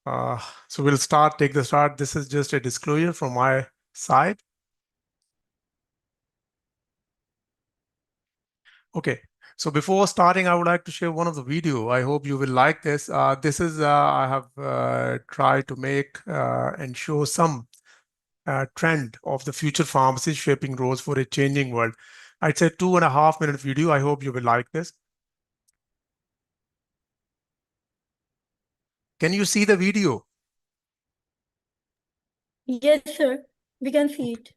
So we'll take the start. This is just a disclosure from my side. Okay. So before starting, I would like to share one of the video. I hope you will like this. This is I have tried to make and show some trend of the future pharmacies shaping roles for a changing world. I'd say 2.5 minute video. I hope you will like this. Can you see the video? Yes, sir. We can see it.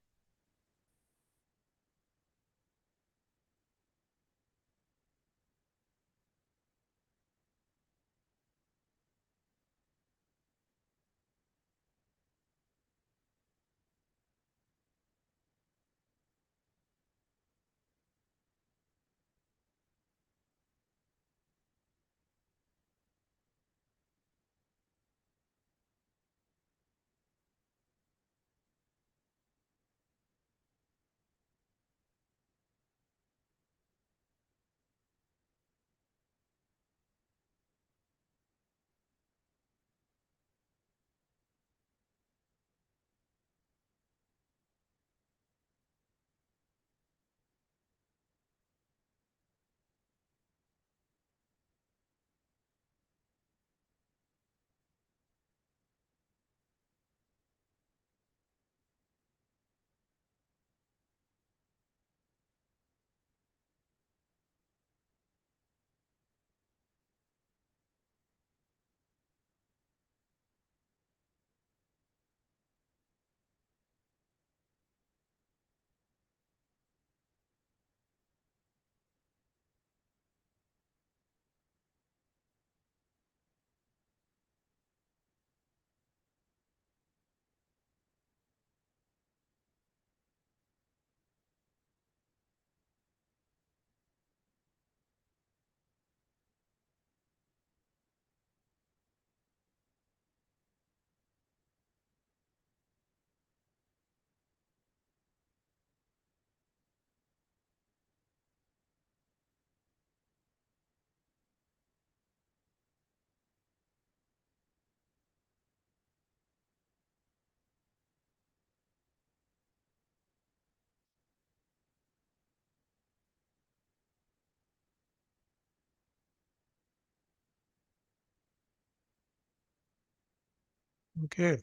Okay.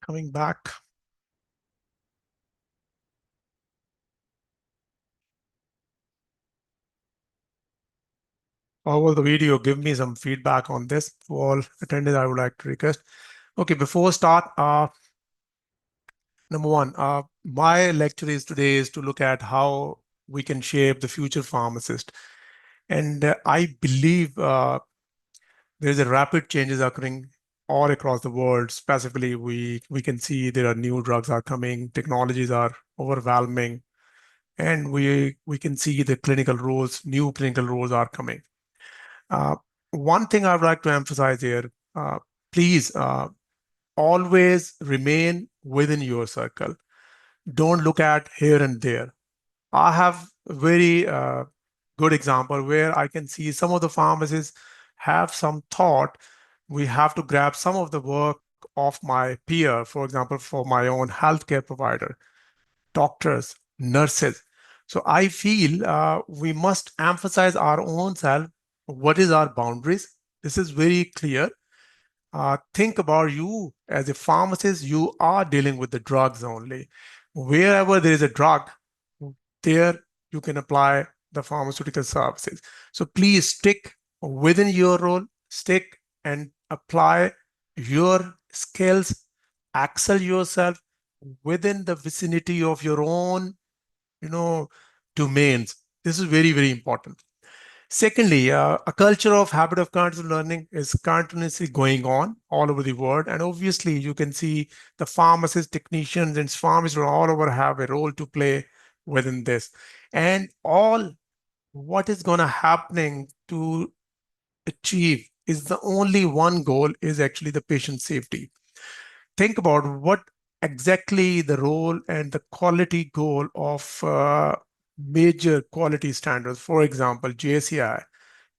Coming back. Over the video, give me some feedback on this. To all attendees, I would like to request. Okay, before start, number one, my lecture is today is to look at how we can shape the future pharmacist. And I believe there's a rapid changes occurring all across the world. Specifically, we can see there are new drugs are coming, technologies are overwhelming, and we can see the clinical roles, new clinical roles are coming. Uh, One thing I would like to emphasize here, please always remain within your circle. Don't look at here and there. I have a very good example where I can see some of the pharmacists have some thought. We have to grab some of the work of my peer, for example, for my own healthcare provider, doctors, nurses. So I feel we must emphasize our own self. What is our boundaries? This is very clear. Think about you as a pharmacist, you are dealing with the drugs only. Wherever there is a drug, there you can apply the pharmaceutical services. So please stick within your role, stick and apply your skills, excel yourself within the vicinity of your own, you know, domains. This is very, very important. Secondly, a culture of habit of continuous learning is continuously going on all over the world. And obviously, you can see the pharmacists, technicians, and pharmacists all over have a role to play within this. And all what is going to happening to achieve is the only one goal is actually the patient safety. Think about what exactly the role and the quality goal of major quality standards. For example, JCI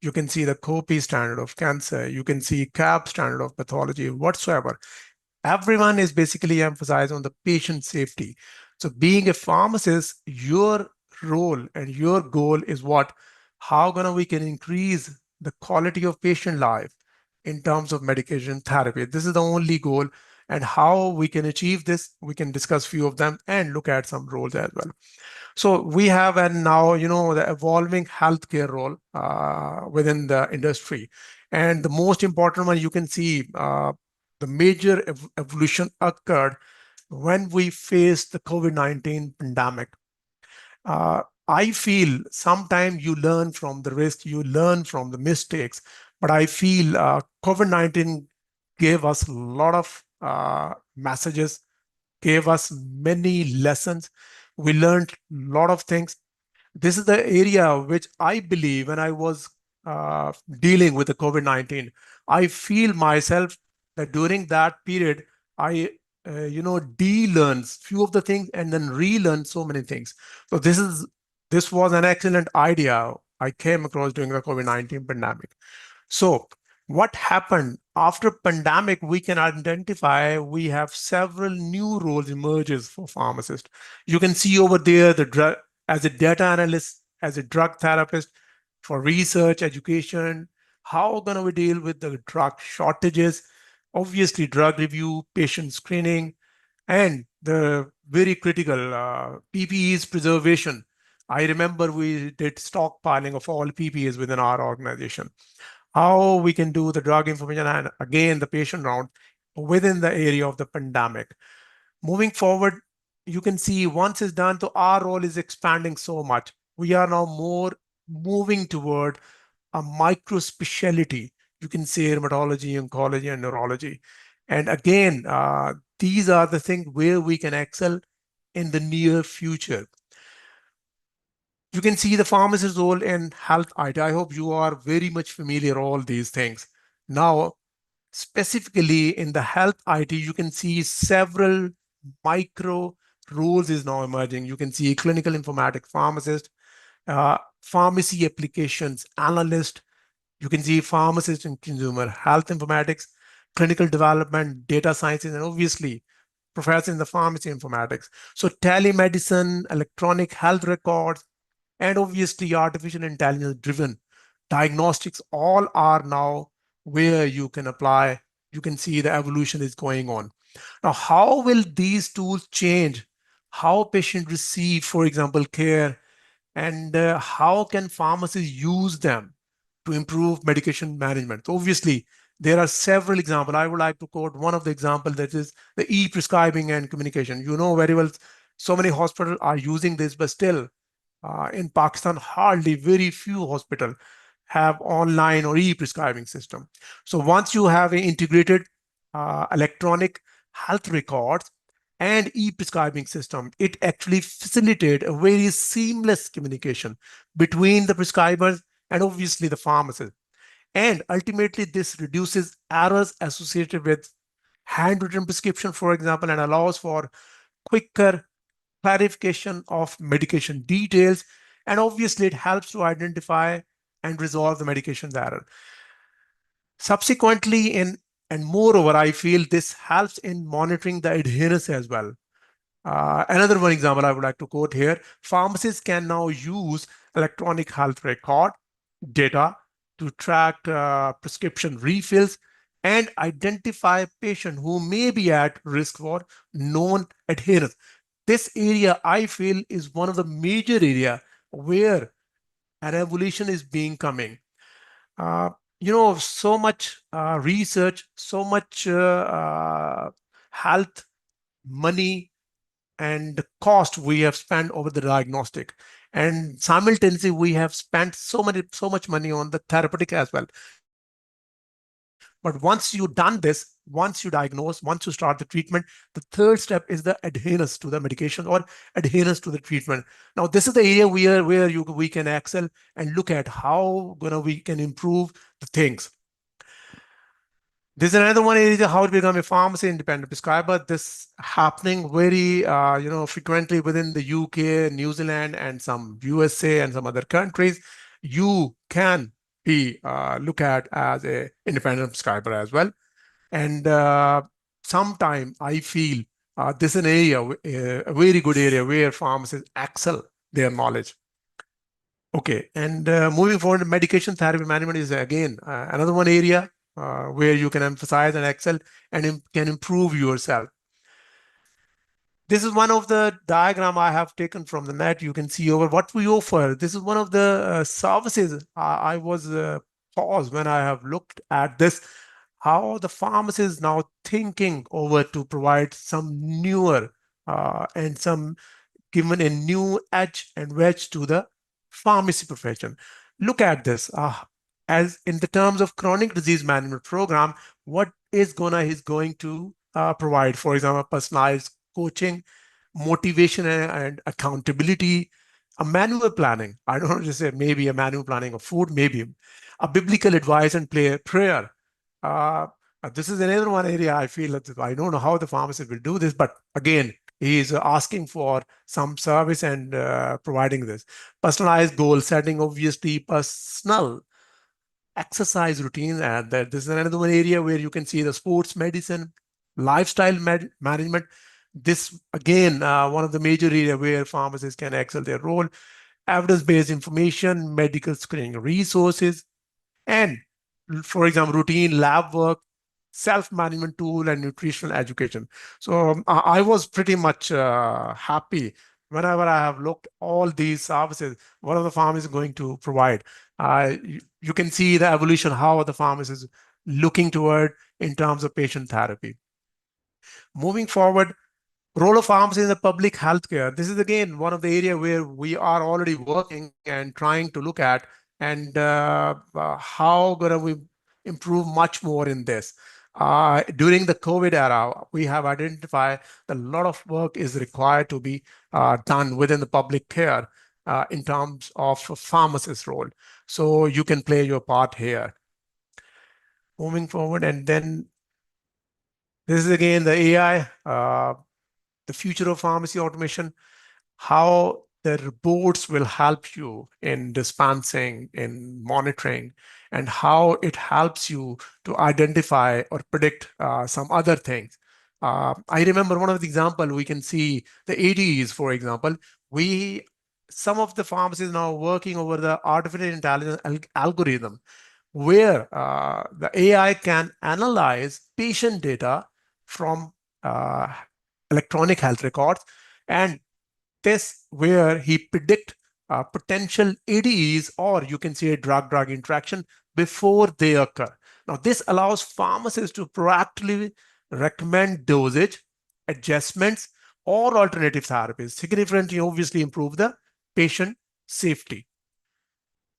You can see the COPE standard of cancer. You can see CAP standard of pathology, whatsoever. Everyone is basically emphasized on the patient safety. So being a pharmacist, your role and your goal is what? How gonna we can increase the quality of patient life in terms of medication therapy. This is the only goal. And how we can achieve this, we can discuss few of them and look at some roles as well. So we have, and now, the evolving healthcare role within the industry. And the most important one, you can see the major evolution occurred when we faced the COVID-19 pandemic. I feel sometimes you learn from the risk, you learn from the mistakes, but I feel COVID-19 gave us a lot of messages, gave us many lessons. We learned a lot of things. This is the area which I believe when I was dealing with the COVID-19, I feel myself that during that period, I, de-learns few of the things and then relearn so many things. So this was an excellent idea I came across during the COVID-19 pandemic. So what happened after pandemic, we can identify we have several new roles emerges for pharmacists. You can see over there the drug as a data analyst, as a drug therapist, for research, education. How gonna we deal with the drug shortages? Obviously, drug review, patient screening, and the very critical PPEs preservation. I remember we did stockpiling of all PPEs within our organization. How we can do the drug information and again the patient round within the area of the pandemic. Moving forward, you can see once it's done, so our role is expanding so much. We are now more moving toward a micro specialty. You can say rheumatology, oncology, and neurology. And again, these are the things where we can excel in the near future. You can see the pharmacist role in health IT. I hope you are very much familiar all these things. Now, specifically in the health IT, you can see several micro roles is now emerging. You can see clinical informatics pharmacist, pharmacy applications analyst. You can see pharmacist and consumer health informatics, clinical development, data sciences, and obviously professor in the pharmacy informatics. So telemedicine, electronic health records, and obviously artificial intelligence driven diagnostics all are now where you can apply. You can see the evolution is going on. Now, how will these tools change how patients receive, for example, care, and how can pharmacies use them to improve medication management? So obviously, there are several examples. I would like to quote one of the examples, that is the e-prescribing and communication. You know very well, so many hospitals are using this, but still in Pakistan, hardly very few hospitals have online or e-prescribing system. So once you have an integrated electronic health records and e-prescribing system, it actually facilitates a very seamless communication between the prescribers and obviously the pharmacist. And ultimately, this reduces errors associated with handwritten prescription, for example, and allows for quicker clarification of medication details. And obviously, it helps to identify and resolve the medication error. Subsequently, and moreover, I feel this helps in monitoring the adherence as well. Another one example I would like to quote here, pharmacists can now use electronic health record data to track prescription refills and identify patients who may be at risk for non-adherence. This area, I feel, is one of the major area where a revolution is being coming. Uh, so much research, so much health, money, and cost we have spent over the diagnostic, and simultaneously we have spent so much money on the therapeutic as well. But once you done this, once you diagnose, once you start the treatment, the third step is the adherence to the medication or adherence to the treatment. Now this is the area where we can excel and look at how we can improve the things. This is another one area, how to become a pharmacy independent prescriber. This happening very frequently within the UK, New Zealand, and some USA and some other countries. You can be looked at as a independent prescriber as well. And sometime I feel this is an area, a very good area where pharmacists excel their knowledge. Okay, and moving forward, medication therapy management is again another one area where you can emphasize and excel and can improve yourself. This is one of the diagram I have taken from the net. You can see over what we offer. This is one of the services. I was paused when I have looked at this, how the pharmacy is now thinking over to provide some newer and some given a new edge and wedge to the pharmacy profession. Look at this. As in the terms of chronic disease management program, what is going to provide, for example, personalized coaching, motivation and accountability, a manual planning. I don't want to say maybe a manual planning of food, maybe a biblical advice and prayer. Uh, this is another one area I feel that I don't know how the pharmacist will do this, but again, he is asking for some service and providing this. Personalized goal setting, obviously, personal exercise routines, and that this is another one area where you can see the sports medicine, lifestyle management. This again, one of the major area where pharmacists can excel their role. Evidence-based information, medical screening resources, and for example, routine lab work, self-management tool, and nutritional education. So I was pretty much happy whenever I have looked all these services, what are the pharmacies going to provide? You can see the evolution, how the pharmacy is looking toward in terms of patient therapy. Moving forward, role of pharmacy in the public healthcare. This is again one of the area where we are already working and trying to look at, and how gonna we improve much more in this. During the COVID era, we have identified that a lot of work is required to be done within the public care in terms of a pharmacist role. So you can play your part here. Moving forward, and then this is again the AI. The future of pharmacy automation, how the robots will help you in dispensing, in monitoring, and how it helps you to identify or predict some other things. I remember one of the example we can see the ADEs, for example. We some of the pharmacies now working over the artificial intelligence algorithm where the AI can analyze patient data from uh, electronic health records, and this where he predict potential ADEs, or you can say a drug-drug interaction before they occur. Now, this allows pharmacists to proactively recommend dosage, adjustments, or alternative therapies, significantly obviously improve the patient safety.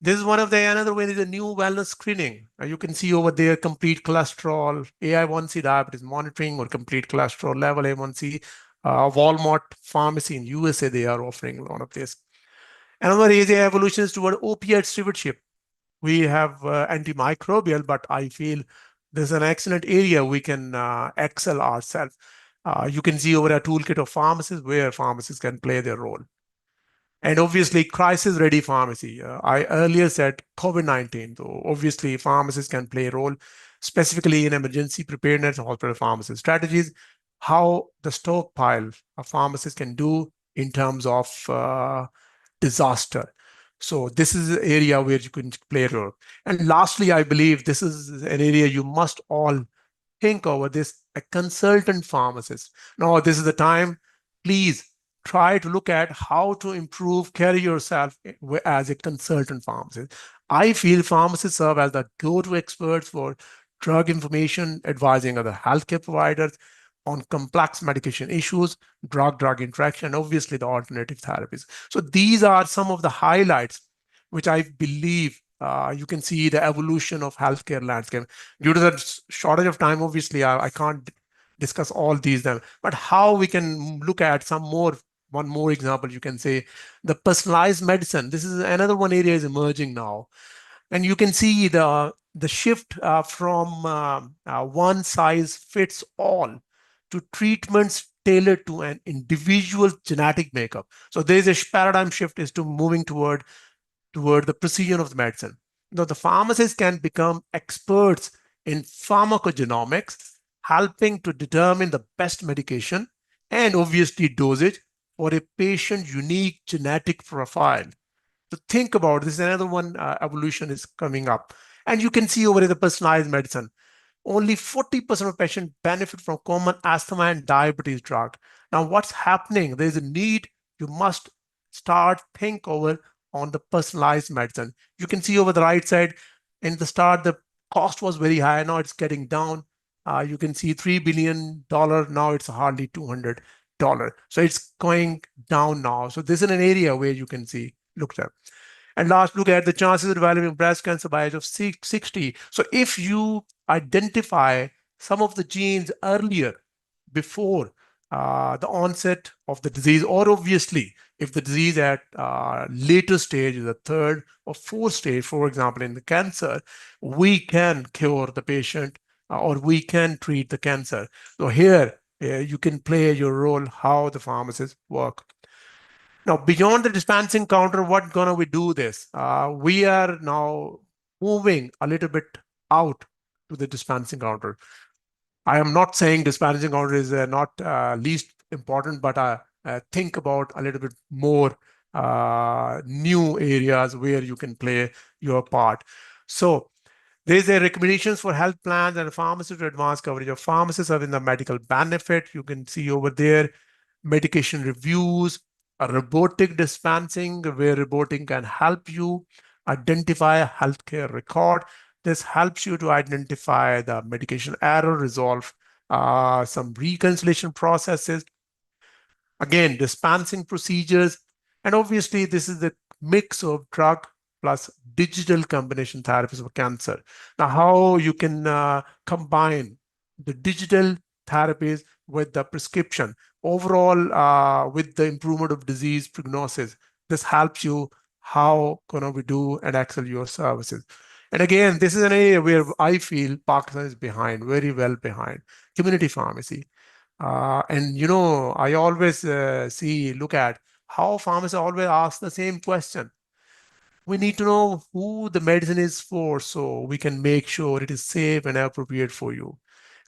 This is one of the another way is a new wellness screening. You can see over there complete cholesterol, AI1C diabetes monitoring, or complete cholesterol level A1C. Walmart pharmacy in USA, they are offering one of this. Another area evolution is toward opiate stewardship. We have antimicrobial, but I feel this is an excellent area we can excel ourselves. You can see over a toolkit of pharmacists where pharmacists can play their role. And obviously, crisis ready pharmacy. I earlier said COVID-19, so obviously, pharmacists can play a role, specifically in emergency preparedness and hospital pharmacy strategies, how the stockpile a pharmacist can do in terms of disaster. So this is an area where you can play a role. And lastly, I believe this is an area you must all think over this, a consultant pharmacist. Now, this is the time, please try to look at how to improve, carry yourself as a consultant pharmacist. I feel pharmacists serve as the go-to experts for drug information, advising other healthcare providers on complex medication issues, drug-drug interaction, and obviously the alternative therapies. So these are some of the highlights which I believe you can see the evolution of healthcare landscape. Due to the shortage of time, obviously, I can't discuss all these them, but how we can look at some more, one more example, you can say the personalized medicine. This is another one area is emerging now. And you can see the shift from one size fits all to treatments tailored to an individual genetic makeup. So there is a paradigm shift is to moving toward the precision of the medicine. Now, the pharmacists can become experts in pharmacogenomics, helping to determine the best medication and obviously dosage for a patient's unique genetic profile. So think about this. Another one evolution is coming up. And you can see over here the personalized medicine. Only 40% of patients benefit from common asthma and diabetes drug. Now, what's happening? There's a need. You must start think over on the personalized medicine. You can see over the right side, in the start, the cost was very high. Now it's getting down. You can see $3 billion. Now it's hardly $200. So it's going down now. So this is an area where you can see, look at. And last, look at the chances of developing breast cancer by age of 60. So if you identify some of the genes earlier, before the onset of the disease, or obviously if the disease at later stage, the third or fourth stage, for example, in the cancer, we can cure the patient or we can treat the cancer. So here you can play your role, how the pharmacists work. Now, beyond the dispensing counter, what gonna we do this? We are now moving a little bit out to the dispensing counter. I am not saying dispensing counter is not least important, but think about a little bit more new areas where you can play your part. So there's a recommendations for health plans and pharmacists to advance coverage of pharmacists having the medical benefit. You can see over there medication reviews, a robotic dispensing where roboting can help you identify a healthcare record. This helps you to identify the medication error, resolve some reconciliation processes. Again, dispensing procedures. And obviously, this is the mix of drug plus digital combination therapies for cancer. Now, how you can combine the digital therapies with the prescription overall with the improvement of disease prognosis. This helps you how can we do and excel your services. And again, this is an area where I feel Pakistan is behind, very well behind. Community pharmacy. And I always look at how pharmacists always ask the same question. We need to know who the medicine is for so we can make sure it is safe and appropriate for you.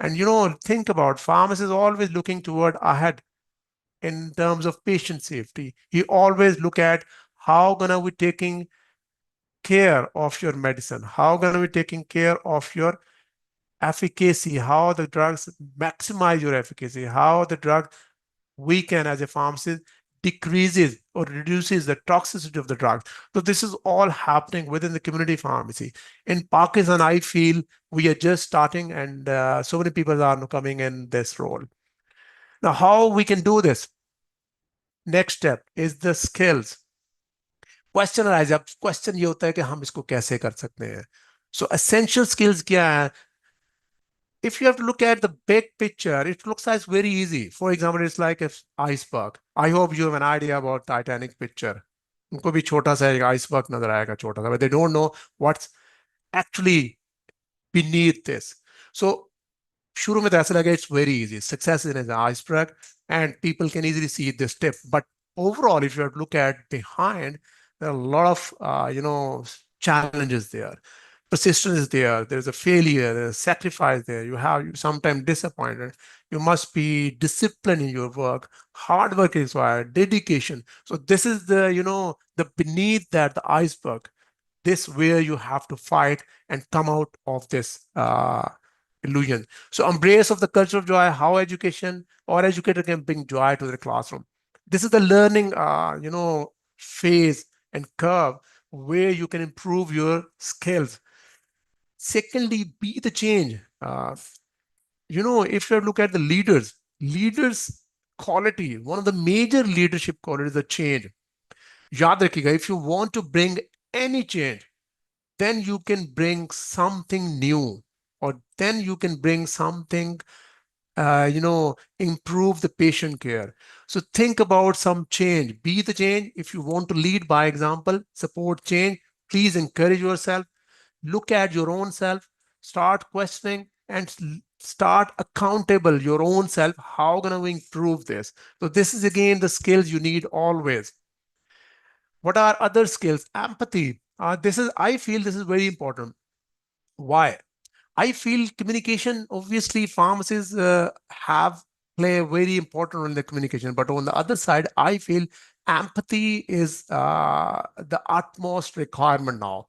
And think about pharmacists always looking toward ahead in terms of patient safety. He always look at how gonna we taking care of your medicine, how gonna we taking care of your efficacy, how the drugs maximize your efficacy, how the drug we can, as a pharmacist, decreases or reduces the toxicity of the drugs. So this is all happening within the community pharmacy. In Pakistan, I feel we are just starting and so many people are coming in this role. Now, how we can do this? Next step is the skills. Question आ जाए, question ये होता है कि हम इसको कैसे कर सकते हैं. So essential skills क्या है? If you have to look at the big picture, it looks like very easy. For example, it's like an iceberg. I hope you have an idea about Titanic picture. उनको भी छोटा सा एक iceberg नजर आएगा छोटा सा, but they don't know what's actually beneath this. So शुरू में तो ऐसा लगा it's very easy. Success is an iceberg and people can easily see this tip. But overall, if you have to look at behind, there are a lot of challenges there. Persistence is there. There's a failure. There's a sacrifice there. You sometimes disappointed. You must be disciplined in your work. Hard work is required. Dedication. So this is the beneath that the iceberg. This where you have to fight and come out of this illusion. So embrace of the culture of joy. How education or educator can bring joy to the classroom. This is the learning, phase and curve where you can improve your skills. Secondly, be the change. If you look at the leaders quality, one of the major leadership qualities is change. याद रखिएगा, if you want to bring any change, then you can bring something new, or then you can bring something, improve the patient care. So think about some change, be the change. If you want to lead by example, support change, please encourage yourself, look at your own self, start questioning and start accountable your own self. How gonna we improve this? So this is again the skills you need always. What are other skills? Empathy. I feel this is very important. Why? I feel communication, obviously, pharmacists have play a very important role in the communication. But on the other side, I feel empathy is the utmost requirement now.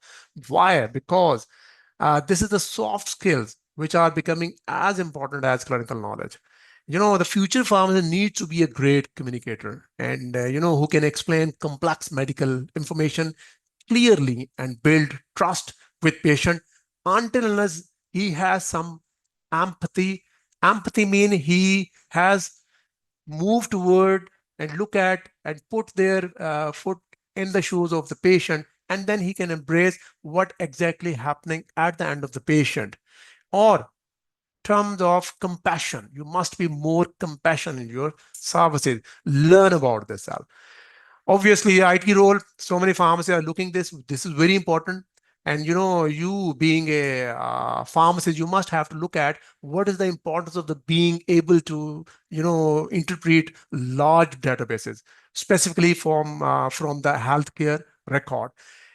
Why? Because this is the soft skills which are becoming as important as clinical knowledge. The future pharmacist needs to be a great communicator and, who can explain complex medical information clearly and build trust with patient until unless he has some empathy. Empathy mean he has moved toward and look at and put their foot in the shoes of the patient, and then he can embrace what exactly happening at the end of the patient. Or terms of compassion, you must be more compassionate in your services. Learn about this. Obviously, IT role, so many pharmacies are looking this. This is very important. And you being a pharmacist, you must have to look at what is the importance of the being able to, interpret large databases, specifically from the healthcare record.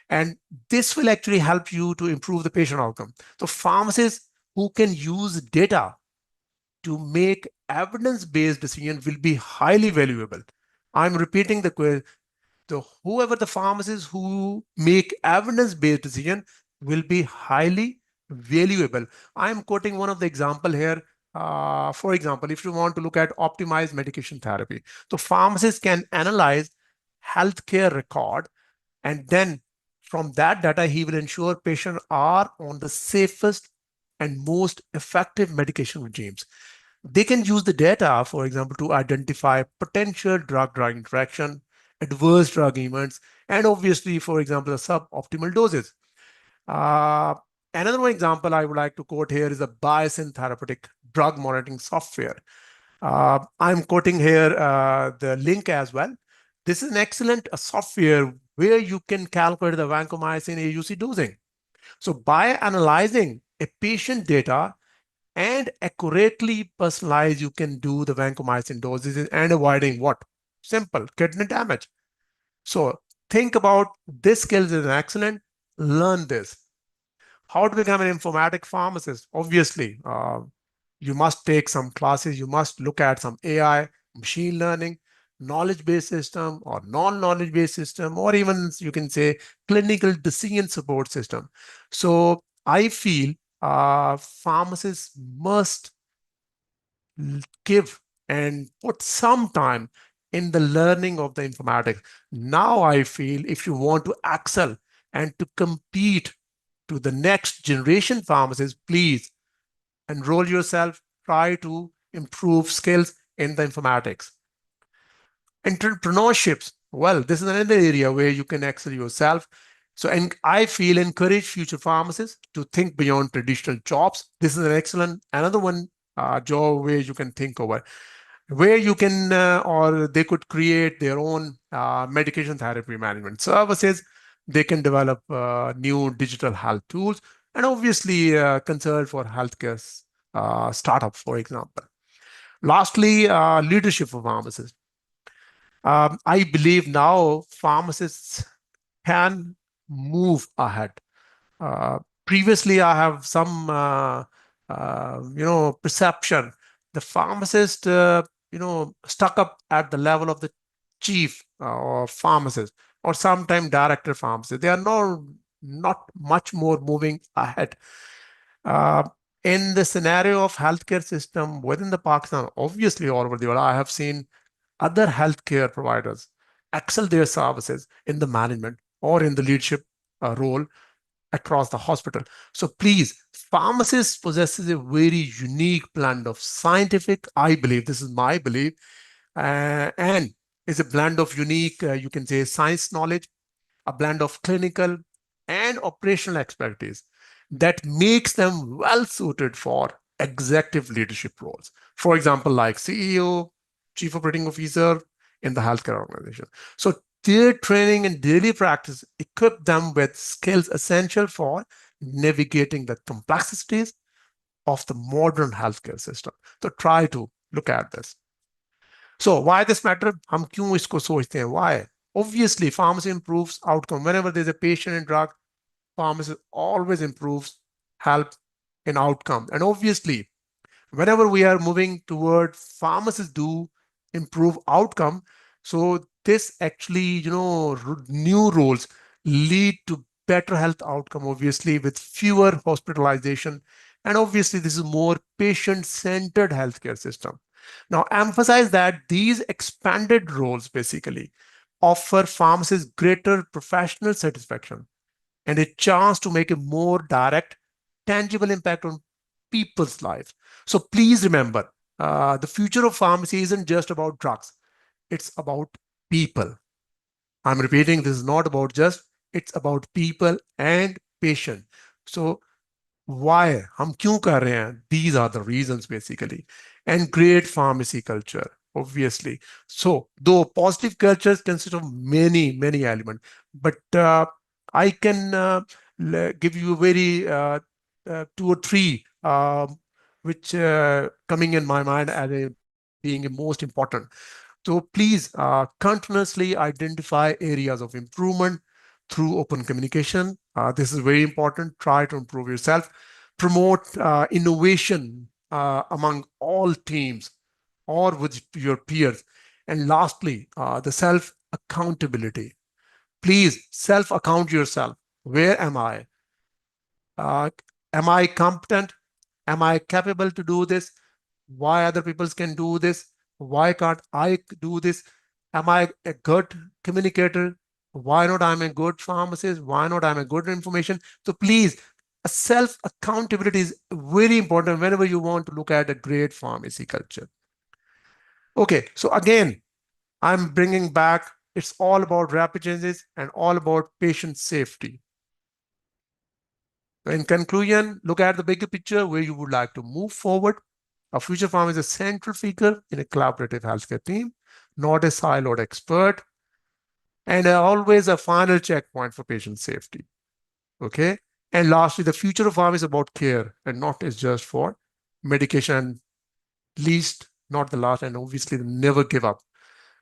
And this will actually help you to improve the patient outcome. So pharmacists who can use data to make evidence-based decision will be highly valuable. I'm repeating the whoever the pharmacists who make evidence-based decision will be highly valuable. I'm quoting one of the example here. For example, if you want to look at optimized medication therapy, so pharmacists can analyze healthcare record, and then from that data, he will ensure patients are on the safest and most effective medication regimes. They can use the data, for example, to identify potential drug-drug interaction, adverse drug events, and obviously, for example, the suboptimal doses. Uh, Another one example I would like to quote here is a Biosin therapeutic drug monitoring software. I'm quoting here the link as well. This is an excellent software where you can calculate the vancomycin AUC dosing. So by analyzing a patient data and accurately personalize, you can do the vancomycin doses and avoiding what? Simple kidney damage. So think about this skills is an excellent. Learn this. How to become an informatic pharmacist? Obviously, you must take some classes. You must look at some AI, machine learning, knowledge-based system or non-knowledge-based system, or even you can say clinical decision support system. So I feel pharmacists must give and put some time in the learning of the informatics. Now I feel if you want to excel and to compete to the next generation pharmacists, please enroll yourself, try to improve skills in the informatics. Entrepreneurships, well, this is another area where you can excel yourself. So, and I feel encourage future pharmacists to think beyond traditional jobs. This is an excellent, another one job where you can think over, where you can, or they could create their own medication therapy management services. They can develop new digital health tools and obviously consult for healthcare startup, for example. Lastly, leadership of pharmacists. I believe now pharmacists can move ahead. Uh, Previously, I have some, perception. The pharmacist, stuck up at the level of the chief or pharmacist or sometime director pharmacist. They are not much more moving ahead. Uh, in the scenario of healthcare system within the Pakistan, obviously all over the world, I have seen other healthcare providers excel their services in the management or in the leadership role across the hospital. So please, pharmacists possesses a very unique blend of scientific, I believe, this is my belief, and is a blend of unique, you can say, science knowledge, a blend of clinical and operational expertise that makes them well suited for executive leadership roles. For example, like CEO, Chief Operating Officer in the healthcare organization. So their training and daily practice equip them with skills essential for navigating the complexities of the modern healthcare system. So try to look at this. So why this matter? हम क्यों इसको सोचते हैं? Why? Obviously, pharmacy improves outcome. Whenever there's a patient and drug, pharmacist always improves health and outcome. And obviously, whenever we are moving toward pharmacists do improve outcome, so this actually, new roles lead to better health outcome, obviously with fewer hospitalization, and obviously this is more patient-centered healthcare system. Now emphasize that these expanded roles basically offer pharmacists greater professional satisfaction and a chance to make a more direct, tangible impact on people's lives. So please remember, the future of pharmacy isn't just about drugs, it's about people. I'm repeating, this is not about just, it's about people and patient. So why हम क्यों कर रहे हैं, these are the reasons basically. And great pharmacy culture, obviously. So though positive cultures consist of many elements, but I can give you very two or three which coming in my mind as a being most important. So please continuously identify areas of improvement through open communication. This is very important. Try to improve yourself. Promote innovation among all teams or with your peers. And lastly, the self accountability. Please self account yourself. Where am I? Uh, am I competent? Am I capable to do this? Why other people can do this? Why can't I do this? Am I a good communicator? Why not I'm a good pharmacist? Why not I'm a good information? So please, a self accountability is very important whenever you want to look at a great pharmacy culture. Okay, so again, I'm bringing back, it's all about rapid changes and all about patient safety. In conclusion, look at the bigger picture where you would like to move forward. A future farm is a central figure in a collaborative healthcare team, not a siloed expert, and always a final checkpoint for patient safety. Okay. And lastly, the future of farm is about care and not is just for medication. Least, not the last, and obviously never give up.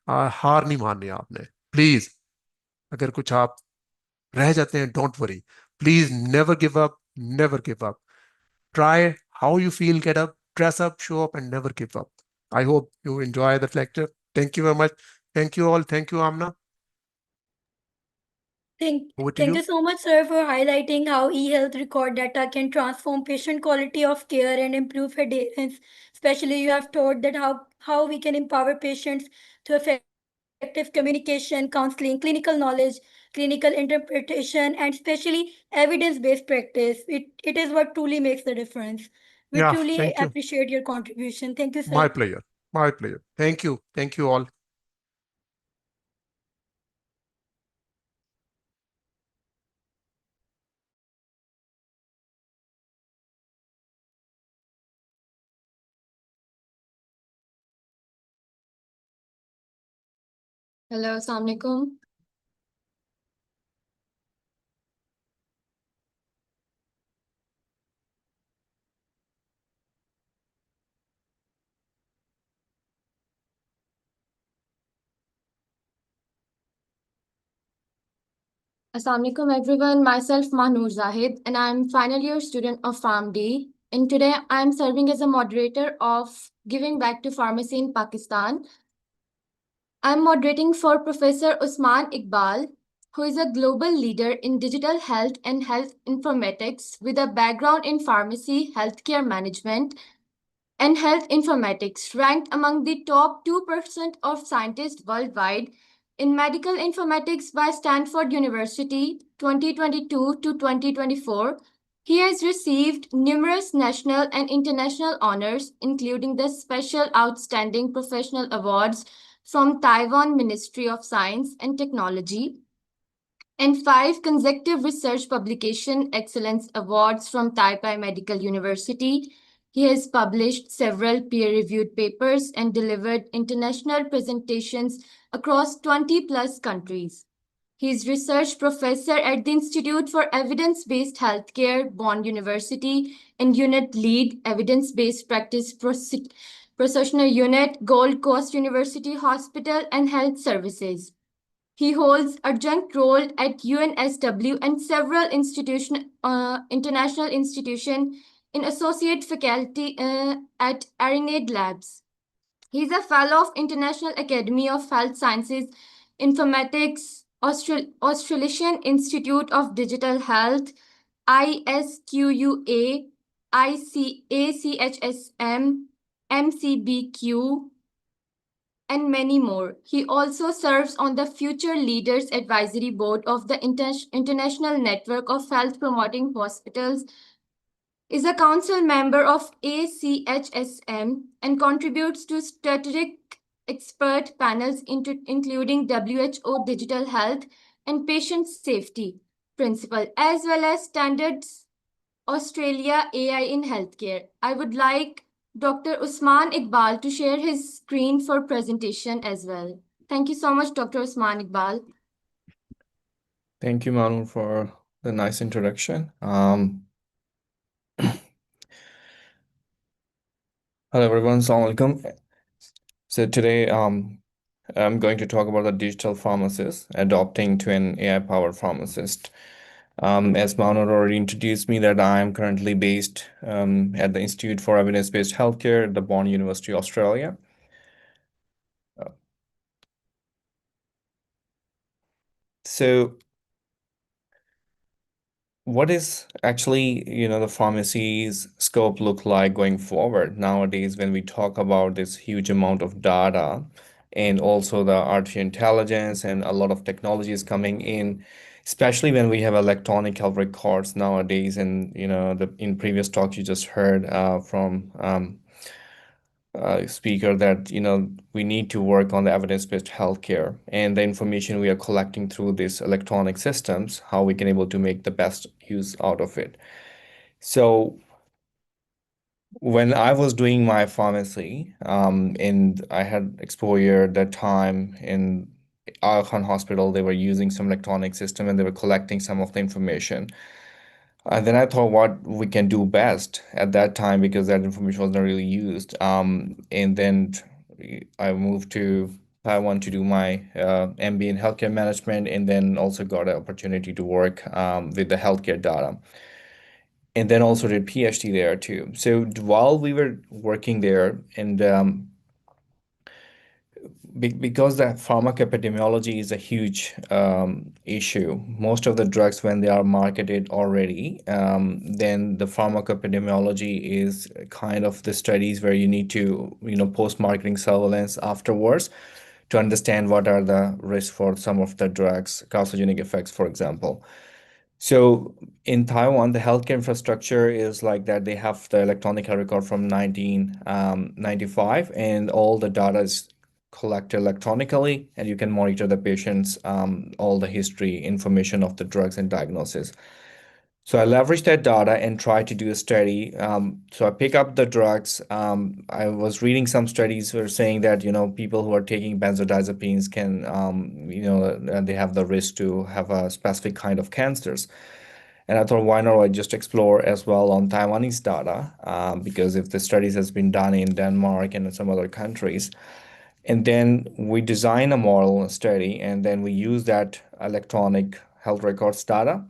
हार नहीं माननी आपने. Please, अगर कुछ आप रह जाते हैं, don't worry. Please never give up. Never give up. Try how you feel, get up, dress up, show up, and never give up. I hope you enjoy the lecture. Thank you very much. Thank you all. Thank you, Amna. Over to Thank you. you so much, sir, for highlighting how e-health record data can transform patient quality of care and improve adherence. Especially, you have taught that how we can empower patients through effective communication, counseling, clinical knowledge, clinical interpretation, and especially evidence-based practice. It is what truly makes the difference. We Yeah, truly thank you. appreciate your contribution. Thank you, My sir. pleasure. My pleasure. Thank you. Thank you all. Hello, Assalamu alaikum. Assalamu alaikum everyone, myself Mahnoor Zahid and I'm final year student of PharmD and today I'm serving as a moderator of Giving Back to Pharmacy in Pakistan. I'm moderating for Professor Usman Iqbal, who is a global leader in digital health and health informatics with a background in pharmacy, healthcare management, and health informatics, ranked among the top 2% of scientists worldwide in medical informatics by Stanford University 2022 to 2024. He has received numerous national and international honors, including the Special Outstanding Professional Awards from Taiwan Ministry of Science and Technology, and 5 consecutive research publication excellence awards from Taipei Medical University. He has published several peer-reviewed papers and delivered international presentations across 20 plus countries. He is research professor at the Institute for Evidence-Based Healthcare, Bond University, and unit lead Evidence-Based Practice Professional Unit, Gold Coast University Hospital and Health Services. He holds adjunct role at UNSW and several international institutions in associate faculty at Arenade Labs. He is a fellow of International Academy of Health Sciences, Informatics, Australasian Institute of Digital Health, ISQUA, ACHSM, MCBQ, and many more. He also serves on the Future Leaders Advisory Board of the International Network of Health Promoting Hospitals, is a council member of ACHSM, and contributes to strategic expert panels including WHO Digital Health and Patient Safety Principle, as well as Standards Australia AI in Healthcare. I would like Dr. Usman Iqbal to share his screen for presentation as well. Thank you so much, Dr. Usman Iqbal. Thank you, Manu, for the nice introduction. Hello, everyone. Assalamu alaikum. So today, I'm going to talk about the digital pharmacist adopting to an AI-powered pharmacist. As Manu already introduced me, that I am currently based at the Institute for Evidence-Based Healthcare at the Bond University, Australia. So what is actually, the pharmacy's scope look like going forward nowadays when we talk about this huge amount of data and also the artificial intelligence and a lot of technologies coming in, especially when we have electronic health records nowadays. And, in previous talks you just heard from speaker that we need to work on the evidence-based healthcare and the information we are collecting through these electronic systems, how we can able to make the best use out of it. So when I was doing my pharmacy, and I had exposure at that time in Aga Khan Hospital, they were using some electronic system and they were collecting some of the information. And then I thought what we can do best at that time because that information wasn't really used. And then I moved to Taiwan to do my MBA in healthcare management, and then also got an opportunity to work with the healthcare data. And then also did PhD there too. So while we were working there, and because the pharmacoepidemiology is a huge issue, most of the drugs, when they are marketed already, then the pharmacoepidemiology is kind of the studies where you need to, post-marketing surveillance afterwards to understand what are the risks for some of the drugs, carcinogenic effects, for example. So in Taiwan, the healthcare infrastructure is like that. They have the electronic health record from 1995, and all the data is collected electronically, and you can monitor the patient's all the history information of the drugs and diagnosis. So I leveraged that data and tried to do a study. So I pick up the drugs. I was reading some studies were saying that, people who are taking benzodiazepines can, they have the risk to have a specific kind of cancers. And I thought, why not I just explore as well on Taiwanese data? Because if the studies has been done in Denmark and in some other countries, and then we design a model study, and then we use that electronic health records data,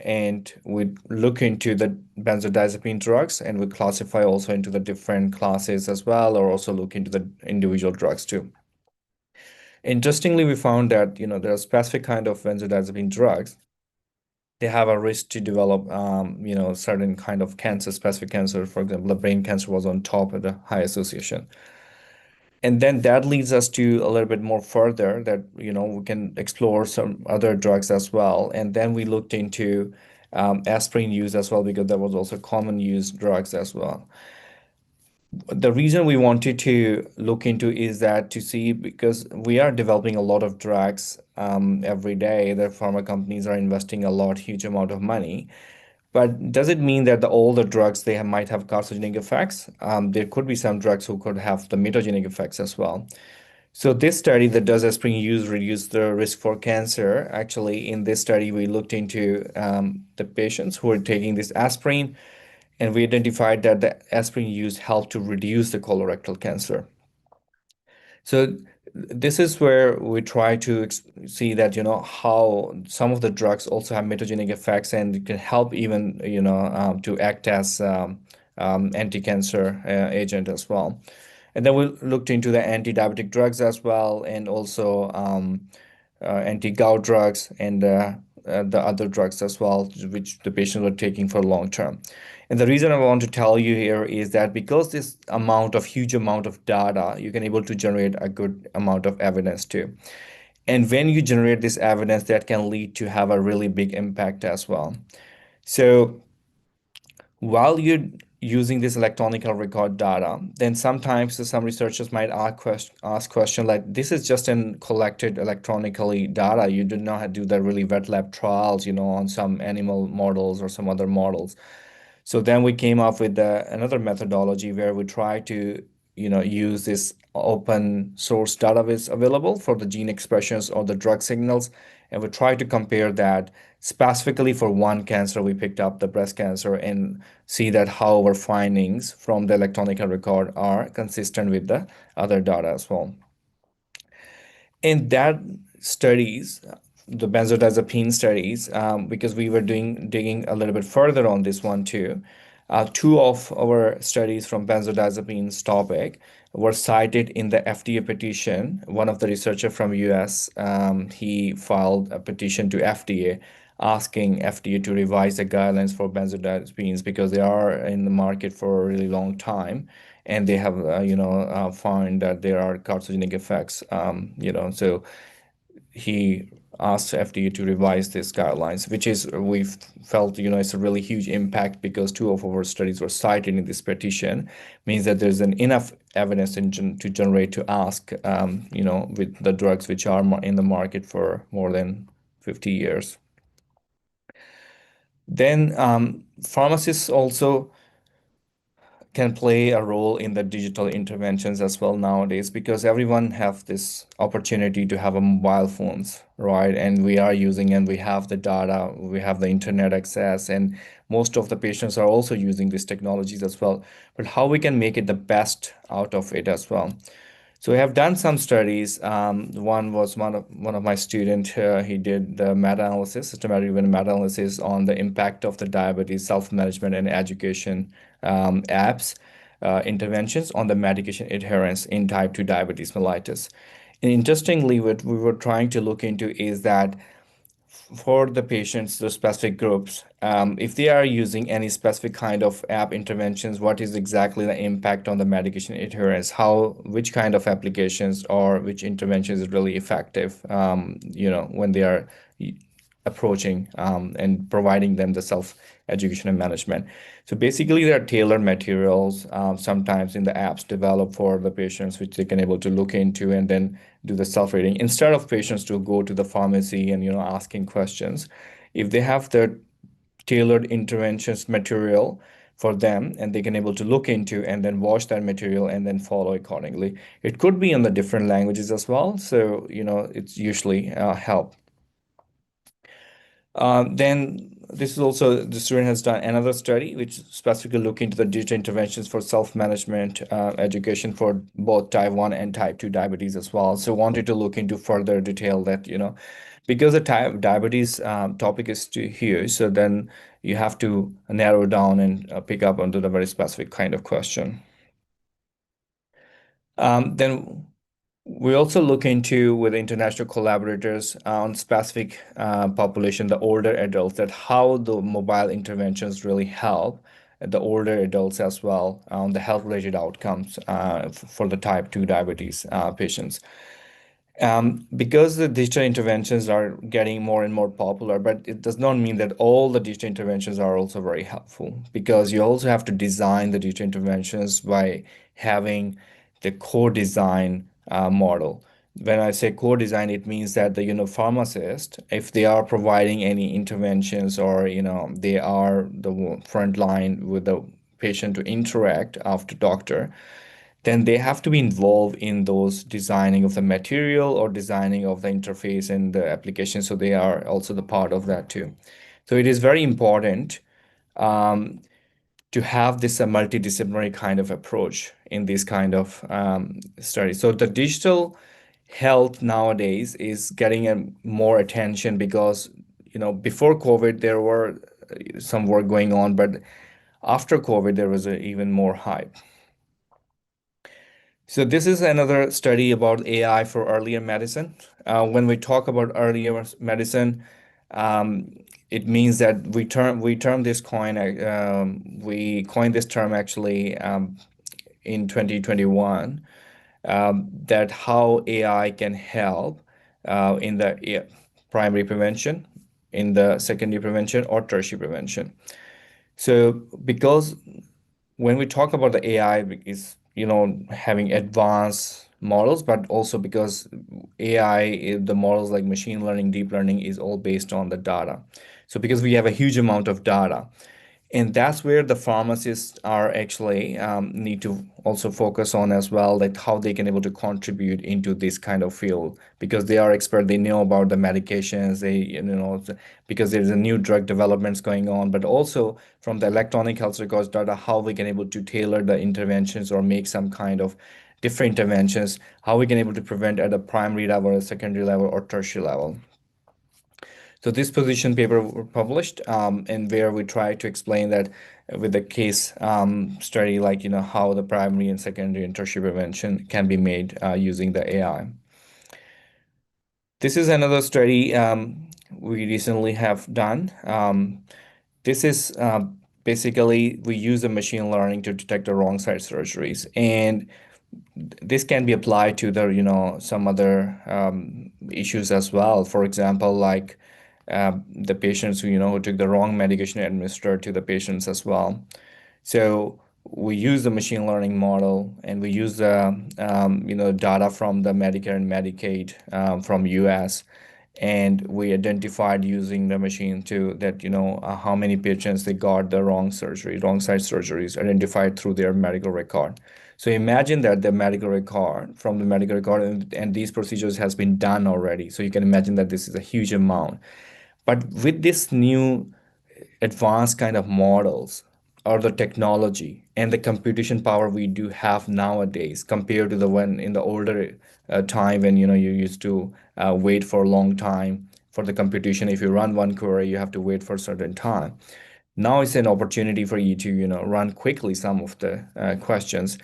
and we look into the benzodiazepine drugs, and we classify also into the different classes as well, or also look into the individual drugs too. Interestingly, we found that there are specific kind of benzodiazepine drugs. They have a risk to develop certain kind of cancer, specific cancer. For example, the brain cancer was on top of the high association. And then that leads us to a little bit more further that, we can explore some other drugs as well. And then we looked into aspirin use as well, because that was also common use drugs as well. The reason we wanted to look into is that to see, because we are developing a lot of drugs every day, the pharma companies are investing a lot, huge amount of money. But does it mean that all the drugs might have carcinogenic effects? There could be some drugs who could have the mutagenic effects as well. So this study that does aspirin use reduce the risk for cancer. Actually, in this study, we looked into the patients who were taking this aspirin, and we identified that the aspirin use helped to reduce the colorectal cancer. So this is where we try to see that, how some of the drugs also have metagenic effects and it can help even, to act as anti-cancer agent as well. And then we looked into the anti-diabetic drugs as well, and also anti-gout drugs and the other drugs as well, which the patients were taking for long term. And the reason I want to tell you here is that because this huge amount of data, you can able to generate a good amount of evidence too. And when you generate this evidence, that can lead to have a really big impact as well. So while you're using this electronic record data, then sometimes some researchers might ask question like, this is just an collected electronically data. You did not do the really wet lab trials, on some animal models or some other models. So then we came up with another methodology where we try to, use this open source database available for the gene expressions or the drug signals, and we try to compare that specifically for one cancer. We picked up the breast cancer and see that how our findings from the electronic record are consistent with the other data as well. In that studies, the benzodiazepine studies, because we were digging a little bit further on this one too. Two of our studies from benzodiazepines topic were cited in the FDA petition. One of the researcher from US, he filed a petition to FDA asking FDA to revise the guidelines for benzodiazepines because they are in the market for a really long time and they have found that there are carcinogenic effects. So he asked FDA to revise these guidelines, which is we've felt it's a really huge impact because two of our studies were cited in this petition, means that there's enough evidence to generate to ask with the drugs which are in the market for more than 50 years. Then pharmacists also can play a role in the digital interventions as well nowadays because everyone have this opportunity to have a mobile phones, right? And we are using and we have the data, we have the internet access, and most of the patients are also using these technologies as well. But how we can make it the best out of it as well. So we have done some studies. One was one of my students. He did the meta-analysis, systematic meta-analysis on the impact of the diabetes self-management and education apps interventions on the medication adherence in type 2 diabetes mellitus. And interestingly, what we were trying to look into is that for the patients, the specific groups, if they are using any specific kind of app interventions, what is exactly the impact on the medication adherence? Which kind of applications or which intervention is really effective, when they are approaching and providing them the self-education and management. So basically, there are tailored materials sometimes in the apps developed for the patients, which they can able to look into and then do the self-rating instead of patients to go to the pharmacy and asking questions. If they have the tailored interventions material for them and they can able to look into and then watch that material and then follow accordingly. It could be in the different languages as well. So, it's usually help. Then this is also, the student has done another study which specifically look into the digital interventions for self-management education for both type 1 and type 2 diabetes as well. So wanted to look into further detail that, because the type diabetes topic is too huge, so then you have to narrow down and pick up onto the very specific kind of question. Then we also look into with international collaborators on specific population, the older adults, that how the mobile interventions really help the older adults as well on the health-related outcomes for the type 2 diabetes patients. Because the digital interventions are getting more and more popular, but it does not mean that all the digital interventions are also very helpful because you also have to design the digital interventions by having the co-design model. When I say co-design, it means that the pharmacist, if they are providing any interventions or they are the front line with the patient to interact after doctor, then they have to be involved in those designing of the material or designing of the interface and the application. So they are also the part of that too. So it is very important to have this multidisciplinary kind of approach in this kind of study. So the digital health nowadays is getting more attention because, before COVID, there were some work going on, but after COVID, there was even more hype. So this is another study about AI for earlier medicine. When we talk about earlier medicine, it means that we term this coin we coined this term actually in 2021, that how AI can help in the primary prevention, in the secondary prevention, or tertiary prevention. So because when we talk about the AI, is having advanced models, but also because the models like machine learning, deep learning is all based on the data. So because we have a huge amount of data, and that's where the pharmacists are actually need to also focus on as well, like how they can able to contribute into this kind of field, because they are expert, they know about the medications, because there's a new drug developments going on, but also from the electronic health records data, how we can able to tailor the interventions or make some kind of different interventions, how we can able to prevent at a primary level, a secondary level, or tertiary level. So this position paper were published, and where we try to explain that with the case study, like how the primary and secondary and tertiary prevention can be made using the AI. This is another study we recently have done. This is basically we use the machine learning to detect the wrong side surgeries, and this can be applied to some other issues as well. For example, like the patients who took the wrong medication administered to the patients as well. So we use the machine learning model, and we use the data from the Medicare and Medicaid from US, and we identified using the machine to that how many patients they got the wrong side surgeries identified through their medical record. So imagine that the medical record from the medical record, and these procedures has been done already. So you can imagine that this is a huge amount. But with this new advanced kind of models, or the technology and the computation power we do have nowadays, compared to the one in the older time, when you used to wait for a long time for the computation. If you run one query, you have to wait for a certain time. Now it's an opportunity for you to run quickly some of the questions,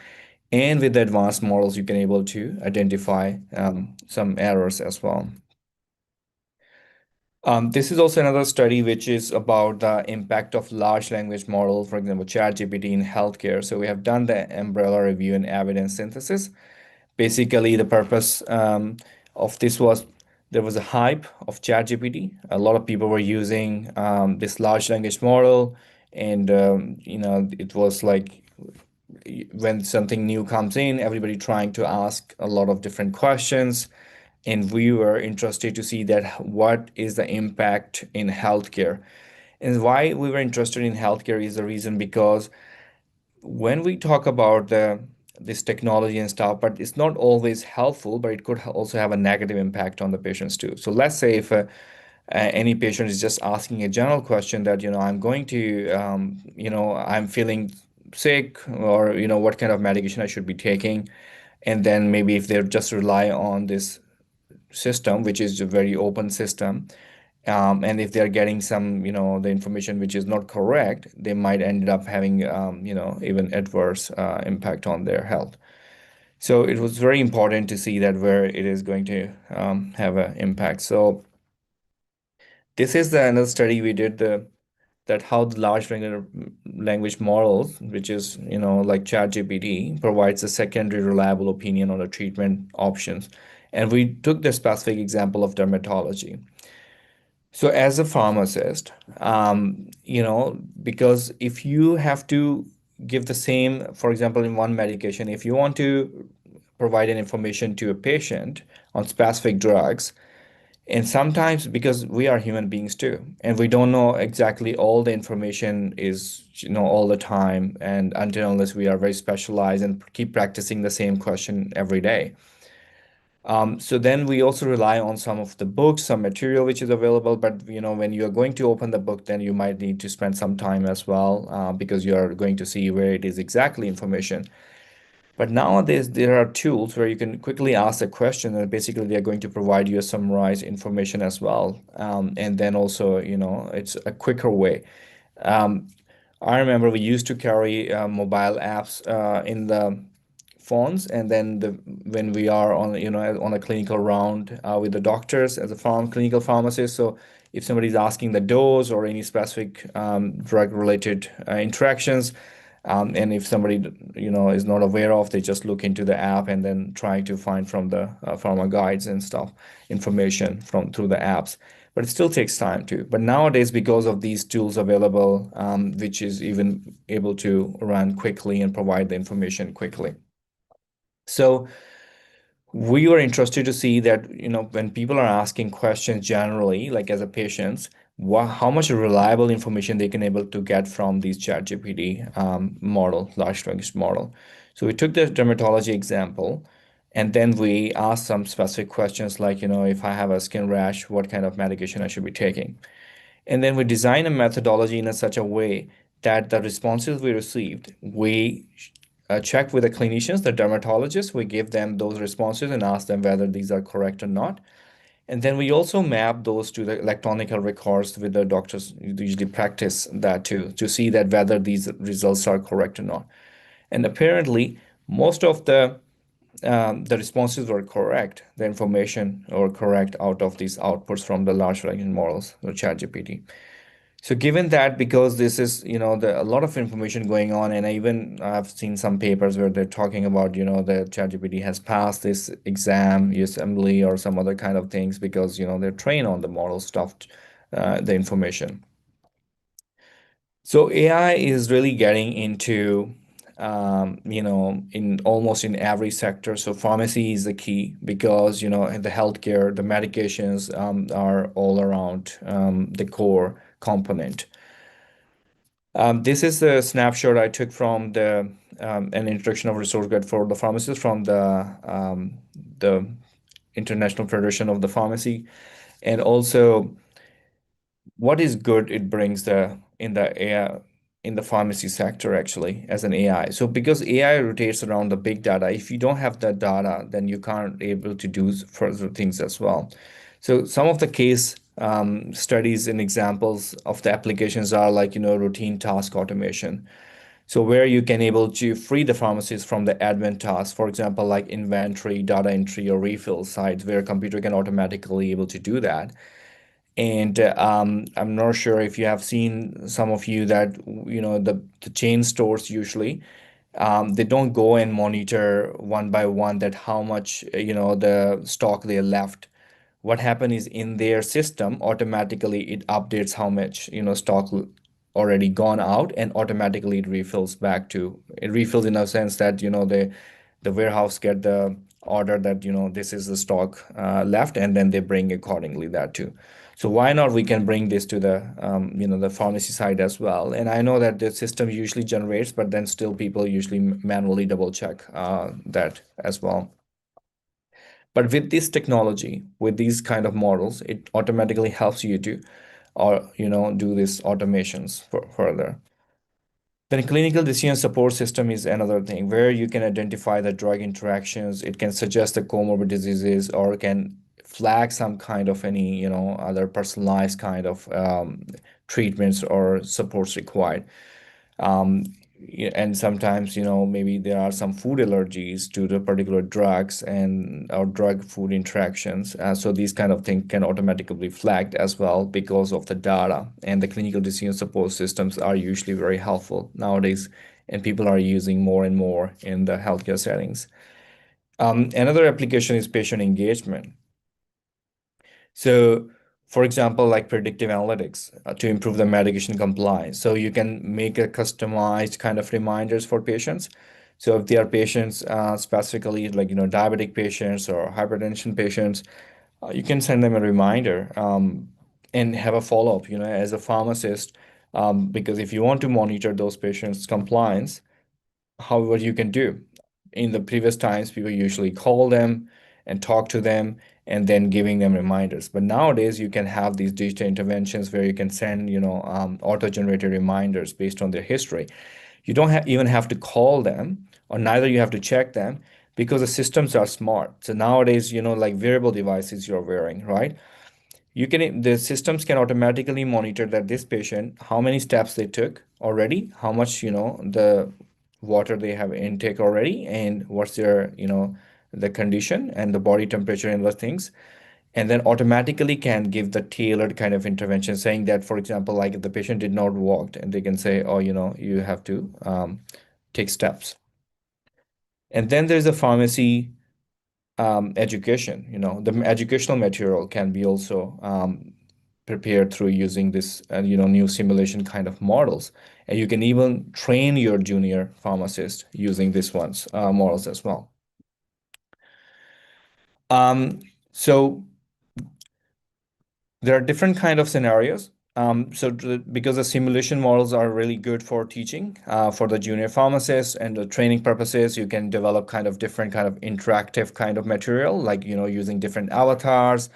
and with the advanced models you can able to identify some errors as well. This is also another study which is about the impact of large language model, for example, ChatGPT in healthcare. So we have done the umbrella review and evidence synthesis. Basically, the purpose of this was there was a hype of ChatGPT. A lot of people were using this large language model, and it was like when something new comes in, everybody trying to ask a lot of different questions, and we were interested to see that what is the impact in healthcare. And why we were interested in healthcare is the reason because when we talk about this technology and stuff, but it's not always helpful, but it could also have a negative impact on the patients too. So let's say if any patient is just asking a general question that I'm going to I'm feeling sick, or what kind of medication I should be taking, and then maybe if they just rely on this system, which is a very open system, and if they're getting some, the information which is not correct, they might end up having, even adverse impact on their health. So it was very important to see that where it is going to have an impact. So this is another study we did, that how the large language models, which is like ChatGPT, provides a secondary reliable opinion on the treatment options. And we took the specific example of dermatology. So as a pharmacist, because if you have to give the same, for example, in one medication, if you want to provide an information to a patient on specific drugs, and sometimes because we are human beings too, and we don't know exactly all the information is, all the time, and until unless we are very specialized and keep practicing the same question every day. So then we also rely on some of the books, some material which is available. But when you are going to open the book, then you might need to spend some time as well, because you are going to see where it is exactly information. But nowadays, there are tools where you can quickly ask a question, and basically they're going to provide you a summarized information as well. And then also, it's a quicker way. Um, I remember we used to carry mobile apps in the phones, and then when we are on a clinical round with the doctors as a clinical pharmacist. So if somebody's asking the dose or any specific drug related interactions, and if somebody is not aware of, they just look into the app and then try to find from the pharma guides and stuff information from through the apps. But it still takes time too. But nowadays, because of these tools available, which is even able to run quickly and provide the information quickly. So we were interested to see that, when people are asking questions generally, like as a patient, how much reliable information they can able to get from these ChatGPT model, large language model. So we took the dermatology example, and then we asked some specific questions like, if I have a skin rash, what kind of medication I should be taking? And then we design a methodology in such a way that the responses we received, we check with the clinicians, the dermatologists, we give them those responses and ask them whether these are correct or not. And then we also map those to the electronic records with the doctors usually practice that too, to see that whether these results are correct or not. And apparently, most of the responses were correct, the information were correct out of these outputs from the large language models, or ChatGPT. So given that, because this is, a lot of information going on, and I've seen some papers where they're talking about, the ChatGPT has passed this exam, USMLE or some other kind of things because, they're trained on the model stuff, the information. So AI is really getting into, in almost in every sector. So pharmacy is the key because, the healthcare, the medications are all around the core component. This is the snapshot I took from an introduction of resource guide for the pharmacist from the International Federation of the Pharmacy, and also what is good it brings in the AI in the pharmacy sector actually as an AI. So because AI rotates around the big data, if you don't have that data, then you can't able to do further things as well. So some of the case studies and examples of the applications are like, routine task automation. So where you can able to free the pharmacist from the admin tasks, for example, like inventory, data entry, or refill sites, where a computer can automatically able to do that. And I'm not sure if you have seen some of you that, the chain stores usually, they don't go and monitor one by one that how much, the stock they left. What happened is in their system, automatically it updates how much, stock already gone out, and automatically it refills in a sense that, the warehouse get the order that, this is the stock left, and then they bring accordingly that too. So why not we can bring this to the pharmacy side as well? And I know that the system usually generates, but then still people usually manually double check that as well. But with this technology, with these kind of models, it automatically helps you to, or do these automations further. Then clinical decision support system is another thing where you can identify the drug interactions. It can suggest the comorbid diseases or can flag some kind of any, other personalized kind of treatments or supports required. Um, and sometimes, maybe there are some food allergies to the particular drugs and or drug food interactions. So these kind of things can automatically be flagged as well because of the data. And the clinical decision support systems are usually very helpful nowadays, and people are using more and more in the healthcare settings. Another application is patient engagement. So, for example, like predictive analytics to improve the medication compliance. So you can make a customized kind of reminders for patients. So if they are patients specifically like, diabetic patients or hypertension patients, you can send them a reminder and have a follow-up, as a pharmacist, because if you want to monitor those patients' compliance, what you can do. In the previous times, people usually call them and talk to them and then giving them reminders. But nowadays, you can have these digital interventions where you can send, auto-generated reminders based on their history. You don't even have to call them, or neither you have to check them because the systems are smart. So nowadays, like wearable devices you're wearing, right? The systems can automatically monitor that this patient, how many steps they took already, how much, the water they have intake already, and what's their, the condition and the body temperature and those things. And then automatically can give the tailored kind of intervention, saying that, for example, like if the patient did not walk, and they can say, oh, you have to take steps. And then there's a pharmacy education. The educational material can be also prepared through using this, new simulation kind of models. And you can even train your junior pharmacist using this one's models as well. So there are different kind of scenarios. Because the simulation models are really good for teaching, for the junior pharmacists and the training purposes, you can develop kind of different kind of interactive kind of material, like, using different avatars,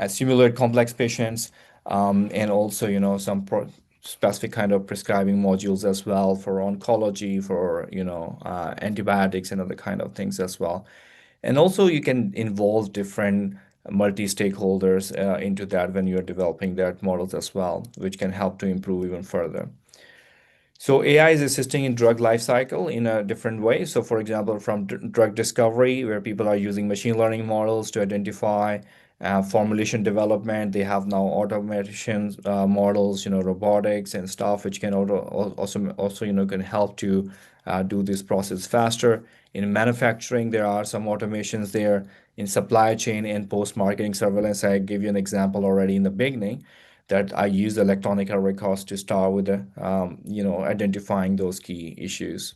simulate complex patients, and also, some specific kind of prescribing modules as well for oncology, for, antibiotics and other kind of things as well. And also you can involve different multi-stakeholders into that when you're developing that models as well, which can help to improve even further. So AI is assisting in drug life cycle in a different way. So for example, from drug discovery, where people are using machine learning models to identify formulation development, they have now automation models, robotics and stuff, which can also can help to do this process faster. In manufacturing, there are some automations there. In supply chain and post-marketing surveillance, I gave you an example already in the beginning that I use electronic health records to start with, identifying those key issues.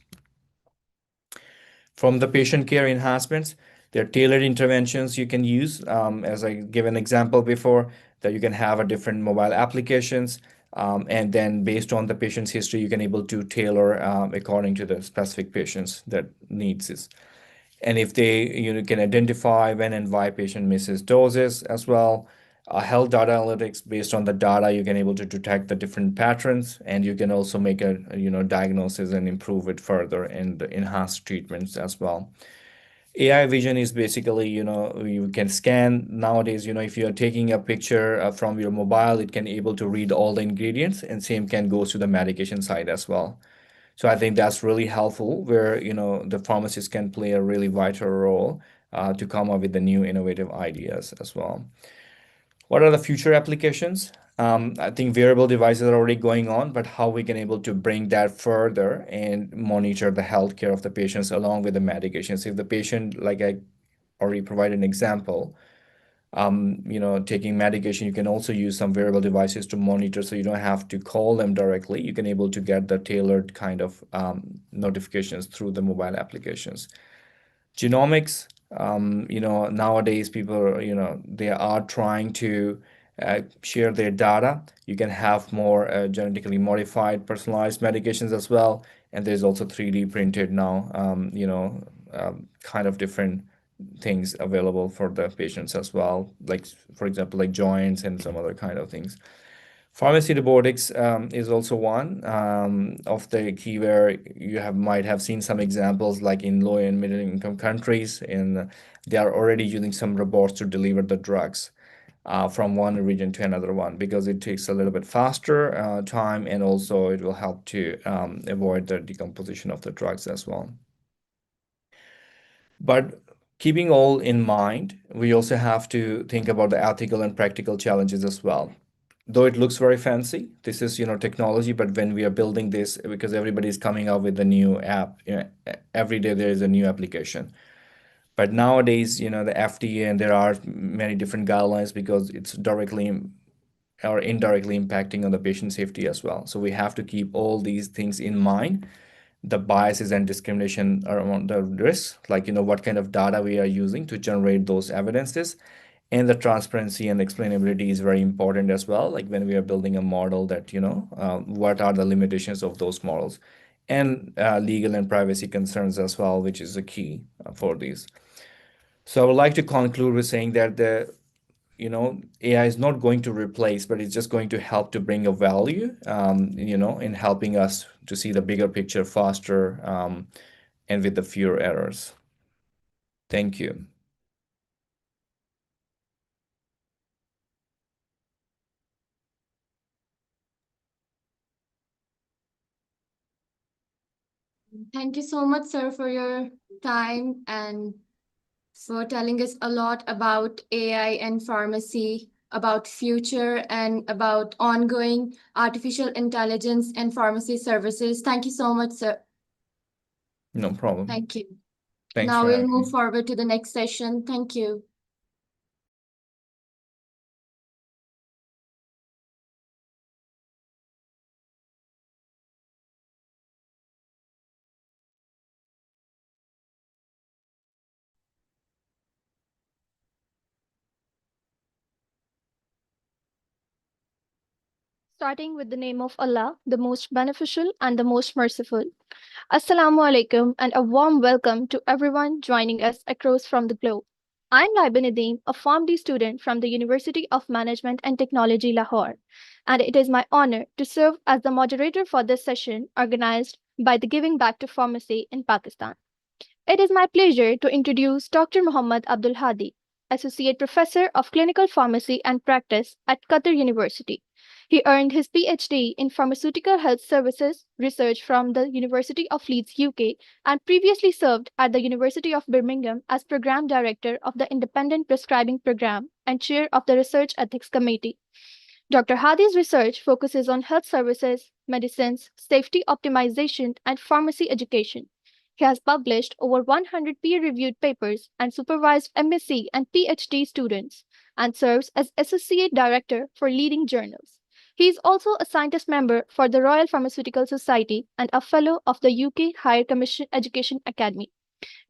From the patient care enhancements, there are tailored interventions you can use. As I gave an example before, that you can have a different mobile applications, and then based on the patient's history, you can able to tailor according to the specific patients that needs is. And if they can identify when and why patient misses doses as well. Health data analytics, based on the data, you can able to detect the different patterns, and you can also make a diagnosis and improve it further and enhance treatments as well. AI vision is basically, you can scan nowadays, if you're taking a picture from your mobile, it can able to read all the ingredients, and same can go to the medication side as well. So I think that's really helpful, where the pharmacist can play a really vital role to come up with the new innovative ideas as well. What are the future applications? I think wearable devices are already going on, but how we can able to bring that further and monitor the healthcare of the patients along with the medications. If the patient, like I already provided an example, taking medication, you can also use some wearable devices to monitor, so you don't have to call them directly. You can able to get the tailored kind of notifications through the mobile applications. Genomics, nowadays people, they are trying to share their data. You can have more genetically modified, personalized medications as well. And there's also 3D printed now, kind of different things available for the patients as well. Like, for example, like joints and some other kind of things. Pharmacy robotics is also one of the key, where you might have seen some examples like in low and middle income countries, and they are already using some robots to deliver the drugs from one region to another one, because it takes a little bit faster time, and also it will help to avoid the decomposition of the drugs as well. But keeping all in mind, we also have to think about the ethical and practical challenges as well. Though it looks very fancy, this is technology, but when we are building this, because everybody is coming out with a new app, every day there is a new application. But nowadays, the FDA, and there are many different guidelines, because it's directly or indirectly impacting on the patient safety as well. So we have to keep all these things in mind, the biases and discrimination around the risks, like what kind of data we are using to generate those evidences. And the transparency and explainability is very important as well. Like when we are building a model, that what are the limitations of those models, and legal and privacy concerns as well, which is a key for these. So I would like to conclude with saying that AI is not going to replace, but it's just going to help to bring a value, in helping us to see the bigger picture faster, and with the fewer errors. Thank you. Thank you so much, sir, for your time and for telling us a lot about AI and pharmacy, about future and about ongoing artificial intelligence and pharmacy services. Thank you so much, sir. No problem. Thank you. Thanks Now for we'll having move me. forward to the next session. Thank you. Starting with the name of Allah, the most beneficial and the most merciful. Assalamu alaikum and a warm welcome to everyone joining us across from the globe. I'm Laiba Nadeem, a PharmD student from the University of Management and Technology, Lahore, and it is my honor to serve as the moderator for this session organized by the Giving Back to Pharmacy in Pakistan. It is my pleasure to introduce Dr. Muhammad Abdul Hadi, Associate Professor of Clinical Pharmacy and Practice at Qatar University. He earned his PhD in Pharmaceutical Health Services Research from the University of Leeds, UK, and previously served at the University of Birmingham as Program Director of the Independent Prescribing Program and Chair of the Research Ethics Committee. Dr. Hadi's research focuses on health services, medicines, safety optimization, and pharmacy education. He has published over 100 peer-reviewed papers and supervised MSc and PhD students, and serves as Associate Director for leading journals. He is also a scientist member for the Royal Pharmaceutical Society and a Fellow of the UK Higher Commission Education Academy.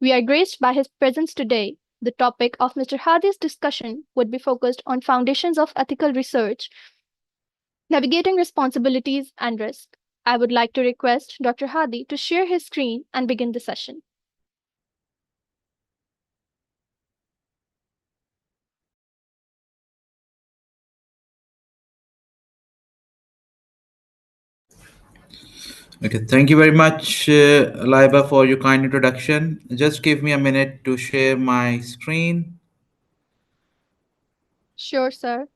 We are graced by his presence today. The topic of Mr. Hadi's discussion would be focused on foundations of ethical research, navigating responsibilities and risk. I would like to request Dr. Hadi to share his screen and begin the session. Okay, thank you very much, Laiba, for your kind introduction. Just give me a minute to share my screen. Sure, sir.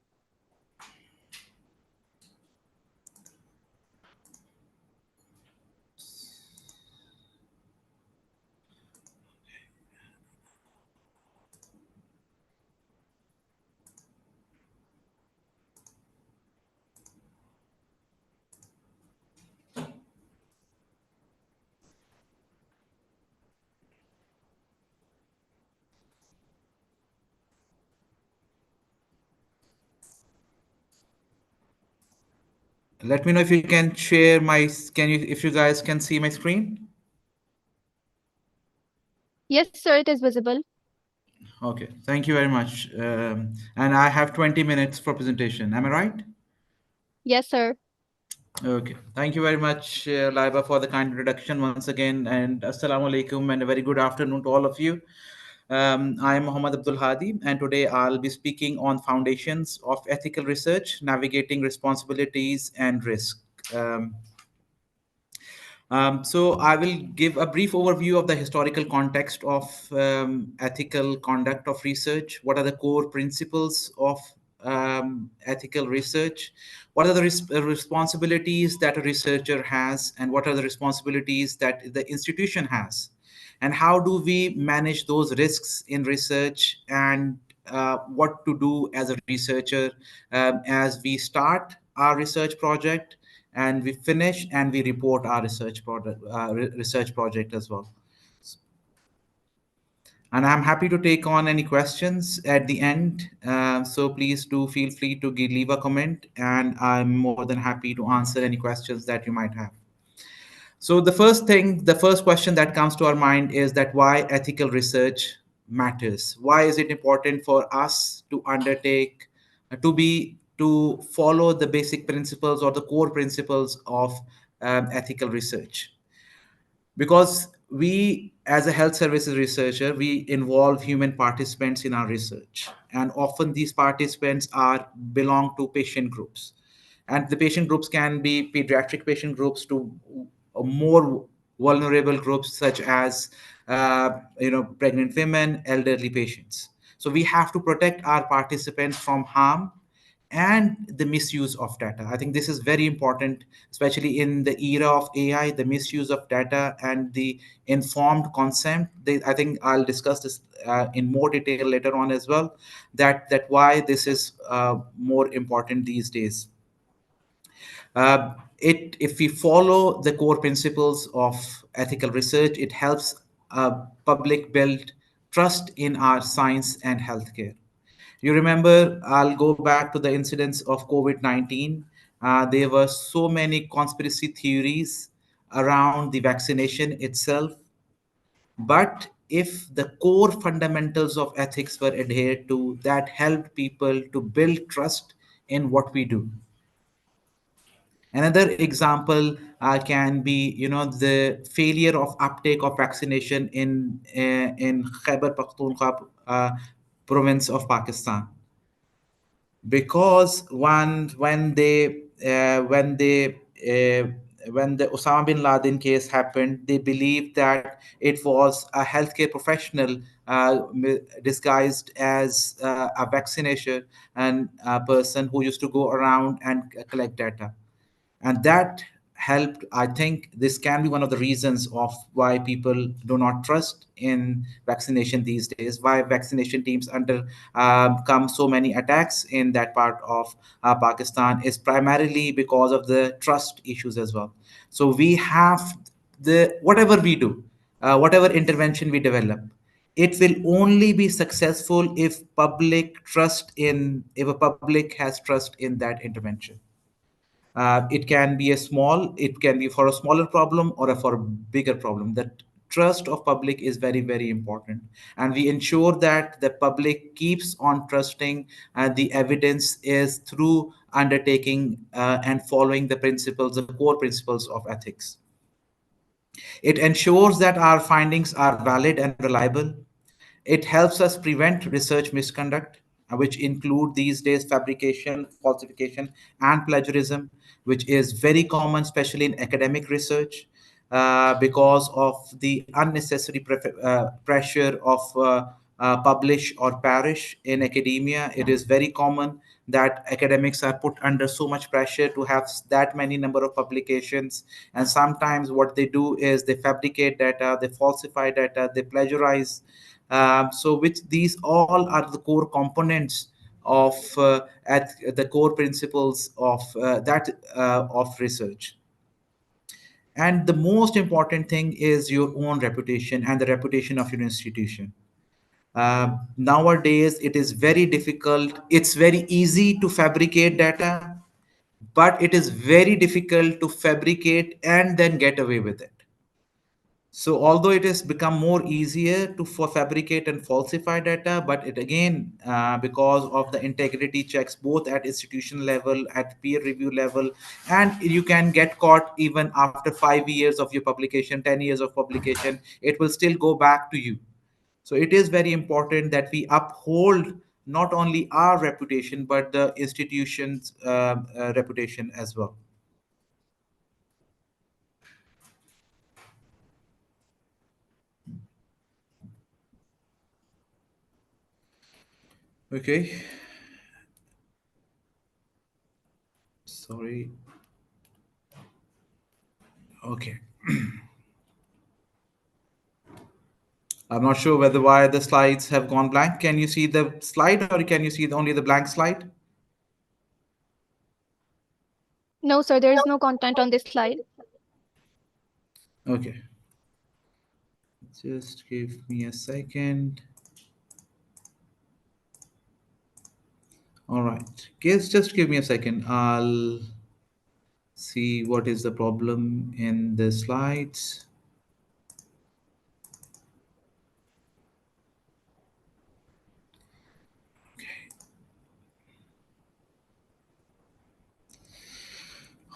Let me know if you can share my, if you guys can see my screen? Yes, sir, it is visible. Okay, thank you very much. And I have 20 minutes for presentation. Am I right? Yes, sir. Okay, thank you very much, Laiba, for the kind introduction once again. And Assalamu alaikum and a very good afternoon to all of you. I am Muhammad Abdul Hadi, and today I'll be speaking on foundations of ethical research, navigating responsibilities and risk. Um, so I will give a brief overview of the historical context of ethical conduct of research. What are the core principles of ethical research? What are the responsibilities that a researcher has, and what are the responsibilities that the institution has? And how do we manage those risks in research, and what to do as a researcher as we start our research project and we finish and we report our research project as well. And I'm happy to take on any questions at the end. So please do feel free to leave a comment, and I'm more than happy to answer any questions that you might have. So the first question that comes to our mind is that why ethical research matters. Why is it important for us to undertake, to follow the basic principles or the core principles of ethical research? Because we, as a health services researcher, we involve human participants in our research, and often these participants are belong to patient groups, and the patient groups can be pediatric patient groups to more vulnerable groups such as pregnant women, elderly patients. So we have to protect our participants from harm and the misuse of data. I think this is very important, especially in the era of AI, the misuse of data and the informed consent. I think I'll discuss this in more detail later on as well, that why this is more important these days. If we follow the core principles of ethical research, it helps public build trust in our science and healthcare. You remember, I'll go back to the incidents of COVID-19. There were so many conspiracy theories around the vaccination itself. But if the core fundamentals of ethics were adhered to, that helped people to build trust in what we do. Another example can be, the failure of uptake of vaccination in Khyber Pakhtunkhwa province of Pakistan, because uh, when the Osama bin Laden case happened, they believed that it was a healthcare professional disguised as a vaccination and a person who used to go around and collect data. And that helped. I think this can be one of the reasons of why people do not trust in vaccination these days, why vaccination teams under come so many attacks in that part of Pakistan, is primarily because of the trust issues as well. So we have the whatever we do, whatever intervention we develop, it will only be successful if a public has trust in that intervention. It can be for a smaller problem or for a bigger problem. The trust of public is very, very important, and we ensure that the public keeps on trusting the evidence is through undertaking and following the core principles of ethics. It ensures that our findings are valid and reliable. It helps us prevent research misconduct, which include these days fabrication, falsification, and plagiarism, which is very common, especially in academic research, because of the unnecessary pressure of publish or perish in academia. It is very common that academics are put under so much pressure to have that many number of publications, and sometimes what they do is they fabricate data, they falsify data, they plagiarize. So which these all are the core components of at the core principles of that of research. And the most important thing is your own reputation and the reputation of your institution. Nowadays, it is very difficult. It's very easy to fabricate data, but it is very difficult to fabricate and then get away with it. So although it has become more easier to fabricate and falsify data, but it again, because of the integrity checks, both at institution level, at peer review level, and you can get caught even after 5 years of your publication, 10 years of publication, it will still go back to you. So it is very important that we uphold not only our reputation, but the institution's reputation as well. Okay. Sorry. Okay. I'm not sure whether why the slides have gone blank. Can you see the slide, or can you see only the blank slide? No, sir, there is no content on this slide. Okay. Just give me a second. All right. Just give me a second. I'll see what is the problem in the slides.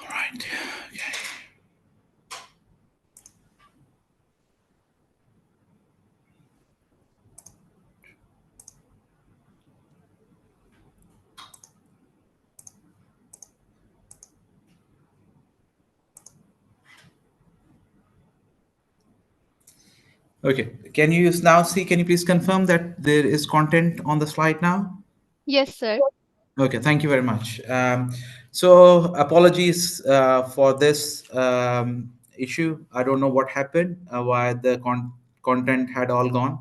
All right. Okay. Okay. Can you now see? Can you please confirm that there is content on the slide now? Yes, sir. Okay, thank you very much. So apologies for this issue. I don't know what happened, why the content had all gone.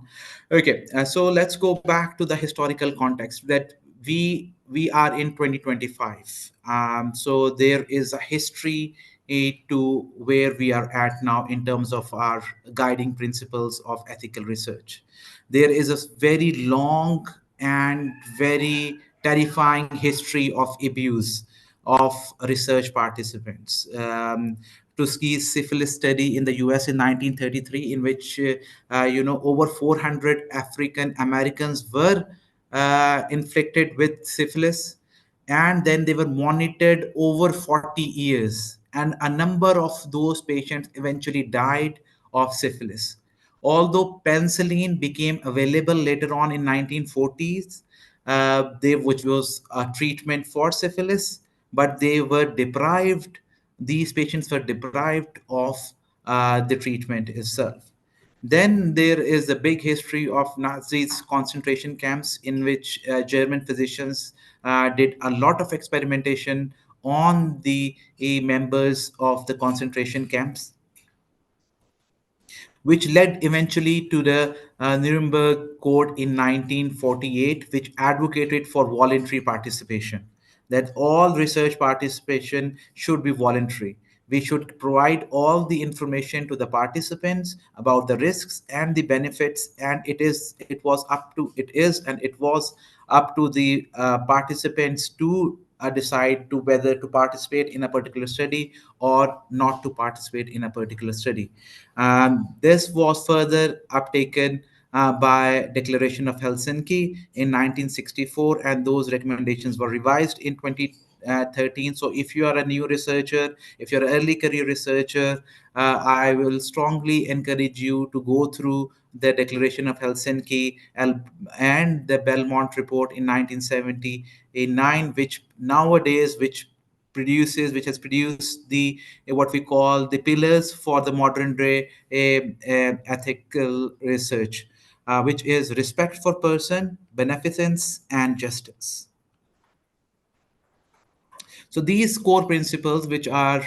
Okay, so let's go back to the historical context that we are in 2025. So there is a history to where we are at now in terms of our guiding principles of ethical research. There is a very long and very terrifying history of abuse of research participants. Tuskegee syphilis study in the US in 1933, in which over 400 African Americans were inflicted with syphilis, and then they were monitored over 40 years, and a number of those patients eventually died of syphilis. Although penicillin became available later on in 1940s, which was a treatment for syphilis, but they were deprived. These patients were deprived of the treatment itself. Then there is a big history of Nazis concentration camps in which German physicians did a lot of experimentation on the members of the concentration camps, which led eventually to the Nuremberg Code in 1948, which advocated for voluntary participation, that all research participation should be voluntary. We should provide all the information to the participants about the risks and the benefits, and it was up to the participants to decide to whether to participate in a particular study or not to participate in a particular study. This was further uptaken by Declaration of Helsinki in 1964, and those recommendations were revised in 2013. So, if you are a new researcher, if you're an early career researcher, I will strongly encourage you to go through the Declaration of Helsinki and the Belmont Report in 1979, which has produced the what we call the pillars for the modern day ethical research, which is respect for person, beneficence, and justice. So these core principles, which were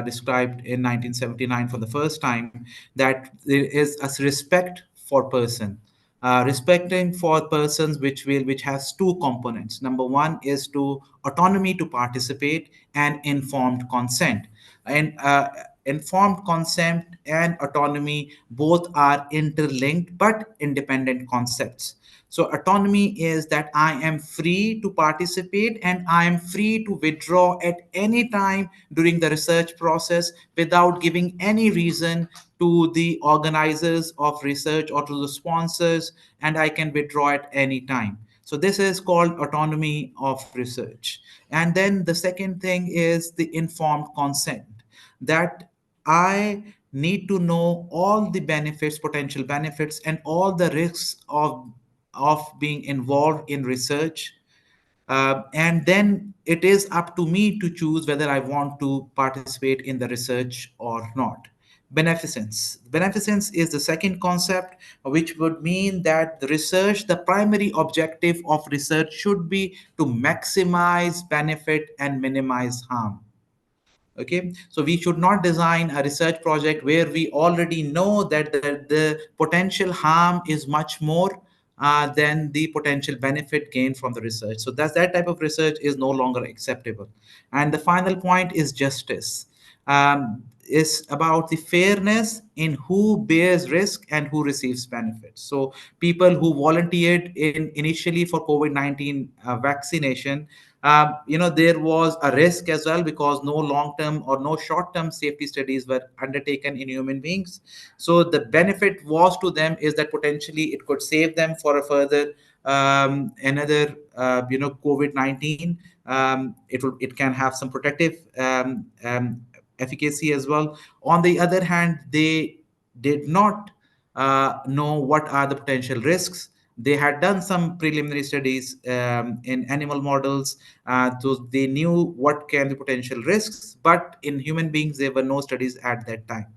described in 1979 for the first time, that there is a respect for person, respecting for persons, which has two components. Number one is to autonomy to participate and informed consent, and informed consent and autonomy both are interlinked but independent concepts. So autonomy is that I am free to participate and I am free to withdraw at any time during the research process without giving any reason to the organizers of research or to the sponsors, and I can withdraw at any time. So this is called autonomy of research. And then the second thing is the informed consent, that I need to know all the benefits, potential benefits, and all the risks of being involved in research. And then it is up to me to choose whether I want to participate in the research or not. Beneficence. Beneficence is the second concept, which would mean that the research, the primary objective of research should be to maximize benefit and minimize harm. Okay, so we should not design a research project where we already know that the potential harm is much more than the potential benefit gained from the research. So that type of research is no longer acceptable. And the final point is justice. Is about the fairness in who bears risk and who receives benefits. So people who volunteered in initially for COVID-19 vaccination, there was a risk as well because no long-term or no short-term safety studies were undertaken in human beings. So the benefit was to them is that potentially it could save them for a further another COVID-19. It can have some protective efficacy as well. On the other hand, they did not know what are the potential risks. They had done some preliminary studies in animal models, so they knew what can the potential risks, but in human beings there were no studies at that time.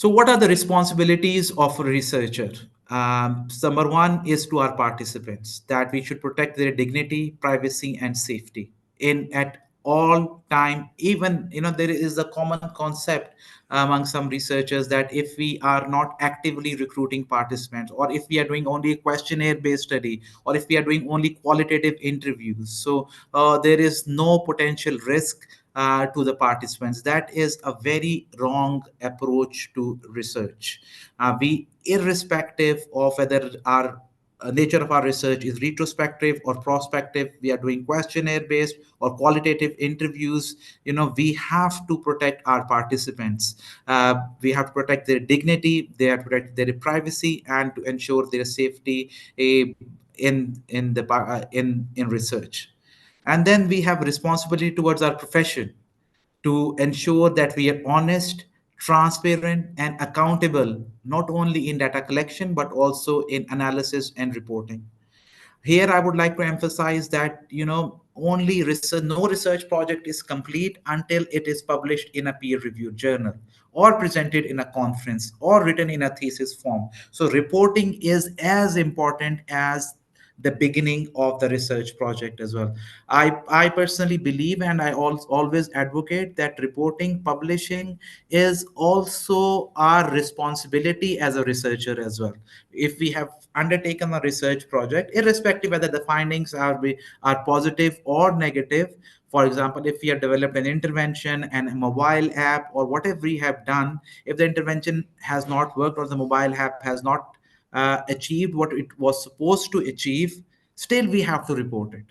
So, what are the responsibilities of a researcher? Number one is to our participants that we should protect their dignity, privacy, and safety in at all time. Even there is a common concept among some researchers that if we are not actively recruiting participants, or if we are doing only a questionnaire-based study, or if we are doing only qualitative interviews, so there is no potential risk to the participants. That is a very wrong approach to research. We, irrespective of whether our nature of our research is retrospective or prospective, we are doing questionnaire based or qualitative interviews, we have to protect our participants. We have to protect their dignity, they have to protect their privacy, and to ensure their safety in research. And then we have responsibility towards our profession to ensure that we are honest, transparent, and accountable, not only in data collection, but also in analysis and reporting. Here I would like to emphasize that only research, no research project is complete until it is published in a peer reviewed journal, or presented in a conference, or written in a thesis form. So reporting is as important as the beginning of the research project as well. I personally believe, and I always advocate, that reporting, publishing is also our responsibility as a researcher as well. If we have undertaken a research project, irrespective whether the findings are positive or negative. For example, if we have developed an intervention and a mobile app, or whatever we have done, if the intervention has not worked, or the mobile app has not achieved what it was supposed to achieve, still we have to report it,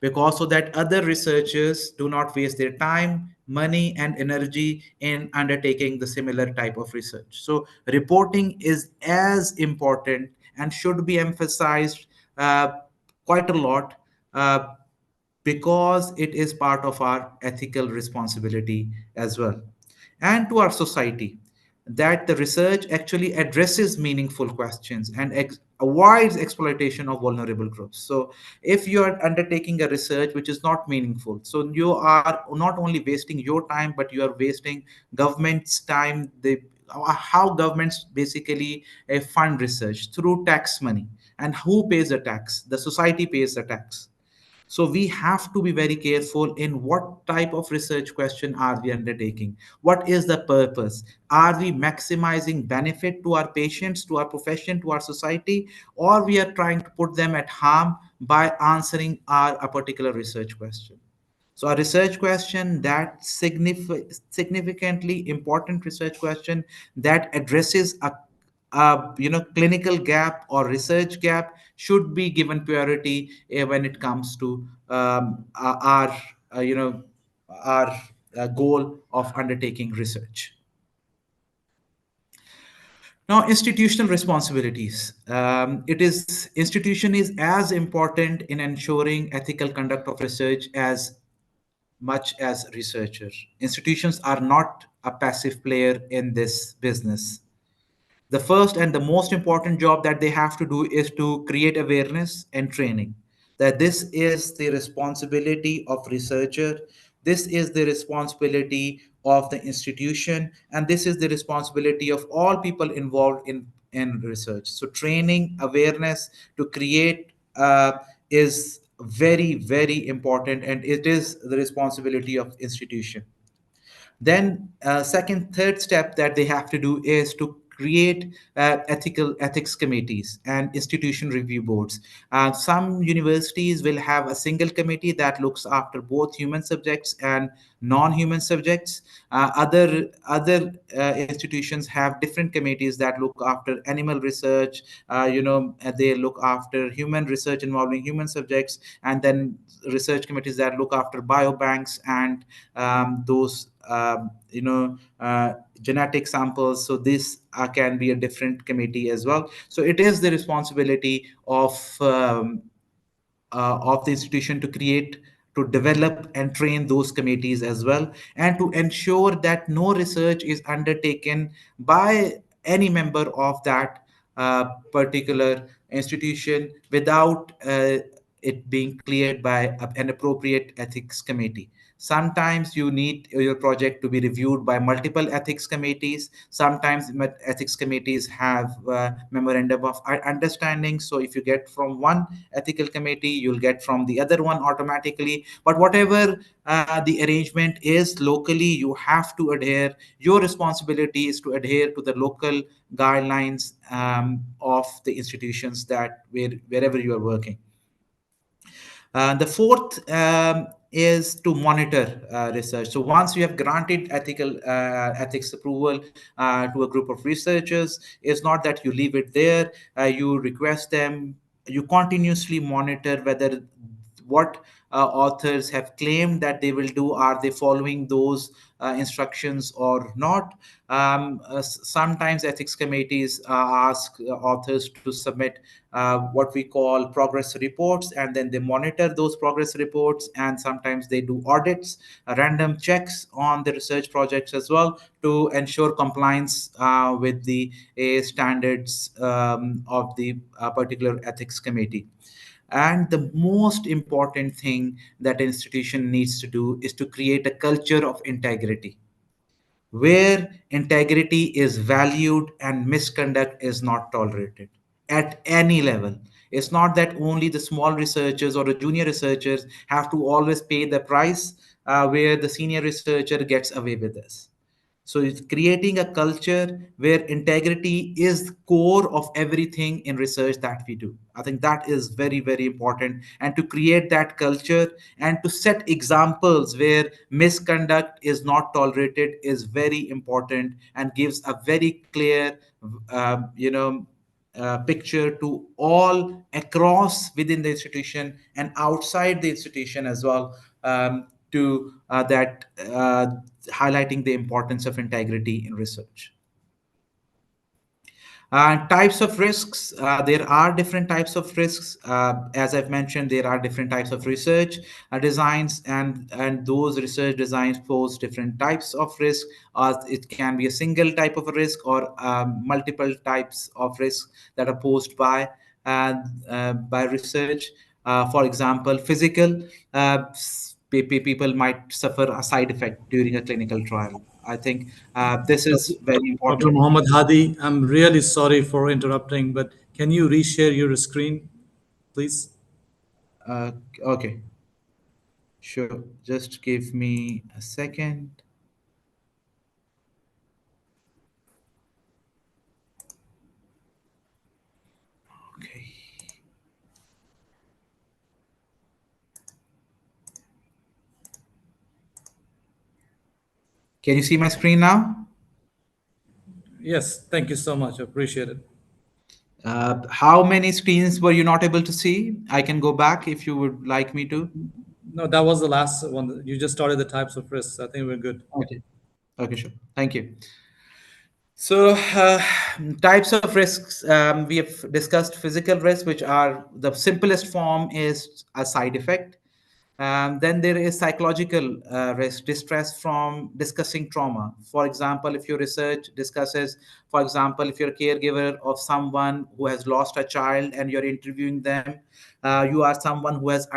because so that other researchers do not waste their time, money, and energy in undertaking the similar type of research. So reporting is as important and should be emphasized quite a lot, because it is part of our ethical responsibility as well, and to our society, that the research actually addresses meaningful questions and avoids exploitation of vulnerable groups. So if you are undertaking a research which is not meaningful, so you are not only wasting your time, but you are wasting government's time. How governments basically fund research through tax money, and who pays the tax? The society pays the tax. So we have to be very careful in what type of research question are we undertaking. What is the purpose? Are we maximizing benefit to our patients, to our profession, to our society, or we are trying to put them at harm by answering a particular research question? So a research question that significantly important research question that addresses a clinical gap or research gap should be given priority when it comes to our you know our goal of undertaking research. Now, institutional responsibilities. It is institution is as important in ensuring ethical conduct of research as much as researchers. Institutions are not a passive player in this business. The first and the most important job that they have to do is to create awareness and training, that this is the responsibility of researcher, this is the responsibility of the institution, and this is the responsibility of all people involved in research. So training, awareness to create is very, very important, and it is the responsibility of institution. Then second, third step that they have to do is to create ethics committees and institution review boards. Some universities will have a single committee that looks after both human subjects and non-human subjects. Other institutions have different committees that look after animal research. They look after human research involving human subjects, and then research committees that look after biobanks and those genetic samples. So this can be a different committee as well. So it is the responsibility of the institution to create, to develop and train those committees as well, and to ensure that no research is undertaken by any member of that particular institution without it being cleared by an appropriate ethics committee. Sometimes you need your project to be reviewed by multiple ethics committees. Sometimes ethics committees have memorandum of understanding. So if you get from one ethical committee, you'll get from the other one automatically. But whatever the arrangement is locally, you have to adhere. Your responsibility is to adhere to the local guidelines of the institutions that wherever you are working. The fourth is to monitor research. So once you have granted ethics approval to a group of researchers, it's not that you leave it there. You request them. You continuously monitor whether what authors have claimed that they will do, are they following those instructions or not. Sometimes ethics committees ask authors to submit what we call progress reports, and then they monitor those progress reports, and sometimes they do audits, random checks on the research projects as well, to ensure compliance with the standards of the particular ethics committee. And the most important thing that an institution needs to do is to create a culture of integrity, where integrity is valued and misconduct is not tolerated at any level. It's not that only the small researchers or the junior researchers have to always pay the price, where the senior researcher gets away with this. So it's creating a culture where integrity is core of everything in research that we do. I think that is very, very important. And to create that culture and to set examples where misconduct is not tolerated is very important, and gives a very clear, picture to all across within the institution and outside the institution as well, to that highlighting the importance of integrity in research. Types of risks. There are different types of risks. As I've mentioned, there are different types of research designs, and those research designs pose different types of risk. It can be a single type of a risk, or multiple types of risks that are posed by research. For example, physical. People might suffer a side effect during a clinical trial. I think this is very Dr. important. Mohammed Hadi, I'm really sorry for interrupting, but can you reshare your screen, please? Uh, okay, sure. Just give me a second. Okay. Can you see my screen now? Yes, thank you so much. I appreciate it. How many screens were you not able to see? I can go back if you would like me to. No, that was the last one. You just started the types of risks. I think we're good. Okay. Okay, sure. Thank you. So, types of risks, we have discussed physical risks, which are the simplest form is a side effect. Then there is psychological risk, distress from discussing trauma. For example, if your research discusses, for example, if you're a caregiver of someone who has lost a child and you're interviewing them, you are someone who has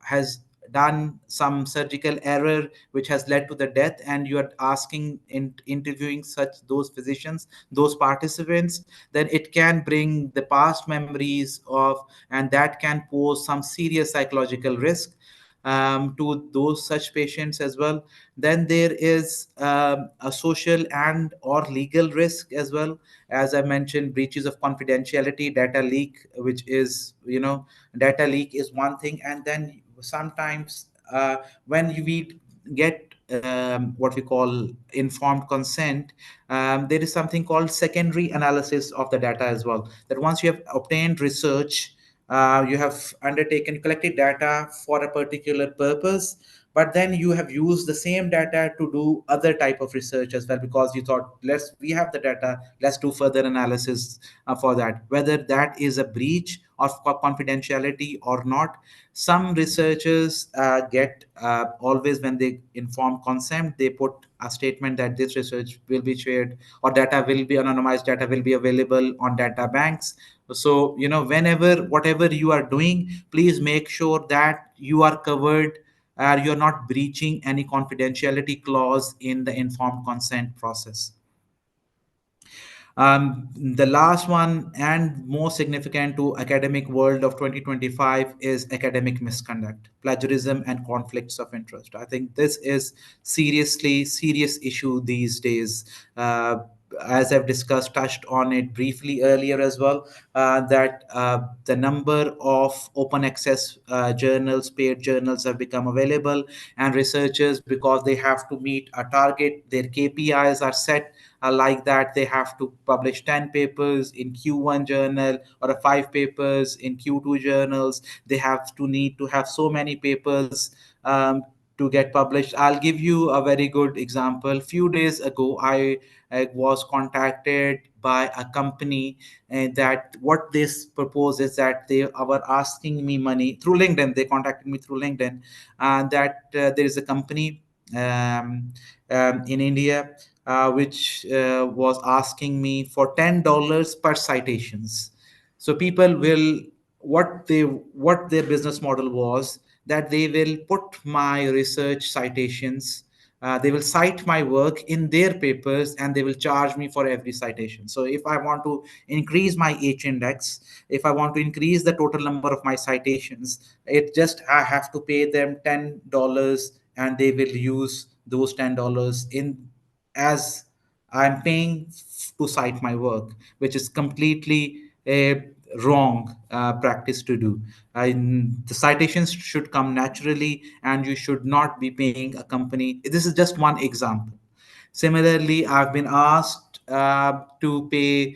has done some surgical error which has led to the death, and you are asking in interviewing such those physicians, those participants, then it can bring the past memories of, and that can pose some serious psychological risk to those such patients as well. Then there is a social and or legal risk as well. As I mentioned, breaches of confidentiality, data leak, which is, data leak is one thing. And then sometimes when we get what we call informed consent, there is something called secondary analysis of the data as well. That once you have obtained research, you have undertaken collected data for a particular purpose, but then you have used the same data to do other type of research as well, because you thought, we have the data, let's do further analysis for that, whether that is a breach of confidentiality or not. Some researchers get always, when they inform consent, they put a statement that this research will be shared, or data will be anonymized, data will be available on data banks. So, whenever, whatever you are doing, please make sure that you are covered you're not breaching any confidentiality clause in the informed consent process. The last one and most significant to academic world of 2025 is academic misconduct, plagiarism, and conflicts of interest. I think this is seriously serious issue these days. As I've discussed, touched on it briefly earlier as well, that the number of open access journals, paid journals have become available, and researchers, because they have to meet a target, their KPIs are set like that. They have to publish 10 papers in Q1 journal or 5 papers in Q2 journals. They have to need to have so many papers to get published. I'll give you a very good example. Few days ago, I was contacted by a company, that what this propose is that they were asking me money through LinkedIn. They contacted me through LinkedIn, and that there is a company um, in India which was asking me for $10 per citations. So people will, what their business model was, that they will put my research citations, they will cite my work in their papers, and they will charge me for every citation. So if I want to increase my H index, if I want to increase the total number of my citations, it just I have to pay them $10, and they will use those $10 in as I'm paying to cite my work, which is completely a wrong practice to do. The citations should come naturally, and you should not be paying a company. This is just one example. Similarly, I've been asked to pay,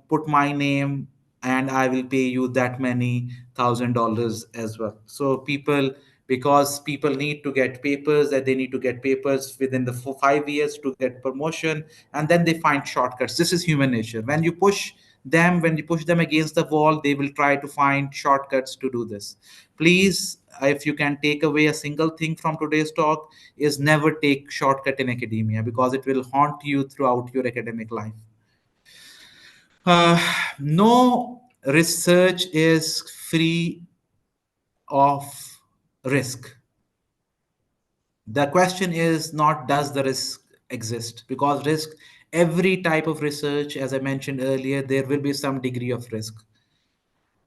put my name, and I will pay you that many $1,000 as well. So people, because people need to get papers, that they need to get papers within the 5 years to get promotion, and then they find shortcuts. This is human nature. When you push them against the wall, they will try to find shortcuts to do this. Please, if you can take away a single thing from today's talk, is never take shortcut in academia, because it will haunt you throughout your academic life. uh, no research is free of risk. The question is not does the risk exist, because risk, every type of research, as I mentioned earlier, there will be some degree of risk.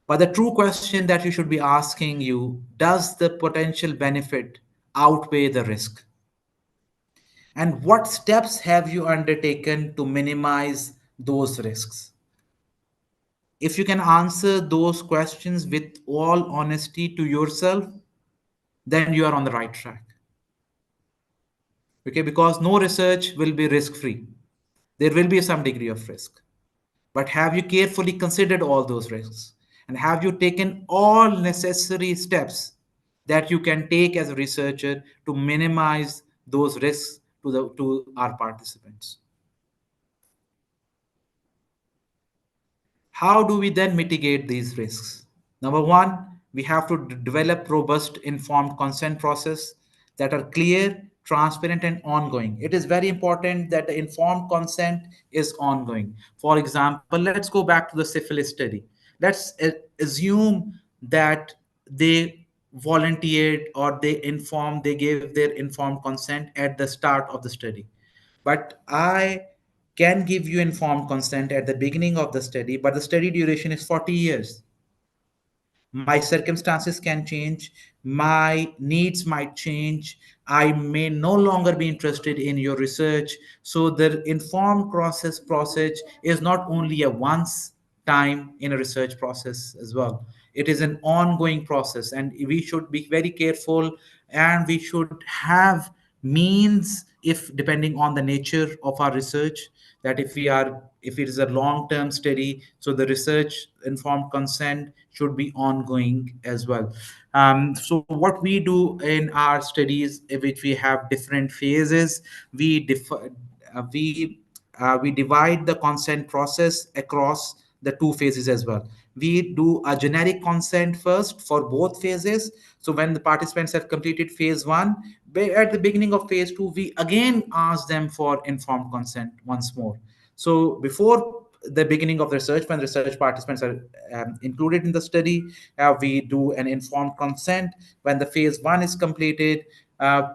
But the true question that you should be asking you, does the potential benefit outweigh the risk? And what steps have you undertaken to minimize those risks? If you can answer those questions with all honesty to yourself, then you are on the right track. Okay, because no research will be risk free. There will be some degree of risk. But have you carefully considered all those risks? And have you taken all necessary steps that you can take as a researcher to minimize those risks to our participants? How do we then mitigate these risks? Number one, we have to develop robust informed consent process that are clear, transparent, and ongoing. It is very important that the informed consent is ongoing. For example, let's go back to the syphilis study. Let's assume that they volunteered, or they gave their informed consent at the start of the study. But I can give you informed consent at the beginning of the study, but the study duration is 40 years. My circumstances can change, my needs might change, I may no longer be interested in your research. So the informed process is not only a once time in a research process as well. It is an ongoing process, and we should be very careful, and we should have means, if depending on the nature of our research, that if it is a long term study, so the research informed consent should be ongoing as well. So what we do in our studies, which we have different phases, we we divide the consent process across the 2 phases as well. We do a generic consent first for both phases. So when the participants have completed phase one, at the beginning of phase two, we again ask them for informed consent once more. So before the beginning of the research, when research participants are included in the study. We do an informed consent. When the phase 1 is completed,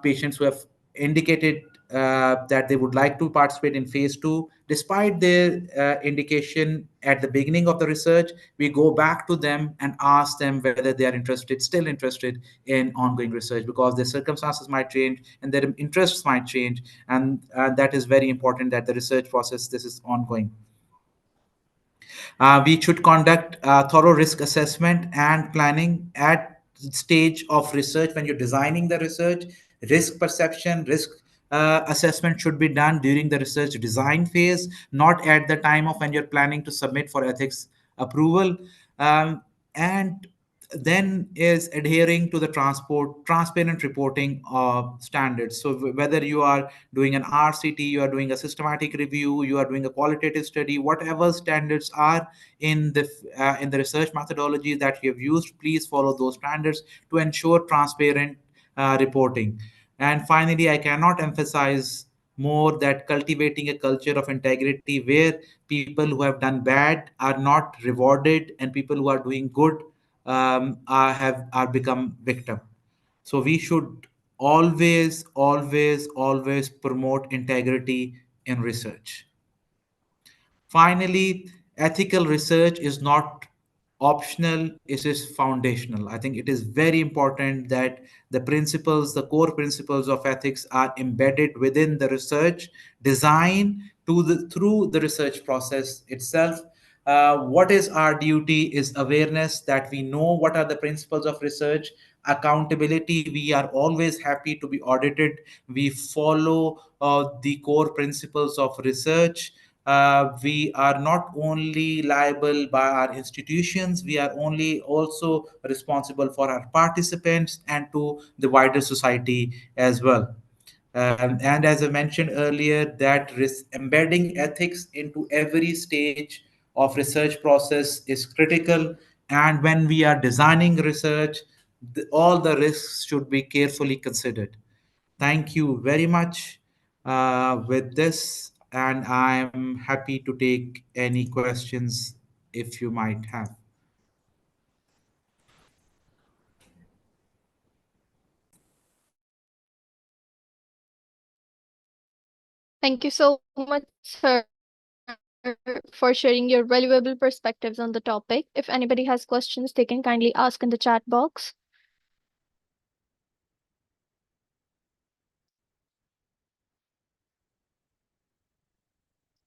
patients who have indicated that they would like to participate in phase 2, despite their indication at the beginning of the research, we go back to them and ask them whether they are still interested in ongoing research, because their circumstances might change and their interests might change. And that is very important, that the research process, this is ongoing. We should conduct thorough risk assessment and planning at stage of research. When you're designing the research, risk perception, risk assessment should be done during the research design phase, not at the time of when you're planning to submit for ethics approval. And then is adhering to the transparent reporting standards. So whether you are doing an RCT, you are doing a systematic review, you are doing a qualitative study, whatever standards are in the research methodology that you have used, please follow those standards to ensure transparent reporting. And finally, I cannot emphasize more that cultivating a culture of integrity where people who have done bad are not rewarded and people who are doing good are become victim. So we should always promote integrity in research. Finally, ethical research is not optional, it is foundational. I think it is very important that the core principles of ethics are embedded within the research design through the research process itself. What is our duty is awareness, that we know what are the principles of research. Accountability, we are always happy to be audited. We follow the core principles of research. We are not only liable by our institutions, we are only also responsible for our participants and to the wider society as well. And as I mentioned earlier, that embedding ethics into every stage of research process is critical. And when we are designing research, all the risks should be carefully considered. Thank you very much with this, and I'm happy to take any questions if you might have. Thank you so much, sir, for sharing your valuable perspectives on the topic. If anybody has questions, they can kindly ask in the chat box.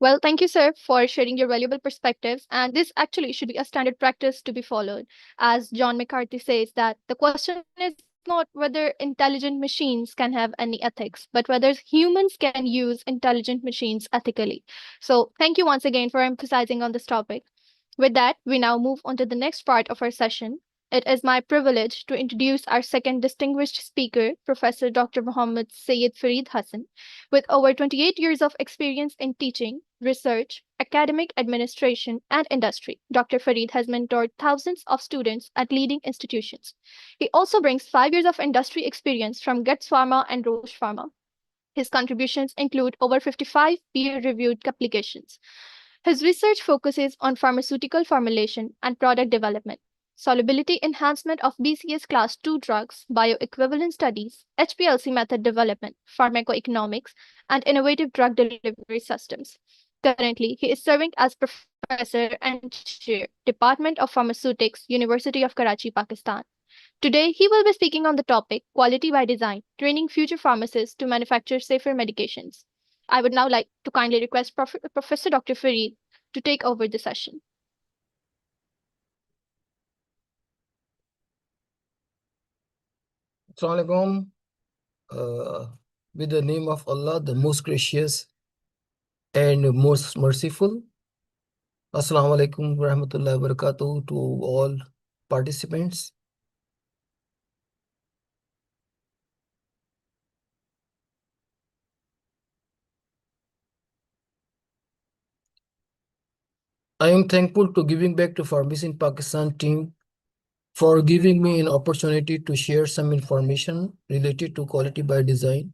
Well, thank you, sir, for sharing your valuable perspectives. And this actually should be a standard practice to be followed. As John McCarthy says, that the question is not whether intelligent machines can have any ethics, but whether humans can use intelligent machines ethically. So, thank you once again for emphasizing on this topic. With that, we now move on to the next part of our session. It is my privilege to introduce our second distinguished speaker, Professor Dr. Muhammad Sayyid Farid Hassan. With over 28 years of experience in teaching, research, academic administration, and industry, Dr. Farid has mentored thousands of students at leading institutions. He also brings 5 years of industry experience from Guts Pharma and Roche Pharma. His contributions include over 55 peer-reviewed publications. His research focuses on pharmaceutical formulation and product development, solubility enhancement of BCS class 2 drugs, bioequivalent studies, HPLC method development, pharmacoeconomics, and innovative drug delivery systems. Currently, he is serving as professor and chair, Department of Pharmaceutics, University of Karachi, Pakistan. Today, he will be speaking on the topic Quality by Design, training future pharmacists to manufacture safer medications. I would now like to kindly request Professor Dr. Farid to take over the session. Assalamu alaikum. With the name of Allah, the most gracious and most merciful. Assalamu alaikum warahmatullahi wabarakatuh to all participants. I am thankful to Giving Back to Pharmacists in Pakistan team for giving me an opportunity to share some information related to quality by design.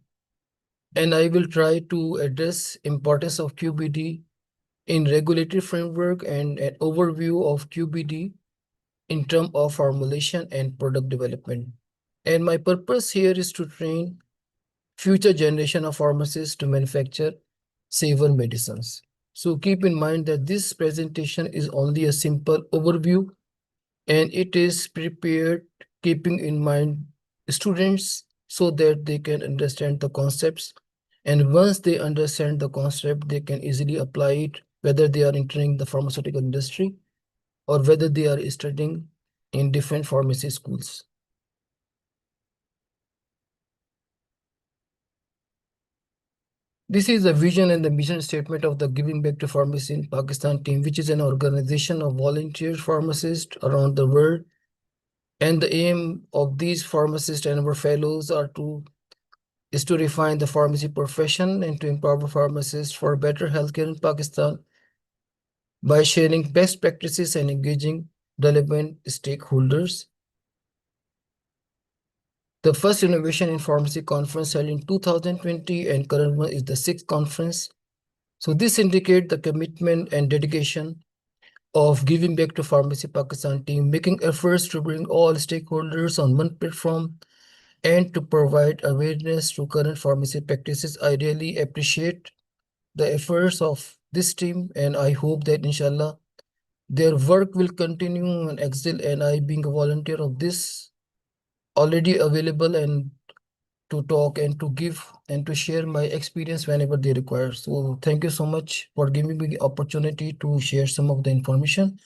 And I will try to address importance of QBD in regulatory framework and an overview of QBD in terms of formulation and product development. And my purpose here is to train future generation of pharmacists to manufacture safer medicines. So keep in mind that this presentation is only a simple overview and it is prepared keeping in mind students so that they can understand the concepts. And once they understand the concept, they can easily apply it, whether they are entering the pharmaceutical industry or whether they are studying in different pharmacy schools. This is the vision and the mission statement of the Giving Back to Pharmacy in Pakistan team, which is an organization of volunteer pharmacists around the world. And the aim of these pharmacists and our fellows is to refine the pharmacy profession and to empower pharmacists for better healthcare in Pakistan by sharing best practices and engaging relevant stakeholders. The first Innovation in Pharmacy conference held in 2020 and current one is the sixth conference. So this indicates the commitment and dedication of Giving Back to Pharmacy Pakistan team, making efforts to bring all stakeholders on one platform and to provide awareness to current pharmacy practices. I really appreciate the efforts of this team and I hope that inshallah their work will continue and excel, and I being a volunteer of this already available and to talk and to give and to share my experience whenever they require. So thank you so much for giving me the opportunity to share some of the information.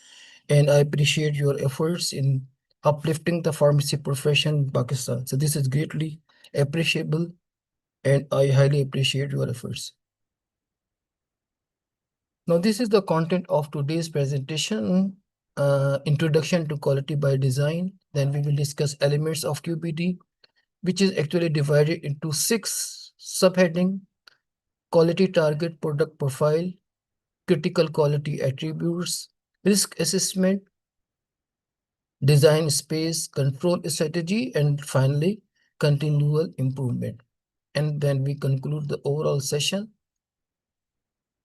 And I appreciate your efforts in uplifting the pharmacy profession in Pakistan. So this is greatly appreciable and I highly appreciate your efforts. Now this is the content of today's presentation. Introduction to quality by design. Then we will discuss elements of QBD, which is actually divided into 6 subheading: quality target product profile, critical quality attributes, risk assessment, design space, control strategy, and finally, continual improvement. And then we conclude the overall session.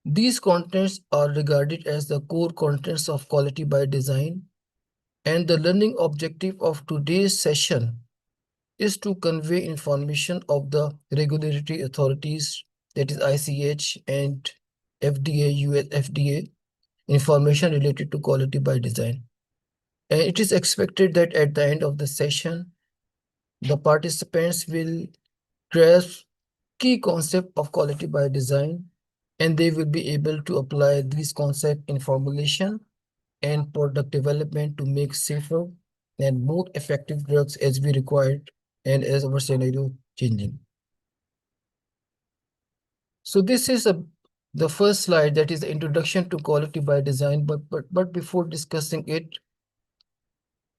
These contents are regarded as the core contents of quality by design, and the learning objective of today's session is to convey information of the regulatory authorities, that is ICH and FDA, US FDA, information related to quality by design. And it is expected that at the end of the session, the participants will grasp key concept of quality by design, and they will be able to apply these concepts in formulation and product development to make safer and more effective drugs as we required and as our scenario changing. So this is the first slide, that is the introduction to quality by design. But before discussing it,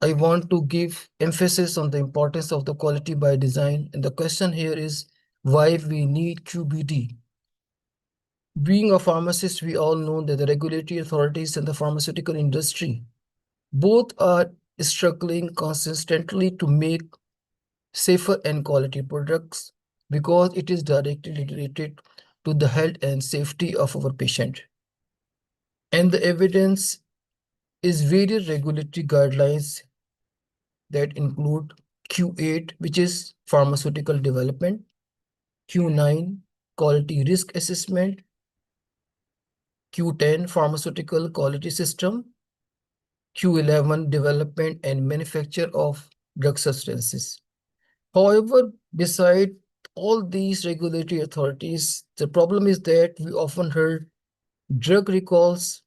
I want to give emphasis on the importance of the quality by design. And the question here is why we need QBD. Being a pharmacist, we all know that the regulatory authorities and the pharmaceutical industry both are struggling consistently to make safer and quality products because it is directly related to the health and safety of our patient. And the evidence is various regulatory guidelines that include Q8, which is pharmaceutical development, Q9, quality risk assessment, Q10, pharmaceutical quality system, Q11, development and manufacture of drug substances. However, beside all these regulatory authorities, the problem is that we often heard drug recalls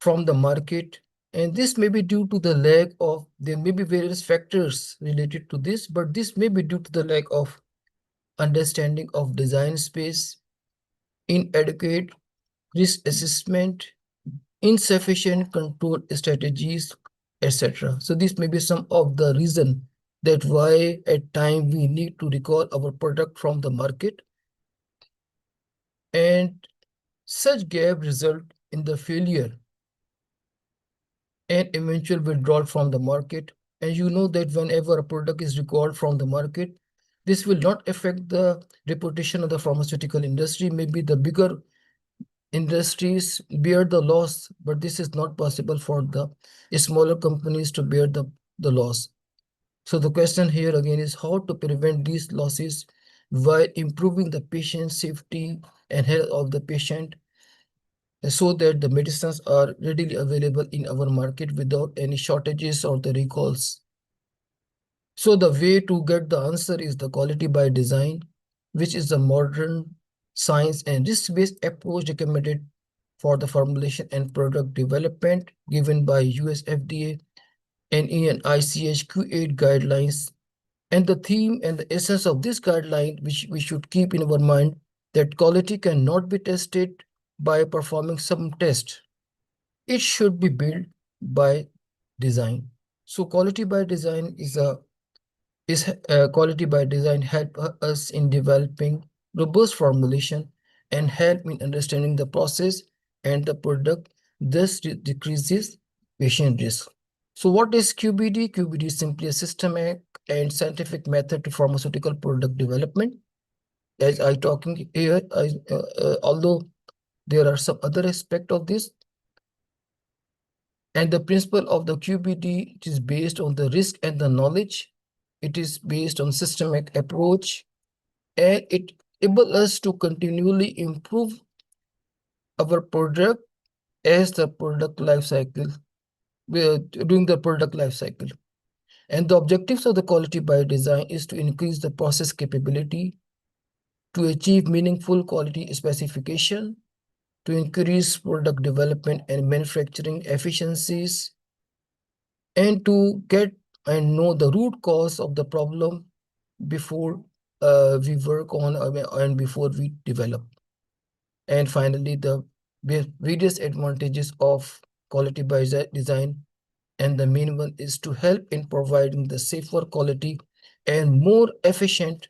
from the market, and this may be due to the lack of, there may be various factors related to this, but this may be due to the lack of understanding of design space, inadequate risk assessment, insufficient control strategies, etc. So this may be some of the reason that why at time we need to recall our product from the market, and such gap result in the failure and eventual withdrawal from the market. And you know that whenever a product is recalled from the market, this will not affect the reputation of the pharmaceutical industry. Maybe the bigger industries bear the loss, but this is not possible for the smaller companies to bear the loss. So the question here again is how to prevent these losses while improving the patient safety and health of the patient so that the medicines are readily available in our market without any shortages or the recalls. So the way to get the answer is the quality by design, which is the modern science and risk-based approach recommended for the formulation and product development given by US FDA and EN ICH Q8 guidelines. And the theme and the essence of this guideline, which we should keep in our mind, that quality cannot be tested by performing some test. It should be built by design. So quality by design is quality by design help us in developing robust formulation and help in understanding the process and the product, thus decreases patient risk. So what is QBD? QBD is simply a systematic and scientific method to pharmaceutical product development. As I talking here, although there are some other aspect of this, and the principle of the QBD, it is based on the risk and the knowledge. It is based on systemic approach, and it enables us to continually improve our product as the product life cycle, during the product life cycle. And the objectives of the quality by design is to increase the process capability, to achieve meaningful quality specification, to increase product development and manufacturing efficiencies, and to get and know the root cause of the problem before we work on and before we develop. And finally, the various advantages of quality by design, and the main one is to help in providing the safer quality and more efficient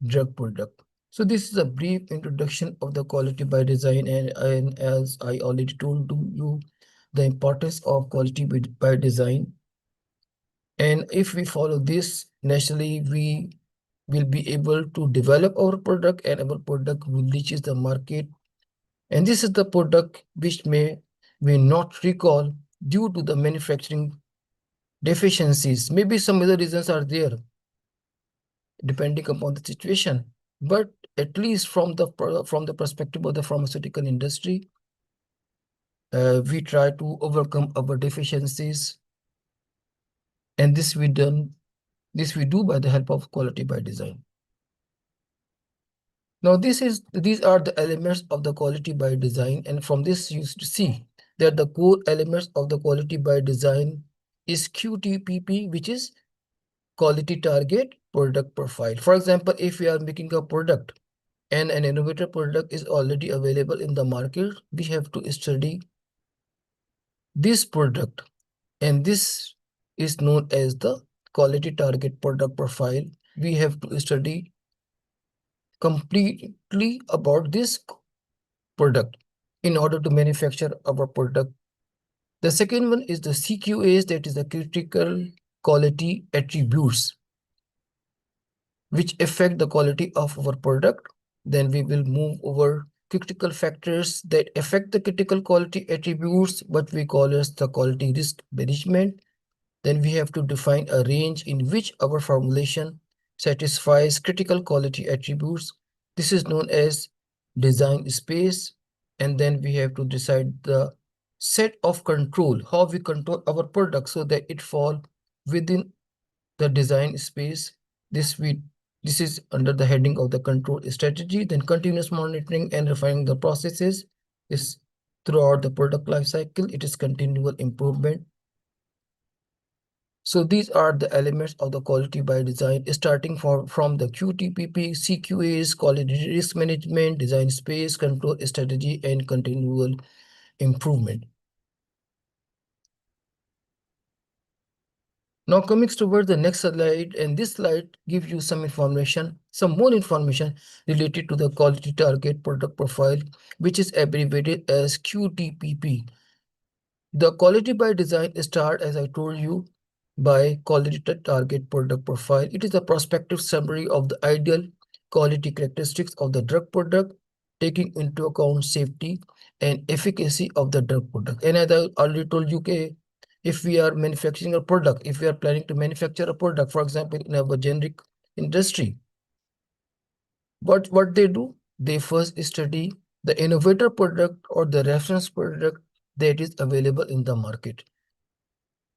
drug product. So this is a brief introduction of the quality by design, and as I already told you, the importance of quality by design. And if we follow this, naturally we will be able to develop our product, and our product will reaches the market. And this is the product which may not recall due to the manufacturing deficiencies. Maybe some other reasons are there, depending upon the situation. But at least from the perspective of the pharmaceutical industry, we try to overcome our deficiencies, and this we do by the help of quality by design. Now these are the elements of the quality by design, and from this you see that the core elements of the quality by design is QTPP, which is quality target product profile. For example, if we are making a product and an innovator product is already available in the market, we have to study this product, and this is known as the quality target product profile. We have to study completely about this product in order to manufacture our product. The second one is the CQAs, that is the critical quality attributes, which affect the quality of our product. Then we will move over critical factors that affect the critical quality attributes, what we call as the quality risk management. Then we have to define a range in which our formulation satisfies critical quality attributes. This is known as design space. And then we have to decide the set of control, how we control our product so that it fall within the design space. This is under the heading of the control strategy. Then continuous monitoring and refining the processes is throughout the product life cycle. It is continual improvement. So these are the elements of the quality by design, starting from the QTPP, CQAs, quality risk management, design space, control strategy, and continual improvement. Now coming towards the next slide, and this slide gives you some more information related to the quality target product profile, which is abbreviated as QTPP. The quality by design start, as I told you, by quality target product profile. It is a prospective summary of the ideal quality characteristics of the drug product, taking into account safety and efficacy of the drug product. And as I already told you, if we are manufacturing a product, if we are planning to manufacture a product, for example, in our generic industry, what they do, they first study the innovator product or the reference product that is available in the market.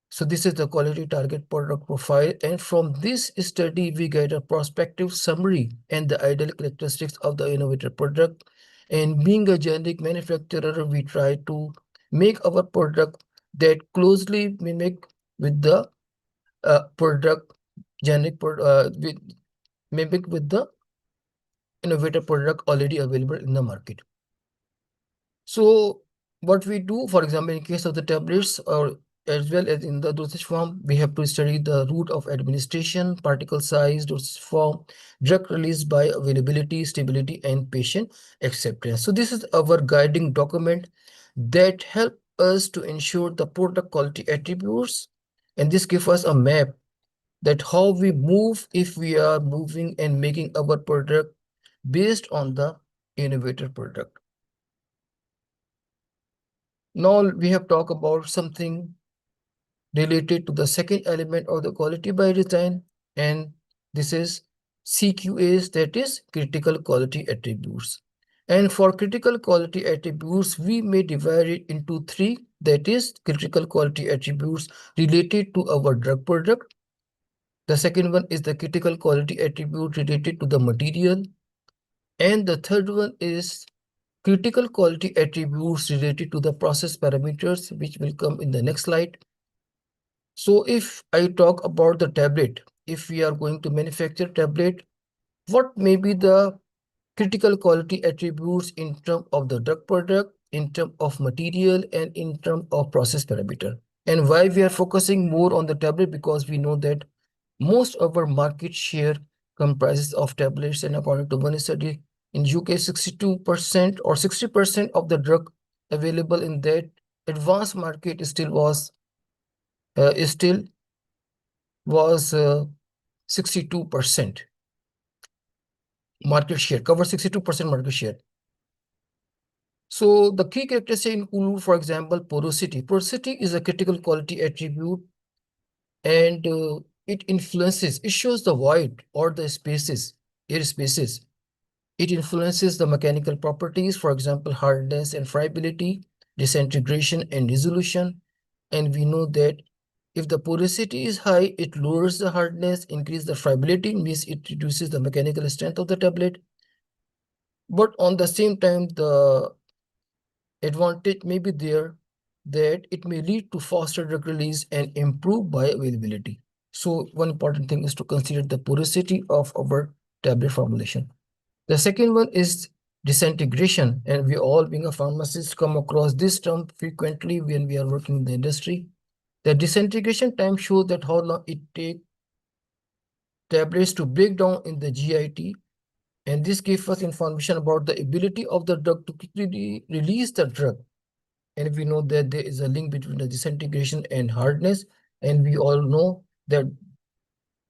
So this is the quality target product profile, and from this study we get a prospective summary and the ideal characteristics of the innovator product. And being a generic manufacturer, we try to make our product that closely mimic with the product with mimic with the innovator product already available in the market. So what we do, for example, in case of the tablets or as well as in the dosage form, we have to study the route of administration, particle size, dosage form, drug release by availability, stability, and patient acceptance. So this is our guiding document that help us to ensure the product quality attributes, and this gives us a map that how we move if we are moving and making our product based on the innovator product. Now we have talked about something related to the second element of the quality by design, and this is CQAs, that is critical quality attributes. And for critical quality attributes, we may divide it into three, that is critical quality attributes related to our drug product. The second one is the critical quality attribute related to the material. And the third one is critical quality attributes related to the process parameters, which will come in the next slide. So if I talk about the tablet, if we are going to manufacture tablet, what may be the critical quality attributes in terms of the drug product, in terms of material, and in terms of process parameter? And why we are focusing more on the tablet? Because we know that most of our market share comprises of tablets, and according to one study in UK, 62% or 60% of the drug available in that advanced market still was 62% market share, cover 62% market share. So the key characteristics include, for example, porosity. Porosity is a critical quality attribute, and it shows the void or the spaces, air spaces. It influences the mechanical properties, for example, hardness and friability, disintegration and dissolution. And we know that if the porosity is high, it lowers the hardness, increases the friability, means it reduces the mechanical strength of the tablet. But on the same time, the advantage may be there that it may lead to faster drug release and improve bioavailability. So one important thing is to consider the porosity of our tablet formulation. The second one is disintegration, and we all being a pharmacist come across this term frequently when we are working in the industry. The disintegration time shows that how long it takes tablets to break down in the GIT, and this gives us information about the ability of the drug to quickly release the drug. And we know that there is a link between the disintegration and hardness, and we all know that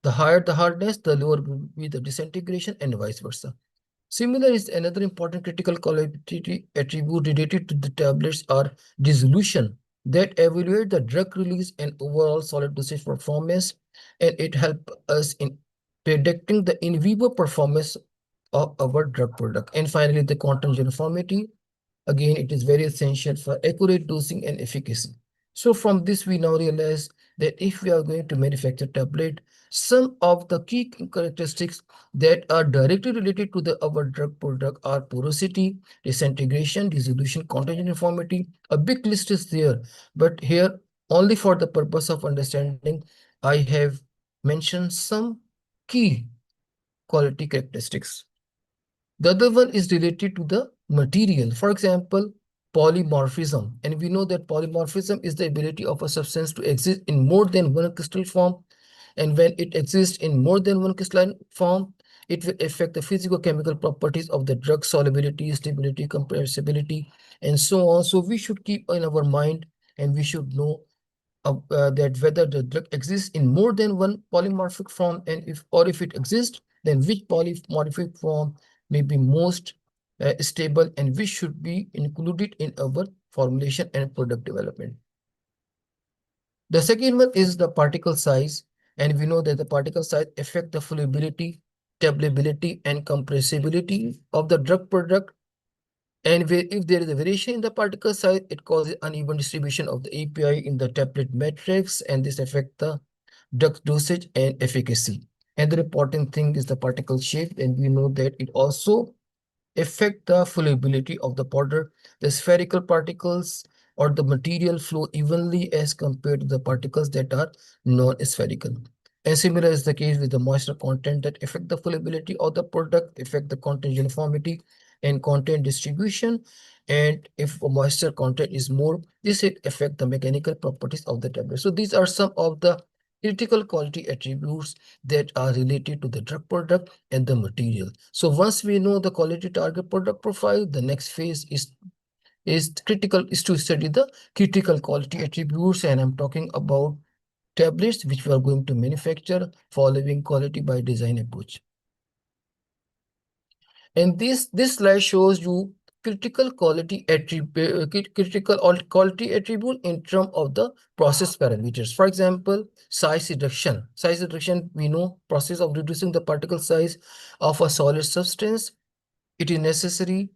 the higher the hardness, the lower will be the disintegration, and vice versa. Similar is another important critical quality attribute related to the tablets are dissolution that evaluate the drug release and overall solid dosage performance, and it helps us in predicting the in vivo performance of our drug product. And finally, the quantum uniformity. Again, it is very essential for accurate dosing and efficacy. So from this, we now realize that if we are going to manufacture tablet, some of the key characteristics that are directly related to our drug product are porosity, disintegration, dissolution, quantum uniformity. A big list is there, but here only for the purpose of understanding, I have mentioned some key quality characteristics. The other one is related to the material. For example, polymorphism. And we know that polymorphism is the ability of a substance to exist in more than one crystal form. And when it exists in more than one crystalline form, it will affect the physicochemical properties of the drug: solubility, stability, compressibility, and so on. So we should keep in our mind, and we should know that whether the drug exists in more than one polymorphic form, and if it exists, then which polymorphic form may be most stable, and which should be included in our formulation and product development. The second one is the particle size, and we know that the particle size affect the flowability, tablability, and compressibility of the drug product. And if there is a variation in the particle size, it causes uneven distribution of the API in the tablet matrix, and this affects the drug dosage and efficacy. Another important thing is the particle shape, and we know that it also affect the flowability of the powder. The spherical particles or the material flow evenly as compared to the particles that are non-spherical. And similar is the case with the moisture content that affect the flowability of the product, affect the content uniformity and content distribution. And if moisture content is more, this will affect the mechanical properties of the tablet. So these are some of the critical quality attributes that are related to the drug product and the material. So once we know the quality target product profile, the next phase is to study the critical quality attributes, and I'm talking about tablets which we are going to manufacture following quality by design approach. And this slide shows you critical quality attribute, quality attribute in terms of the process parameters. For example, size reduction. Size reduction, we know process of reducing the particle size of a solid substance. It is necessary,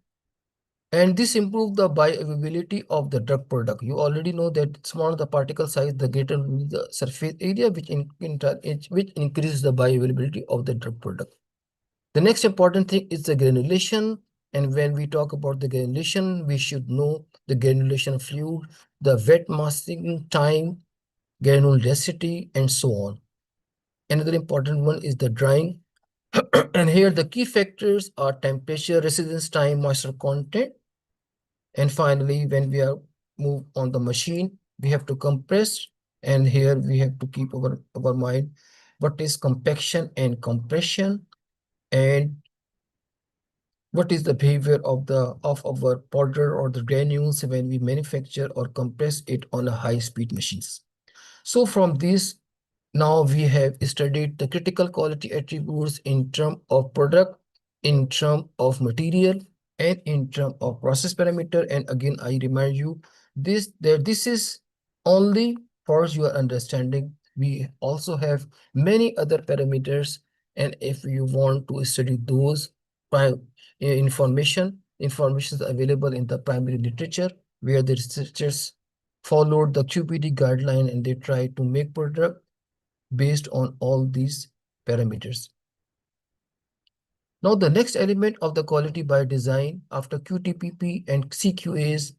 and this improves the bioavailability of the drug product. You already know that smaller the particle size, the greater will be the surface area, which increases the bioavailability of the drug product. The next important thing is the granulation. And when we talk about the granulation, we should know the granulation fluid, the wet masking time, granule density, and so on. Another important one is the drying. And here the key factors are temperature, residence time, moisture content. And finally, when we are move on the machine, we have to compress. And here we have to keep our mind what is compaction and compression, and what is the behavior of our powder or the granules when we manufacture or compress it on a high-speed machines. So from this, now we have studied the critical quality attributes in terms of product, in terms of material, and in terms of process parameter. And again, I remind you this is only for your understanding. We also have many other parameters, and if you want to study those information is available in the primary literature, where the researchers followed the QPD guideline and they try to make product based on all these parameters. Now, the next element of the quality by design after QTPP and CQAs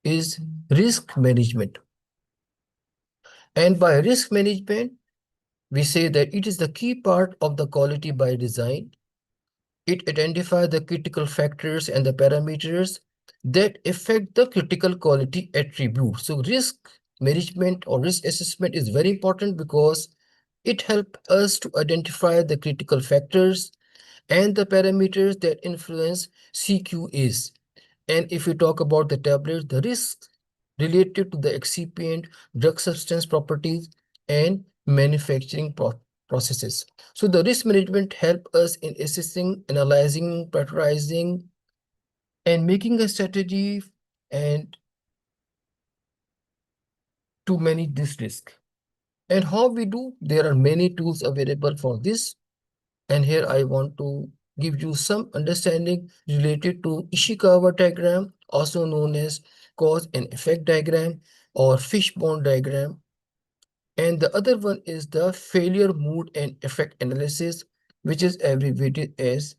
is risk management. And by risk management, we say that it is the key part of the quality by design. It identifies the critical factors and the parameters that affect the critical quality attribute. So risk management or risk assessment is very important because it helps us to identify the critical factors and the parameters that influence CQAs. And if we talk about the tablets, the risks related to the excipient, drug substance properties, and manufacturing processes. So the risk management help us in assessing, analyzing, prioritizing, and making a strategy and to manage this risk. And how we do? There are many tools available for this. And here I want to give you some understanding related to Ishikawa diagram, also known as cause and effect diagram or fishbone diagram. And the other one is the failure mood and effect analysis, which is abbreviated as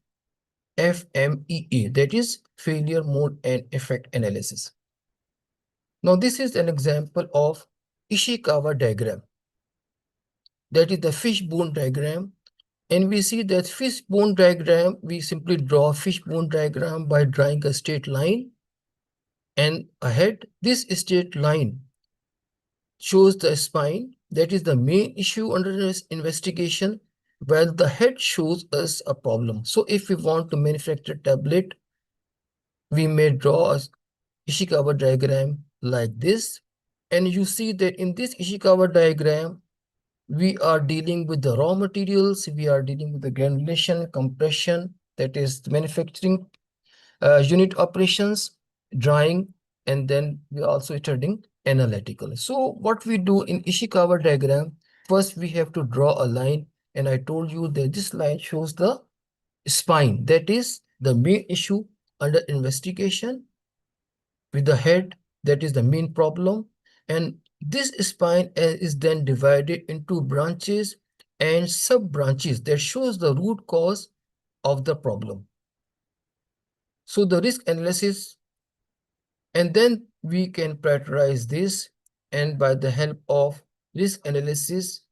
FMEA, that is failure mode and effect analysis. Now, this is an example of Ishikawa diagram. That is the fishbone diagram. And we see that fishbone diagram, we simply draw a fishbone diagram by drawing a straight line. And ahead, this straight line shows the spine. That is the main issue under this investigation, while the head shows us a problem. So if we want to manufacture tablet, we may draw a Ishikawa diagram like this. And you see that in this Ishikawa diagram, we are dealing with the raw materials, we are dealing with the granulation, compression, that is manufacturing unit operations, drawing, and then we also studying analytical. So what we do in Ishikawa diagram, first we have to draw a line, and I told you that this line shows the spine, that is the main issue under investigation, with the head, that is the main problem, and this spine is then divided into branches and sub branches that shows the root cause of the problem. So the risk analysis, and then we can prioritize this, and by the help of risk analysis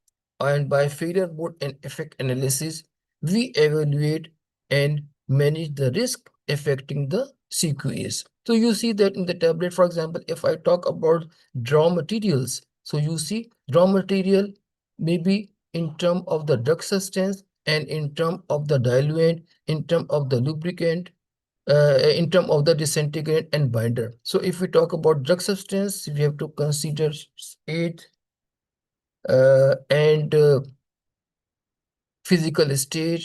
and by failure mode and effect analysis, we evaluate and manage the risk affecting the CQAs. So you see that in the tablet, for example, if I talk about raw materials, so you see raw material maybe in term of the drug substance and in term of the diluent, in term of the lubricant, in terms of the disintegrant and binder. So if we talk about drug substance, we have to consider it and physical state,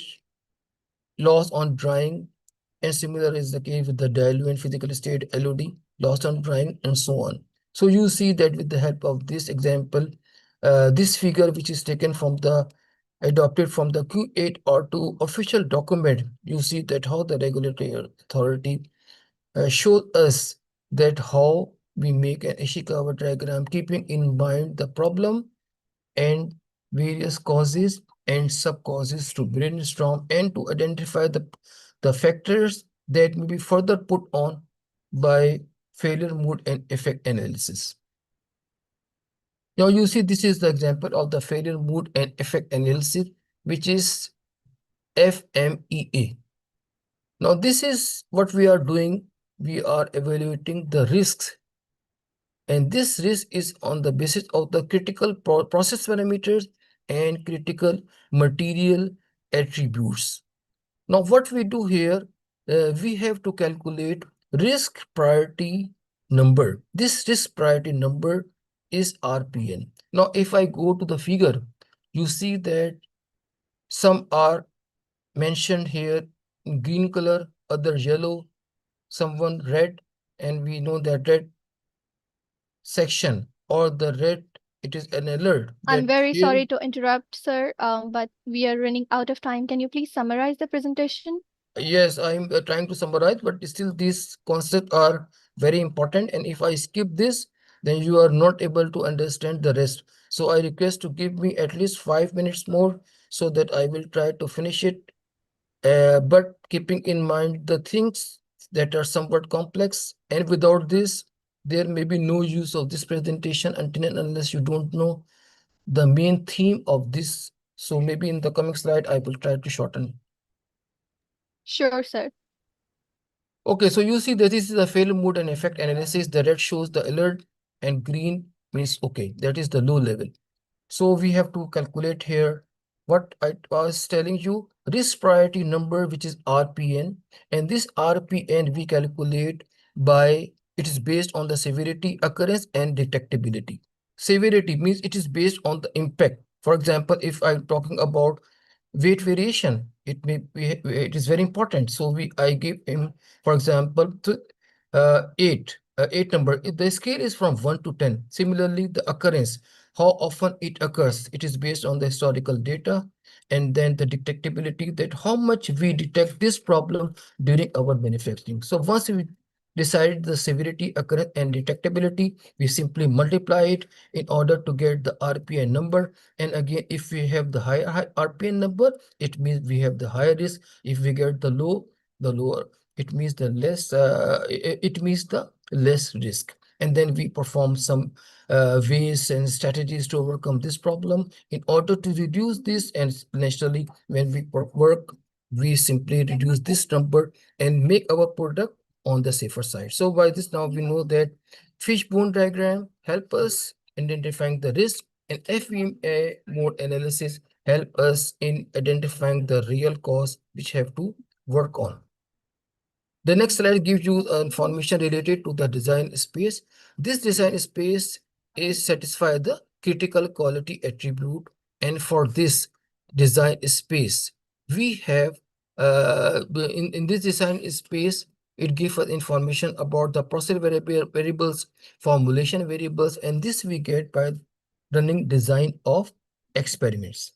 loss on drying, and similar is the case with the diluent, physical state, LOD, loss on drying, and so on. So you see that with the help of this example, this figure which is taken from the adopted from the Q8R2 official document, you see that how the regulatory authority show us that how we make an Ishikawa diagram, keeping in mind the problem and various causes and sub-causes to brainstorm and to identify the factors that may be further put on by failure mode and effect analysis. Now you see this is the example of the failure mode and effect analysis, which is FMEA. Now this is what we are doing. We are evaluating the risks, and this risk is on the basis of the critical process parameters and critical material attributes. Now what we do here, we have to calculate risk priority number. This risk priority number is RPN. Now if I go to the figure, you see that some are mentioned here in green color, other yellow, someone red, and we know that red section or the red, it is an alert I'm that very here. sorry to interrupt, sir, but we are running out of time. Can you please summarize the presentation? Yes, I'm trying to summarize, but still these concepts are very important, and if I skip this, then you are not able to understand the rest. So I request to give me at least 5 minutes more so that I will try to finish it, but keeping in mind the things that are somewhat complex, and without this there may be no use of this presentation until and unless you don't know the main theme of this. So maybe in the coming slide I will try to shorten. Sure, sir. Okay, so you see that this is the failure mode and effect analysis. The red shows the alert and green means okay, that is the low level. So we have to calculate here what I was telling you, risk priority number, which is RPN, and this RPN we calculate by, it is based on the severity, occurrence, and detectability. Severity means it is based on the impact. For example, if I'm talking about weight variation, it may be, it is very important. So I give him, for example, to 8 number. If the scale is from 1 to 10. Similarly, the occurrence, how often it occurs, it is based on the historical data, and then the detectability, that how much we detect this problem during our manufacturing. So once we decide the severity, occurrence, and detectability, we simply multiply it in order to get the RPN number. And again, if we have the higher RPN number, it means we have the higher risk. If we get the lower, it means the less, it means the less risk. And then we perform some ways and strategies to overcome this problem in order to reduce this. And naturally, when we work, we simply reduce this number and make our product on the safer side. So by this, now we know that fishbone diagram help us identifying the risk, and FEMA mode analysis help us in identifying the real cause which have to work on. The next slide gives you information related to the design space. This design space is satisfy the critical quality attribute, and for this design space, we have in this design space, It gives us information about the process variables, formulation variables, and this we get by running design of experiments.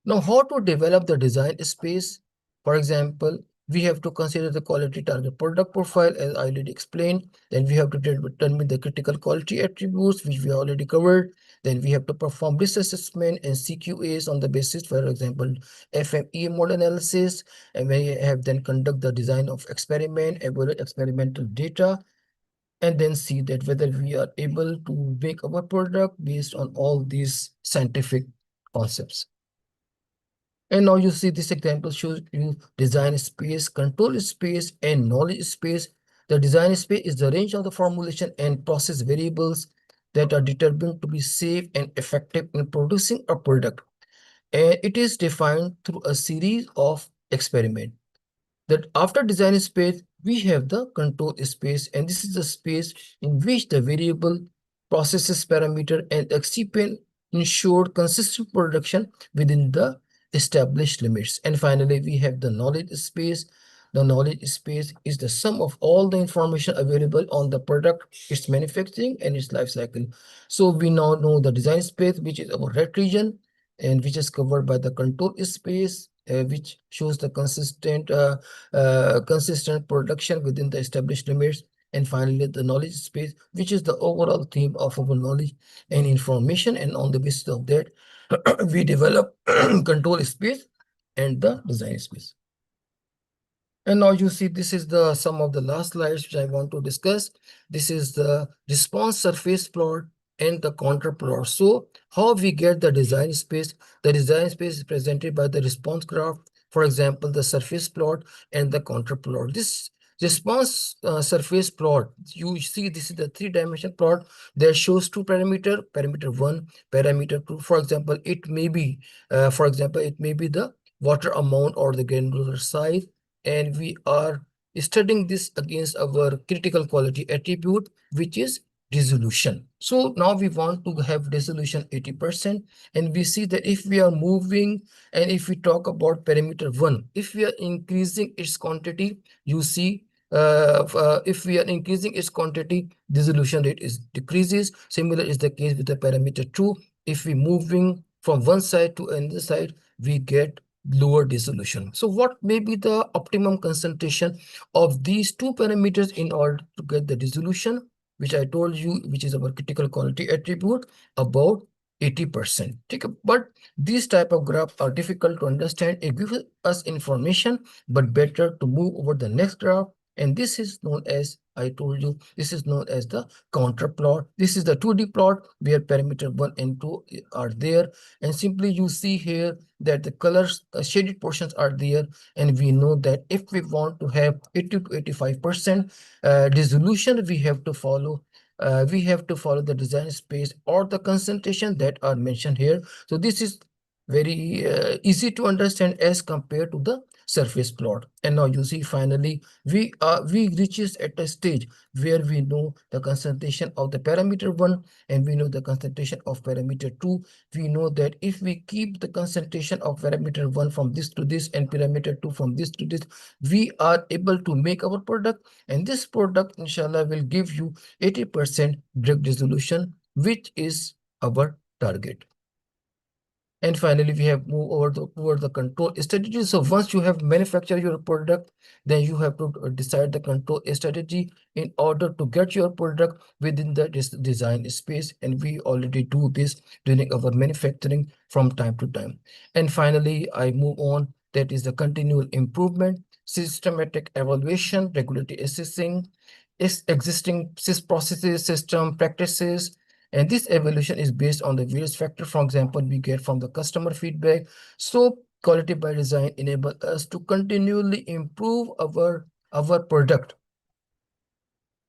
Now, how to develop the design space? For example, we have to consider the quality target product profile, as I already explained. Then we have to determine the critical quality attributes, which we already covered. Then we have to perform risk assessment and CQAs on the basis, for example, FME mode analysis. And we have then conduct the design of experiment, evaluate experimental data, and then see that whether we are able to make our product based on all these scientific concepts. And now you see this example shows you design space, control space, and knowledge space. The design space is the range of the formulation and process variables that are determined to be safe and effective in producing a product. And it is defined through a series of experiments. That after design space, we have the control space, and this is the space in which the variable processes parameter and excipient ensure consistent production within the established limits. And finally, we have the knowledge space. The knowledge space is the sum of all the information available on the product, its manufacturing, and its life cycle. So we now know the design space, which is our red region, and which is covered by the control space, which shows the consistent production within the established limits. And finally, the knowledge space, which is the overall theme of our knowledge and information. And on the basis of that, we develop control space and the design space. And now you see this is the some of the last slides which I want to discuss. This is the response surface plot and the contour plot. So how we get the design space? The design space is presented by the response graph. For example, the surface plot and the contour plot. This response surface plot, you see this is the three-dimensional plot that shows two parameter, parameter 1, parameter 2. For example, it may be the water amount or the granular size, and we are studying this against our critical quality attribute, which is resolution. So now we want to have resolution 80%, and we see that if we are moving, and if we talk about parameter 1, if we are increasing its quantity, you see if we are increasing its quantity, resolution rate is decreases. Similar is the case with the parameter 2. If we moving from one side to another side, we get lower resolution. So what may be the optimum concentration of these two parameters in order to get the resolution, which I told you, which is our critical quality attribute, about 80%. But these type of graphs are difficult to understand. It gives us information, but better to move over the next graph. And this is known as, I told you, this is known as the counter plot. This is the 2D plot where parameter 1 and 2 are there. And simply you see here that the colors, shaded portions are there. And we know that if we want to have 80 to 85% resolution, we have to follow the design space or the concentration that are mentioned here. So this is very easy to understand as compared to the surface plot. And now you see finally we reaches at a stage where we know the concentration of the parameter 1 and we know the concentration of parameter 2. We know that if we keep the concentration of parameter 1 from this to this and parameter 2 from this to this, we are able to make our product, and this product inshallah will give you 80% drug resolution, which is our target. And finally, we have moved over the control strategy. So once you have manufactured your product, then you have to decide the control strategy in order to get your product within the design space. And we already do this during our manufacturing from time to time. And finally, I move on. That is the continual improvement, systematic evaluation, regulatory assessing, existing processes, system practices, and this evaluation is based on the various factors. For example, we get from the customer feedback. So quality by design enable us to continually improve our product.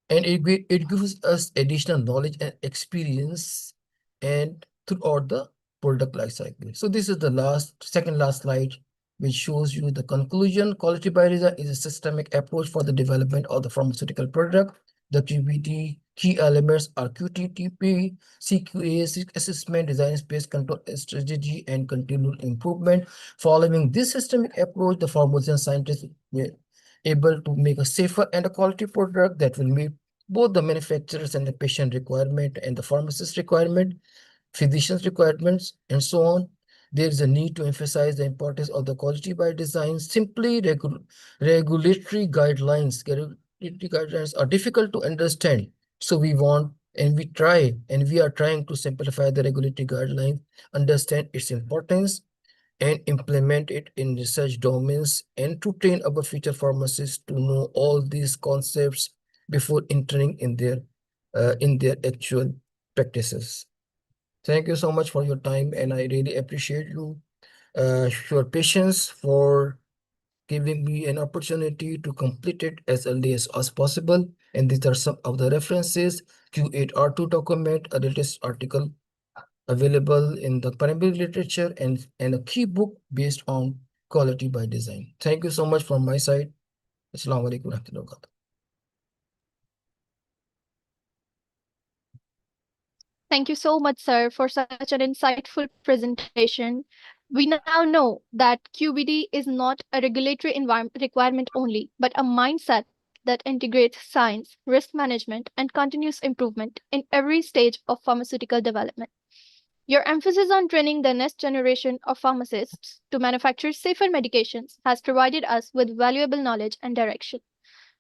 And it gives us additional knowledge and experience and throughout the product life cycle. So this is the second last slide, which shows you the conclusion. Quality by design is a systemic approach for the development of the pharmaceutical product. The QBT key elements are QTTP, CQA, assessment, design space, control strategy, and continual improvement. Following this systemic approach, the formulation scientists able to make a safer and a quality product that will meet both the manufacturers and the patient requirement and the pharmacist requirement, physicians requirements, and so on. There is a need to emphasize the importance of the quality by design. Simply regulatory guidelines are difficult to understand. So we want and we are trying to simplify the regulatory guidelines, understand its importance, and implement it in research domains, and to train our future pharmacists to know all these concepts before entering in their actual practices. Thank you so much for your time, and I really appreciate your patience for giving me an opportunity to complete it as early as possible. And these are some of the references: Q8R2 document, a latest article available in the primary literature, and a key book based on quality by design. Thank you so much from my side. Assalamu alaikum warahmatullahi wabarakatuh. Thank you so much, sir, for such an insightful presentation. We now know that QBD is not a regulatory requirement only, but a mindset that integrates science, risk management, and continuous improvement in every stage of pharmaceutical development. Your emphasis on training the next generation of pharmacists to manufacture safer medications has provided us with valuable knowledge and direction.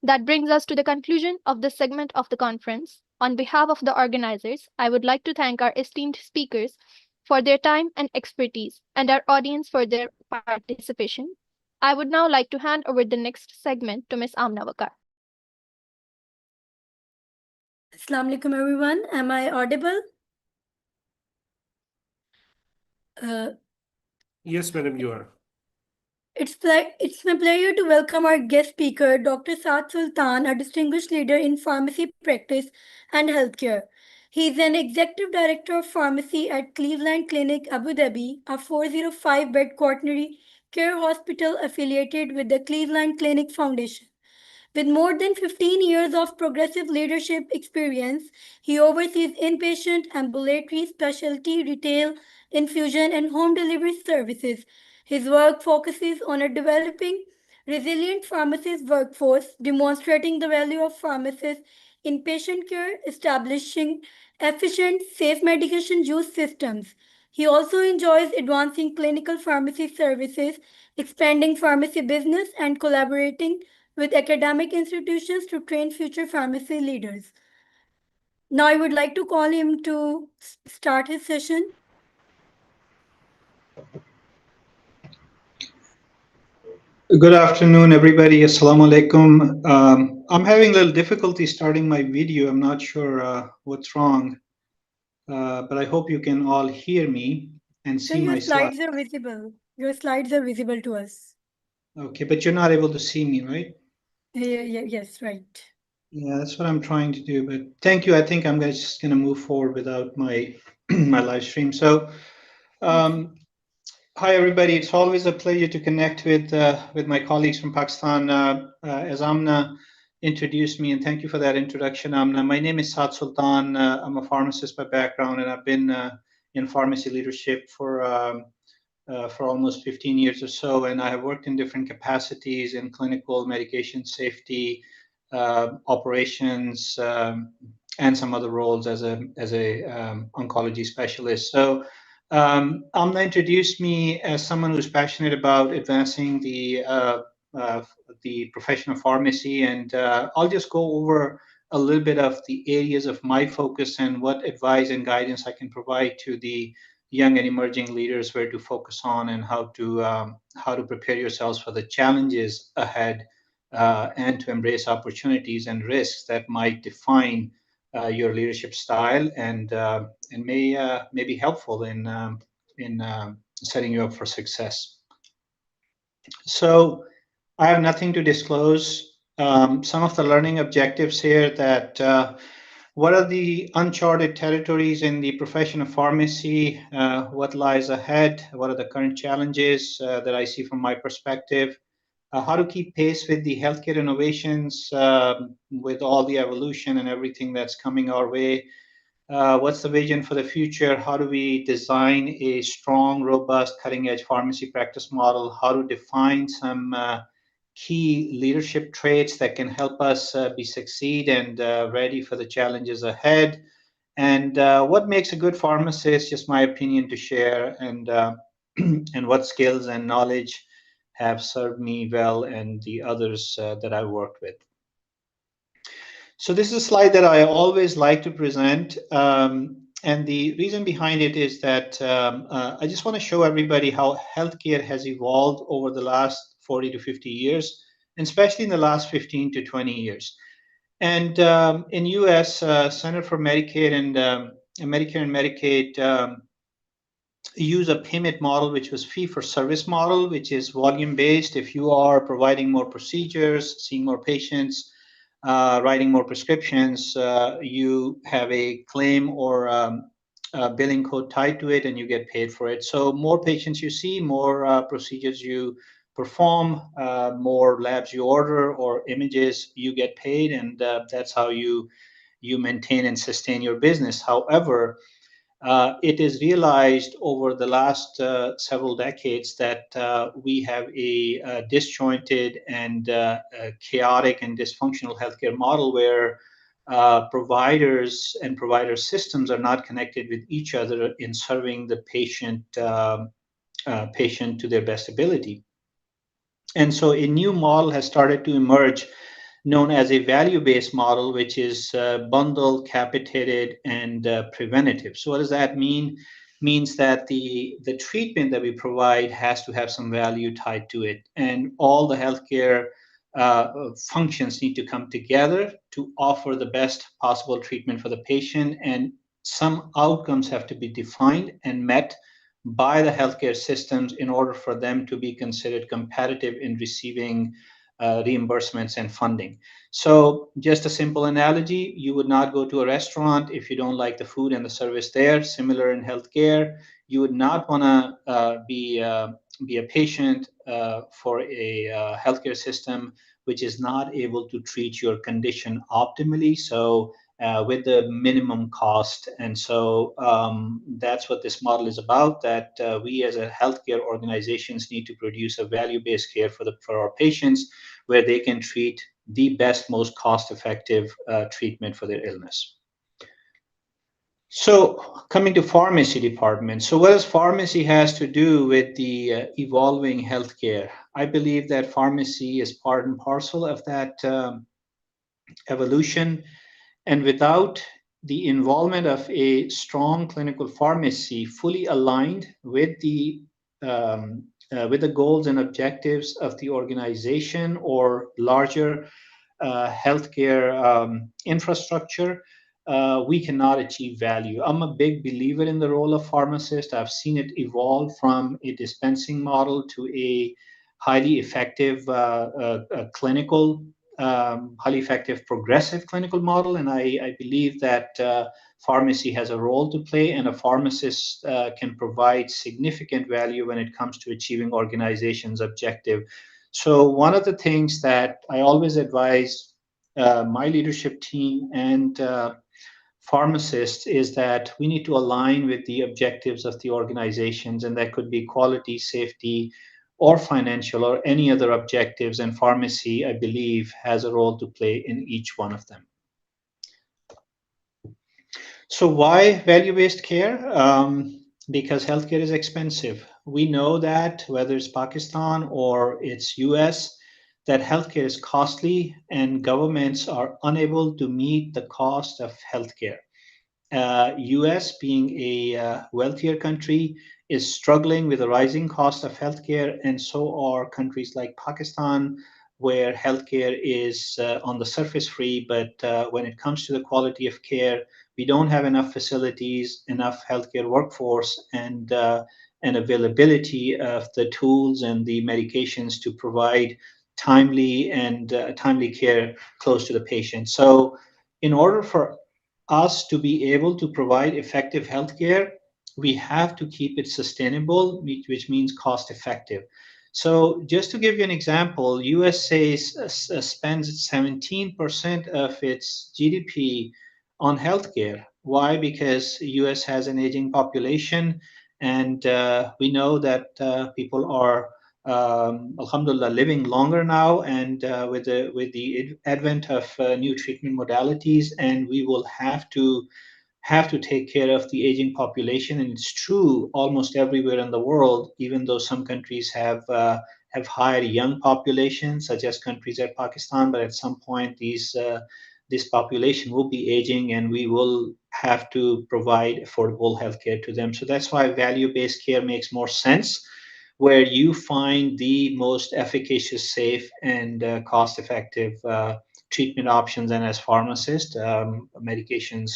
That brings us to the conclusion of this segment of the conference. On behalf of the organizers, I would like to thank our esteemed speakers for their time and expertise, and our audience for their participation. I would now like to hand over the next segment to Ms. Amna Wakar. Assalamu alaikum, everyone. Am I audible? Yes, madam, you are. It's my pleasure to welcome our guest speaker, Dr. Saad Sultan, a distinguished leader in pharmacy practice and healthcare. He is an executive director of pharmacy at Cleveland Clinic, Abu Dhabi, a 405-bed quaternary care hospital affiliated with the Cleveland Clinic Foundation. With more than 15 years of progressive leadership experience, he oversees inpatient, ambulatory, specialty, retail, infusion, and home delivery services. His work focuses on a developing resilient pharmacist workforce, demonstrating the value of pharmacists in patient care, establishing efficient, safe medication use systems. He also enjoys advancing clinical pharmacy services, expanding pharmacy business, and collaborating with academic institutions to train future pharmacy leaders. Now I would like to call him to start his session. Good afternoon, everybody. Assalamu alaikum. I'm having a little difficulty starting my video. I'm not sure what's wrong, but I hope you can all hear me and So see your my slide. slides are visible. Your slides are visible to us. Okay, but you're not able to see me, right? Yes, right. Yeah, that's what I'm trying to do. But thank you. I think I'm just going to move forward without my my live stream. So, hi everybody. It's always a pleasure to connect with my colleagues from Pakistan. As Amna introduced me, and thank you for that introduction, Amna. My name is Saad Sultan. I'm a pharmacist by background, and I've been in pharmacy leadership for almost 15 years or so, and I have worked in different capacities in clinical medication safety, operations, and some other roles as a oncology specialist. So Amna introduced me as someone who's passionate about advancing the profession of pharmacy, and I'll just go over a little bit of the areas of my focus and what advice and guidance I can provide to the young and emerging leaders, where to focus on and how to prepare yourselves for the challenges ahead, and to embrace opportunities and risks that might define your leadership style, and may be helpful in setting you up for success. So I have nothing to disclose. Some of the learning objectives here, that what are the uncharted territories in the profession of pharmacy? What lies ahead? What are the current challenges that I see from my perspective? How to keep pace with the healthcare innovations, with all the evolution and everything that's coming our way. What's the vision for the future? How do we design a strong, robust, cutting-edge pharmacy practice model? How to define some key leadership traits that can help us be succeed and ready for the challenges ahead. And what makes a good pharmacist, just my opinion to share, and and what skills and knowledge have served me well and the others that I worked with. So this is a slide that I always like to present. And the reason behind it is that I just want to show everybody how healthcare has evolved over the last 40 to 50 years, and especially in the last 15 to 20 years. And in US, Center for Medicaid and Medicare and Medicaid use a payment model, which was fee for service model, which is volume based. If you are providing more procedures, seeing more patients, writing more prescriptions, you have a claim or a billing code tied to it, and you get paid for it. So more patients you see, more procedures you perform, more labs you order or images you get paid, and that's how you maintain and sustain your business. However, it is realized over the last several decades that we have a disjointed and chaotic and dysfunctional healthcare model where providers and provider systems are not connected with each other in serving the patient to their best ability. And so a new model has started to emerge known as a value-based model, which is bundled, capitated, and preventative. So what does that mean? Means that the treatment that we provide has to have some value tied to it, and all the healthcare functions need to come together to offer the best possible treatment for the patient, and some outcomes have to be defined and met by the healthcare systems in order for them to be considered competitive in receiving reimbursements and funding. So just a simple analogy, you would not go to a restaurant if you don't like the food and the service there. Similar in healthcare, you would not want to be a patient for a healthcare system which is not able to treat your condition optimally. So with the minimum cost. And so that's what this model is about, that we as a healthcare organizations need to produce a value-based care for our patients where they can treat the best, most cost-effective treatment for their illness. So coming to pharmacy department. So what does pharmacy has to do with the evolving healthcare? I believe that pharmacy is part and parcel of that evolution. And without the involvement of a strong clinical pharmacy fully aligned with the goals and objectives of the organization or larger healthcare infrastructure, we cannot achieve value. I'm a big believer in the role of pharmacist. I've seen it evolve from a dispensing model to a highly effective clinical highly effective progressive clinical model. And I believe that pharmacy has a role to play, and a pharmacist can provide significant value when it comes to achieving organization's objective. So one of the things that I always advise my leadership team and pharmacists is that we need to align with the objectives of the organizations, and that could be quality, safety, or financial, or any other objectives. And pharmacy, I believe, has a role to play in each one of them. So why value-based care? Because healthcare is expensive. We know that whether it's Pakistan or it's US, that healthcare is costly and governments are unable to meet the cost of healthcare. US, being a wealthier country, is struggling with the rising cost of healthcare, and so are countries like Pakistan, where healthcare is on the surface free, but when it comes to the quality of care, we don't have enough facilities, enough healthcare workforce, and availability of the tools and the medications to provide timely care close to the patient. So, in order for us to be able to provide effective healthcare, we have to keep it sustainable, which means cost effective. So just to give you an example, USA spends 17% of its GDP on healthcare. Why? Because US has an aging population, and we know that people are alhamdulillah, living longer now, and with the advent of new treatment modalities, and we will have to take care of the aging population. And it's true almost everywhere in the world, even though some countries have higher young populations, such as countries like Pakistan. But at some point, this population will be aging, and we will have to provide affordable healthcare to them. So that's why value-based care makes more sense, where you find the most efficacious, safe, and cost-effective treatment options. And as pharmacists, medications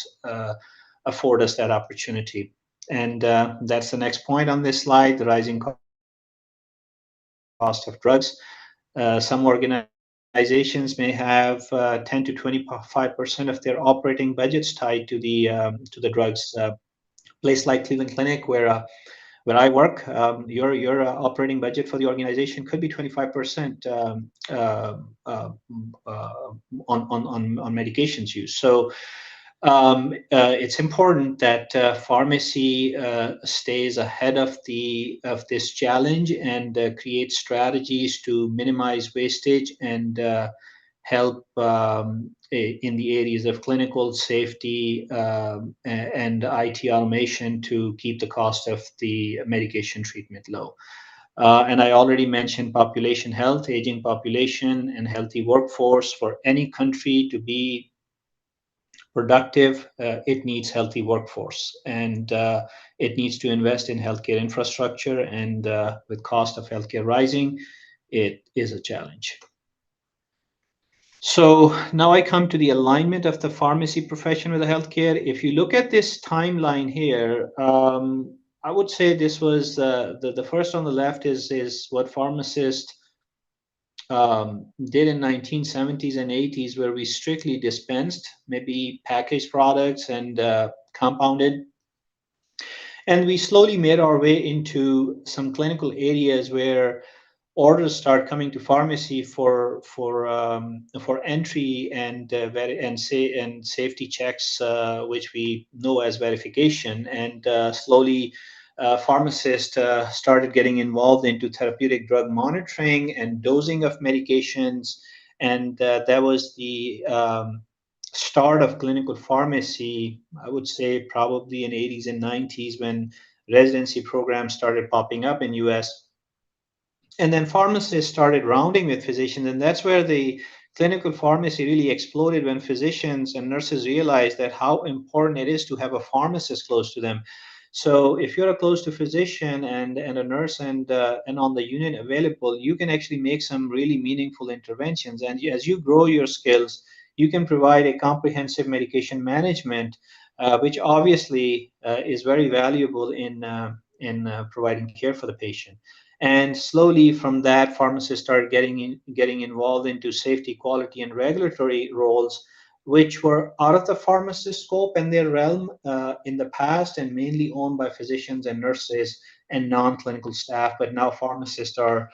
afford us that opportunity. And that's the next point on this slide, the rising cost of drugs. Some organizations may have 10 to 25% of their operating budgets tied to the drugs. Place like Cleveland Clinic, where I work, your operating budget for the organization could be 25% on medications use. So it's important that pharmacy stays ahead of this challenge, and creates strategies to minimize wastage, and help in the areas of clinical safety and IT automation to keep the cost of the medication treatment low. And I already mentioned population health, aging population, and healthy workforce. For any country to be productive, it needs healthy workforce, and it needs to invest in healthcare infrastructure. And with cost of healthcare rising, it is a challenge. So now I come to the alignment of the pharmacy profession with the healthcare. If you look at this timeline here, I would say this was the first on the left is what pharmacists did in 1970s and 80s, where we strictly dispensed, maybe packaged products and compounded. And we slowly made our way into some clinical areas where orders start coming to pharmacy for entry and and safety checks, which we know as verification. And slowly, pharmacists started getting involved into therapeutic drug monitoring and dosing of medications, and that was the start of clinical pharmacy. I would say probably in 80s and 90s, when residency programs started popping up in US. And then pharmacists started rounding with physicians, and that's where the clinical pharmacy really exploded, when physicians and nurses realized that how important it is to have a pharmacist close to them. So if you're a close to physician and a nurse and on the unit available, you can actually make some really meaningful interventions. And as you grow your skills, you can provide a comprehensive medication management, which obviously is very valuable in providing care for the patient. And slowly from that, pharmacists started getting involved into safety, quality, and regulatory roles, which were out of the pharmacist scope and their realm in the past, and mainly owned by physicians and nurses and non-clinical staff. But now pharmacists are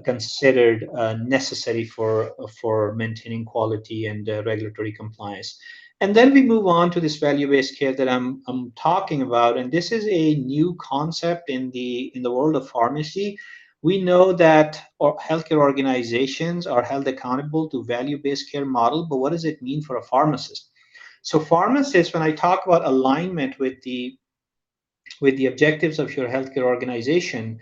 considered necessary for maintaining quality and regulatory compliance. And then we move on to this value-based care that I'm talking about, and this is a new concept in the world of pharmacy. We know that healthcare organizations are held accountable to value-based care model, but what does it mean for a pharmacist? So pharmacists, when I talk about alignment with the objectives of your healthcare organization,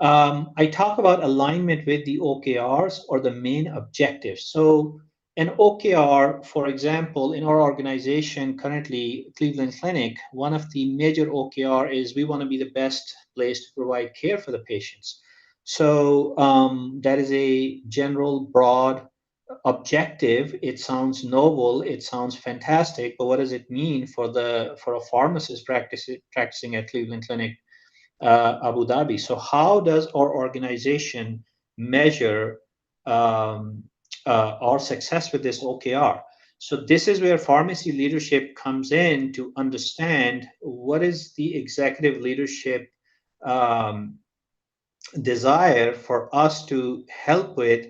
I talk about alignment with the OKRs, or the main objectives. So an OKR, for example, in our organization currently, Cleveland Clinic, one of the major OKR is we want to be the best place to provide care for the patients. So that is a general, broad objective. It sounds noble, it sounds fantastic, but what does it mean for a pharmacist practicing at Cleveland Clinic, Abu Dhabi? So how does our organization measure our success with this OKR? So this is where pharmacy leadership comes in to understand what is the executive leadership desire for us to help with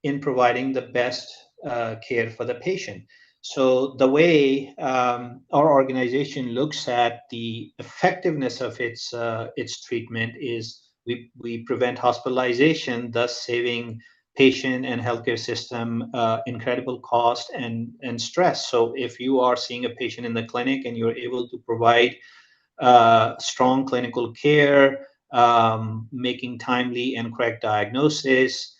in providing the best care for the patient. So the way our organization looks at the effectiveness of its treatment is we prevent hospitalization, thus saving patient and healthcare system incredible cost and stress. So if you are seeing a patient in the clinic and you're able to provide strong clinical care, making timely and correct diagnosis,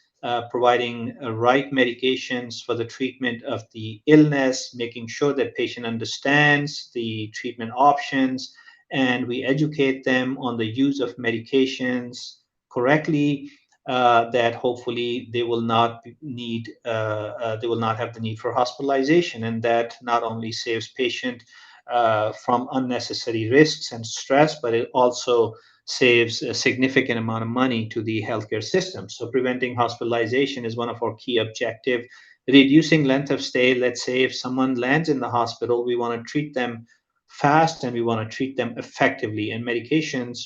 providing right medications for the treatment of the illness, making sure that patient understands the treatment options, and we educate them on the use of medications correctly. That hopefully they will not need, they will not have the need for hospitalization, and that not only saves patient from unnecessary risks and stress, but it also saves a significant amount of money to the healthcare system. So preventing hospitalization is one of our key objectives. Reducing length of stay, let's say if someone lands in the hospital, we want to treat them fast and we want to treat them effectively. And medications,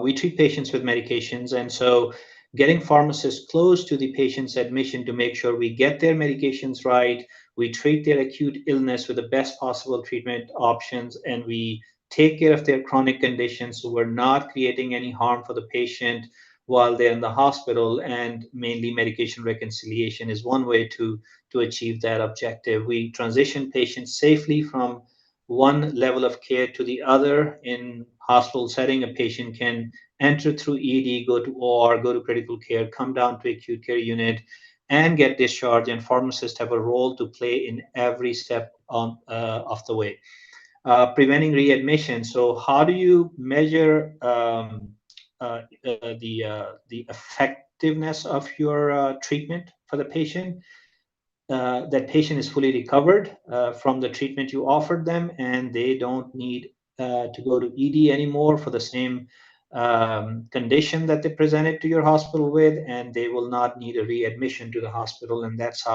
we treat patients with medications, and so getting pharmacists close to the patient's admission to make sure we get their medications right, we treat their acute illness with the best possible treatment options, and we take care of their chronic conditions so we're not creating any harm for the patient while they're in the hospital. And mainly medication reconciliation is one way to achieve that objective. We transition patients safely from one level of care to the other. In hospital setting, a patient can enter through ED, go to OR, go to critical care, come down to acute care unit, and get discharged. And pharmacists have a role to play in every step of the way. Preventing readmission. So, how do you measure the effectiveness of your treatment for the patient? That patient is fully recovered from the treatment you offered them, and they don't need to go to ED anymore for the same condition that they presented to your hospital with, and they will not need a readmission to the hospital. And that's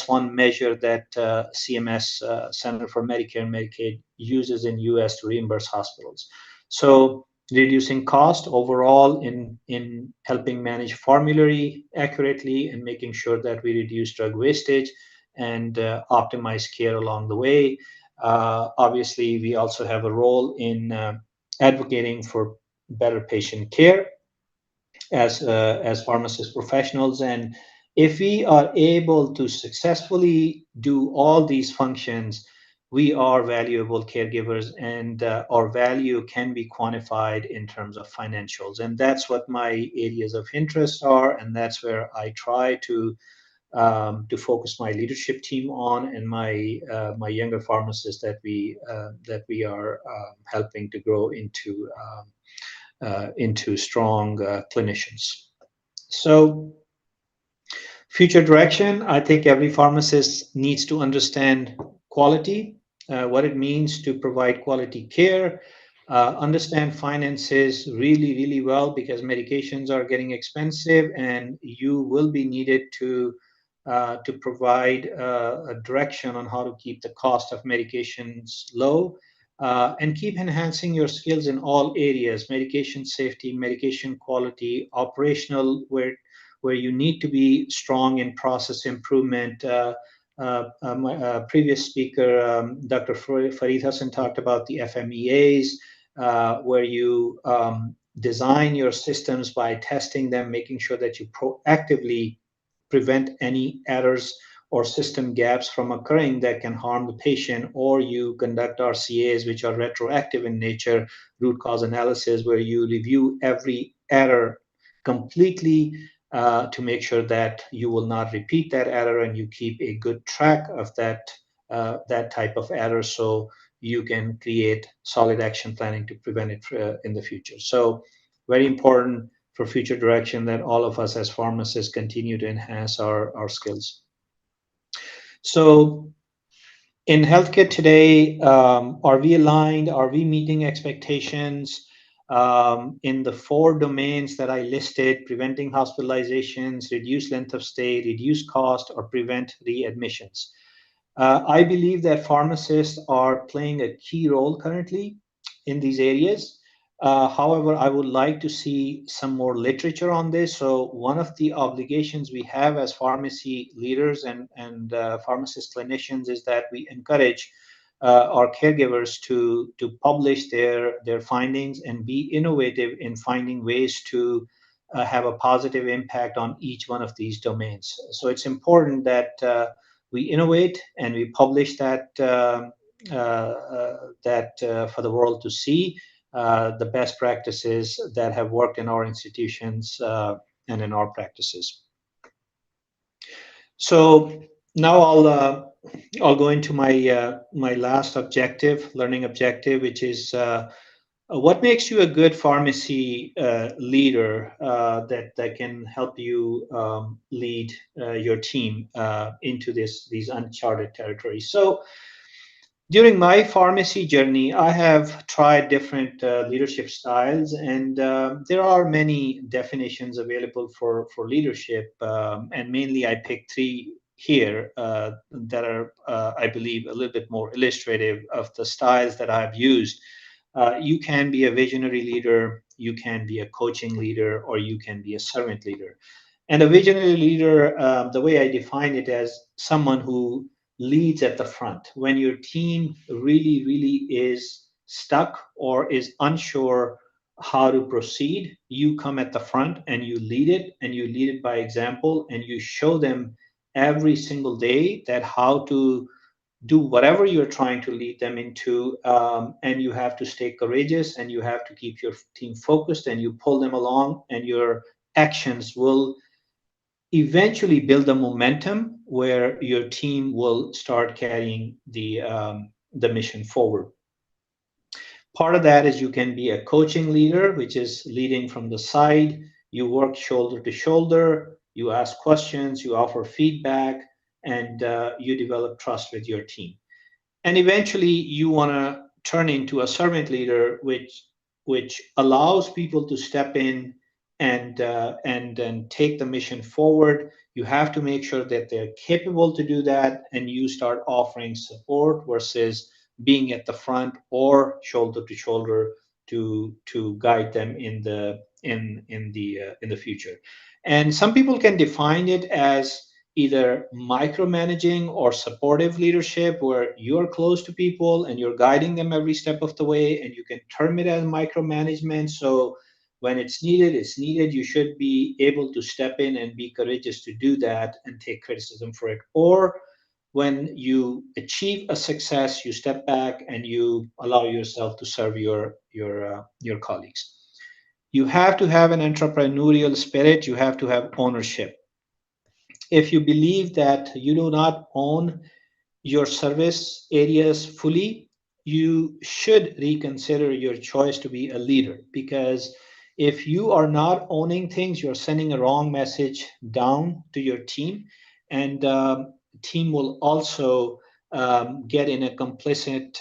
one measure that CMS, Center for Medicare and Medicaid, uses in US to reimburse hospitals. So reducing cost overall in helping manage formulary accurately and making sure that we reduce drug wastage and optimize care along the way. Obviously, we also have a role in advocating for better patient care as pharmacist professionals. And if we are able to successfully do all these functions, we are valuable caregivers, and our value can be quantified in terms of financials. And that's what my areas of interest are, and that's where I try to focus my leadership team on, and my younger pharmacists that we are helping to grow into strong clinicians. So, future direction, I think every pharmacist needs to understand quality, what it means to provide quality care, understand finances really, really well, because medications are getting expensive and you will be needed to provide a direction on how to keep the cost of medications low, and keep enhancing your skills in all areas: medication safety, medication quality, operational, where you need to be strong in process improvement. My previous speaker, Dr. Farid Hassan, talked about the FMEAs, where you design your systems by testing them, making sure that you proactively prevent any errors or system gaps from occurring that can harm the patient, or you conduct RCAs, which are retroactive in nature, root cause analysis, where you review every error completely to make sure that you will not repeat that error, and you keep a good track of that type of error, so you can create solid action planning to prevent it in the future. So very important for future direction that all of us as pharmacists continue to enhance our skills. So in healthcare today, are we aligned? Are we meeting expectations in the 4 domains that I listed: preventing hospitalizations, reduce length of stay, reduce cost, or prevent readmissions? I believe that pharmacists are playing a key role currently in these areas. However, I would like to see some more literature on this. So one of the obligations we have as pharmacy leaders and pharmacist clinicians is that we encourage our caregivers to publish their findings and be innovative in finding ways to have a positive impact on each one of these domains. So it's important that we innovate and we publish that for the world to see the best practices that have worked in our institutions and in our practices. So now I'll go into my last objective, learning objective, which is what makes you a good pharmacy leader that can help you lead your team into these uncharted territories. So during my pharmacy journey, I have tried different leadership styles, and there are many definitions available for leadership. And mainly, I picked three here that are, I believe, a little bit more illustrative of the styles that I've used. You can be a visionary leader, you can be a coaching leader, or you can be a servant leader. And a visionary leader, the way I define it as someone who leads at the front. When your team really is stuck or is unsure how to proceed, you come at the front and you lead it, and you lead it by example, and you show them every single day that how to do whatever you're trying to lead them into, and you have to stay courageous and you have to keep your team focused and you pull them along, and your actions will eventually build a momentum where your team will start carrying the mission forward. Part of that is you can be a coaching leader, which is leading from the side. You work shoulder to shoulder, you ask questions, you offer feedback, and you develop trust with your team. And eventually you want to turn into a servant leader, which allows people to step in and take the mission forward. You have to make sure that they're capable to do that, and you start offering support versus being at the front or shoulder to shoulder to guide them in the future. And some people can define it as either micromanaging or supportive leadership, where you're close to people and you're guiding them every step of the way, and you can term it as micromanagement. So when it's needed, it's needed. You should be able to step in and be courageous to do that and take criticism for it. Or when you achieve a success, you step back and you allow yourself to serve your colleagues. You have to have an entrepreneurial spirit. You have to have ownership. If you believe that you do not own your service areas fully, you should reconsider your choice to be a leader. Because if you are not owning things, you're sending a wrong message down to your team, and team will also get in a complicit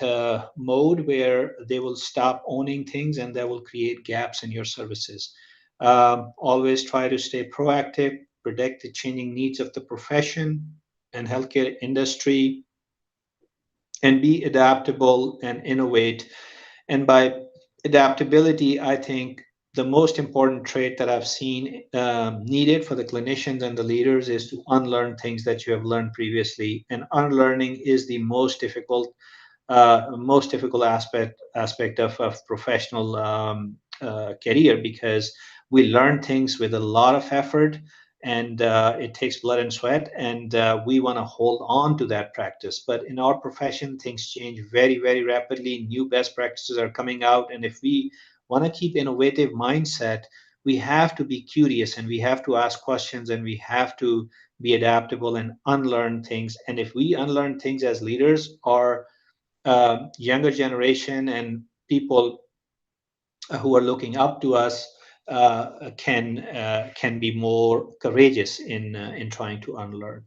mode where they will stop owning things, and that will create gaps in your services. Always try to stay proactive, predict the changing needs of the profession and healthcare industry, and be adaptable and innovate. And by adaptability, I think the most important trait that I've seen needed for the clinicians and the leaders is to unlearn things that you have learned previously. And unlearning is the most difficult aspect of professional career, because we learn things with a lot of effort, and it takes blood and sweat, and we want to hold on to that practice. But in our profession, things change very rapidly. New best practices are coming out, and if we want to keep innovative mindset, we have to be curious, and we have to ask questions, and we have to be adaptable and unlearn things. And if we unlearn things as leaders, our younger generation and people who are looking up to us can be more courageous in trying to unlearn.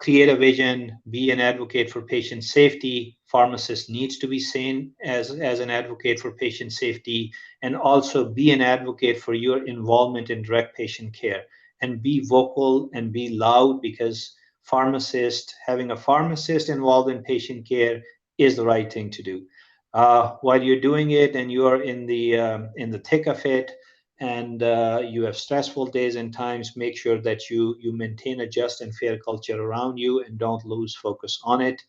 Create a vision, be an advocate for patient safety. Pharmacist needs to be seen as an advocate for patient safety, and also be an advocate for your involvement in direct patient care. And be vocal and be loud, because having a pharmacist involved in patient care is the right thing to do. While you're doing it and you are in the thick of it, and you have stressful days and times, make sure that you maintain a just and fair culture around you and don't lose focus on it.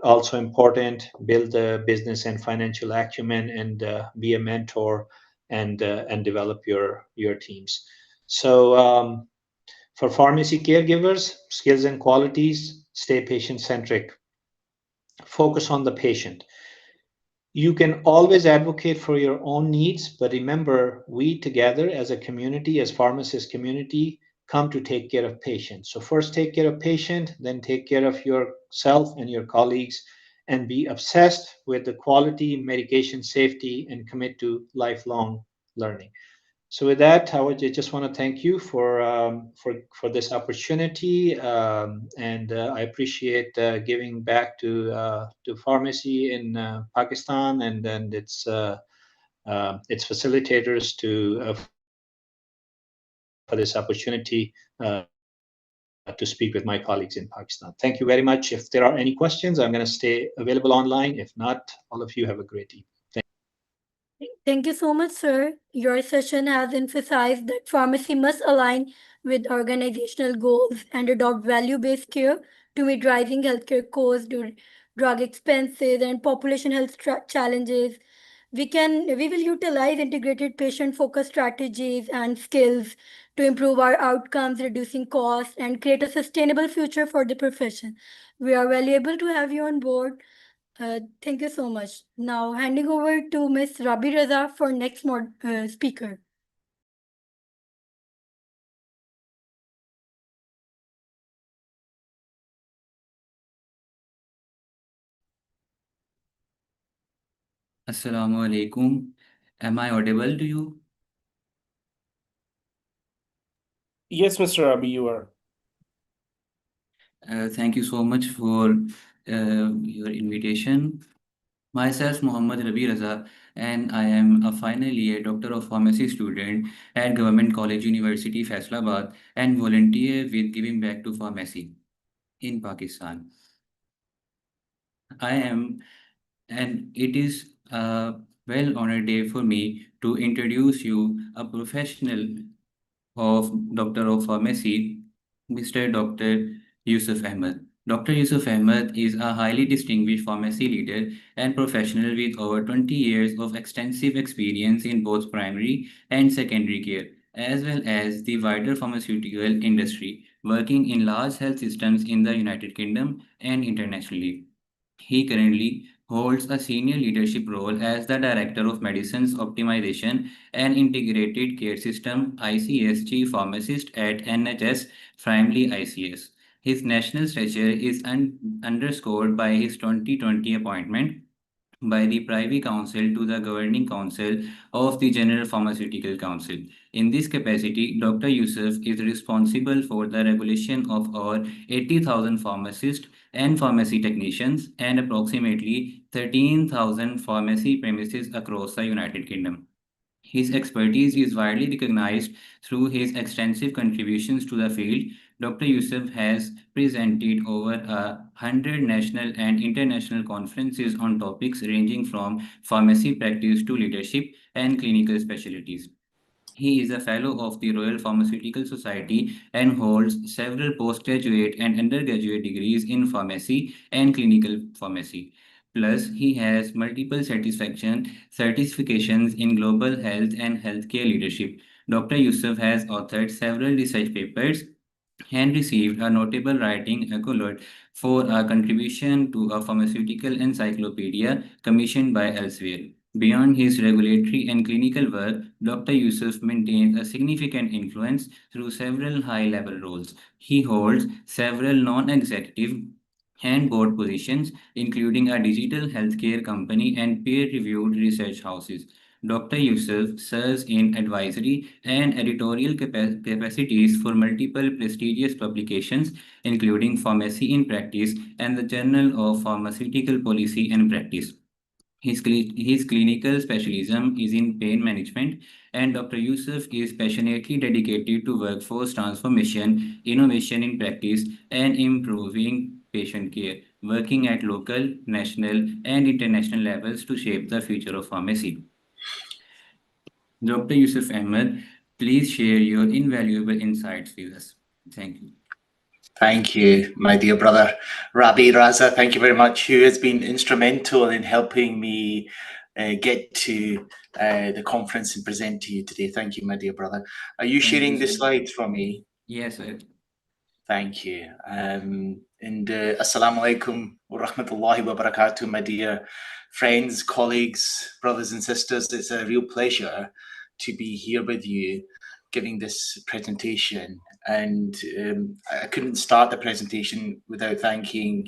also important. Build the business and financial acumen, and be a mentor, and develop your teams. So for pharmacy caregivers, skills and qualities: stay patient centric, focus on the patient. You can always advocate for your own needs, but remember, we together as a community, as pharmacist community, come to take care of patients. So first take care of patient, then take care of yourself and your colleagues, and be obsessed with the quality, medication safety, and commit to lifelong learning. So with that, just want to thank you for this opportunity, and I appreciate giving back to pharmacy in Pakistan, and its facilitators for this opportunity to speak with my colleagues in Pakistan. Thank you very much. If there are any questions, I'm going to stay available online. If not, all of you have a great evening. Thank you. Thank you so much, sir. Your session has emphasized that pharmacy must align with organizational goals and adopt value-based care to meet rising healthcare costs, drug expenses, and population health challenges. We will utilize integrated patient-focused strategies and skills to improve our outcomes, reducing costs, and create a sustainable future for the profession. We are valuable to have you on board. Thank you so much. Now, handing over to Ms. Rabi Raza for next speaker. Assalamu alaikum. Am I audible to you? Yes, Mr. Rabi, you are. Thank you so much for your invitation. Myself, Muhammad Rabi Raza, and I am a final year Doctor of Pharmacy student at Government College University, Faisalabad, and volunteer with Giving Back to Pharmacy in Pakistan. I am, and it is a well-honored day for me to introduce you a professional of Doctor of Pharmacy, Mr. Dr. Yusuf Ahmed. Dr. Yusuf Ahmed is a highly distinguished pharmacy leader and professional with over 20 years of extensive experience in both primary and secondary care, as well as the wider pharmaceutical industry, working in large health systems in the United Kingdom and internationally. He currently holds a senior leadership role as the Director of Medicines Optimization and Integrated Care System ICS Chief Pharmacist at NHS Frimley ICS. His national stature is underscored by his 2020 appointment by the Privy Council to the Governing Council of the General Pharmaceutical Council. In this capacity, Dr. Yusuf is responsible for the regulation of over 80,000 pharmacists and pharmacy technicians and approximately 13,000 pharmacy premises across the United Kingdom. His expertise is widely recognized through his extensive contributions to the field. Dr. Yusuf has presented over 100 national and international conferences on topics ranging from pharmacy practice to leadership and clinical specialties. He is a fellow of the Royal Pharmaceutical Society and holds several postgraduate and undergraduate degrees in pharmacy and clinical pharmacy. Plus, he has multiple certifications in global health and healthcare leadership. Dr. Yusuf has authored several research papers and received a notable writing accolade for a contribution to a pharmaceutical encyclopedia commissioned by Elsevier. Beyond his regulatory and clinical work, Dr. Yusuf maintains a significant influence through several high-level roles. He holds several non-executive and board positions, including a digital healthcare company and peer-reviewed research houses. Dr. Yusuf serves in advisory and editorial capacities for multiple prestigious publications, including Pharmacy in Practice and the Journal of Pharmaceutical Policy and Practice. His clinical specialism is in pain management, and Dr. Yusuf is passionately dedicated to workforce transformation, innovation in practice, and improving patient care, working at local, national, and international levels to shape the future of pharmacy. Dr. Yusuf Ahmed, please share your invaluable insights with us. Thank you. Thank you, my dear brother, Rabi Raza. Thank you very much, who has been instrumental in helping me get to the conference and present to you today. Thank you, my dear brother. Are you sharing the slides for me? Yes, sir. Thank you. And Assalamu alaikum wa rahmatullahi wa barakatuh, my dear friends, colleagues, brothers and sisters. It's a real pleasure to be here with you giving this presentation. And I couldn't start the presentation without thanking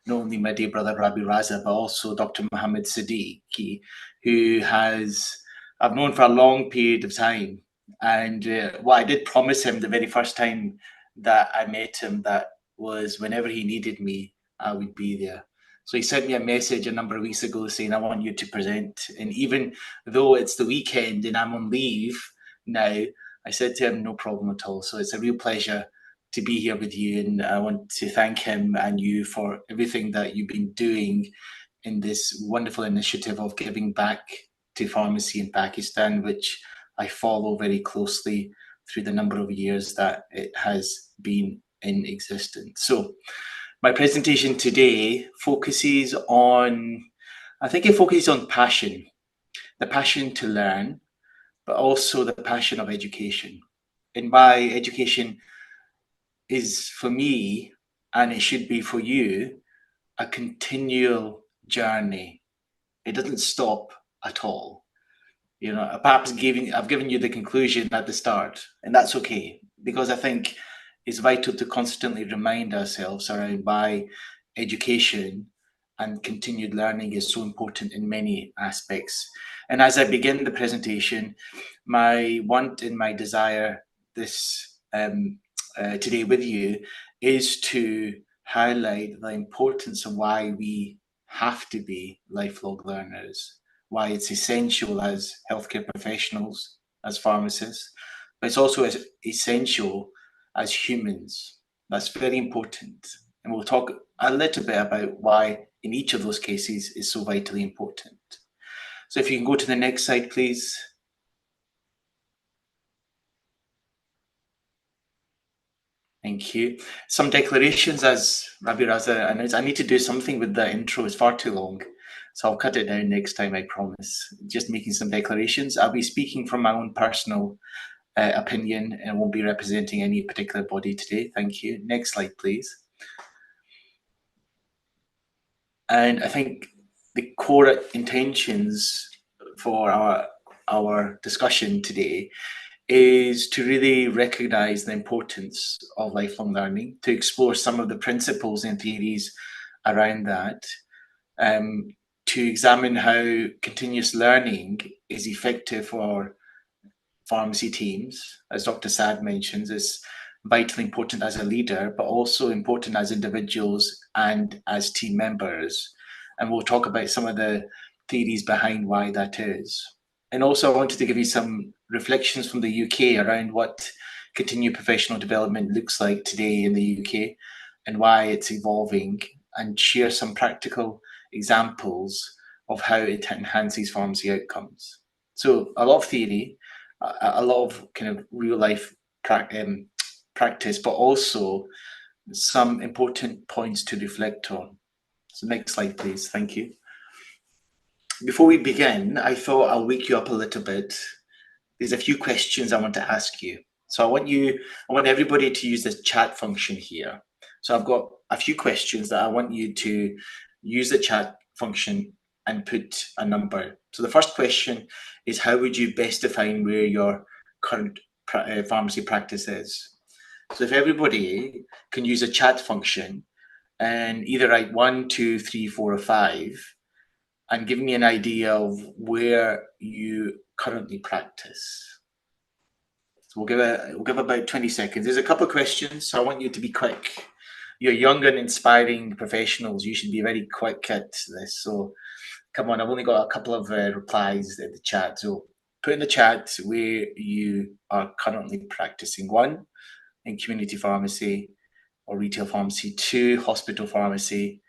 not only my dear brother Rabi Raza, but also Dr. Muhammad Siddiqui, who I've known for a long period of time. And what I did promise him the very first time that I met him, that was whenever he needed me, I would be there. So he sent me a message a number of weeks ago saying, I want you to present. And even though it's the weekend and I'm on leave now, I said to him, no problem at all. So it's a real pleasure to be here with you. And I want to thank him and you for everything that you've been doing in this wonderful initiative of giving back to pharmacy in Pakistan, which I follow very closely through the number of years that it has been in existence. So my presentation today focuses on, I think it focuses on passion, the passion to learn, but also the passion of education. And by education is for me, and it should be for you, a continual journey. It doesn't stop at all. You know, perhaps I've given you the conclusion at the start, and that's okay, because I think it's vital to constantly remind ourselves around why education and continued learning is so important in many aspects. And as I begin the presentation, my want and my desire this today with you is to highlight the importance of why we have to be lifelong learners, why it's essential as healthcare professionals, as pharmacists, but it's also as essential as humans. That's very important. And we'll talk a little bit about why in each of those cases is so vitally important. So if you can go to the next slide, please. Thank you. Some declarations, as Rabi Raza announced. I need to do something with the intro. It's far too long. So I'll cut it down next time, I promise. Just making some declarations. I'll be speaking from my own personal opinion and won't be representing any particular body today. Thank you. Next slide, please. And I think the core intentions for our discussion today is to really recognize the importance of lifelong learning, to explore some of the principles and theories around that, to examine how continuous learning is effective for pharmacy teams. As Dr. Sad mentions, is vitally important as a leader, but also important as individuals and as team members. And we'll talk about some of the theories behind why that is. And also I wanted to give you some reflections from the UK around what continued professional development looks like today in the UK and why it's evolving, and share some practical examples of how it enhances pharmacy outcomes. So a lot of theory, a lot of kind of real life practice, but also some important points to reflect on. So next slide, please. Thank you. Before we begin, I thought I'll wake you up a little bit. There's a few questions I want to ask you. So I want everybody to use this chat function here. So I've got a few questions that I want you to use the chat function and put a number. So the first question is, how would you best define where your current pharmacy practice is? So if everybody can use a chat function and either write 1, 2, 3, 4, or 5, and give me an idea of where you currently practice. So we'll give about 20 seconds. There's a couple of questions, so I want you to be quick. You're young and inspiring professionals. You should be very quick at this. So come on, I've only got a couple of replies in the chat. So put in the chat where you are currently practicing. 1, in community pharmacy or retail pharmacy. 2, hospital pharmacy.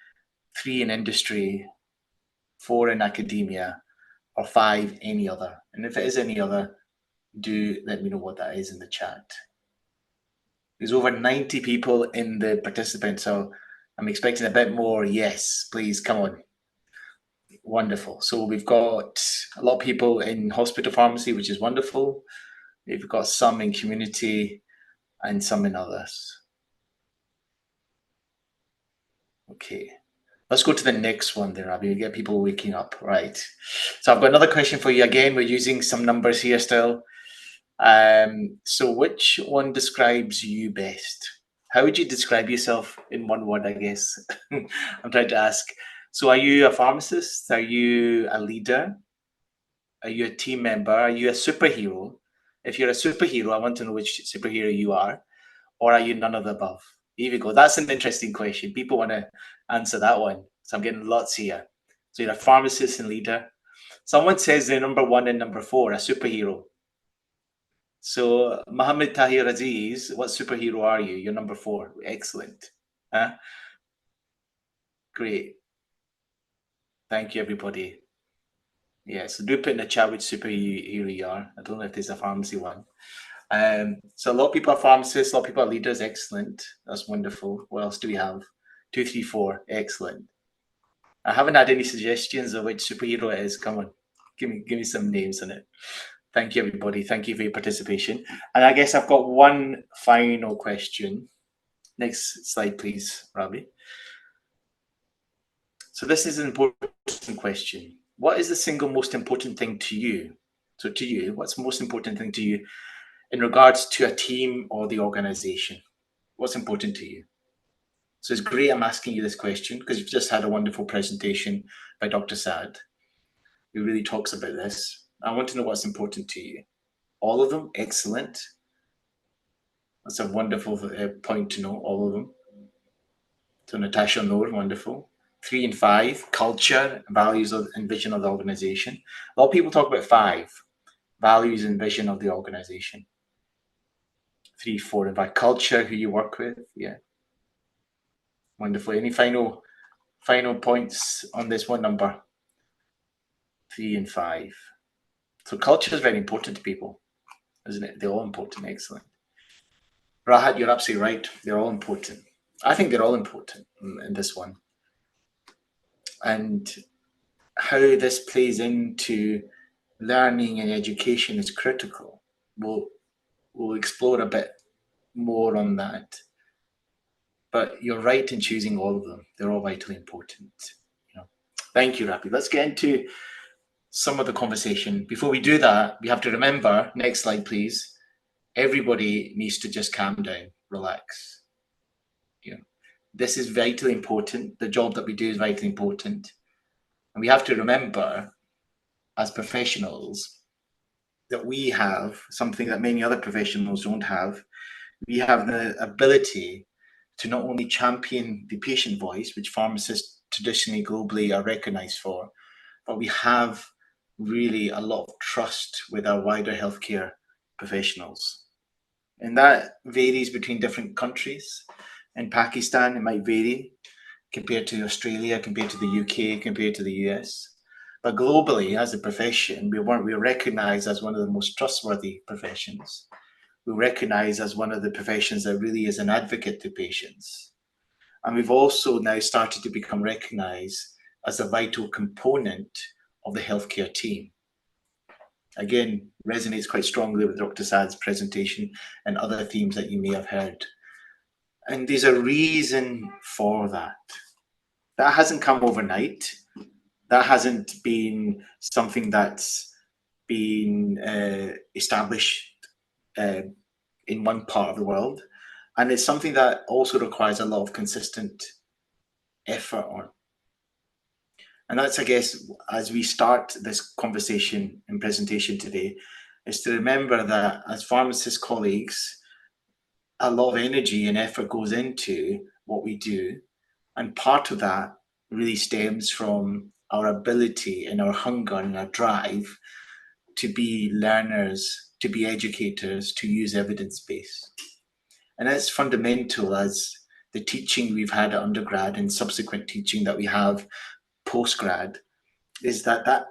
3, in industry. 4, in academia. Or 5, any other. And if it is any other, do let me know what that is in the chat. There's over 90 people in the participants, so I'm expecting a bit more. Yes, please, come on. Wonderful. So we've got a lot of people in hospital pharmacy, which is wonderful. We've got some in community and some in others. Okay. Let's go to the next one there, Abby. We get people waking up, right? So I've got another question for you. Again, we're using some numbers here still. So which one describes you best? How would you describe yourself in one word, I guess? I'm trying to ask. So are you a pharmacist? Are you a leader? Are you a team member? Are you a superhero? If you're a superhero, I want to know which superhero you are. Or are you none of the above? Here we go. That's an interesting question. People want to answer that one. So I'm getting lots here. So you're a pharmacist and leader. Someone says they're number 1 and number 4, a superhero. So Mohammed Tahir Aziz, what superhero are you? You're number 4. Excellent. Huh? Great. Thank you, everybody. Yeah, so do put in the chat which superhero you are. I don't know if there's a pharmacy one. So a lot of people are pharmacists, a lot of people are leaders. Excellent. That's wonderful. What else do we have? 2, 3, 4. Excellent. I haven't had any suggestions of which superhero it is. Come on, give me some names on it. Thank you, everybody. Thank you for your participation. And I guess I've got one final question. Next slide, please, Rabi. So this is an important question. What is the single most important thing to you? So to you, what's the most important thing to you in regards to a team or the organization? What's important to you? So it's great I'm asking you this question because you've just had a wonderful presentation by Dr. Saad, who really talks about this. I want to know what's important to you. All of them? Excellent. That's a wonderful point to know, all of them. So Natasha Noor, wonderful. 3 and 5, culture, values and vision of the organization. A lot of people talk about 5, values and vision of the organization. 3, 4, and 5, culture, who you work with. Yeah. Wonderful. Any final points on this one number? 3 and 5. So culture is very important to people, isn't it? They're all important. Excellent. Rahat, you're absolutely right. They're all important. I think they're all important in this one. And how this plays into learning and education is critical. We'll explore a bit more on that. But you're right in choosing all of them. They're all vitally important. Thank you, Rapi. Let's get into some of the conversation. Before we do that, we have to remember, next slide, please. Everybody needs to just calm down, relax. This is vitally important. The job that we do is vitally important. And we have to remember, as professionals, that we have something that many other professionals don't have. We have the ability to not only champion the patient voice, which pharmacists traditionally globally are recognized for, but we have really a lot of trust with our wider healthcare professionals. And that varies between different countries. In Pakistan, it might vary compared to Australia, compared to the UK, compared to the US. But globally, as a profession, we're recognized as one of the most trustworthy professions. We're recognized as one of the professions that really is an advocate to patients. And we've also now started to become recognized as a vital component of the healthcare team. Again, resonates quite strongly with Dr. Saad's presentation and other themes that you may have heard. And there's a reason for that. That hasn't come overnight. That hasn't been something that's been established in one part of the world. And it's something that also requires a lot of consistent effort on. And that's, I guess, as we start this conversation and presentation today, is to remember that as pharmacist colleagues, a lot of energy and effort goes into what we do. And part of that really stems from our ability and our hunger and our drive to be learners, to be educators, to use evidence-based. And that's fundamental as the teaching we've had at undergrad and subsequent teaching that we have postgrad, is that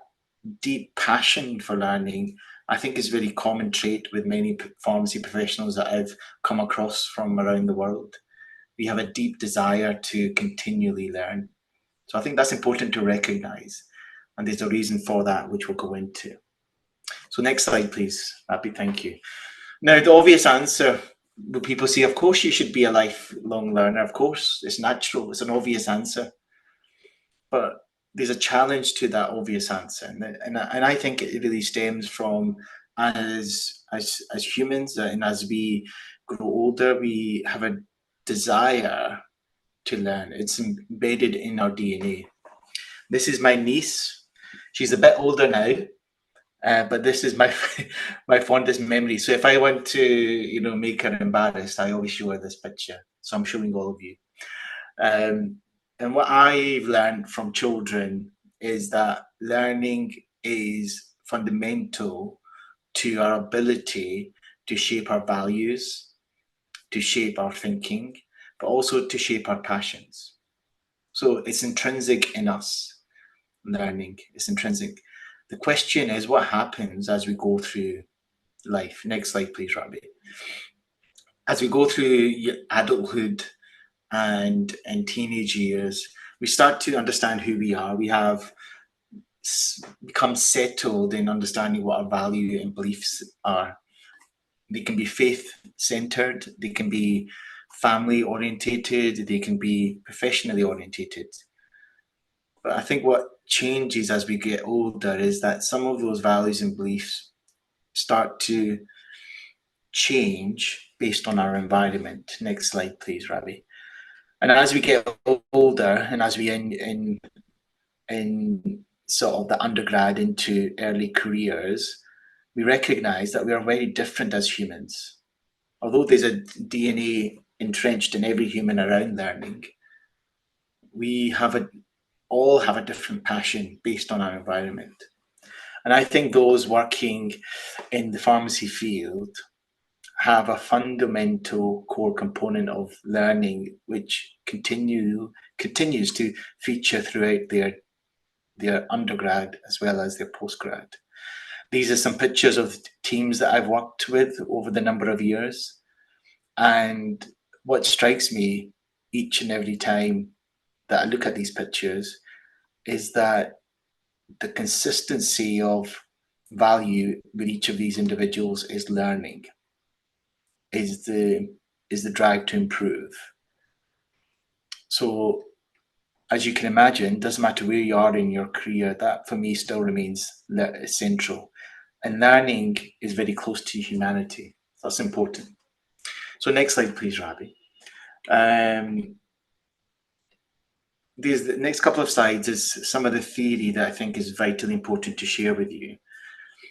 deep passion for learning I think is a very common trait with many pharmacy professionals that I've come across from around the world. We have a deep desire to continually learn. So I think that's important to recognize. And there's a reason for that, which we'll go into. So next slide, please, Abby, thank you. Now, the obvious answer, when people say, of course, you should be a lifelong learner. Of course, it's natural. It's an obvious answer. But there's a challenge to that obvious answer. And I think it really stems from as humans, and as we grow older, we have a desire to learn. It's embedded in our DNA. This is my niece. She's a bit older now, but this is my my fondest memory. So if I want to, make her embarrassed, I always show her this picture. So I'm showing all of you. And what I've learned from children is that learning is fundamental to our ability to shape our values, to shape our thinking, but also to shape our passions. So it's intrinsic in us. Learning is intrinsic. The question is, what happens as we go through life? Next slide, please, Rabbi. As we go through adulthood and teenage years, we start to understand who we are. We have become settled in understanding what our value and beliefs are. They can be faith-centered, they can be family-orientated, they can be professionally orientated. But I think what changes as we get older is that some of those values and beliefs start to change based on our environment. Next slide, please, Rabbi. And as we get older, and as we in sort of the undergrad into early careers, we recognize that we are very different as humans. Although there's a DNA entrenched in every human around learning, we all have a different passion based on our environment. And I think those working in the pharmacy field have a fundamental core component of learning which continues to feature throughout their undergrad as well as their postgrad. These are some pictures of teams that I've worked with over the number of years. And what strikes me each and every time that I look at these pictures is that the consistency of value with each of these individuals is learning, is the drive to improve. So as you can imagine, doesn't matter where you are in your career, that for me still remains central. And learning is very close to humanity. That's important. So next slide, please, Rabbi. The next couple of slides is some of the theory that I think is vitally important to share with you.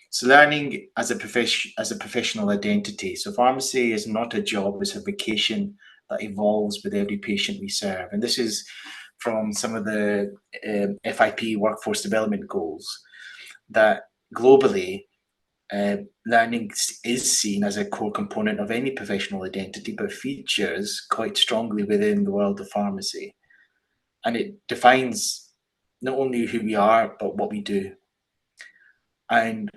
So learning as a professional identity. So pharmacy is not a job, it's a vocation that evolves with every patient we serve. And this is from some of the FIP workforce development goals, that globally learning is seen as a core component of any professional identity, but features quite strongly within the world of pharmacy. And it defines not only who we are, but what we do. And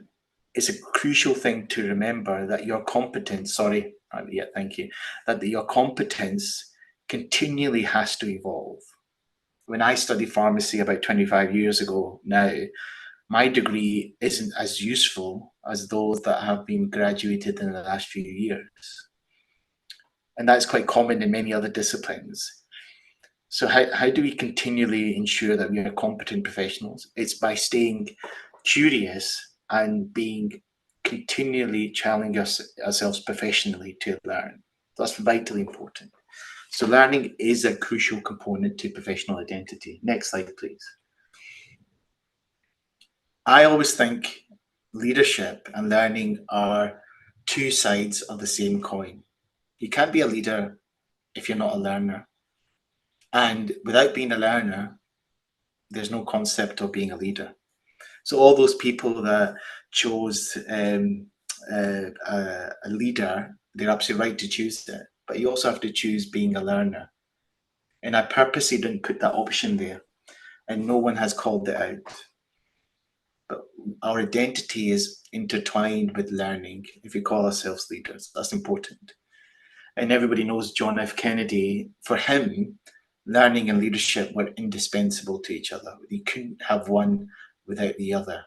it's a crucial thing to remember that your competence, that your competence continually has to evolve. When I studied pharmacy about 25 years ago now, my degree isn't as useful as those that have been graduated in the last few years. And that's quite common in many other disciplines. So how do we continually ensure that we are competent professionals? It's by staying curious and being continually challenging ourselves professionally to learn. That's vitally important. So learning is a crucial component to professional identity. Next slide, please. I always think leadership and learning are two sides of the same coin. You can't be a leader if you're not a learner. And without being a learner, there's no concept of being a leader. So all those people that chose a leader, they're absolutely right to choose it. But you also have to choose being a learner. And I purposely didn't put that option there. And no one has called it out. but our identity is intertwined with learning if we call ourselves leaders. That's important. And everybody knows John F. Kennedy. For him, learning and leadership were indispensable to each other. You couldn't have one without the other.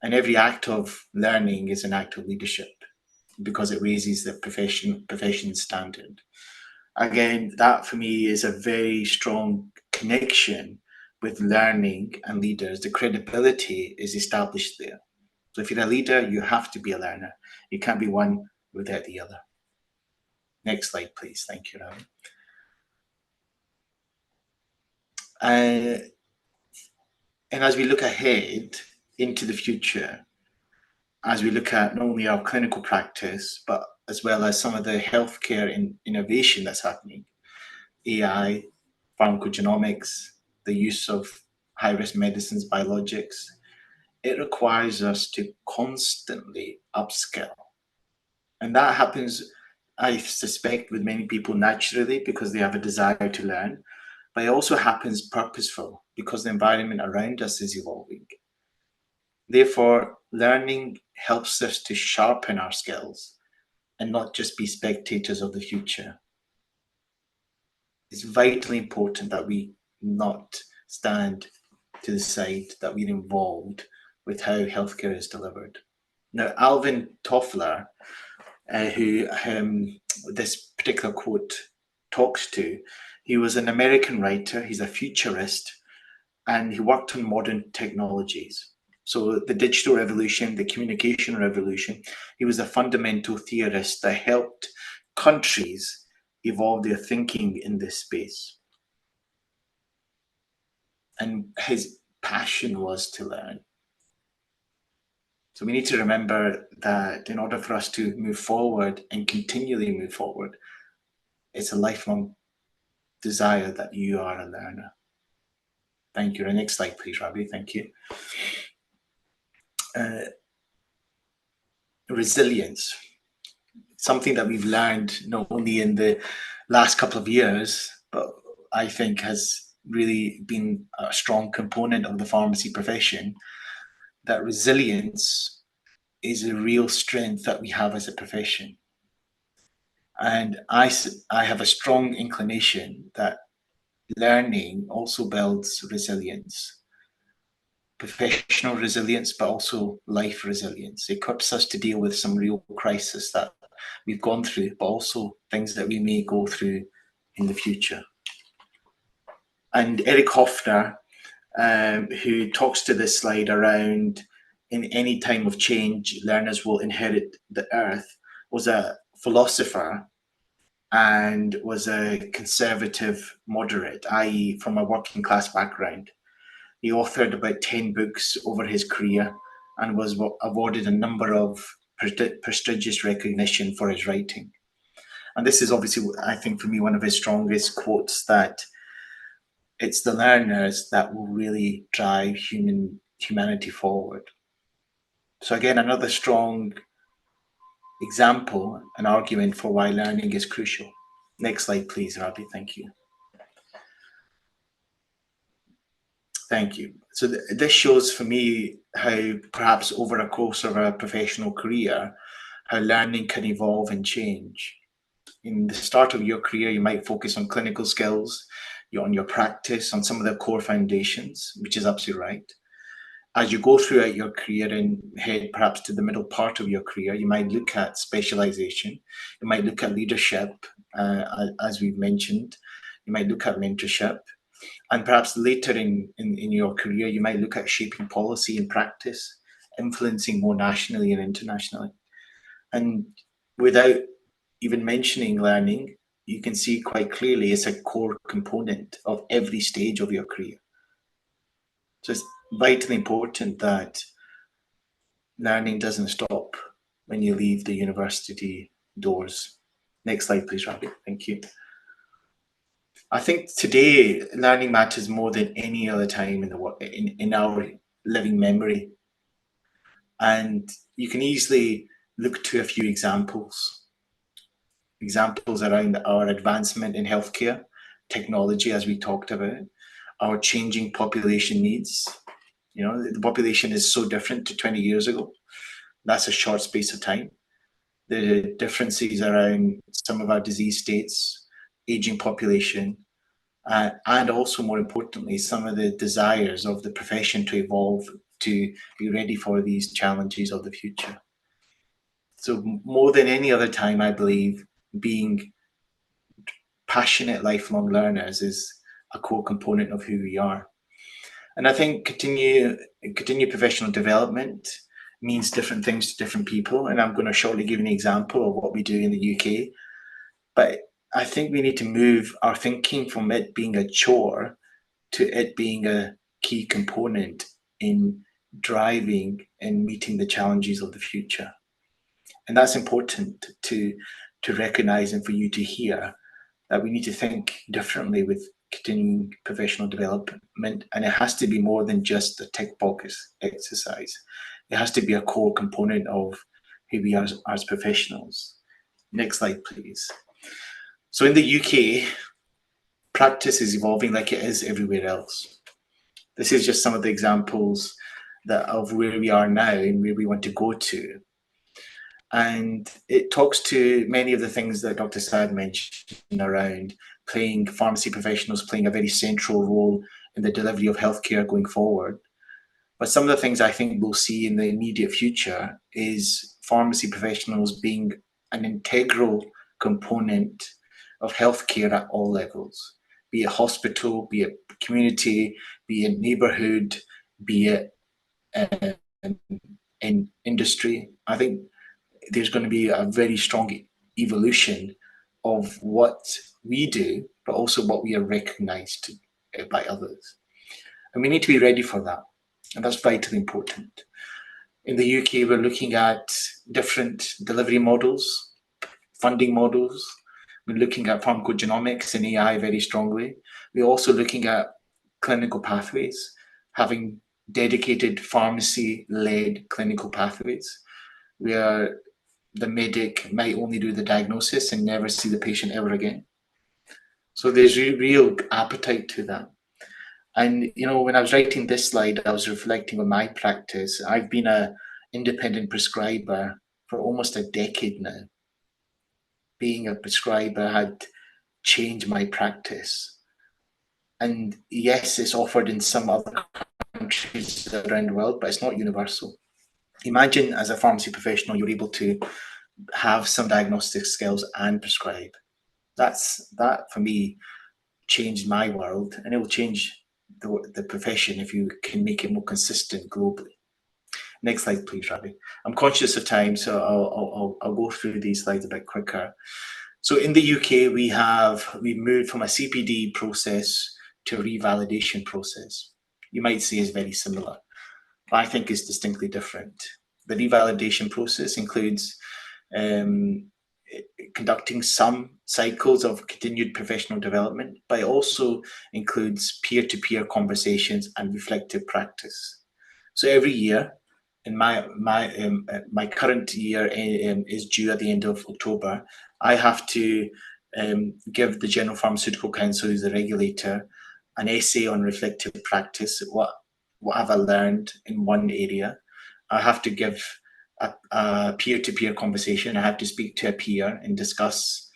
And every act of learning is an act of leadership because it raises the profession standard. Again, that for me is a very strong connection with learning and leaders. The credibility is established there. So if you're a leader, you have to be a learner. You can't be one without the other. Next slide, please. Thank you, Ravi. And as we look ahead into the future, as we look at not only our clinical practice, but as well as some of the healthcare innovation that's happening, AI, pharmacogenomics, the use of high-risk medicines, biologics, it requires us to constantly upskill. And that happens, I suspect, with many people naturally because they have a desire to learn, but it also happens purposeful because the environment around us is evolving. Therefore, learning helps us to sharpen our skills and not just be spectators of the future. It's vitally important that we not stand to the side, that we're involved with how healthcare is delivered. Now, Alvin Toffler, who this particular quote talks to, he was an American writer, he's a futurist, and he worked on modern technologies. So the digital revolution, the communication revolution, he was a fundamental theorist that helped countries evolve their thinking in this space. And his passion was to learn. So we need to remember that in order for us to move forward and continually move forward, it's a lifelong desire that you are a learner. Thank you. The next slide, please, Ravi. Thank you. Resilience, something that we've learned not only in the last couple of years, but I think has really been a strong component of the pharmacy profession, that resilience is a real strength that we have as a profession. And I have a strong inclination that learning also builds resilience. Professional resilience, but also life resilience. It equips us to deal with some real crisis that we've gone through, but also things that we may go through in the future. And Eric Hofner, who talks to this slide around in any time of change, learners will inherit the earth, was a philosopher and was a conservative moderate, i.e. from a working class background. He authored about 10 books over his career and was awarded a number of prestigious recognition for his writing. And this is obviously, I think, for me, one of his strongest quotes, that it's the learners that will really drive humanity forward. So again, another strong example, an argument for why learning is crucial. Next slide, please, Rabi. Thank you. Thank you. So this shows for me how perhaps over a course of a professional career, how learning can evolve and change. In the start of your career, you might focus on clinical skills, on your practice, on some of the core foundations, which is absolutely right. As you go throughout your career and head perhaps to the middle part of your career, you might look at specialization, you might look at leadership, as we've mentioned, you might look at mentorship. And perhaps later in your career, you might look at shaping policy and practice, influencing more nationally and internationally. And without even mentioning learning, you can see quite clearly it's a core component of every stage of your career. So it's vitally important that learning doesn't stop when you leave the university doors. Next slide, please, Rabi. Thank you. I think today learning matters more than any other time in our living memory. And you can easily look to a few examples around our advancement in healthcare, technology, as we talked about, our changing population needs, You know, the population is so different to 20 years ago. That's a short space of time. The differences around some of our disease states, aging population, and also more importantly, some of the desires of the profession to evolve to be ready for these challenges of the future. So more than any other time, I believe being passionate lifelong learners is a core component of who we are. And I think continue professional development means different things to different people. And I'm going to shortly give an example of what we do in the UK. But I think we need to move our thinking from it being a chore to it being a key component in driving and meeting the challenges of the future. And that's important to recognize and for you to hear, that we need to think differently with continuing professional development. And it has to be more than just a tick box exercise. It has to be a core component of who we are as professionals. Next slide, please. So in the UK, practice is evolving like it is everywhere else. This is just some of the examples of where we are now and where we want to go to. And it talks to many of the things that Dr. Saad mentioned around pharmacy professionals playing a very central role in the delivery of healthcare going forward. But some of the things I think we'll see in the immediate future is pharmacy professionals being an integral component of healthcare at all levels, be it hospital, be it community, be it neighborhood, be it in industry. I think there's going to be a very strong evolution of what we do, but also what we are recognized by others. And we need to be ready for that. And that's vitally important. In the UK, we're looking at different delivery models, funding models. We're looking at pharmacogenomics and AI very strongly. We're also looking at clinical pathways, having dedicated pharmacy-led clinical pathways, where the medic might only do the diagnosis and never see the patient ever again. So there's real appetite to that. And, you know, when I was writing this slide, I was reflecting on my practice. I've been an independent prescriber for almost a decade now. Being a prescriber had changed my practice. And yes, it's offered in some other countries around the world, but it's not universal. Imagine as a pharmacy professional, you're able to have some diagnostic skills and prescribe. That for me changed my world, and it will change the profession if you can make it more consistent globally. Next slide, please, Ravi. I'm conscious of time, so I'll go through these slides a bit quicker. So in the UK, we've moved from a CPD process to a revalidation process. You might say is very similar, but I think it's distinctly different. The revalidation process includes conducting some cycles of continued professional development, but it also includes peer-to-peer conversations and reflective practice. So every year, in my current year is due at the end of October, I have to give the General Pharmaceutical Council, who's the regulator, an essay on reflective practice. What have I learned in one area? I have to give a peer-to-peer conversation. I have to speak to a peer and discuss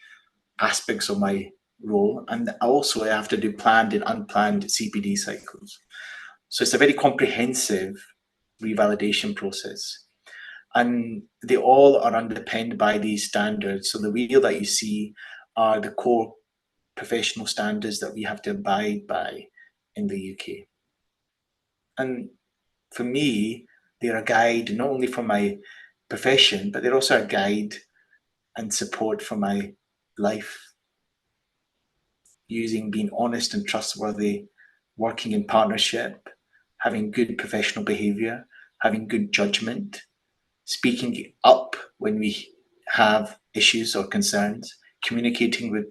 aspects of my role. And also I have to do planned and unplanned CPD cycles. So it's a very comprehensive revalidation process. And they all are underpinned by these standards. So the wheel that you see are the core professional standards that we have to abide by in the UK. And for me, they're a guide not only for my profession, but they're also a guide and support for my life. Using being honest and trustworthy, working in partnership, having good professional behavior, having good judgment, speaking up when we have issues or concerns, communicating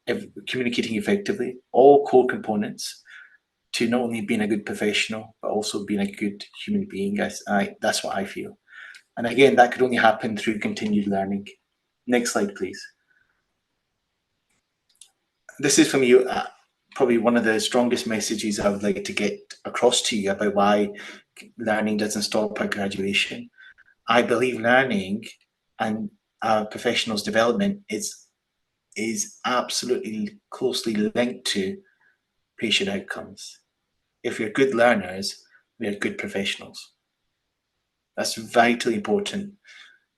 effectively, all core components to not only being a good professional, but also being a good human being. That's what I feel. And again, that could only happen through continued learning. Next slide, please. This is from you. probably one of the strongest messages I would like to get across to you about why learning doesn't stop at graduation. I believe learning and professionals' development is absolutely closely linked to patient outcomes. If we're good learners, we are good professionals. That's vitally important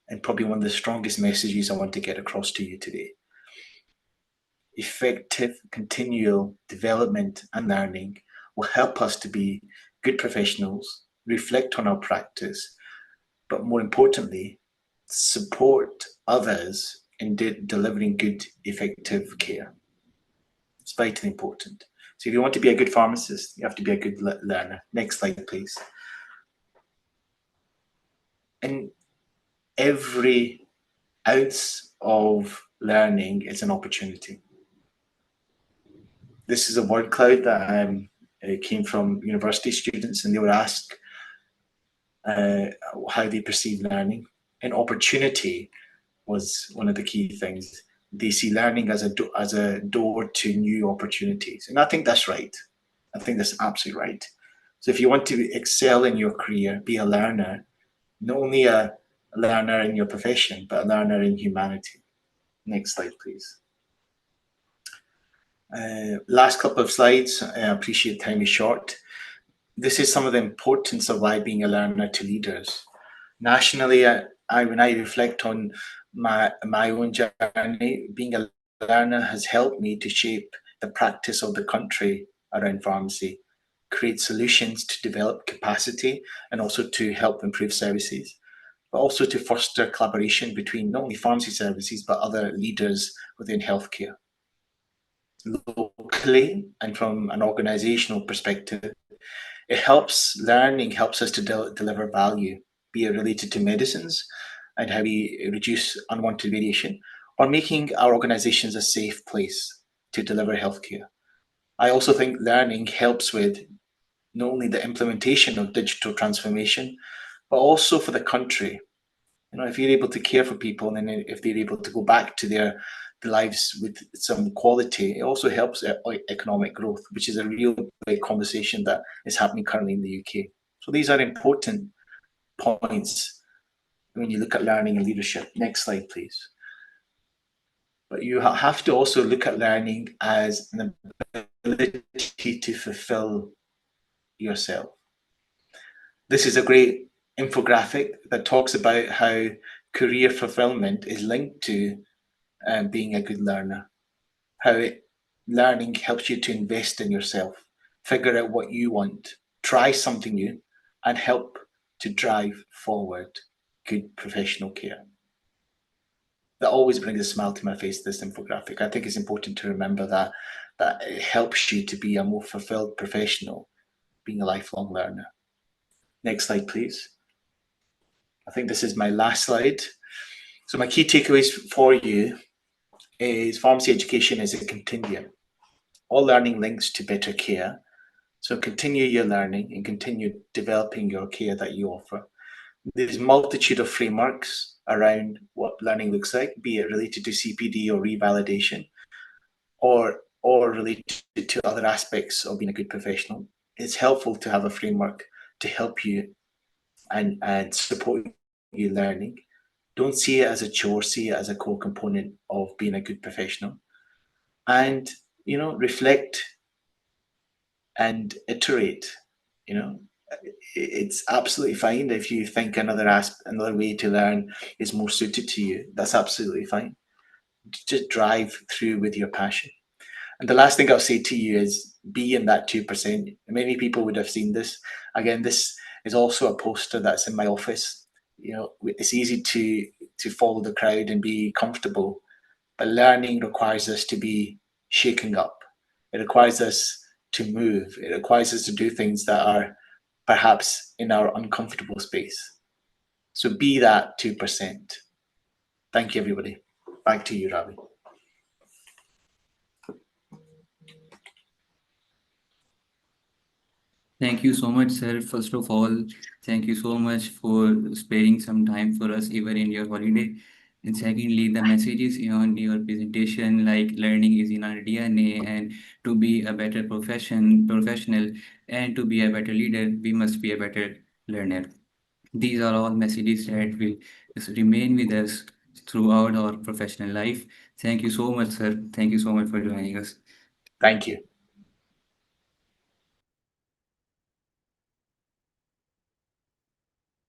and probably one of the strongest messages I want to get across to you today. Effective continual development and learning will help us to be good professionals, reflect on our practice, but more importantly, support others in delivering good, effective care. It's vitally important. So if you want to be a good pharmacist, you have to be a good learner. Next slide, please. And every ounce of learning is an opportunity. This is a word cloud that came from university students, and they were asked how they perceive learning. And opportunity was one of the key things. They see learning as a door to new opportunities. And I think that's right. I think that's absolutely right. So if you want to excel in your career, be a learner, not only a learner in your profession, but a learner in humanity. Next slide, please. Last couple of slides. I appreciate time is short. This is some of the importance of why being a learner to leaders. Nationally, when I reflect on my own journey, being a learner has helped me to shape the practice of the country around pharmacy, create solutions to develop capacity and also to help improve services, but also to foster collaboration between not only pharmacy services, but other leaders within healthcare. Locally and from an organizational perspective, learning helps us to deliver value, be it related to medicines and how we reduce unwanted variation, or making our organizations a safe place to deliver healthcare. I also think learning helps with not only the implementation of digital transformation, but also for the country. If you're able to care for people and then if they're able to go back to their lives with some quality, it also helps economic growth, which is a real big conversation that is happening currently in the UK. So these are important points when you look at learning and leadership. Next slide, please. But you have to also look at learning as an ability to fulfill yourself. This is a great infographic that talks about how career fulfillment is linked to being a good learner, how learning helps you to invest in yourself, figure out what you want, try something new, and help to drive forward good professional care. That always brings a smile to my face, this infographic. I think it's important to remember that it helps you to be a more fulfilled professional, being a lifelong learner. Next slide, please. I think this is my last slide. So my key takeaways for you is pharmacy education is a continuum. All learning links to better care. So continue your learning and continue developing your care that you offer. There's a multitude of frameworks around what learning looks like, be it related to CPD or revalidation, or related to other aspects of being a good professional. It's helpful to have a framework to help you and support you learning. Don't see it as a chore, see it as a core component of being a good professional. And, reflect and iterate. It's absolutely fine if you think another way to learn is more suited to you. That's absolutely fine. Just drive through with your passion. And the last thing I'll say to you is be in that 2%. Many people would have seen this. Again, this is also a poster that's in my office. It's easy to follow the crowd and be comfortable, but learning requires us to be shaking up. It requires us to move. It requires us to do things that are perhaps in our uncomfortable space. So be that 2%. Thank you, everybody. Back to you, Ravi. Thank you so much, sir. First of all, thank you so much for sparing some time for us, even in your holiday. And secondly, the messages on your presentation, like learning is in our DNA, and to be a better professional, and to be a better leader, we must be a better learner. These are all messages that will just remain with us throughout our professional life. Thank you so much, sir. Thank you so much for joining us. Thank you.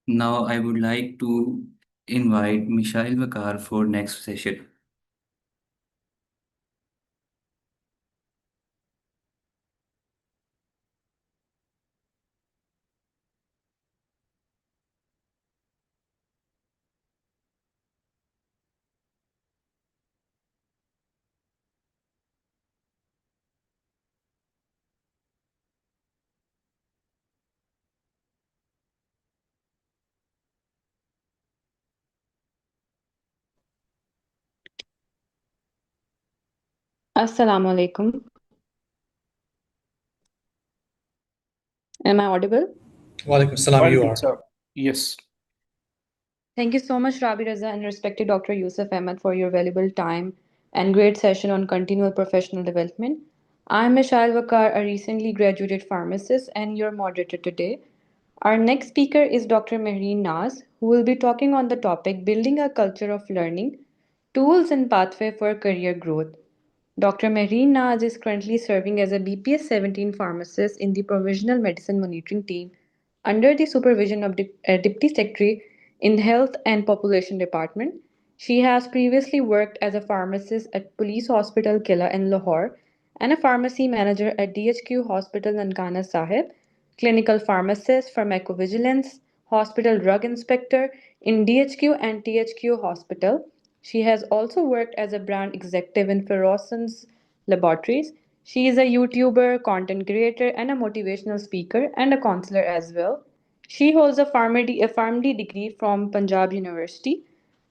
Now, I would like to invite Mishail Vakar for next session. Assalamu alaikum. Am I audible? Walaikum salam, you Welcome, are. sir. Yes. Thank you so much, Rabi Raza and respected Dr. Yusuf Ahmed, for your valuable time and great session on continual professional development. I'm Mishail Vakar, a recently graduated pharmacist, and your moderator today. Our next speaker is Dr. Mehreen Naz, who will be talking on the topic Building a Culture of Learning, Tools and Pathway for Career Growth. Dr. Mehreen Naz is currently serving as a BPS 17 pharmacist in the Provisional Medicine Monitoring Team under the supervision of Deputy Secretary in the Health and Population Department. She has previously worked as a pharmacist at Police Hospital Killa in Lahore and a pharmacy manager at DHQ Hospital Nankana Sahib, clinical pharmacist, pharmacovigilance, hospital drug inspector in DHQ and THQ Hospital. She has also worked as a brand executive in Feroson's Laboratories. She is a YouTuber, content creator, and a motivational speaker and a counselor as well. She holds a PharmD degree from Punjab University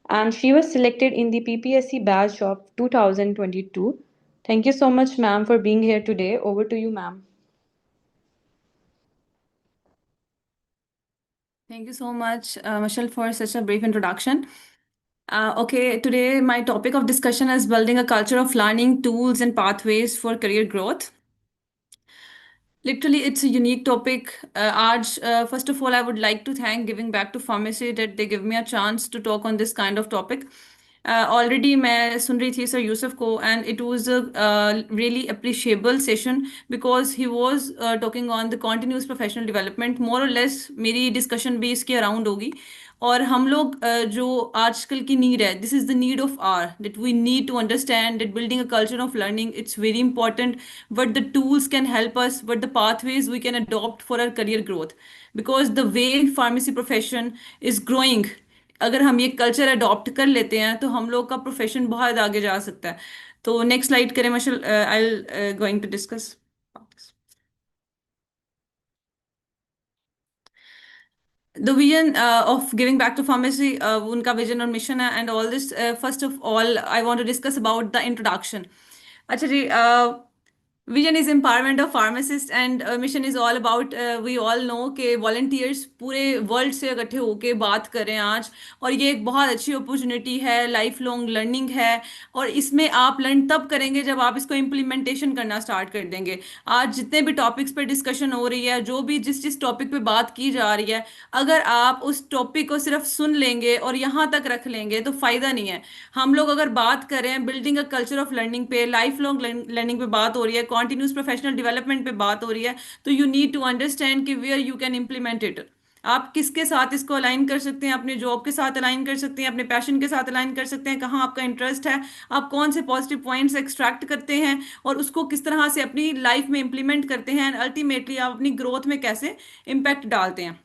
and she was selected in the PPSC batch of 2022. Thank you so much, ma'am, for being here today. Over to you, ma'am. Thank you so much, Michelle, for such a brief introduction. Okay, today my topic of discussion is building a culture of learning, tools, and pathways for career growth. Literally, it's a unique topic. First of all, I would like to thank Giving Back to Pharmacy that they give me a chance to talk on this kind of topic. Already मैं सुन रही थी sir Yusuf को and it was a really appreciable session because he was talking on the continuous professional development. More or less मेरी discussion भी इसके around होगी और हम लोग जो आजकल की नीड है this is the need of our that we need to understand that building a culture of learning it's very important but the tools can help us but the pathways we can adopt for our career growth because the way pharmacy profession is growing अगर हम ये culture adopt कर लेते हैं तो हम लोग का प्रोफेशन बहुत आगे जा सकता है तो नेक्स्ट स्लाइड करें मशल I going to discuss the vision of giving back to pharmacy उनका vision और mission है and all this first of all I want to discuss about the introduction अच्छा जी vision is empowerment of pharmacist and mission is all about we all know कि volunteers पूरे world से इकट्ठे होके बात करें आज और ये एक बहुत अच्छी opportunity है लाइफ लॉन्ग लर्निंग है और इसमें आप लर्न तब करेंगे जब आप इसको इम्प्लीमेंटेशन करना स्टार्ट कर देंगे आज जितने भी टॉपिक्स पे डिस्कशन हो रही है जो भी जिस जिस टॉपिक पे बात की जा रही है अगर आप उस टॉपिक को सिर्फ सुन लेंगे और यहाँ तक रख लेंगे तो फायदा नहीं है हम लोग अगर बात करें building a culture of learning पे लाइफ लॉन्ग लर्निंग पे बात हो रही है कॉन्टिन्यूस प्रोफेशनल डेवलपमेंट पे बात हो रही है तो यू नीड टू अंडरस्टैंड कि where you can implement it आप किसके साथ इसको अलाइन कर सकते हैं अपने जॉब के साथ अलाइन कर सकते हैं अपने पैशन के साथ अलाइन कर सकते हैं कहाँ आपका इंटरेस्ट है आप कौन से पॉजिटिव पॉइंट्स एक्सट्रैक्ट करते हैं और उसको किस तरह से अपनी लाइफ में इम्प्लीमेंट करते हैं एंड अल्टीमेटली आप अपनी ग्रोथ में कैसे इम्पैक्ट डालते हैं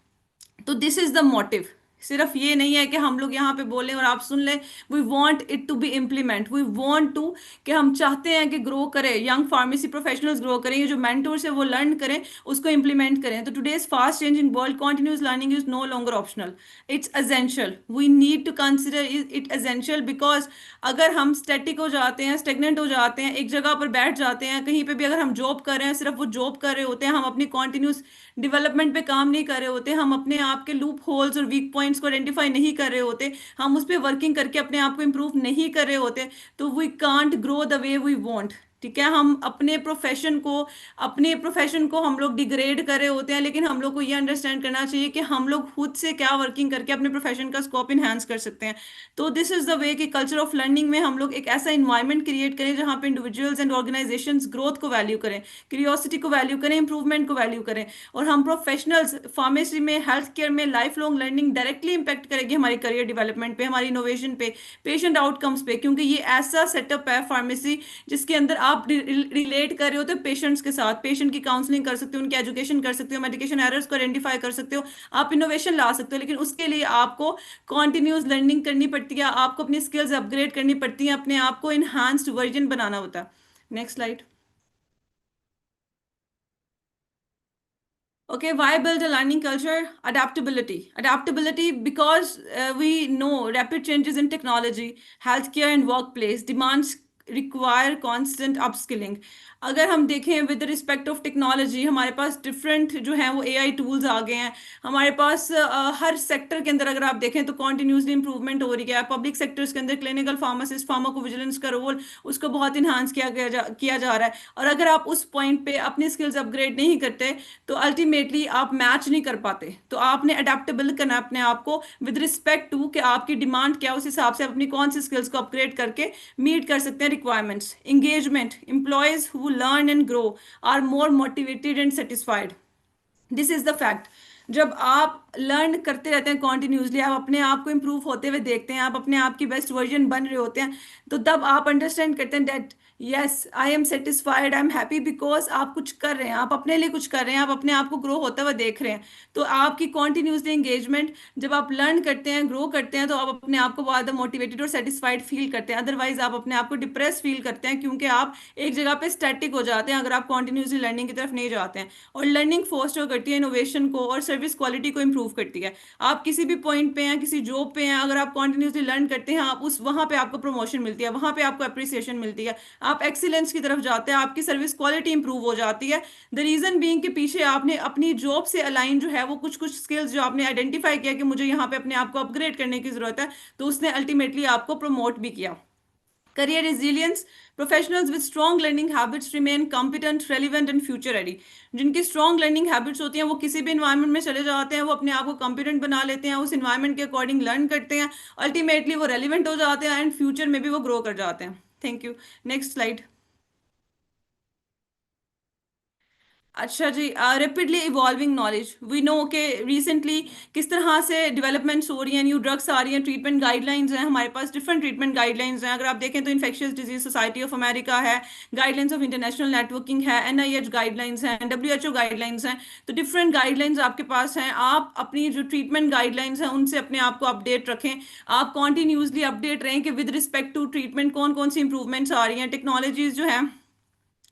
तो दिस इज द मोटिव सिर्फ ये नहीं है कि हम लोग यहाँ पे बोलें और आप सुन लें we want it to be implement we want to कि हम चाहते हैं कि ग्रो करें यंग फार्मेसी प्रोफेशनल्स ग्रो करें ये जो मेंटोर्स है वो लर्न करें उसको इम्प्लीमेंट करें तो today's fast changing world continuous learning is no longer optional it's essential we need to consider it essential because अगर हम स्टैटिक हो जाते हैं स्टेगनेंट हो जाते हैं एक जगह पर बैठ जाते हैं कहीं पे भी अगर हम जॉब कर रहे हैं सिर्फ वो जॉब कर रहे होते हैं हम अपनी कॉन्टिन्यूस डेवलपमेंट पे काम नहीं कर रहे होते हम अपने आप के लूप होल्स और वीक पॉइंट्स पॉइंट्स को आइडेंटिफाई नहीं कर रहे होते, हम उस पर वर्किंग करके अपने आप को इम्प्रूव नहीं कर रहे होते, तो we can't grow the way we want. ठीक है, हम अपने प्रोफेशन को हम लोग डिग्रेड कर रहे होते हैं, लेकिन हम लोग को ये अंडरस्टैंड करना चाहिए कि हम लोग खुद से क्या वर्किंग करके अपने प्रोफेशन का स्कोप इनहेंस कर सकते हैं। तो दिस इज द वे कि कल्चर ऑफ लर्निंग में हम लोग एक ऐसा इन्वायरमेंट क्रिएट करें जहाँ पे इंडिविजुअल्स एंड ऑर्गेनाइजेशंस ग्रोथ को वैल्यू करें, क्यूरियोसिटी को वैल्यू करें, इंप्रूवमेंट को वैल्यू करें। और हम प्रोफेशनल्स फार्मेसी में, हेल्थ केयर में life long learning directly impact करेगी हमारी करियर डेवलपमेंट पे, हमारी इनोवेशन पे, पेशेंट आउटकम्स पे, क्योंकि ये ऐसा सेटअप है फार्मेसी जिसके अंदर आप रिलेट कर रहे होते हो पेशेंट्स के साथ, पेशेंट की काउंसलिंग कर सकते हो, उनकी एजुकेशन कर सकते हो, मेडिकेशन एरर्स को आइडेंटिफाई कर सकते हो, आप इनोवेशन ला सकते हो। लेकिन उसके लिए आपको कॉन्टिन्यूस लर्निंग करनी पड़ती है, आपको अपनी स्किल्स अपग्रेड करनी पड़ती हैं, अपने आप को इनहांस्ड वर्जन बनाना होता है। Next slide. Okay, why build a learning culture? Adaptability. Adaptability because we know rapid changes in technology, healthcare and workplace demands require constant upskilling. अगर हम देखें विद रिस्पेक्ट ऑफ टेक्नोलॉजी, हमारे पास डिफरेंट जो है वो AI tools आ गए हैं हमारे पास। हर सेक्टर के अंदर अगर आप देखें तो कॉन्टिन्यूसली इंप्रूवमेंट हो रही है। पब्लिक सेक्टर्स के अंदर क्लिनिकल फार्मासिस्ट, फार्माकोविजिलेंस का रोल, उसको बहुत इन्हांस किया जा रहा है। और अगर आप उस पॉइंट पे अपनी स्किल्स अपग्रेड नहीं करते तो अल्टीमेटली आप मैच नहीं कर पाते। तो आपने अडेप्टेबल करना अपने आप को विद रिस्पेक्ट टू कि आपकी डिमांड क्या है, उस हिसाब से अपनी कौन सी स्किल्स को अपग्रेड करके मीट कर सकते हैं requirements. Engagement, employees who learn and grow are more motivated and satisfied. This is the fact. जब आप लर्न करते रहते हैं कॉन्टिन्यूसली, आप अपने आप को इम्प्रूव होते हुए देखते हैं, आप अपने आप की बेस्ट वर्जन बन रहे होते हैं, तो तब आप अंडरस्टैंड करते हैं that yes I am satisfied, I am happy, because आप कुछ कर रहे हैं, आप अपने लिए कुछ कर रहे हैं, आप अपने आप को ग्रो होता हुआ देख रहे हैं। तो आपकी कॉन्टिन्यूसली एंगेजमेंट, जब आप लर्न करते हैं, ग्रो करते हैं, तो आप अपने आप को बहुत ज़्यादा मोटिवेटेड और सेटिस्फाइड फील करते हैं। अदरवाइज आप अपने आप को डिप्रेस फील करते हैं, क्योंकि आप एक जगह पे स्टैटिक हो जाते हैं अगर आप कॉन्टिन्यूसली लर्निंग की तरफ नहीं जाते हैं। और लर्निंग फोस्टर करती है इनोवेशन को और सर्विस क्वालिटी को इंप्रूव करती है। आप किसी भी पॉइंट पे हैं, किसी जॉब पे हैं, अगर आप कॉन्टिन्यूसली लर्न करते हैं, आप उस वहां पे आपको प्रमोशन मिलती है, वहां पे आपको अप्रिसिएशन मिलती है, आप एक्सीलेंस की तरफ जाते हैं, आपकी सर्विस क्वालिटी इंप्रूव हो जाती है। द रीजन बीइंग के पीछे आपने अपनी जॉब से अलाइन जो है वो कुछ कुछ स्किल्स जो आपने आइडेंटिफाई किया कि मुझे यहाँ पे अपने आप को अपग्रेड करने की जरूरत है, तो उसने अल्टीमेटली आपको प्रमोट भी किया। Career resilience. Professionals with strong learning habits remain competent, relevant and future ready. जिनकी strong learning habits होती हैं वो किसी भी environment में चले जाते हैं, वो अपने आप को competent बना लेते हैं, उस environment के according learn करते हैं, ultimately वो relevant हो जाते हैं and future में भी वो grow कर जाते हैं। Thank you. Next slide. अच्छा जी, rapidly evolving knowledge. We know के रिसेंटली किस तरह से डेवलपमेंट्स हो रही हैं, न्यू ड्रग्स आ रही हैं, ट्रीटमेंट गाइडलाइंस हैं, हमारे पास डिफरेंट ट्रीटमेंट गाइडलाइंस हैं। अगर आप देखें तो infectious disease society of America है, गाइडलाइंस ऑफ इंटरनेशनल नेटवर्किंग है, एनआईएच गाइडलाइंस हैं, डब्ल्यूएचओ गाइडलाइंस हैं। तो डिफरेंट गाइडलाइंस आपके पास हैं। आप अपनी जो ट्रीटमेंट गाइडलाइंस हैं उनसे अपने आप को अपडेट रखें, आप कॉन्टिन्यूसली अपडेट रहें कि विद रिस्पेक्ट टू ट्रीटमेंट कौन कौन सी इंप्रूवमेंट्स आ रही हैं, टेक्नोलॉजीज जो है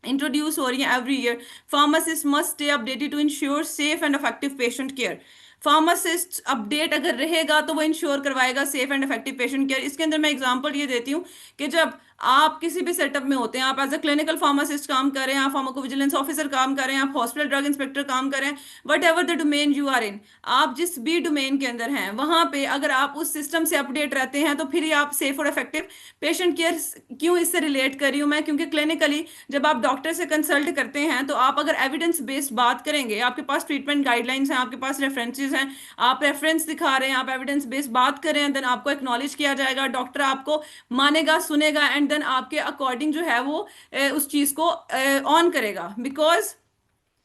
इंट्रोड्यूस हो रही है every year. Pharmacist must stay updated to ensure safe and effective patient care. Pharmacist update अगर रहेगा तो वो इंश्योर करवाएगा safe and effective patient care. इसके अंदर मैं एग्जांपल ये देती हूँ कि जब आप किसी भी सेटअप में होते हैं, आप एज अ क्लिनिकल फार्मासिस्ट काम कर रहे हैं, आप फार्माकोविजिलेंस ऑफिसर काम कर रहे हैं, आप हॉस्पिटल ड्रग इंस्पेक्टर काम कर रहे हैं, whatever the domain you are in, आप जिस भी डोमेन के अंदर हैं वहां पे अगर आप उस सिस्टम से अपडेट रहते हैं तो फिर ही आप सेफ और इफेक्टिव पेशेंट केयर। क्यों इससे रिलेट कर रही हूँ मैं? क्योंकि क्लिनिकली जब आप डॉक्टर से कंसल्ट करते हैं तो आप अगर एविडेंस बेस्ड बात करेंगे, आपके पास ट्रीटमेंट गाइडलाइंस हैं, आपके पास रेफरेंसेस हैं, आप रेफरेंस दिखा रहे हैं, आप एविडेंस बेस्ड बात कर रहे हैं, देन आपको एक्नॉलेज किया जाएगा, डॉक्टर आपको मानेगा, सुनेगा एंड देन आपके अकॉर्डिंग जो है वो उस चीज को ऑन करेगा। बिकॉज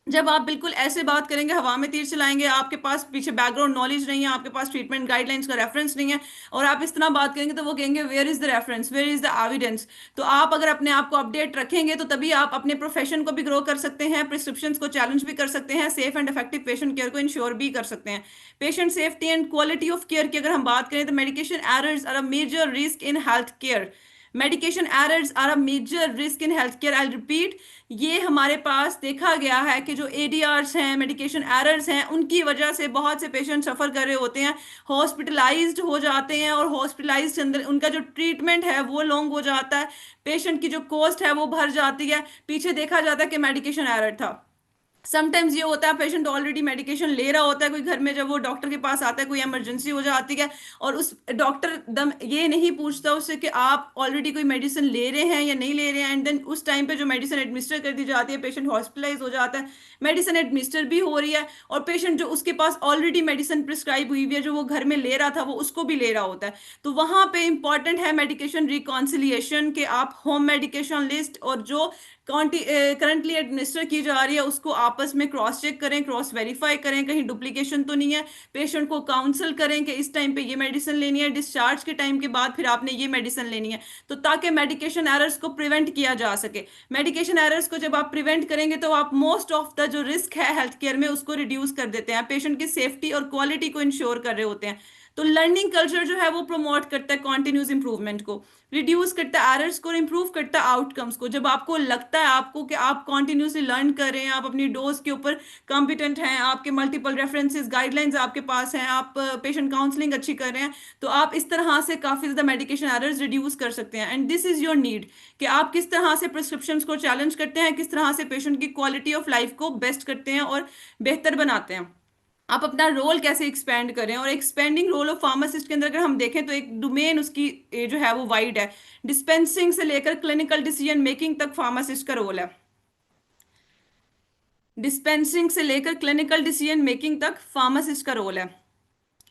जब आप बिल्कुल ऐसे बात करेंगे, हवा में तीर चलाएंगे, आपके पास पीछे बैकग्राउंड नॉलेज नहीं है, आपके पास ट्रीटमेंट गाइडलाइंस का रेफरेंस नहीं है, और आप इस तरह बात करेंगे तो वो कहेंगे where is the reference, where is the evidence. तो आप अगर अपने आप को अपडेट रखेंगे तो तभी आप अपने प्रोफेशन को भी ग्रो कर सकते हैं, प्रिस्क्रिप्शन को चैलेंज भी कर सकते हैं, safe and effective patient care को इंश्योर भी कर सकते हैं। Patient safety and quality of care की अगर हम बात करें तो medication errors are a major risk in health care. Medication errors are a major risk in health care. I repeat, ये हमारे पास देखा गया है कि जो एडीआरस हैं, मेडिकेशन एरर्स हैं, उनकी वजह से बहुत से पेशेंट सफ़र कर रहे होते हैं, हॉस्पिटलाइज्ड हो जाते हैं, और हॉस्पिटलाइज के अंदर उनका जो ट्रीटमेंट है वो लॉन्ग हो जाता है, पेशेंट की जो कॉस्ट है वो भर जाती है, पीछे देखा जाता है कि मेडिकेशन एरर था। समटाइम्स ये होता है पेशेंट ऑलरेडी मेडिकेशन ले रहा होता है, कोई घर में जब वो डॉक्टर के पास आता है, कोई इमरजेंसी हो जाती है और उस डॉक्टर दम ये नहीं पूछता उससे कि आप ऑलरेडी कोई मेडिसिन ले रहे हैं या नहीं ले रहे हैं, एंड देन उस टाइम पे जो मेडिसिन एडमिनिस्टर कर दी जाती है, पेशेंट हॉस्पिटलाइज हो जाता है, मेडिसिन एडमिनिस्टर भी हो रही है और पेशेंट जो उसके पास ऑलरेडी मेडिसिन प्रिस्क्राइब हुई हुई है, जो वो घर में ले रहा था, वो उसको भी ले रहा होता है। तो वहां पे इंपॉर्टेंट है मेडिकेशन रिकॉन्सिलिएशन, के आप होम मेडिकेशन लिस्ट और जो करंटली एडमिनिस्टर की जा रही है उसको आपस में क्रॉस चेक करें, क्रॉस वेरीफाई करें, कहीं डुप्लीकेशन तो नहीं है। पेशेंट को काउंसल करें कि इस टाइम पे ये मेडिसिन लेनी है, डिस्चार्ज के टाइम के बाद फिर आपने ये मेडिसिन लेनी है, तो ताकि मेडिकेशन एरर्स को प्रिवेंट किया जा सके। मेडिकेशन एरर्स को जब आप प्रिवेंट करेंगे तो आप मोस्ट ऑफ द जो रिस्क है हेल्थ केयर में उसको रिड्यूस कर देते हैं, पेशेंट की सेफ्टी और क्वालिटी को इंश्योर कर रहे होते हैं। तो लर्निंग कल्चर जो है वो प्रमोट करता है कॉन्टिन्यूस इंप्रूवमेंट को, रिड्यूस करता है एरर्स को, इंप्रूव करता है आउटकम्स को। जब आपको लगता है आपको कि आप कॉन्टिन्यूसली लर्न कर रहे हैं, आप अपनी डोज के ऊपर कॉम्पिटेंट हैं, आपके मल्टीपल रेफरेंसेस गाइडलाइंस आपके पास हैं, आप पेशेंट काउंसलिंग अच्छी कर रहे हैं, तो आप इस तरह से काफ़ी ज़्यादा मेडिकेशन एरर्स रिड्यूस कर सकते हैं। And this is your need कि आप किस तरह से प्रिस्क्रिप्शंस को चैलेंज करते हैं, किस तरह से पेशेंट की क्वालिटी ऑफ लाइफ को बेस्ट करते हैं और बेहतर बनाते हैं, आप अपना रोल कैसे एक्सपेंड करें। और एक्सपेंडिंग रोल ऑफ फार्मासिस्ट के अंदर अगर हम देखें तो एक डोमेन उसकी जो है वो वाइड है, डिस्पेंसिंग से लेकर क्लिनिकल डिसीजन मेकिंग तक फार्मासिस्ट का रोल है, डिस्पेंसिंग से लेकर क्लिनिकल डिसीजन मेकिंग तक फार्मासिस्ट का रोल है।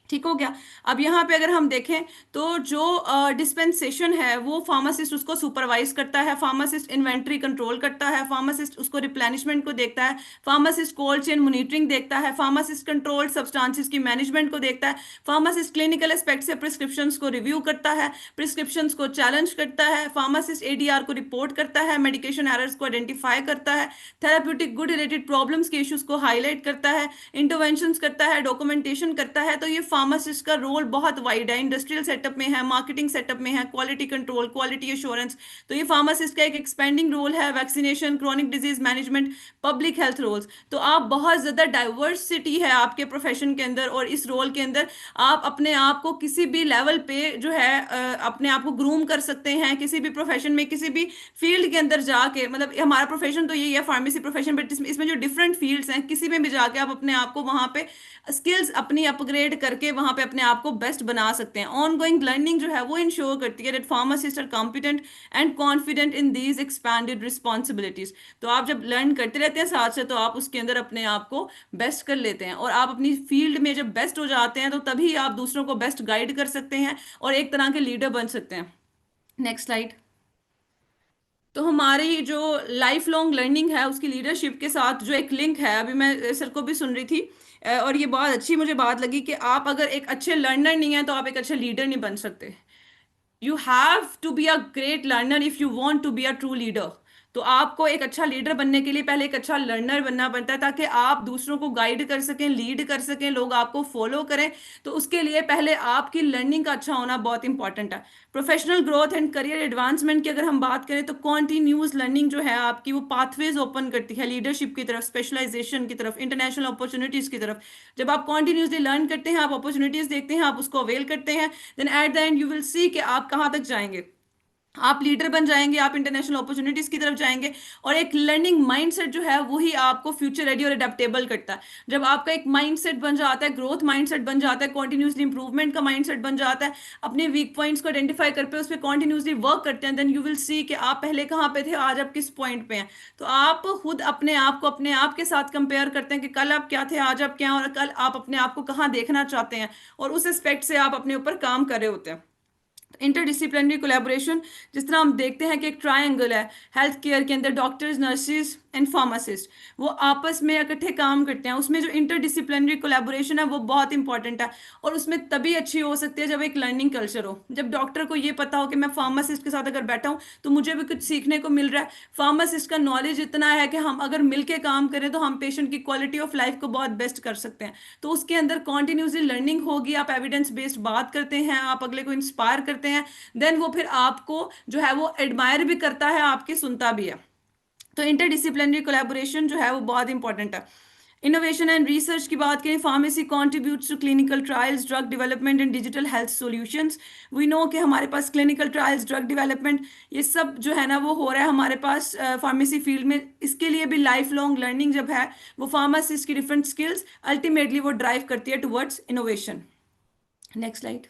ठीक हो गया। अब यहाँ पे अगर हम देखें तो जो डिस्पेंसेशन है वो फार्मासिस्ट उसको सुपरवाइज करता है, फार्मासिस्ट इन्वेंट्री कंट्रोल करता है, फार्मासिस्ट उसको रिप्लेनिशमेंट को देखता है, फार्मासिस्ट कोल्ड चेन मॉनिटरिंग देखता है, फार्मासिस्ट कंट्रोल्ड सब्सटेंसेस की मैनेजमेंट को देखता है, फार्मासिस्ट क्लिनिकल एस्पेक्ट से प्रिस्क्रिप्शन को रिव्यू करता है, प्रिस्क्रिप्शन को चैलेंज करता है, फार्मासिस्ट एडीआर को रिपोर्ट करता है, मेडिकेशन एरर्स को आइडेंटिफाई करता है, थेराप्यूटिक गुड रिलेटेड प्रॉब्लम्स के इश्यूज को हाईलाइट करता है, इंटरवेंशन करता है, डॉक्यूमेंटेशन करता है। तो ये फार्मासिस्ट का रोल बहुत वाइड है, इंडस्ट्रियल सेटअप में है, मार्केटिंग सेटअप में है, क्वालिटी कंट्रोल, क्वालिटी एश्योरेंस, तो ये फार्मासिस्ट का एक एक्सपेंडिंग रोल है, vaccination, chronic disease management, public health roles. तो आप बहुत ज्यादा डाइवर्सिटी है आपके प्रोफेशन के अंदर, और इस रोल के अंदर आप अपने आप को किसी भी लेवल पे जो है अपने आप को ग्रूम कर सकते हैं, किसी भी प्रोफेशन में, किसी भी फील्ड के अंदर जाके, मतलब हमारा प्रोफेशन तो यही है फार्मेसी प्रोफेशन, बट इसमें जो डिफरेंट फील्ड्स हैं किसी में भी जाके आप अपने आप को वहां पे स्किल्स अपनी अपग्रेड करके वहां पे अपने आप को बेस्ट बना सकते हैं। ऑनगोइंग लर्निंग जो है वो इंश्योर करती है that pharmacist are competent and confident in these expanded responsibilities. तो आप जब लर्न करते रहते हैं साथ से, तो आप उसके अंदर अपने आप को बेस्ट कर लेते हैं, और आप अपनी फील्ड में जब बेस्ट हो जाते हैं तो तभी आप दूसरों को बेस्ट गाइड कर सकते हैं और एक तरह के लीडर बन सकते हैं। Next slide. तो हमारी जो लाइफ लॉन्ग लर्निंग है उसकी लीडरशिप के साथ जो एक लिंक है, अभी मैं सर को भी सुन रही थी और ये बहुत अच्छी मुझे बात लगी कि आप अगर एक अच्छे लर्नर नहीं है तो आप एक अच्छे लीडर नहीं बन सकते। You have to be a great learner if you want to be a true leader. तो आपको एक अच्छा लीडर बनने के लिए पहले एक अच्छा लर्नर बनना पड़ता है, ताकि आप दूसरों को गाइड कर सकें, लीड कर सकें, लोग आपको फॉलो करें। तो उसके लिए पहले आपकी लर्निंग का अच्छा होना बहुत इंपॉर्टेंट है। Professional growth and career advancement की अगर हम बात करें तो कॉन्टिन्यूस लर्निंग जो है आपकी वो पाथवेज ओपन करती है लीडरशिप की तरफ, स्पेशलाइजेशन की तरफ, इंटरनेशनल अपॉर्चुनिटीज की तरफ। जब आप कॉन्टिन्यूसली लर्न करते हैं, आप अपॉर्चुनिटीज देखते हैं, आप उसको अवेल करते हैं, then at the end you will see कि आप कहाँ तक जाएंगे, आप लीडर बन जाएंगे, आप इंटरनेशनल अपॉर्चुनिटीज की तरफ जाएंगे। और एक लर्निंग माइंडसेट जो है वही आपको फ्यूचर रेडी और अडेप्टेबल करता है। जब आपका एक माइंडसेट बन जाता है, ग्रोथ माइंडसेट बन जाता है, कॉन्टिन्यूसली इंप्रूवमेंट का माइंडसेट बन जाता है, अपने वीक पॉइंट्स को आइडेंटिफाई करके उस पर कॉन्टिन्यूसली वर्क करते हैं, देन यू विल सी कि आप पहले कहाँ पे थे, आज आप किस पॉइंट पे हैं। तो आप खुद अपने आप को अपने आप के साथ कंपेयर करते हैं कि कल आप क्या थे, आज आप क्या हैं, और कल आप अपने आप को कहाँ देखना चाहते हैं, और उस एस्पेक्ट से आप अपने ऊपर काम कर रहे होते हैं। इंटरडिसिप्लिनरी कोलैबोरेशन, जिस तरह हम देखते हैं कि एक ट्रायंगल है हेल्थ केयर के अंदर, डॉक्टर्स, नर्सिस एंड फार्मासिस्ट, वो आपस में इकट्ठे काम करते हैं, उसमें जो इंटरडिसिप्लिनरी कोलैबोरेशन है वो बहुत इंपॉर्टेंट है, और उसमें तभी अच्छी हो सकती है जब एक लर्निंग कल्चर हो, जब डॉक्टर को ये पता हो कि मैं फार्मासिस्ट के साथ अगर बैठा हूँ तो मुझे भी कुछ सीखने को मिल रहा है। फार्मासिस्ट का नॉलेज इतना है कि हम अगर मिलके काम करें तो हम पेशेंट की क्वालिटी ऑफ लाइफ को बहुत बेस्ट कर सकते हैं। तो उसके अंदर कॉन्टिन्यूसली लर्निंग होगी, आप एविडेंस बेस्ड बात करते हैं, आप अगले को इंस्पायर करते हैं, देन वो फिर आपको जो है वो एडमायर भी करता है, आपकी सुनता भी है। तो इंटरडिसिप्लिनरी कोलैबोरेशन जो है वो बहुत इंपॉर्टेंट है। इनोवेशन एंड रिसर्च की बात करें, pharmacy contributes to clinical trials, drug development and digital health solutions. We know कि हमारे पास क्लिनिकल ट्रायल्स, ड्रग डेवलपमेंट, ये सब जो है ना वो हो रहा है हमारे पास फार्मेसी फील्ड में। इसके लिए भी लाइफ लॉन्ग लर्निंग जब है, वो फार्मासिस्ट की डिफरेंट स्किल्स अल्टीमेटली वो ड्राइव करती है towards innovation. Next slide.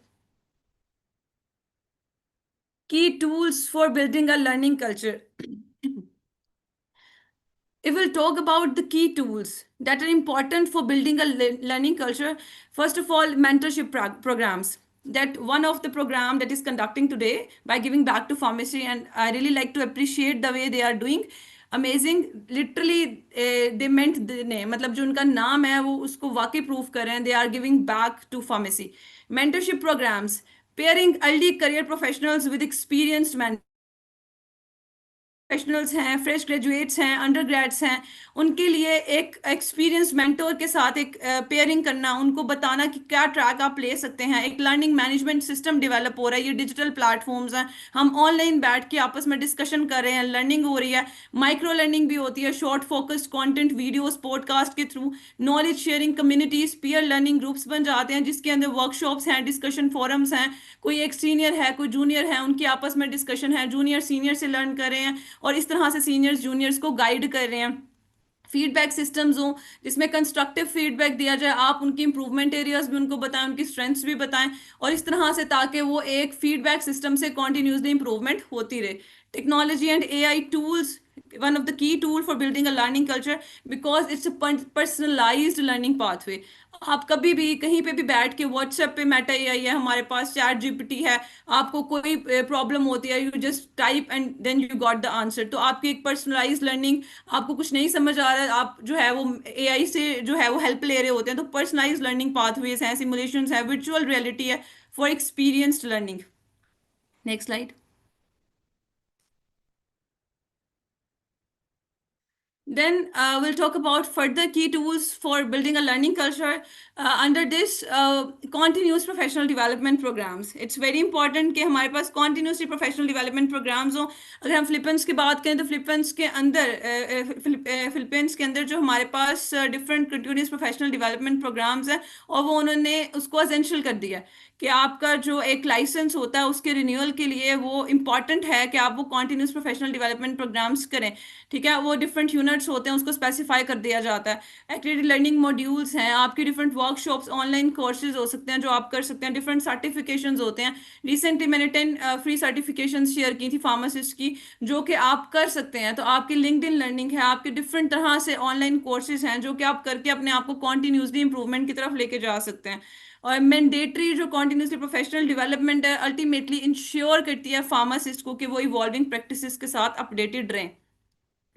Key tools for building a learning culture. If we'll talk about the key tools that are important for building a learning culture, first of all, mentorship programs. That one of the program that is conducting today by giving back to pharmacy, and I really like to appreciate the way they are doing. Amazing, literally they meant the name. मतलब जो उनका नाम है वो उसको वाकई proof कर रहे हैं. They are giving back to pharmacy. Mentorship programs, pairing early career professionals with experienced mentors. Professionals हैं, फ्रेश ग्रेजुएट्स हैं, अंडर ग्रेड्स हैं, उनके लिए एक एक्सपीरियंस मेंटोर के साथ एक पेयरिंग करना, उनको बताना कि क्या ट्रैक आप ले सकते हैं। एक लर्निंग मैनेजमेंट सिस्टम डेवलप हो रहा है, ये डिजिटल प्लेटफॉर्म्स हैं, हम ऑनलाइन बैठ के आपस में डिस्कशन कर रहे हैं, लर्निंग हो रही है, माइक्रो लर्निंग भी होती है, short focused content videos podcast के through, knowledge sharing communities, peer learning groups बन जाते हैं जिसके अंदर वर्कशॉप्स हैं, डिस्कशन फोरम्स हैं, कोई एक सीनियर है, कोई जूनियर है, उनकी आपस में डिस्कशन है, जूनियर सीनियर से लर्न कर रहे हैं और इस तरह से सीनियर्स जूनियर्स को गाइड कर रहे हैं। फीडबैक सिस्टम्स हो जिसमें कंस्ट्रक्टिव फीडबैक दिया जाए, आप उनकी इंप्रूवमेंट एरियाज भी उनको बताएं, उनकी स्ट्रेंथ्स भी बताएं, और इस तरह से ताकि वो एक फीडबैक सिस्टम से कॉन्टिन्यूसली इंप्रूवमेंट होती रहे। Technology and AI tools, one of the key tool for building a learning culture because it's a personalized learning pathway. आप कभी भी कहीं पे भी बैठ के व्हाट्सएप पे मेटा एआई है, हमारे पास चैट जीपीटी है, आपको कोई प्रॉब्लम होती है, you just type and then you got the answer. तो आपकी एक पर्सनलाइज लर्निंग, आपको कुछ नहीं समझ आ रहा है, आप जो है वो एआई से जो है वो हेल्प ले रहे होते हैं। तो पर्सनलाइज लर्निंग पाथवेज हैं, सिमुलेशंस है, वर्चुअल रियलिटी है for experienced learning. Next slide. Then we'll talk about further key tools for building a learning culture. Under this, continuous professional development programs. It's very important कि हमारे पास continuously professional development programs हो। अगर हम Philippines की बात करें तो Philippines के अंदर जो हमारे पास different continuous professional development programs हैं, और वो उन्होंने उसको एसेंशियल कर दिया है कि आपका जो एक लाइसेंस होता है उसके रिन्यूअल के लिए वो इम्पॉर्टेंट है कि आप वो कॉन्टिन्यूस प्रोफेशनल डेवलपमेंट प्रोग्राम्स करें। ठीक है, वो डिफरेंट यूनिट्स होते हैं, उसको स्पेसिफाई कर दिया जाता है। एक्टिविटी लर्निंग मॉड्यूल्स हैं, आपकी डिफरेंट वर्कशॉप्स, ऑनलाइन कोर्सेज हो सकते हैं जो आप कर सकते हैं, डिफरेंट सर्टिफिकेशंस होते हैं। रिसेंटली मैंने 10 फ्री सर्टिफिकेशन शेयर की थी फार्मासिस्ट की, जो कि आप कर सकते हैं। तो आपकी लिंक्डइन लर्निंग है, आपके डिफरेंट तरह से ऑनलाइन कोर्सेज हैं जो कि आप करके अपने आप को कॉन्टिन्यूसली इंप्रूवमेंट की तरफ लेके जा सकते हैं। और मैंडेटरी जो कॉन्टिन्यूसली प्रोफेशनल डेवलपमेंट है अल्टीमेटली इंश्योर करती है फार्मासिस्ट को कि वो इवॉल्विंग प्रैक्टिसेस के साथ अपडेटेड रहें।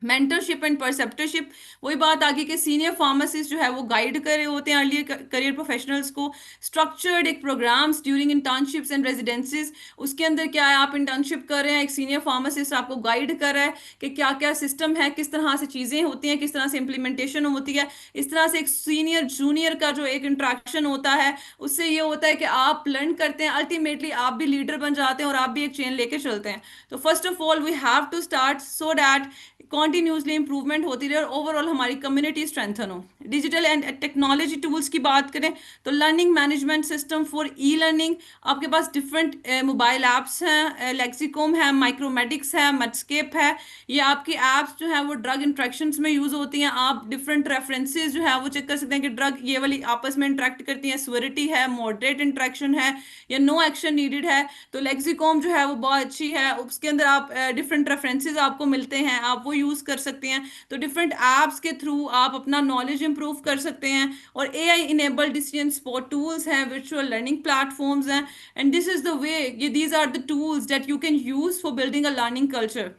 मेंटरशिप एंड परसेप्टरशिप, वही बात आगे के सीनियर फार्मासिस्ट जो है वो गाइड कर रहे होते हैं अर्ली करियर प्रोफेशनल्स को। स्ट्रक्चर्ड एक programs during internships and residencies, उसके अंदर क्या है, आप इंटर्नशिप कर रहे हैं, एक सीनियर फार्मासिस्ट आपको गाइड कर रहा है कि क्या क्या सिस्टम है, किस तरह से चीज़ें होती हैं, किस तरह से इंप्लीमेंटेशन होती है। इस तरह से एक सीनियर जूनियर का जो एक इंट्रैक्शन होता है उससे ये होता है कि आप लर्न करते हैं, अल्टीमेटली आप भी लीडर बन जाते हैं और आप भी एक चेन लेके चलते हैं। तो first of all we have to start so that continuously improvement होती रहे और ओवरऑल हमारी कम्युनिटी स्ट्रेंथन हो। डिजिटल एंड टेक्नोलॉजी टूल्स की बात करें तो learning management system for e learning, आपके पास डिफरेंट मोबाइल ऐप्स हैं, लेक्सिकॉम है, माइक्रोमेटिक्स है, मेटस्केप है। ये आपकी ऐप्स जो है वो ड्रग इंट्रैक्शंस में यूज होती हैं। आप डिफरेंट रेफरेंसेस जो है वो चेक कर सकते हैं कि ड्रग ये वाली आपस में इंटरेक्ट करती हैं, स्वेरिटी है, मॉडरेट इंट्रैक्शन है या नो एक्शन नीडेड है। तो लेक्सिकॉम जो है वो बहुत अच्छी है, उसके अंदर आप डिफरेंट रेफरेंसेस आपको मिलते हैं, आप वो यूज कर सकते हैं। तो डिफरेंट एप्स के थ्रू आप अपना नॉलेज इंप्रूव कर सकते हैं। और AI enabled decision support tools हैं, वर्चुअल लर्निंग प्लेटफॉर्म्स हैं, and this is the way, ये these are the tools that you can use for building a learning culture.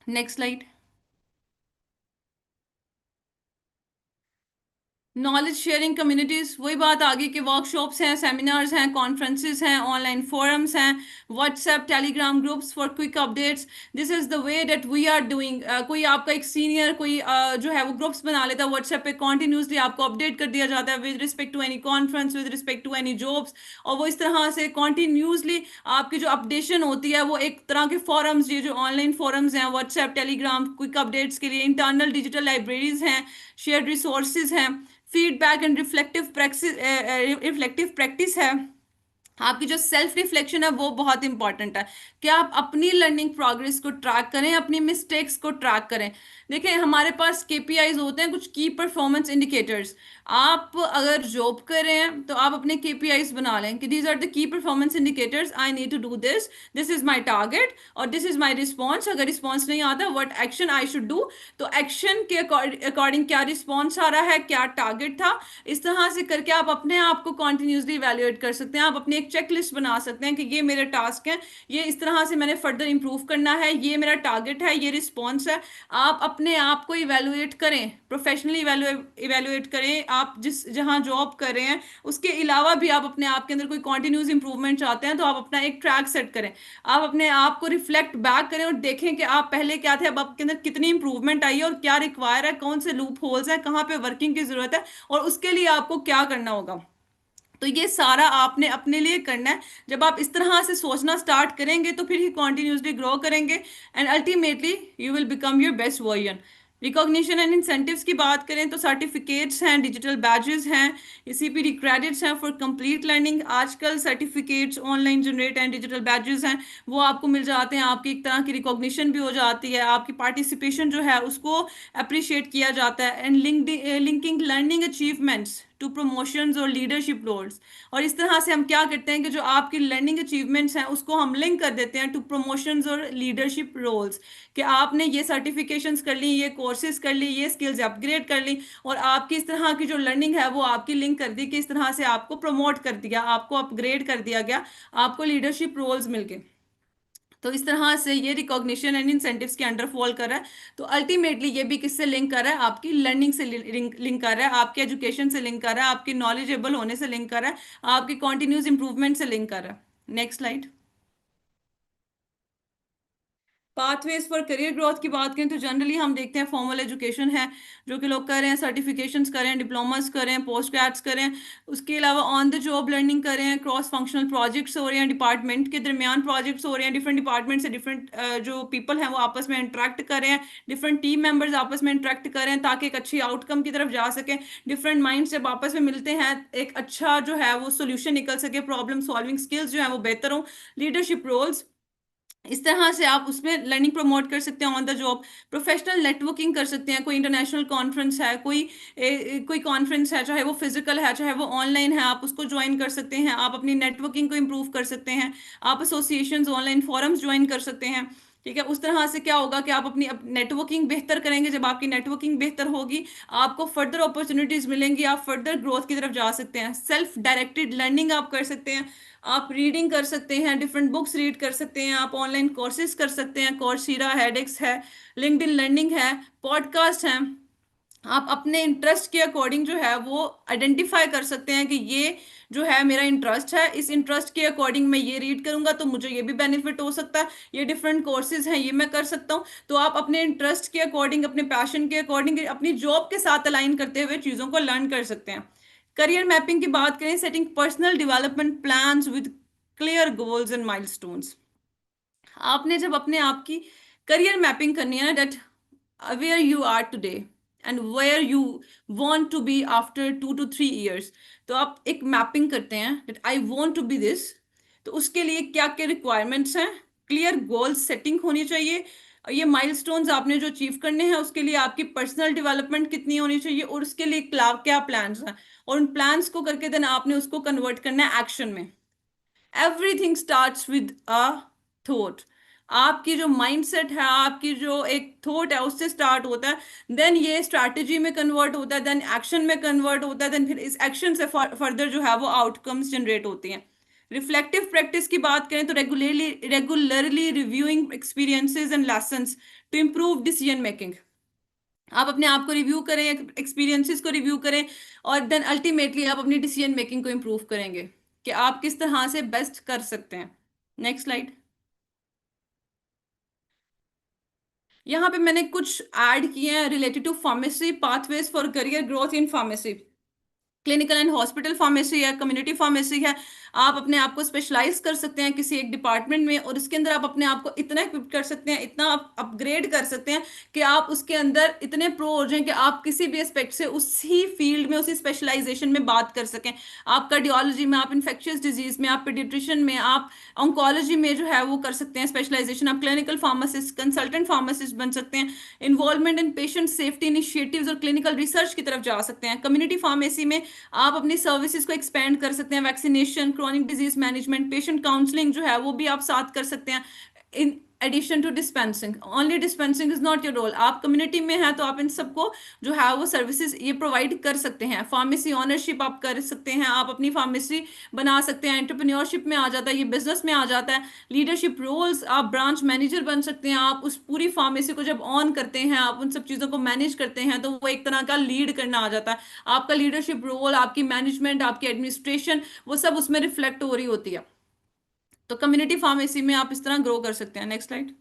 Next slide. Knowledge sharing communities, वही बात आगे के workshops हैं, seminars हैं, conferences हैं, ऑनलाइन फोरम्स हैं, WhatsApp Telegram groups for quick updates. This is the way that we are doing. कोई आपका एक सीनियर कोई जो है वो ग्रुप्स बना लेता है व्हाट्सएप पे, कॉन्टिन्यूसली आपको अपडेट कर दिया जाता है with respect to any conference, with respect to any jobs, और वो इस तरह से कॉन्टिन्यूसली आपकी जो अपडेशन होती है वो एक तरह के फॉरम्स, ये जो ऑनलाइन फॉरम्स हैं व्हाट्सएप टेलीग्राम क्विक अपडेट्स के लिए, इंटरनल डिजिटल लाइब्रेरीज हैं, शेयर रिसोर्सेज हैं, फीडबैक एंड रिफ्लेक्टिव प्रैक्टिस है। आपकी जो सेल्फ रिफ्लेक्शन है वो बहुत इंपॉर्टेंट है कि आप अपनी लर्निंग प्रोग्रेस को ट्रैक करें, अपनी मिस्टेक्स को ट्रैक करें। देखें, हमारे पास केपीआईज होते हैं, कुछ की परफॉर्मेंस इंडिकेटर्स। आप अगर जॉब कर रहे हैं तो आप अपने केपीआईज बना लें कि these are the key performance indicators, I need to do this, this is my target और दिस इज माई रिस्पॉन्स। अगर रिस्पॉन्स नहीं आता, what action I should do, तो एक्शन के अकॉर्डिंग क्या रिस्पॉन्स आ रहा है, क्या टारगेट था, इस तरह से करके आप अपने आप को कॉन्टिन्यूसली इवेल्युएट कर सकते हैं। आप अपनी एक चेक लिस्ट बना सकते हैं कि ये मेरे टास्क हैं, ये इस तरह से मैंने फर्दर इंप्रूव करना है, ये मेरा टारगेट है, ये रिस्पॉन्स है। आप अपने आप को इवेल्युएट करें, प्रोफेशनली इवेल्युएट करें। आप जिस जहां जॉब कर रहे हैं उसके अलावा भी आप अपने आप के अंदर कोई कॉन्टिन्यूस इंप्रूवमेंट चाहते हैं तो आप अपना एक ट्रैक सेट करें। आप अपने आप को रिफ्लेक्ट बैक करें और देखें कि आप पहले क्या थे, अब आपके अंदर कितनी इंप्रूवमेंट आई है और क्या रिक्वायर है, कौन से लूप होल्स है, कहाँ पे वर्किंग की जरूरत है और उसके लिए आपको क्या करना होगा। तो ये सारा आपने अपने लिए करना है। जब आप इस तरह से सोचना स्टार्ट करेंगे तो फिर ही कॉन्टिन्यूसली ग्रो करेंगे and ultimately you will become your best version. Recognition and incentives की बात करें तो सर्टिफिकेट्स हैं, डिजिटल बैजेस हैं, सीपीडी क्रेडिट्स हैं फॉर कंप्लीट लर्निंग। आजकल certificates online generate and digital badges हैं, वो आपको मिल जाते हैं, आपकी एक तरह की रिकॉग्निशन भी हो जाती है, आपकी पार्टिसिपेशन जो है उसको अप्रिशिएट किया जाता है। And linking learning achievements to promotions और लीडरशिप रोल्स, और इस तरह से हम क्या करते हैं कि जो आपकी लर्निंग अचीवमेंट्स हैं उसको हम लिंक कर देते हैं टू प्रमोशंस और लीडरशिप रोल्स, कि आपने ये सर्टिफिकेशंस कर ली, ये कोर्सेज कर ली, ये स्किल्स अपग्रेड कर ली, और आपकी इस तरह की जो लर्निंग है वो आपकी लिंक कर दी कि इस तरह से आपको प्रमोट कर दिया, आपको अपग्रेड कर दिया गया, आपको लीडरशिप रोल्स मिल गए। तो इस तरह से ये रिकॉग्निशन एंड इंसेंटिव्स के अंडर फॉल कर रहा है। तो अल्टीमेटली ये भी किससे लिंक कर रहा है, आपकी लर्निंग से लिंक कर रहा है, आपके एजुकेशन से लिंक कर रहा है, आपकी नॉलेजेबल होने से लिंक कर रहा है, आपकी कॉन्टिन्यूस इंप्रूवमेंट से लिंक कर रहा है। Next slide. Pathways for career growth की बात करें तो जनरली हम देखते हैं फॉर्मल एजुकेशन है जो कि लोग कर रहे हैं, सर्टिफिकेशंस करें, डिप्लोमास करें, पोस्ट ग्रेड्स करें, उसके अलावा ऑन द जॉब लर्निंग करें, क्रॉस फंक्शनल प्रोजेक्ट्स हो रहे हैं, डिपार्टमेंट के दरमियान प्रोजेक्ट्स हो रहे हैं, डिफरेंट डिपार्टमेंट से डिफरेंट जो पीपल हैं वो आपस में इंटरेक्ट कर रहे हैं, डिफरेंट टीम मेंबर्स आपस में इंटरेक्ट करें ताकि एक अच्छी आउटकम की तरफ जा सकें। डिफरेंट माइंड्स जब आपस में मिलते हैं एक अच्छा जो है वो सोल्यूशन निकल सके, प्रॉब्लम सॉल्विंग स्किल्स जो है वो बेहतर हो, लीडरशिप रोल्स, इस तरह से आप उसमें लर्निंग प्रमोट कर सकते हैं on the job. Professional networking कर सकते हैं, कोई इंटरनेशनल कॉन्फ्रेंस है, कोई कॉन्फ्रेंस है, चाहे वो फिजिकल है चाहे वो ऑनलाइन है, आप उसको ज्वाइन कर सकते हैं, आप अपनी नेटवर्किंग को इम्प्रूव कर सकते हैं, आप एसोसिएशंस ऑनलाइन फोरम्स ज्वाइन कर सकते हैं। ठीक है, उस तरह से क्या होगा कि आप अपनी नेटवर्किंग बेहतर करेंगे, जब आपकी नेटवर्किंग बेहतर होगी आपको फर्दर अपॉर्चुनिटीज मिलेंगी, आप फर्दर ग्रोथ की तरफ जा सकते हैं। सेल्फ डायरेक्टेड लर्निंग आप कर सकते हैं, आप रीडिंग कर सकते हैं, डिफरेंट बुक्स रीड कर सकते हैं, आप ऑनलाइन कोर्सेज कर सकते हैं, कोर्सेरा है, डेक्स है, लिंक्डइन लर्निंग है, पॉडकास्ट हैं। आप अपने इंटरेस्ट के अकॉर्डिंग जो है वो आइडेंटिफाई कर सकते हैं कि ये जो है मेरा इंटरेस्ट है, इस इंटरेस्ट के अकॉर्डिंग मैं ये रीड करूंगा तो मुझे ये भी बेनिफिट हो सकता है, ये डिफरेंट कोर्सेज हैं ये मैं कर सकता हूँ। तो आप अपने इंटरेस्ट के अकॉर्डिंग, अपने पैशन के अकॉर्डिंग, अपनी जॉब के साथ अलाइन करते हुए चीज़ों को लर्न कर सकते हैं। करियर मैपिंग की बात करें, setting personal development plans with clear goals and milestones. आपने जब अपने आप की करियर मैपिंग करनी है ना, that where you are today and where you want to be after 2 to 3 years, तो आप एक मैपिंग करते हैं that I want to be this. तो उसके लिए क्या क्या रिक्वायरमेंट्स हैं, क्लियर गोल सेटिंग होनी चाहिए, ये माइलस्टोन्स आपने जो अचीव करने हैं उसके लिए आपकी पर्सनल डेवलपमेंट कितनी होनी चाहिए और उसके लिए क्या प्लान्स हैं, और उन प्लान्स को करके देन आपने उसको कन्वर्ट करना है एक्शन में। Everything starts with a thought. आपकी जो माइंडसेट है, आपकी जो एक थॉट है उससे स्टार्ट होता है, देन ये स्ट्रैटेजी में कन्वर्ट होता है, देन एक्शन में कन्वर्ट होता है, देन फिर इस एक्शन से फर्दर जो है वो आउटकम्स जनरेट होती हैं। रिफ्लेक्टिव प्रैक्टिस की बात करें तो regularly reviewing experiences and lessons to improve decision making. आप अपने आप को रिव्यू करें, एक्सपीरियंसेस को रिव्यू करें, और देन अल्टीमेटली आप अपनी डिसीजन मेकिंग को इम्प्रूव करेंगे कि आप किस तरह से बेस्ट कर सकते हैं। Next slide. यहाँ पे मैंने कुछ ऐड किए हैं related to pharmacy pathways for career growth in pharmacy. Clinical and hospital pharmacy है, कम्युनिटी फार्मेसी है। आप अपने आप को स्पेशलाइज कर सकते हैं किसी एक डिपार्टमेंट में, और उसके अंदर आप अपने आप को इतना इक्विप कर सकते हैं, इतना अपग्रेड कर सकते हैं कि आप उसके अंदर इतने प्रो हो जाएं कि आप किसी भी एस्पेक्ट से उसी फील्ड में, उसी स्पेशलाइजेशन में बात कर सकें। आप कार्डियोलॉजी में, आप इन्फेक्शियस डिजीज में, आप पीडियाट्रिशियन में, आप ऑन्कोलॉजी में जो है वो कर सकते हैं स्पेशलाइजेशन। आप क्लिनिकल फार्मासिस्ट, कंसल्टेंट फार्मासिस्ट बन सकते हैं। Involvement in patient safety initiatives और क्लिनिकल रिसर्च की तरफ जा सकते हैं। कम्युनिटी फार्मेसी में आप अपनी सर्विसेज को एक्सपेंड कर सकते हैं। Vaccination, chronic disease management, patient counselling जो है वो भी आप साथ कर सकते हैं। In addition to dispensing, only dispensing is not your role. आप कम्युनिटी में हैं तो आप इन सबको जो है वो सर्विसेज ये प्रोवाइड कर सकते हैं। फार्मेसी ऑनरशिप आप कर सकते हैं, आप अपनी फार्मेसी बना सकते हैं। एंटरप्रेन्योरशिप में आ जाता है, ये बिजनेस में आ जाता है। लीडरशिप रोल्स, आप ब्रांच मैनेजर बन सकते हैं। आप उस पूरी फार्मेसी को जब ऑन करते हैं, आप उन सब चीज़ों को मैनेज करते हैं, तो वो एक तरह का लीड करना आ जाता है। आपका लीडरशिप रोल, आपकी मैनेजमेंट, आपकी एडमिनिस्ट्रेशन, वो सब उसमें रिफ्लेक्ट हो रही होती है। तो कम्युनिटी फार्मेसी में आप इस तरह ग्रो कर सकते हैं। Next slide.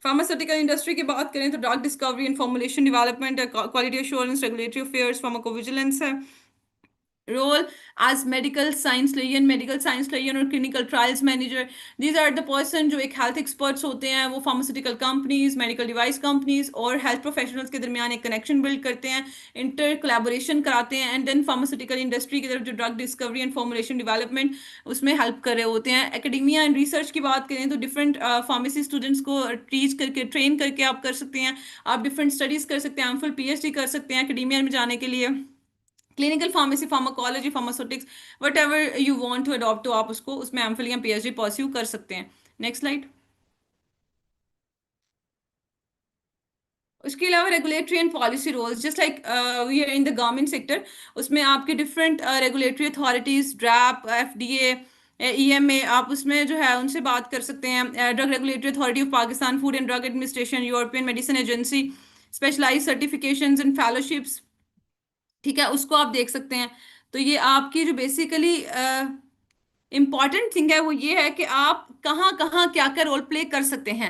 फार्मास्यूटिकल इंडस्ट्री की बात करें तो drug discovery and formulation development है, quality assurance, regulatory affairs, pharmacovigilance है। Role as medical science liaison, medical science liaison और clinical trials manager, these are the person जो एक health experts होते हैं, वो pharmaceutical companies, medical device companies और health professionals के दरमियान एक connection build करते हैं, inter collaboration कराते हैं, and then pharmaceutical industry की तरफ जो drug discovery and formulation development उसमें help कर रहे होते हैं। academia and research की बात करें तो different pharmacy students को teach करके, train करके आप कर सकते हैं। आप different studies कर सकते हैं, full PhD कर सकते हैं academia में जाने के लिए। Clinical pharmacy, pharmacology, pharmaceutics, whatever you want to adopt, तो आप उसको उसमें एमफिल या पीएचडी परस्यू कर सकते हैं। Next slide. उसके अलावा regulatory and policy roles, just like we are in the government sector, उसमें आपके different regulatory authorities, DRAP, FDA, EMA, आप उसमें जो है उनसे बात कर सकते हैं। Drug regulatory authority of Pakistan, food and drug administration, European medicine agency, specialise certifications and fellowships, ठीक है, उसको आप देख सकते हैं। तो ये आपकी जो बेसिकली इंपॉर्टेंट थिंग है वो ये है कि आप कहाँ कहाँ क्या क्या रोल प्ले कर सकते हैं।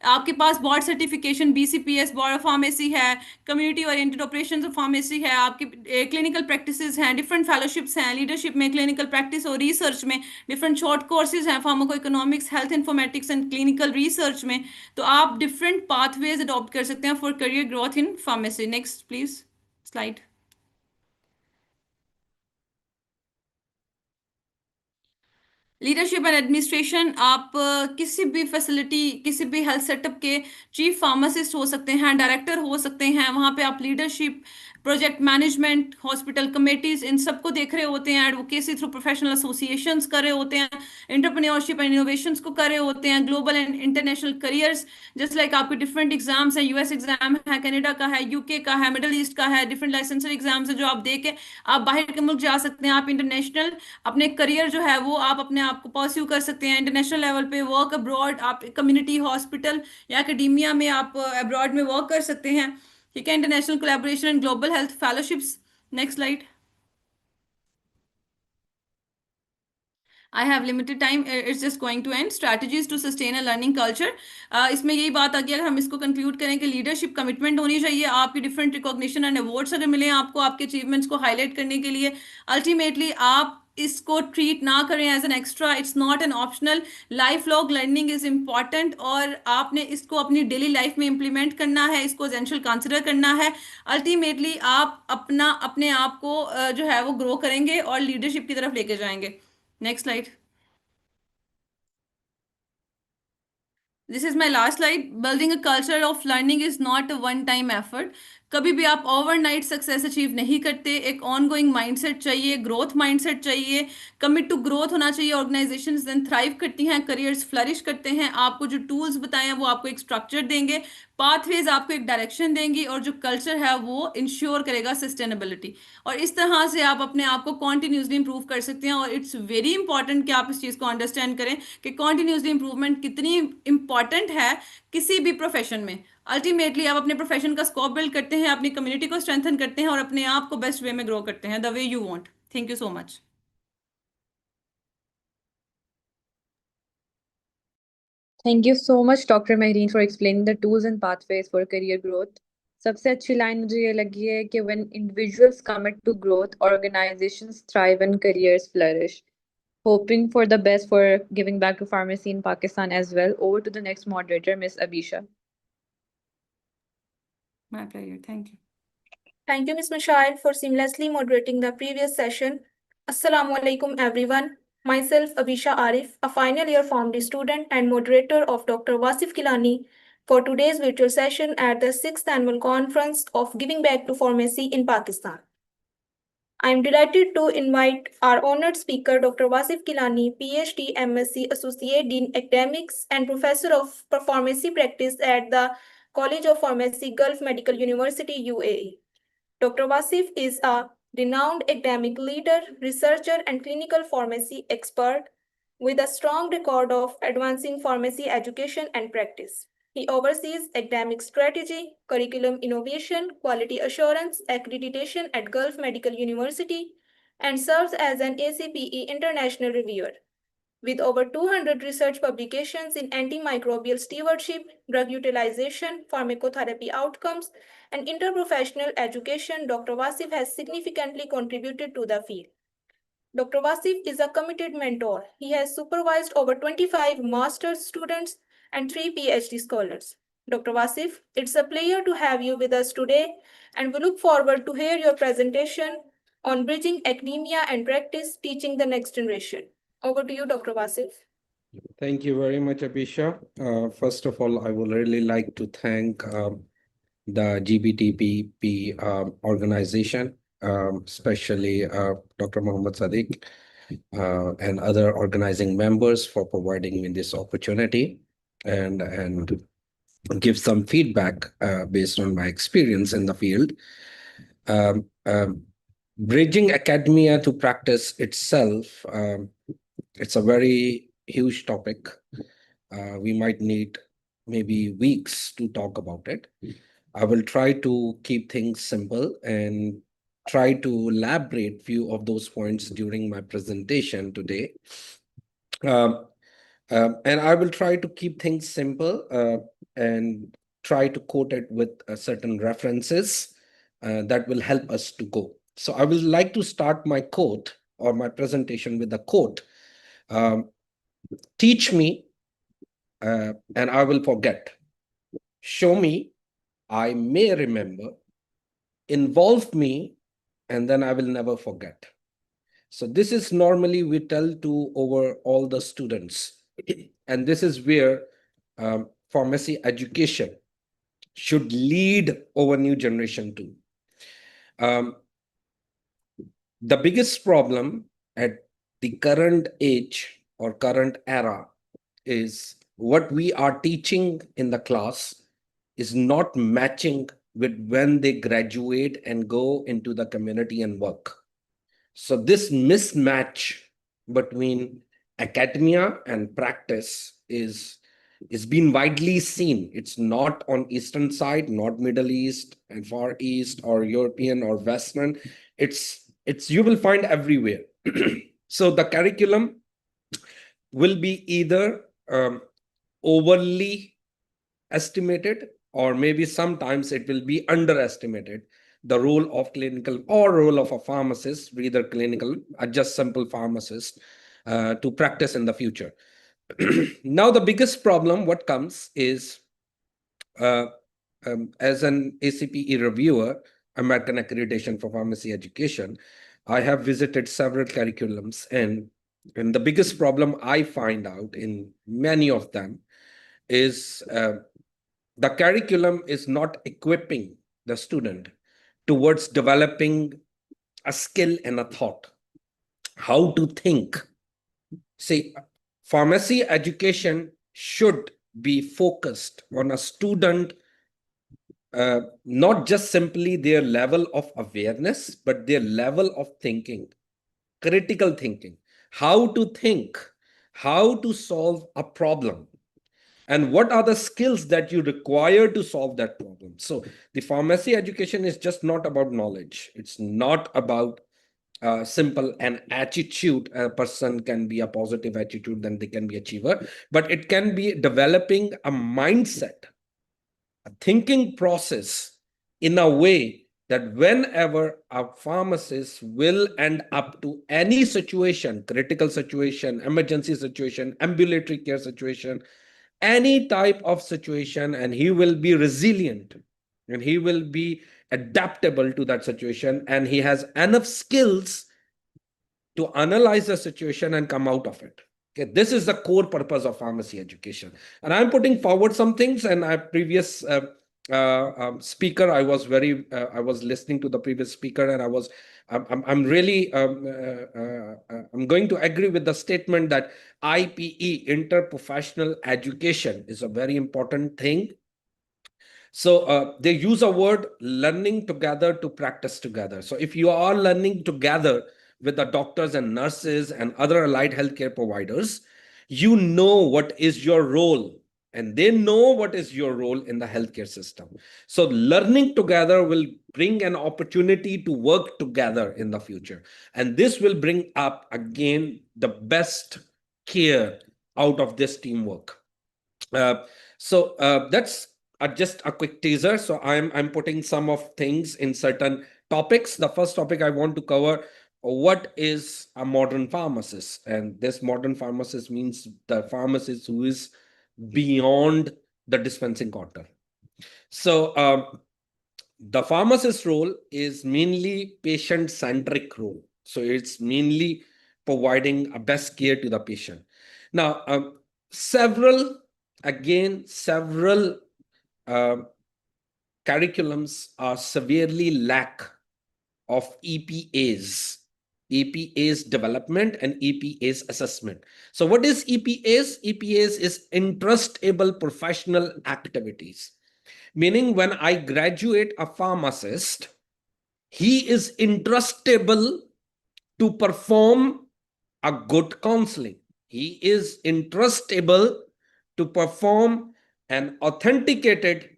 आपके पास board certification, BCPS, board of pharmacy है, community oriented operations of pharmacy है, आपकी क्लिनिकल प्रैक्टिसेस हैं, डिफरेंट फेलोशिप्स हैं, लीडरशिप में, क्लिनिकल प्रैक्टिस और रिसर्च में, डिफरेंट शॉर्ट कोर्सेज हैं, pharmaco economics, health informatics and clinical research में। तो आप डिफरेंट पाथवेज अडॉप्ट कर सकते हैं for career growth in pharmacy. Next please slide. Leadership and administration, आप किसी भी फैसिलिटी, किसी भी हेल्थ सेटअप के चीफ फार्मासिस्ट हो सकते हैं, डायरेक्टर हो सकते हैं। वहाँ पे आप leadership, project management, hospital committees, इन सबको देख रहे होते हैं। एडवोकेसी थ्रू प्रोफेशनल एसोसिएशंस कर रहे होते हैं। एंटरप्रेन्योरशिप एंड इनोवेशंस को कर रहे होते हैं। Global and international careers, just like आपके डिफरेंट एग्जाम्स हैं, यूएस एग्जाम है, कनाडा का है, यूके का है, मिडल ईस्ट का है, डिफरेंट लाइसेंसर एग्जाम्स है जो आप दे के आप बाहर के मुल्क जा सकते हैं। आप इंटरनेशनल अपने करियर जो है वो आप अपने आप को परस्यू कर सकते हैं इंटरनेशनल लेवल पे। वर्क अब्रॉड, आप कम्युनिटी हॉस्पिटल या एकेडेमिया में आप अब्रॉड में वर्क कर सकते हैं, ठीक है। International collaboration and global health fellowships. Next slide. I have limited time, it's just going to end. Strategies to sustain a learning culture, इसमें यही बात आ गई, अगर हम इसको कंक्लूड करें कि लीडरशिप कमिटमेंट होनी चाहिए। आपकी डिफरेंट रिकॉग्निशन एंड अवार्ड्स अगर मिले आपको आपके अचीवमेंट्स को हाईलाइट करने के लिए, अल्टीमेटली आप इसको ट्रीट ना करें as an extra, it's not an optional. Lifelong learning is important और आपने इसको अपनी डेली लाइफ में इम्प्लीमेंट करना है, इसको एसेंशियल कंसिडर करना है। अल्टीमेटली आप अपने आप को जो है वो ग्रो करेंगे और लीडरशिप की तरफ लेके जाएंगे। Next slide. This is my last slide. Building a culture of learning is not a one time effort. कभी भी आप ओवरनाइट सक्सेस अचीव नहीं करते। एक ऑनगोइंग माइंडसेट चाहिए, ग्रोथ माइंडसेट चाहिए, कमिट टू ग्रोथ होना चाहिए। ऑर्गेनाइजेशंस देन थ्राइव करती हैं, करियर्स फ्लरिश करते हैं। आपको जो टूल्स बताए हैं वो आपको एक स्ट्रक्चर देंगे, पाथवेज आपको एक डायरेक्शन देंगी, और जो कल्चर है वो इंश्योर करेगा सस्टेनेबिलिटी। और इस तरह से आप अपने आप को कॉन्टिन्यूसली इंप्रूव कर सकते हैं। और इट्स वेरी इंपॉर्टेंट कि आप इस चीज़ को अंडरस्टैंड करें कि कॉन्टिन्यूसली इंप्रूवमेंट कितनी इंपॉर्टेंट है किसी भी प्रोफेशन में। अल्टीमेटली आप अपने प्रोफेशन का स्कोप बिल्ड करते हैं, अपनी कम्युनिटी को स्ट्रेंथन करते हैं और अपने आप को बेस्ट वे में ग्रो करते हैं, the way you want. Thank you so much. Thank you so much, Dr. Mehreen, for explaining the tools and pathways for career growth. सबसे अच्छी लाइन मुझे ये लगी है कि when individuals commit to growth, organizations thrive and careers flourish. Hoping for the best for giving back to pharmacy in Pakistan as well. Over to the next moderator, Miss Abisha. My pleasure. Thank you. Thank you, Ms. Mishail, for seamlessly moderating the previous session. Assalamu alaikum, everyone. Myself, Abisha Arif, a final year PharmD student and moderator of Dr. Wasif Kilani for today's virtual session at the 6th Annual Conference of Giving Back to Pharmacy in Pakistan. I am delighted to invite our honored speaker, Dr. Wasif Kilani, PhD, MSc, Associate Dean Academics, and Professor of Pharmacy Practice at the College of Pharmacy, Gulf Medical University, UAE. Dr. Wasif is a renowned academic leader, researcher, and clinical pharmacy expert with a strong record of advancing pharmacy education and practice. He oversees academic strategy, curriculum innovation, quality assurance, accreditation at Gulf Medical University, and serves as an ACPE international reviewer. With over 200 research publications in antimicrobial stewardship, drug utilization, pharmacotherapy outcomes, and interprofessional education, Dr. Wasif has significantly contributed to the field. Dr. Wasif is a committed mentor. He has supervised over 25 master's students and 3 PhD scholars. Dr. Wasif, it's a pleasure to have you with us today, and we look forward to hear your presentation on bridging academia and practice, teaching the next generation. Over to you, Dr. Wasif. Thank you very much, Abisha. First of all, I would really like to thank the GBTPP organization, especially Dr. Mohammed Sadiq and other organizing members for providing me this opportunity and give some feedback based on my experience in the field. Um, um, Bridging academia to practice itself, it's a very huge topic. We might need maybe weeks to talk about it. I will try to keep things simple and try to elaborate few of those points during my presentation today. And I will try to keep things simple and try to quote it with certain references that will help us to go. So I would like to start my quote or my presentation with a quote. Teach me and I will forget. Show me, I may remember. Involve me, and then I will never forget. So this is normally we tell to over all the students. And this is where pharmacy education should lead over new generation too. The biggest problem at the current age or current era is what we are teaching in the class is not matching with when they graduate and go into the community and work. So this mismatch between academia and practice is being widely seen. It's not on Eastern side, not Middle East and Far East or European or Western. It's you will find everywhere. So the curriculum will be either overly estimated or maybe sometimes it will be underestimated. The role of clinical or role of a pharmacist, either clinical or just simple pharmacist, to practice in the future. Now, the biggest problem what comes is as an ACPE reviewer, American Accreditation for Pharmacy Education, I have visited several curriculums, and the biggest problem I find out in many of them is the curriculum is not equipping the student towards developing a skill and a thought, how to think. See, pharmacy education should be focused on a student, not just simply their level of awareness, but their level of thinking, critical thinking, how to think, how to solve a problem. and what are the skills that you require to solve that problem. So the pharmacy education is just not about knowledge. It's not about simple an attitude. A person can be a positive attitude, then they can be achiever, but it can be developing a mindset, a thinking process in a way that whenever a pharmacist will end up to any situation, critical situation, emergency situation, ambulatory care situation, any type of situation, and he will be resilient and he will be adaptable to that situation, and he has enough skills to analyze the situation and come out of it. Okay, this is the core purpose of pharmacy education. And I'm putting forward some things, and I previous speaker, I was listening to the previous speaker, and I'm really I'm going to agree with the statement that IPE, interprofessional education, is a very important thing. So they use a word, learning together to practice together. So if you are learning together with the doctors and nurses and other allied healthcare providers, you know what is your role, and they know what is your role in the healthcare system. So learning together will bring an opportunity to work together in the future. And this will bring up, again, the best care out of this teamwork. So that's just a quick teaser. So I'm putting some of things in certain topics. The first topic I want to cover: what is a modern pharmacist? And this modern pharmacist means the pharmacist who is beyond the dispensing counter. So the pharmacist role is mainly patient-centric role. So it's mainly providing a best care to the patient. Now, several curriculums are severely lack of EPA's development and EPA's assessment. So what is EPA's? EPA's is interest-able professional activities. Meaning when I graduate a pharmacist, he is interestable to perform a good counseling. He is interestable to perform an authenticated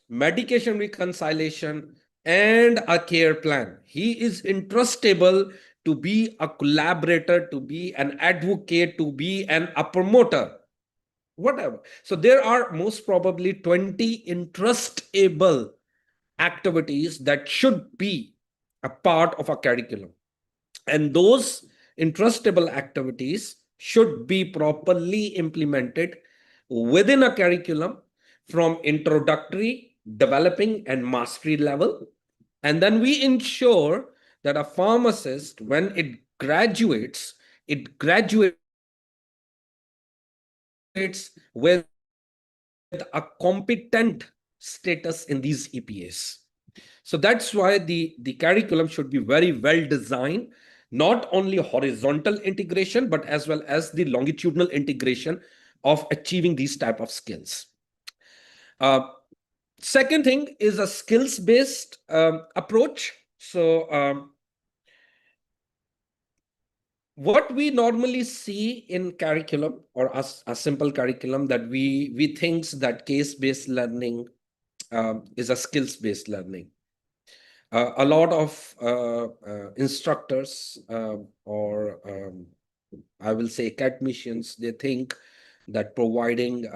medication reconciliation and a care plan. He is interestable to be a collaborator, to be an advocate, to be a promoter, whatever. So there are most probably 20 interestable activities that should be a part of a curriculum. And those interestable activities should be properly implemented within a curriculum from introductory, developing, and mastery level. And then we ensure that a pharmacist, when it graduates with a competent status in these EPAs. So that's why the curriculum should be very well designed, not only horizontal integration, but as well as the longitudinal integration of achieving these type of skills. Second thing is a skills-based approach. So what we normally see in curriculum, or a simple curriculum, that we think that case-based learning is a skills-based learning. A lot of instructors or I will say academicians, they think that providing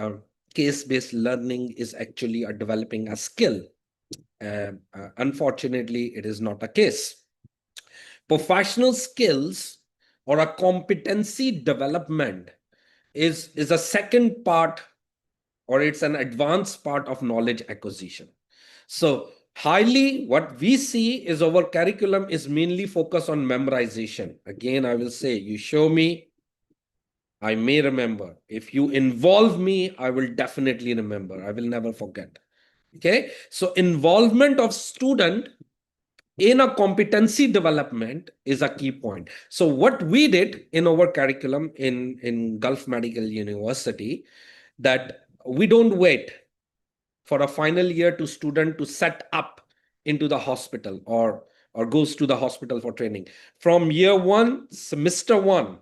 case-based learning is actually developing a skill. Unfortunately, it is not a case. Professional skills or a competency development is a second part, or it's an advanced part of knowledge acquisition. So highly, what we see is our curriculum is mainly focused on memorization. Again, I will say, you show me, I may remember. If you involve me, I will definitely remember. I will never forget. Okay, so involvement of student in a competency development is a key point. So what we did in our curriculum in Gulf Medical University, that we don't wait for a final year to student to set up into the hospital or goes to the hospital for training. From year one, semester one,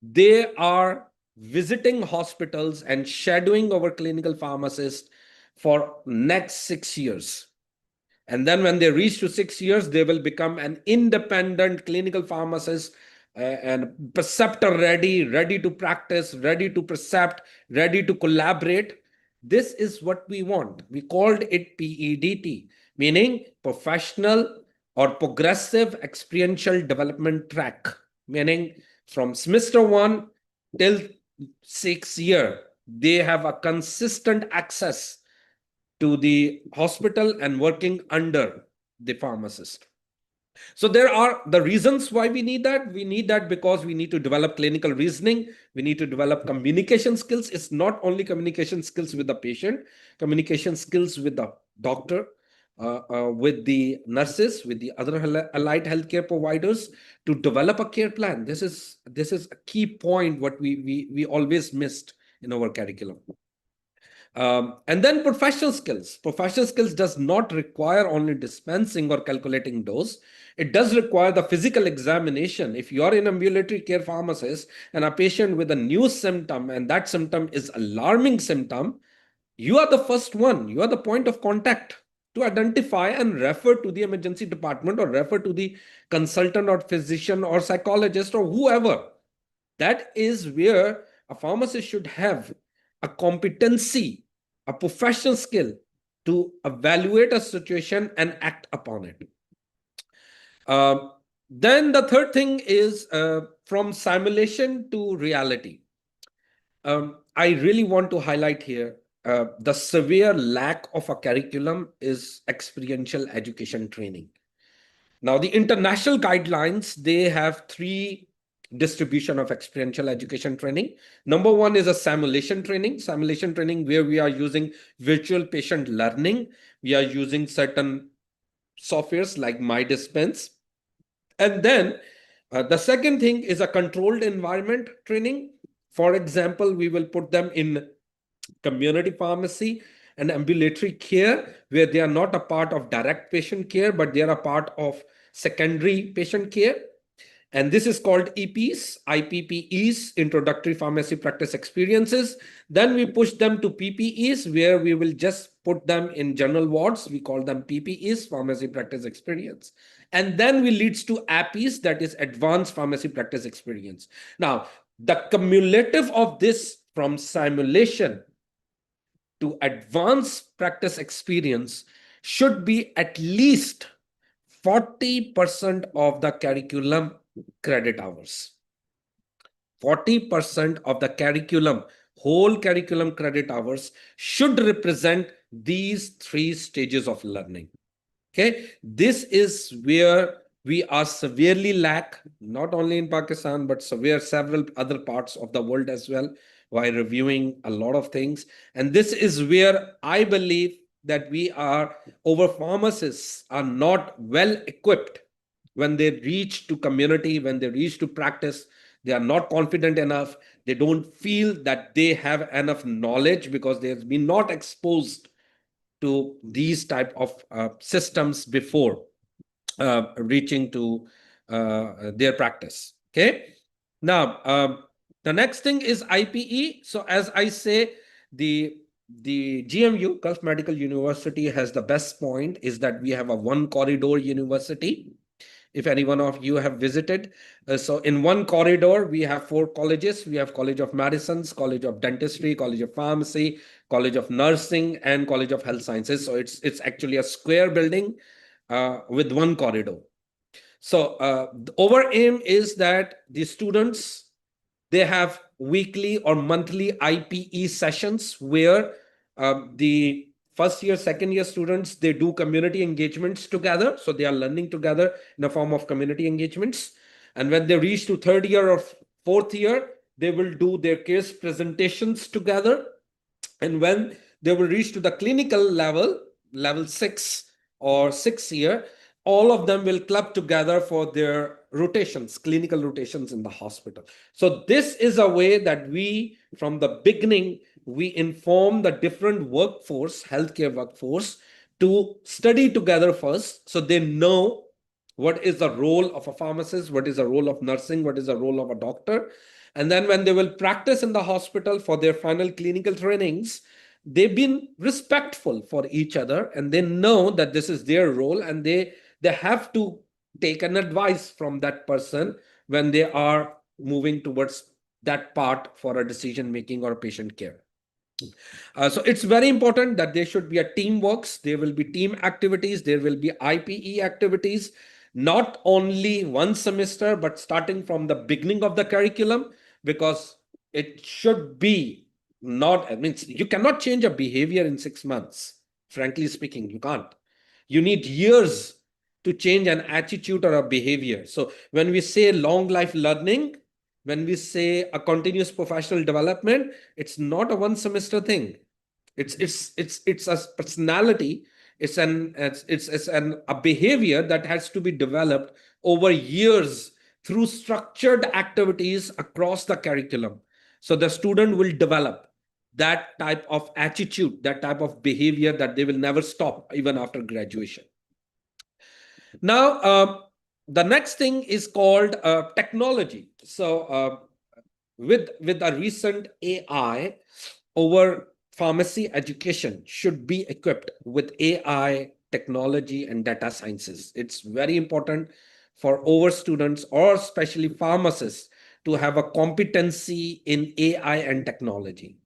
they are visiting hospitals and shadowing our clinical pharmacists for next 6 years. And then when they reach to 6 years, they will become an independent clinical pharmacist and preceptor ready to practice, ready to precept, ready to collaborate. This is what we want. We called it PEDT, meaning professional or progressive experiential development track, meaning from semester 1 till 6 year, they have a consistent access to the hospital and working under the pharmacist. So there are the reasons why we need that. We need that because we need to develop clinical reasoning. We need to develop communication skills. It's not only communication skills with the patient, communication skills with the doctor, with the nurses, with the other allied healthcare providers to develop a care plan. This is a key point what we always missed in our curriculum. And then professional skills. Professional skills does not require only dispensing or calculating dose. It does require the physical examination. If you are an ambulatory care pharmacist and a patient with a new symptom, and that symptom is alarming symptom, you are the first one. You are the point of contact to identify and refer to the emergency department or refer to the consultant or physician or psychologist or whoever. That is where a pharmacist should have a competency, a professional skill to evaluate a situation and act upon it. Then the third thing is from simulation to reality. I really want to highlight here the severe lack of a curriculum is experiential education training. Now, the international guidelines, they have three distribution of experiential education training. Number one is a simulation training where we are using virtual patient learning. We are using certain softwares like MyDispense. And then the second thing is a controlled environment training. For example, we will put them in community pharmacy and ambulatory care, where they are not a part of direct patient care, but they are a part of secondary patient care. And this is called EPs, IPPEs, Introductory Pharmacy Practice Experiences. Then we push them to PPEs, where we will just put them in general wards. We call them PPEs, Pharmacy Practice Experience. And then we leads to APEs, that is Advanced Pharmacy Practice Experience. Now, the cumulative of this from simulation to advanced practice experience should be at least 40% of the curriculum credit hours. 40% of the curriculum, whole curriculum credit hours should represent these three stages of learning. Okay, this is where we are severely lack, not only in Pakistan, but several other parts of the world as well, while reviewing a lot of things. And this is where I believe that our pharmacists are not well equipped when they reach to community, when they reach to practice. They are not confident enough. They don't feel that they have enough knowledge because they have been not exposed to these type of systems before reaching to their practice. Okay. Now, the next thing is IPE. So as I say, the GMU, Gulf Medical University, has the best point is that we have a one corridor university. If any one of you have visited. So in one corridor, we have 4 colleges. We have College of Medicine, College of Dentistry, College of Pharmacy, College of Nursing, and College of Health Sciences. So it's actually a square building with one corridor. So our aim is that the students, they have weekly or monthly IPE sessions where the first year, second year students, they do community engagements together. So they are learning together in the form of community engagements. And when they reach to third year or fourth year, they will do their case presentations together. And when they will reach to the clinical level 6 or 6th year, all of them will club together for their rotations, clinical rotations in the hospital. So this is a way that we, from the beginning, we inform the different workforce, healthcare workforce, to study together first, so they know what is the role of a pharmacist, what is the role of nursing, what is the role of a doctor. And then when they will practice in the hospital for their final clinical trainings, they've been respectful for each other, and they know that this is their role, and they have to take an advice from that person when they are moving towards that part for a decision making or patient care. So it's very important that there should be a teamworks, there will be team activities, there will be IPE activities, not only one semester, but starting from the beginning of the curriculum, because it should be not, I mean, you cannot change a behavior in 6 months. Frankly speaking, you can't. You need years to change an attitude or a behavior. So when we say long life learning, when we say a continuous professional development, it's not a one semester thing. It's a personality. It's a behavior that has to be developed over years through structured activities across the curriculum. So the student will develop that type of attitude, that type of behavior, that they will never stop even after graduation. Now, the next thing is called technology. So with a recent AI, our pharmacy education should be equipped with AI technology and data sciences. It's very important for our students, or especially pharmacists, to have a competency in AI and technology.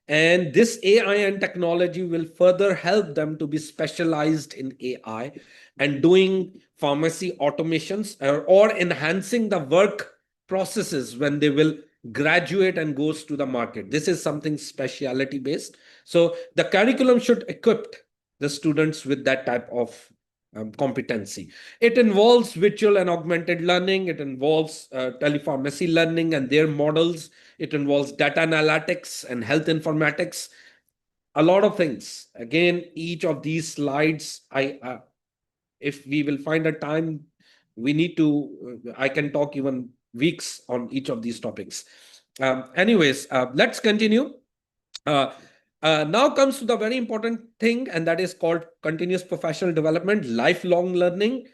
And this AI and technology will further help them to be specialized in AI and doing pharmacy automations, or enhancing the work processes when they will graduate and goes to the market. This is something specialty based. So the curriculum should equip the students with that type of competency. It involves virtual and augmented learning. It involves telepharmacy learning and their models. It involves data analytics and health informatics. A lot of things. Again, each of these slides, if we will find a time, we need to, I can talk even weeks on each of these topics. Anyways, let's continue. Now comes to the very important thing, and that is called continuous professional development, lifelong learning.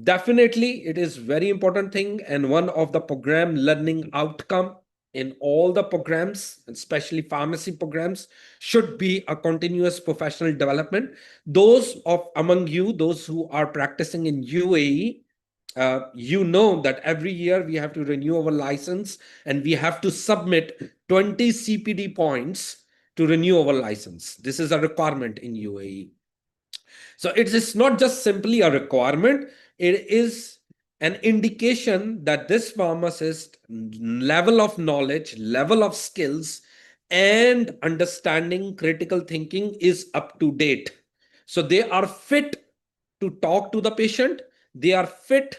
Definitely, it is very important thing, and one of the program learning outcome in all the programs, especially pharmacy programs, should be a continuous professional development. Those of among you, those who are practicing in UAE, you know that every year we have to renew our license, and we have to submit 20 CPD points to renew our license. This is a requirement in UAE. So it is not just simply a requirement, it is an indication that this pharmacist level of knowledge, level of skills, and understanding critical thinking is up to date. So they are fit to talk to the patient, they are fit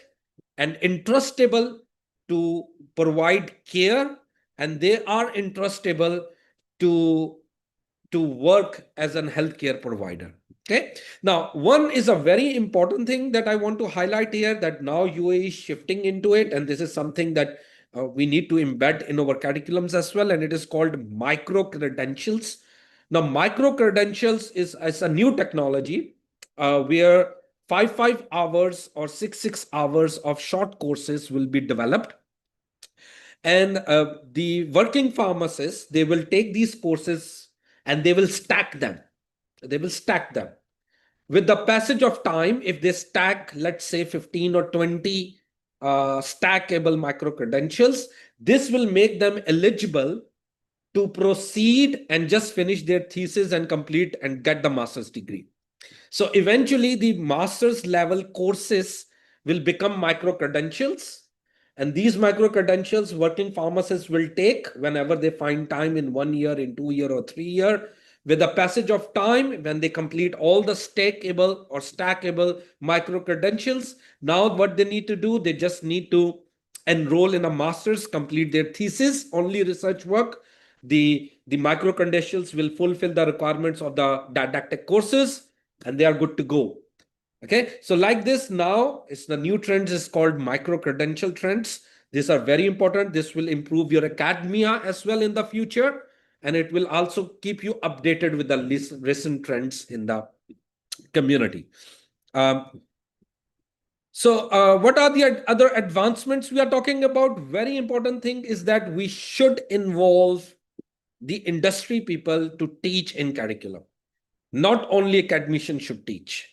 and entrustable to provide care, and they are entrustable to work as an healthcare provider. Okay. Now, one is a very important thing that I want to highlight here, that now UAE is shifting into it, and this is something that we need to embed in our curriculums as well, and it is called micro credentials. Now, micro credentials is a new technology where 5 hours or 6 hours of short courses will be developed, and the working pharmacists, they will take these courses and they will stack them. They will stack them. With the passage of time, if they stack, let's say 15 or 20 stackable micro credentials, this will make them eligible to proceed and just finish their thesis and complete and get the master's degree. So eventually the master's level courses will become micro credentials, and these micro credentials working pharmacists will take whenever they find time, in 1 year, in 2 year, or 3 year. With the passage of time, when they complete all the stackable or stackable micro credentials, now what they need to do, they just need to enroll in a master's, complete their thesis, only research work. The micro credentials will fulfill the requirements of the didactic courses, and they are good to go. Okay, so like this, now it's the new trends is called micro credential trends. These are very important. This will improve your academia as well in the future, and it will also keep you updated with the recent trends in the community. So what are the other advancements we are talking about? Very important thing is that we should involve the industry people to teach in curriculum. Not only academicians should teach.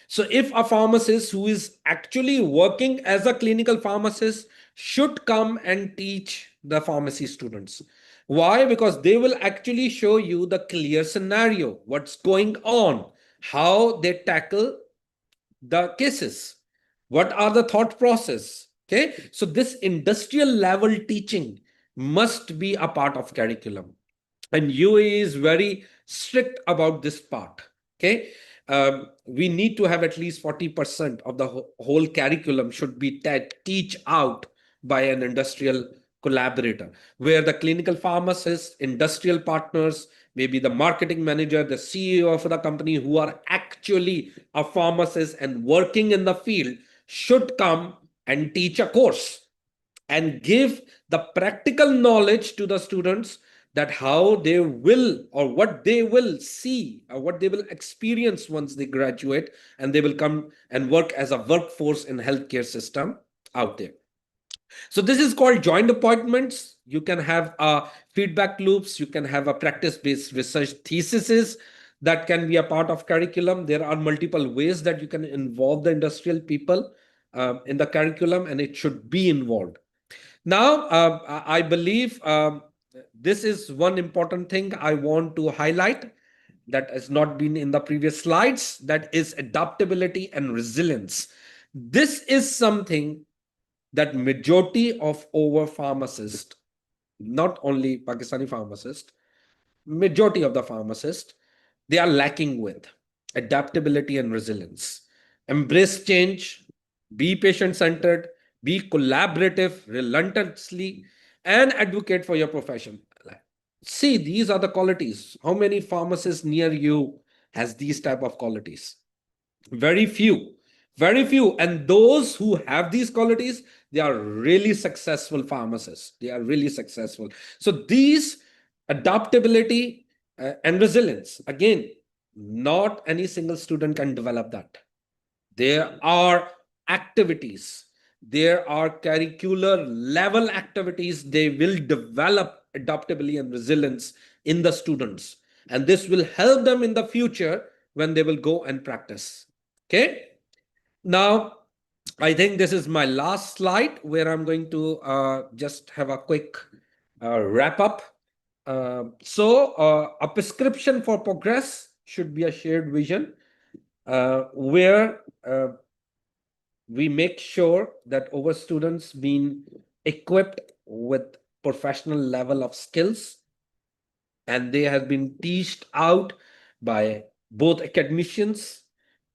So if a pharmacist who is actually working as a clinical pharmacist should come and teach the pharmacy students. Why? Because they will actually show you the clear scenario, what's going on, how they tackle the cases, what are the thought process. Okay, so this industrial level teaching must be a part of curriculum, and UAE is very strict about this part. Okay, we need to have at least 40% of the whole curriculum should be teach out by an industrial collaborator, where the clinical pharmacists, industrial partners, maybe the marketing manager, the CEO of the company who are actually a pharmacist and working in the field should come and teach a course and give the practical knowledge to the students, that how they will or what they will see or what they will experience once they graduate and they will come and work as a workforce in healthcare system out there. So this is called joint appointments. You can have feedback loops. You can have a practice-based research theses that can be a part of curriculum. There are multiple ways that you can involve the industrial people in the curriculum, and it should be involved. Now, I believe this is one important thing I want to highlight that has not been in the previous slides, that is adaptability and resilience. This is something that majority of our pharmacists, not only Pakistani pharmacists, majority of the pharmacists, they are lacking with adaptability and resilience. Embrace change, be patient-centered, be collaborative, relentlessly, and advocate for your profession. See, these are the qualities. How many pharmacists near you has these type of qualities? Very few, very few. And those who have these qualities, they are really successful pharmacists. They are really successful. So these adaptability and resilience, again, not any single student can develop that. There are activities, there are curricular level activities. They will develop adaptability and resilience in the students, and this will help them in the future when they will go and practice. Okay, now I think this is my last slide where I'm going to just have a quick wrap up. A prescription for progress should be a shared vision where we make sure that our students being equipped with professional level of skills, and they have been teached out by both academicians,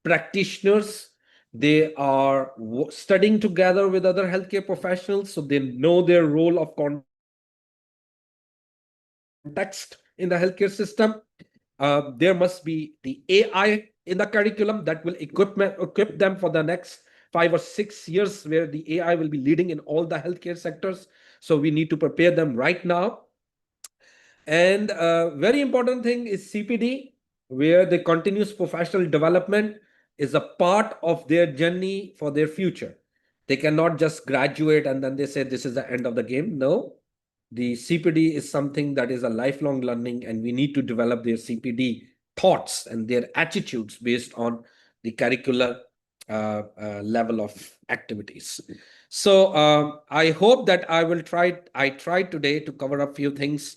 practitioners. They are studying together with other healthcare professionals, so they know their role of context in the healthcare system. There must be the AI in the curriculum that will equip them for the next 5 or 6 years, where the AI will be leading in all the healthcare sectors. So we need to prepare them right now. And very important thing is CPD, where the continuous professional development is a part of their journey for their future. They cannot just graduate and then they say this is the end of the game. No, the CPD is something that is a lifelong learning, and we need to develop their CPD thoughts and their attitudes based on the curricular level of activities. So I hope that I tried today to cover up few things.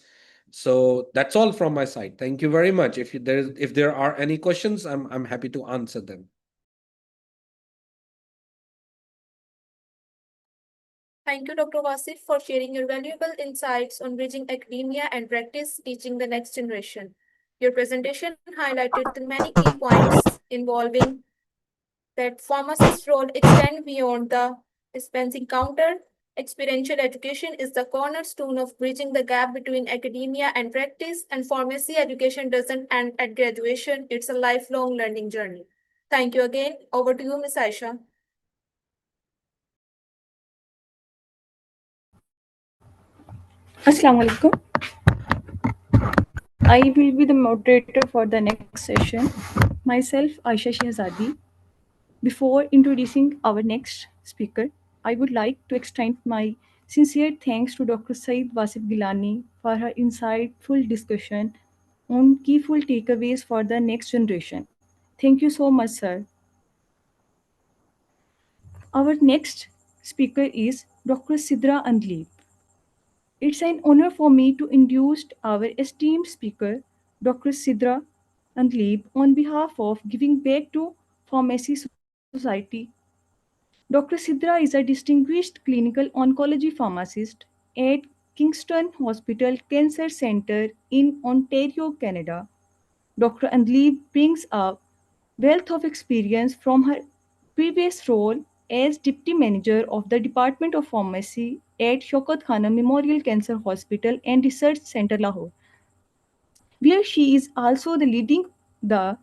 So that's all from my side. Thank you very much. If there are any questions, I'm happy to answer them. Thank you, Dr. Wasif, for sharing your valuable insights on bridging academia and practice, teaching the next generation. Your presentation highlighted the many key points involving that pharmacist role extend beyond the dispensing counter. Experiential education is the cornerstone of bridging the gap between academia and practice, and pharmacy education doesn't end at graduation. It's a lifelong learning journey. Thank you again. Over to you, Ms. Aisha. Assalamu alaikum. I will be the moderator for the next session. Myself, Aisha Shehzadi. Before introducing our next speaker, I would like to extend my sincere thanks to Dr. Saeed Wasif Gilani for her insightful discussion on key full takeaways for the next generation. Thank you so much, sir. Our next speaker is Dr. Sidra Andleep. It's an honor for me to introduce our esteemed speaker, Dr. Sidra Andleep, on behalf of Giving Back to Pharmacy Society. Dr. Sidra is a distinguished clinical oncology pharmacist at Kingston Hospital Cancer Center in Ontario, Canada. Dr. Andleep brings a wealth of experience from her previous role as Deputy Manager of the Department of Pharmacy at Shaukat Khanum Memorial Cancer Hospital and Research Center, Lahore, where she is also the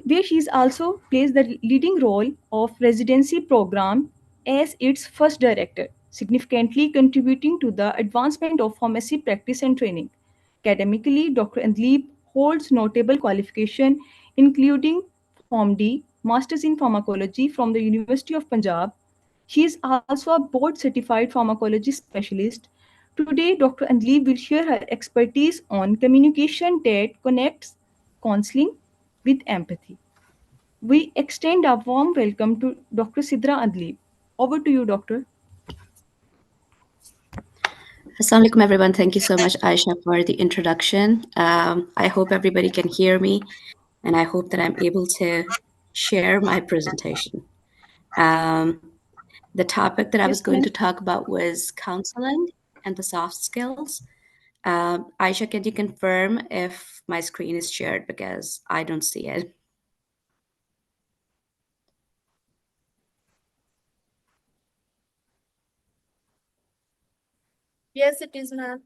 where she is also plays the leading role of residency program as its first director, significantly contributing to the advancement of pharmacy practice and training. Academically, Dr. Andleep holds notable qualification including PharmD, Masters in Pharmacology from the University of Punjab. She is also a board certified pharmacology specialist. Today, Dr. Andleep will share her expertise on communication that connects counseling with empathy. We extend a warm welcome to Dr. Sidra Andleep. Over to you, Doctor. Assalamu alaikum, everyone. Thank you so much, Aisha, for the introduction. I hope everybody can hear me, and I hope that I'm able to share my presentation. The topic that I was going to talk about was counseling and the soft skills. Aisha, can you confirm if my screen is shared because I don't see it? Yes, it is, ma'am.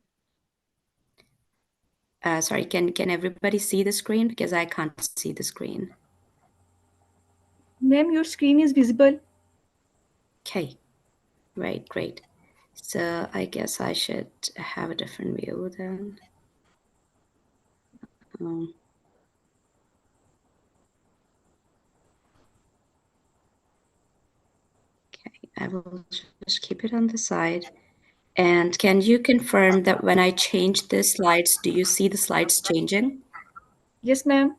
Sorry, can everybody see the screen? Because I can't see the screen. Ma'am, your screen is visible. Okay, right, great. So I guess I should have a different view then. Okay, I will just keep it on the side. And can you confirm that when I change the slides, do you see the slides changing? Yes, ma'am.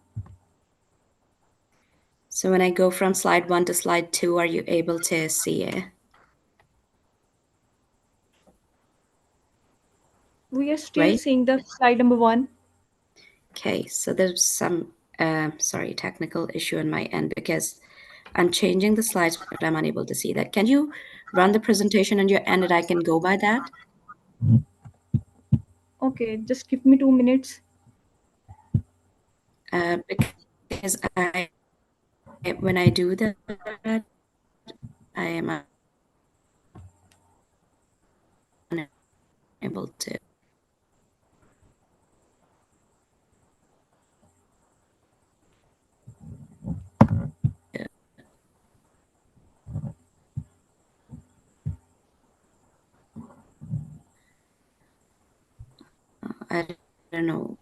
So when I go from slide 1 to slide 2, are you able to see it? We are still seeing the slide number 1. Okay, so there's some, technical issue on my end because I'm changing the slides, but I'm unable to see that. Can you run the presentation on your end and I can go by that? Okay, just give me 2 minutes. Because when I do that, I am unable to. I don't know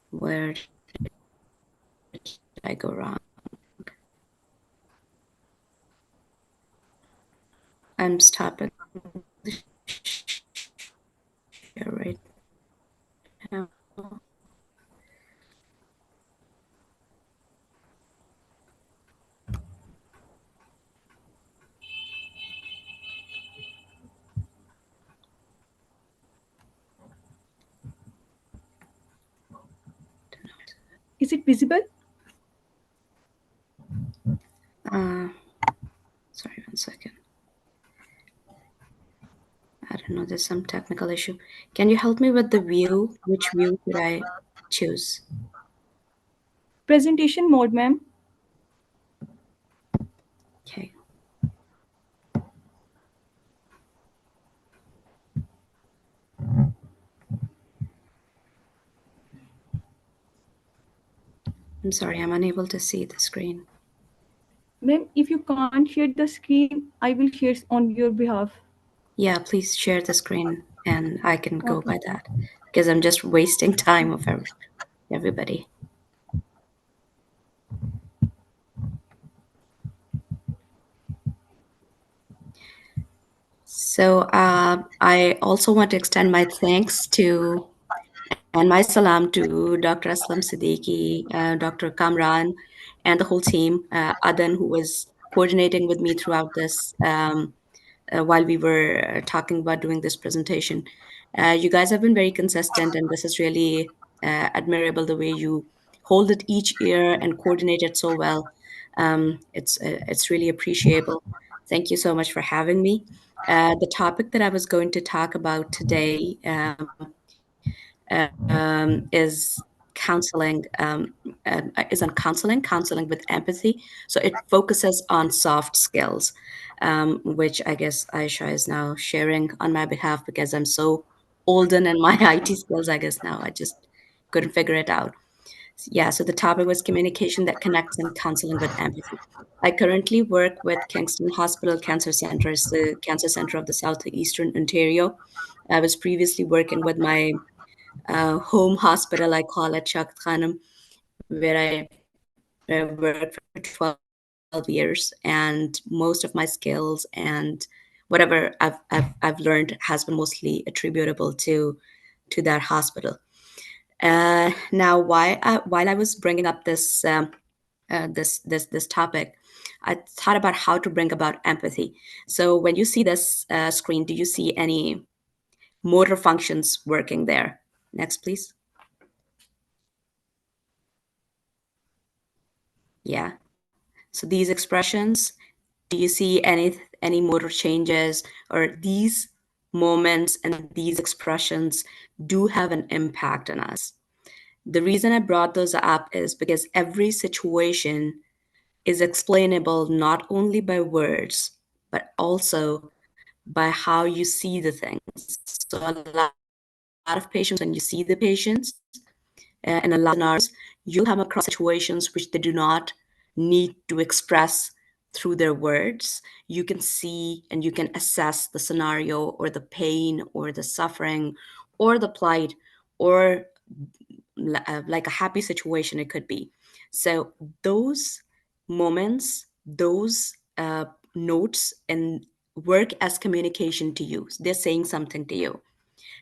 where did I go wrong. I'm stopping the share right now. Is it visible? Sorry, 1 second. I don't know, there's some technical issue. Can you help me with the view? Which view should I choose? Presentation mode, ma'am. Okay. I'm sorry, I'm unable to see the screen. Ma'am, if you can't share the screen, I will share on your behalf. Yeah, please share the screen and I can go by that because I'm just wasting time of everybody. So I also want to extend my thanks to and my salam to Dr. Aslam Siddiqui, Dr. Kamran, and the whole team, Adan, who was coordinating with me throughout this while we were talking about doing this presentation. You guys have been very consistent, and this is really admirable the way you hold it each year and coordinate it so well. It's really appreciable. Thank you so much for having me. The topic that I was going to talk about today is counseling is on counseling with empathy. So it focuses on soft skills, which I guess Aisha is now sharing on my behalf because I'm so olden in my IT skills. I guess now I just couldn't figure it out. Yeah, so the topic was communication that connects and counseling with empathy. I currently work with Kingston Hospital Cancer Center, it's the cancer center of the southeastern Ontario. I was previously working with my home hospital, I call it Shakt Khanum, where I worked for 12 years, and most of my skills and whatever I've learned has been mostly attributable to that hospital. Now, while I was bringing up this topic, I thought about how to bring about empathy. So when you see this screen, do you see any motor functions working there? Next, please. Yeah. So these expressions, do you see any motor changes, or these moments and these expressions do have an impact on us? The reason I brought those up is because every situation is explainable not only by words, but also by how you see the things. So a lot of patients, when you see the patients, in a lot of scenarios, you'll come across situations which they do not need to express through their words. You can see and you can assess the scenario or the pain or the suffering or the plight or like a happy situation it could be. So those moments, those notes and work as communication to you. They're saying something to you.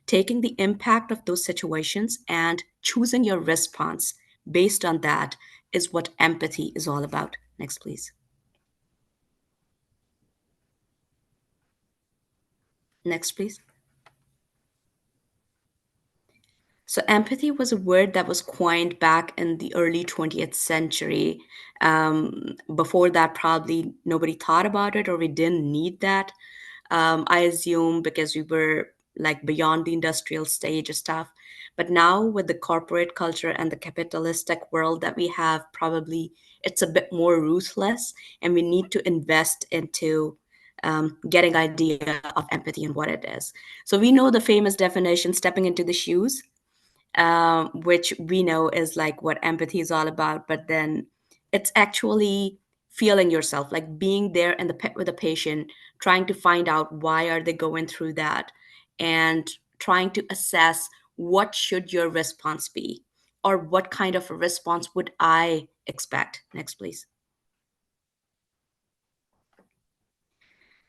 Taking the impact of those situations and choosing your response based on that is what empathy is all about. Next, please. Next, please. So, empathy was a word that was coined back in the early 20th century. Before that, probably nobody thought about it or we didn't need that. I assume because we were like beyond the industrial stage of stuff. But now, with the corporate culture and the capitalistic world that we have, probably it's a bit more ruthless, and we need to invest into getting idea of empathy and what it is. So we know the famous definition, stepping into the shoes, which we know is like what empathy is all about. But then it's actually feeling yourself, like being there in the with the patient, trying to find out why are they going through that, and trying to assess what should your response be, or what kind of a response would I expect. Next, please.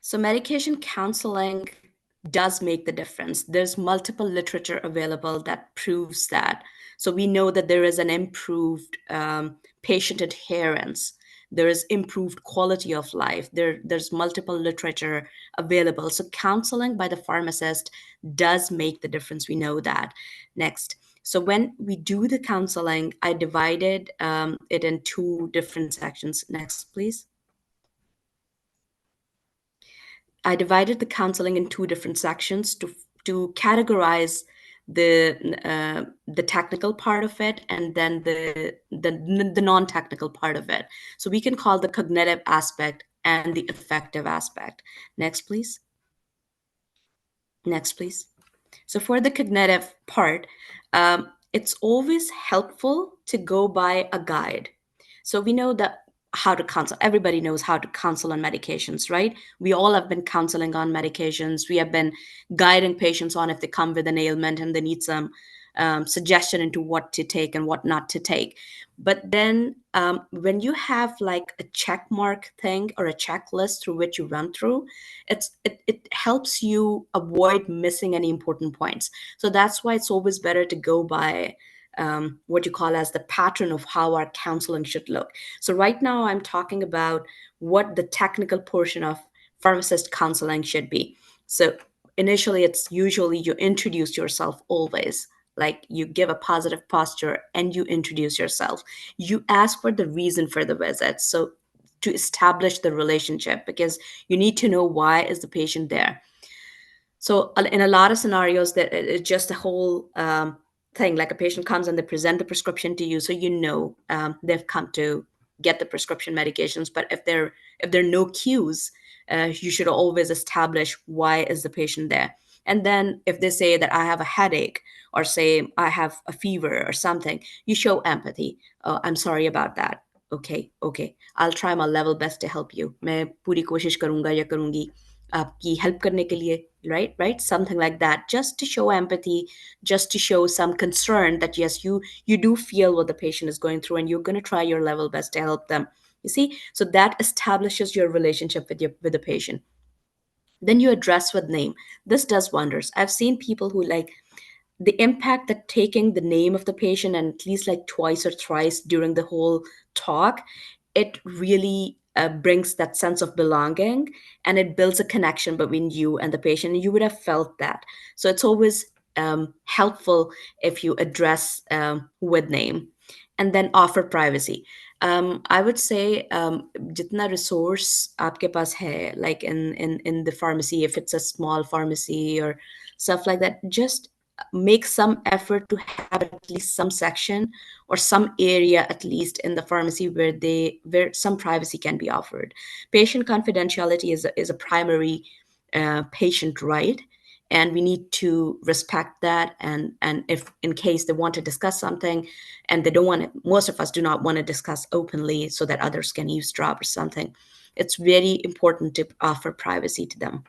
So medication counseling does make the difference. There's multiple literature available that proves that. So we know that there is an improved patient adherence. There is improved quality of life. There's multiple literature available. So counseling by the pharmacist does make the difference. We know that. Next. So when we do the counseling, I divided it in two different sections. Next, please. I divided the counseling in two different sections to categorize the technical part of it, and then the non-technical part of it. So we can call the cognitive aspect and the effective aspect. Next, please. Next, please. So for the cognitive part, it's always helpful to go by a guide. So we know that how to counsel. Everybody knows how to counsel on medications, right? We all have been counseling on medications. We have been guiding patients on if they come with an ailment and they need some suggestion into what to take and what not to take. But then when you have like a check mark thing or a checklist through which you run through, it helps you avoid missing any important points. So that's why it's always better to go by what you call as the pattern of how our counseling should look. So right now I'm talking about what the technical portion of pharmacist counseling should be. So initially, it's usually you introduce yourself always. Like you give a positive posture and you introduce yourself. You ask for the reason for the visit. So to establish the relationship, because you need to know why is the patient there. So in a lot of scenarios, that it's just a whole thing. Like a patient comes and they present the prescription to you, so you know they've come to get the prescription medications. But if there are no cues, you should always establish why is the patient there. And then if they say that I have a headache or say I have a fever or something, you show empathy. Oh, I'm sorry about that. Okay, I'll try my level best to help you. मैं पूरी कोशिश करूंगा या करूंगी आपकी help करने के लिए, right, something like that, just to show empathy, just to show some concern that yes, you do feel what the patient is going through and you're going to try your level best to help them. You see, so that establishes your relationship with the patient. Then you address with name. This does wonders. I've seen people who like the impact that taking the name of the patient and at least like twice or thrice during the whole talk, it really brings that sense of belonging, and it builds a connection between you and the patient. You would have felt that. So it's always helpful if you address with name, and then offer privacy. I would say jitna resource aapke paas hai, like in the pharmacy, if it's a small pharmacy or stuff like that, just make some effort to have at least some section or some area at least in the pharmacy where some privacy can be offered. Patient confidentiality is a primary patient right, and we need to respect that. And if in case they want to discuss something and they don't want to, most of us do not want to discuss openly so that others can eavesdrop or something, it's very important to offer privacy to them.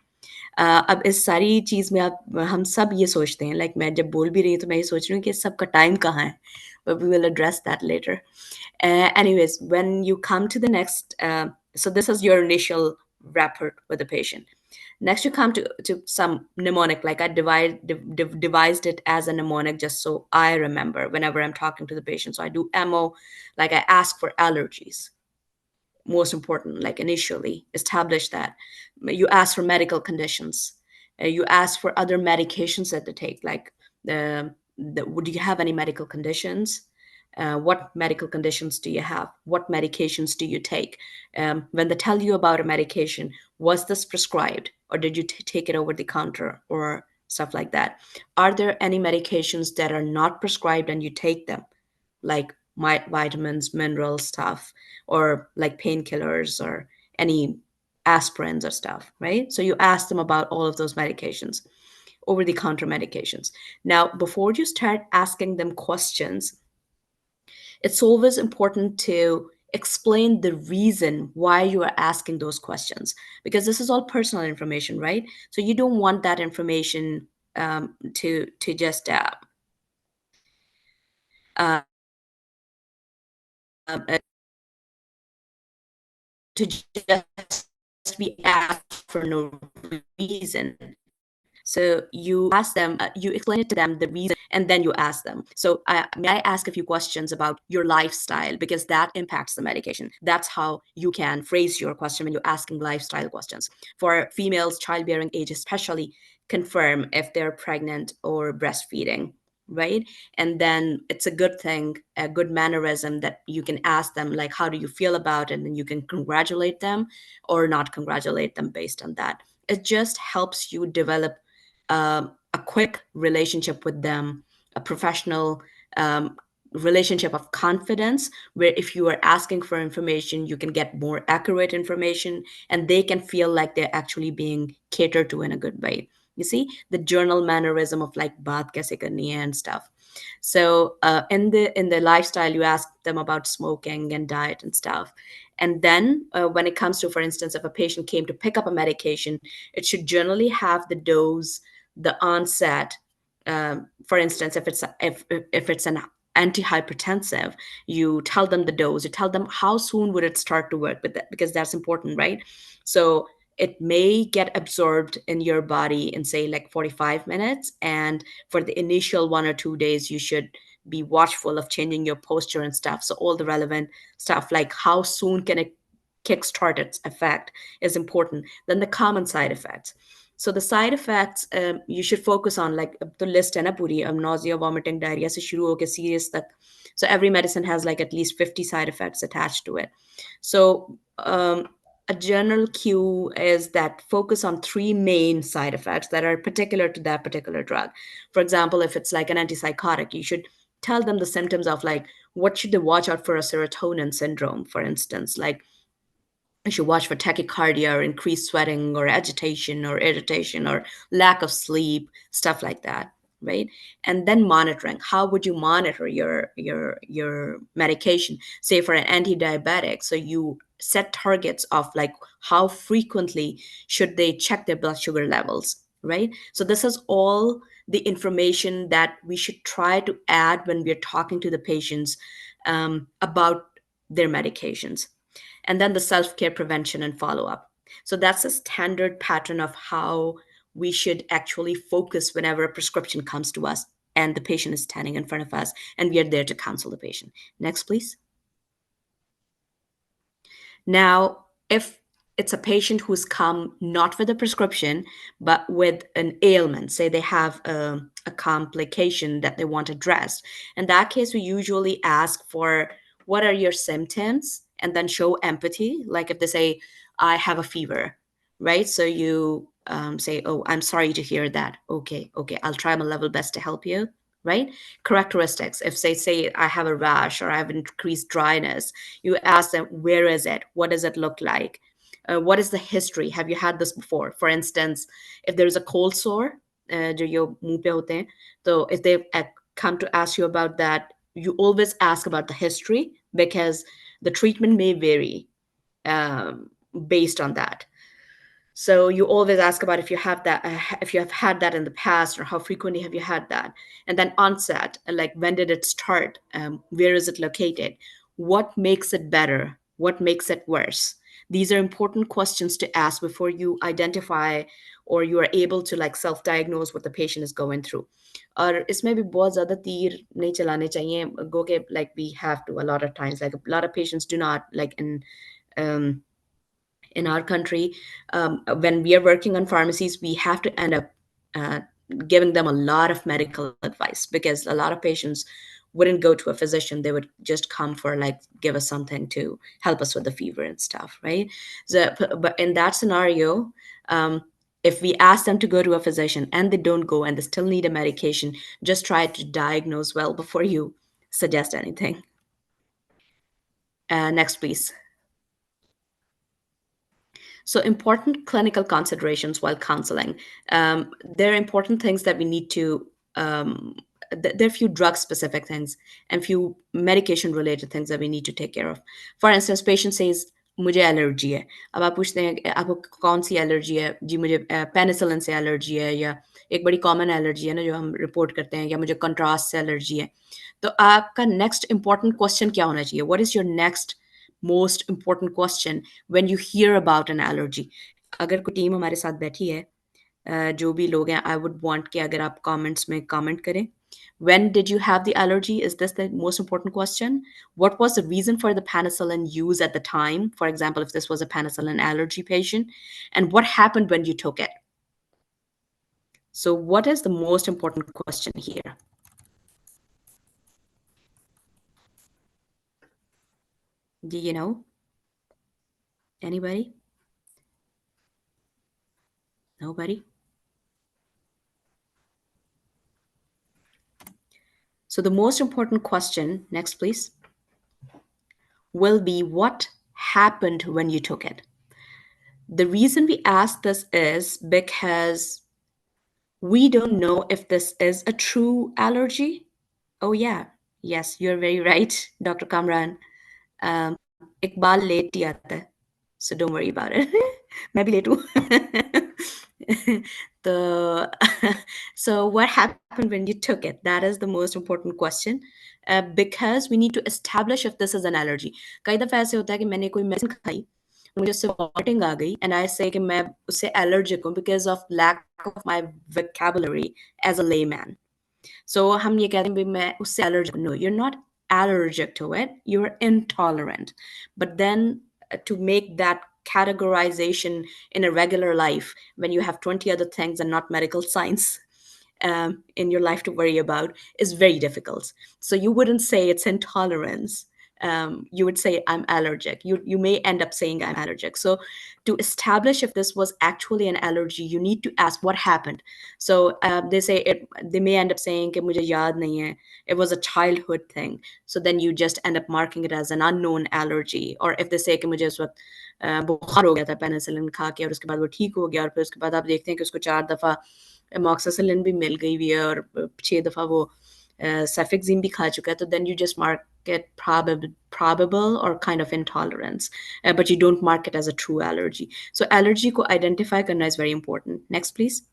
अब इस सारी चीज़ में आप हम सब ये सोचते हैं, लाइक मैं जब बोल भी रही हूँ तो मैं ये सोच रही हूँ कि सबका टाइम कहाँ है, but we will address that later. Anyways, when you come to the next, so this is your initial rapport with the patient. Next, you come to some mnemonic, like I devised it as a mnemonic just so I remember whenever I'm talking to the patient. So I do MO, like I ask for allergies. Most important, like initially establish that. You ask for medical conditions. You ask for other medications that they take, like do you have any medical conditions? What medical conditions do you have? What medications do you take? When they tell you about a medication, was this prescribed or did you take it over the counter or stuff like that? Are there any medications that are not prescribed and you take them, like vitamins, mineral stuff, or like painkillers or any aspirins or stuff, right? So you ask them about all of those medications, over the counter medications. Now, before you start asking them questions, it's always important to explain the reason why you are asking those questions, because this is all personal information, right? So you don't want that information to just uh, to just be asked for no reason. So you ask them, you explain it to them, the reason, and then you ask them. So may I ask a few questions about your lifestyle, because that impacts the medication. That's how you can phrase your question when you're asking lifestyle questions. For females, childbearing age especially, confirm if they're pregnant or breastfeeding, right? And then it's a good thing, a good mannerism that you can ask them, like, how do you feel about it? And you can congratulate them or not congratulate them based on that. It just helps you develop a quick relationship with them, a professional relationship of confidence, where if you are asking for information, you can get more accurate information and they can feel like they're actually being catered to in a good way. You see, the journal mannerism of like baat kaise karni hai and stuff. So in the lifestyle, you ask them about smoking and diet and stuff. And then when it comes to, for instance, if a patient came to pick up a medication, it should generally have the dose, the onset, For instance, if it's an antihypertensive, you tell them the dose, you tell them how soon would it start to work, because that's important, right? So it may get absorbed in your body in say like 45 minutes, and for the initial 1 or 2 days you should be watchful of changing your posture and stuff. So all the relevant stuff like how soon can it kickstart its effect is important. Then the common side effects. So the side effects you should focus on, like the list है ना पूरी, nausea, vomiting, diarrhea से शुरू होके serious तक. So every medicine has like at least 50 side effects attached to it. So a general cue is that focus on 3 main side effects that are particular to that particular drug. For example, if it's like an antipsychotic, you should tell them the symptoms of like what should they watch out for a serotonin syndrome, for instance, like you should watch for tachycardia or increased sweating or agitation or irritation or lack of sleep, stuff like that, right? And then monitoring. How would you monitor your medication? Say for an anti-diabetic, so you set targets of like how frequently should they check their blood sugar levels, right? So this is all the information that we should try to add when we're talking to the patients about their medications. And then the self-care, prevention, and follow-up. So that's a standard pattern of how we should actually focus whenever a prescription comes to us and the patient is standing in front of us and we are there to counsel the patient. Next, please. Now, if it's a patient who's come not with a prescription, but with an ailment, say they have a complication that they want addressed. In that case, we usually ask for what are your symptoms and then show empathy. Like if they say, I have a fever, right? So you say, oh, I'm sorry to hear that. Okay, I'll try my level best to help you, right? Characteristics. If they say, I have a rash or I have increased dryness, you ask them, where is it? What does it look like? What is the history? Have you had this before? For instance, if there's a cold sore, जो यो मुंह पे होते हैं, तो if they come to ask you about that, you always ask about the history because the treatment may vary based on that. So you always ask about if you have that, if you have had that in the past, or how frequently have you had that, and then onset, like when did it start, where is it located, what makes it better, what makes it worse. These are important questions to ask before you identify or you are able to like self-diagnose what the patient is going through. और इसमें भी बहुत ज़्यादा तीर नहीं चलाने चाहिए, go के like we have to a lot of times, like a lot of patients do not like in our country, when we are working on pharmacies, we have to end up uh, giving them a lot of medical advice because a lot of patients wouldn't go to a physician. They would just come for like, give us something to help us with the fever and stuff, right? So, but in that scenario, if we ask them to go to a physician and they don't go and they still need a medication, just try to diagnose well before you suggest anything. Next, please. So important clinical considerations while counseling. There are important things that we need to, there are few drug-specific things and few medication-related things that we need to take care of. For instance, patient says, मुझे allergy है. अब आप पूछते हैं आपको कौन सी allergy है? जी मुझे पेनिसिलिन से एलर्जी है, या एक बड़ी कॉमन एलर्जी है ना जो हम रिपोर्ट करते हैं, या मुझे कंट्रास्ट से एलर्जी है. तो आपका नेक्स्ट इंपॉर्टेंट क्वेश्चन क्या होना चाहिए? What is your next most important question when you hear about an allergy? अगर कोई टीम हमारे साथ बैठी है, जो भी लोग हैं, I would want कि अगर आप comments में comment करें. When did you have the allergy? Is this the most important question? What was the reason for the penicillin use at the time? For example, if this was a penicillin allergy patient, and what happened when you took it? So what is the most important question here? Do you know? Anybody? Nobody? So the most important question, next please, will be what happened when you took it. The reason we ask this is because we don't know if this is a true allergy. Oh yeah, yes, you're very right, Dr. Kamran. Iqbal late ही आता है, so don't worry about it. मैं भी late हूँ. the so what happened when you took it? That is the most important question, because we need to establish if this is an allergy. कई दफा ऐसे होता है कि मैंने कोई medicine खाई, मुझे उससे vomiting आ गई, and I say कि मैं उससे allergic हूँ because of lack of my vocabulary as a layman. So हम ये कहते हैं भी मैं उससे allergic. No, you're not allergic to it. You're intolerant. But then to make that categorization in a regular life when you have 20 other things and not medical science in your life to worry about is very difficult. So you wouldn't say it's intolerance. You would say I'm allergic. You may end up saying I'm allergic. So to establish if this was actually an allergy, you need to ask what happened. So they say it. They may end up saying कि मुझे याद नहीं है. It was a childhood thing. So then you just end up marking it as an unknown allergy. Or if they say कि मुझे उस वक्त बुखार हो गया था पेनिसिलिन खा के और उसके बाद वो ठीक हो गया और फिर उसके बाद आप देखते हैं कि उसको 4 दफा amoxicillin भी मिल गई हुई है और 6 दफा वो cefixime भी खा चुका है, तो then you just mark it probable or kind of intolerance, but you don't mark it as a true allergy. So allergy को identify करना is very important. Next, please.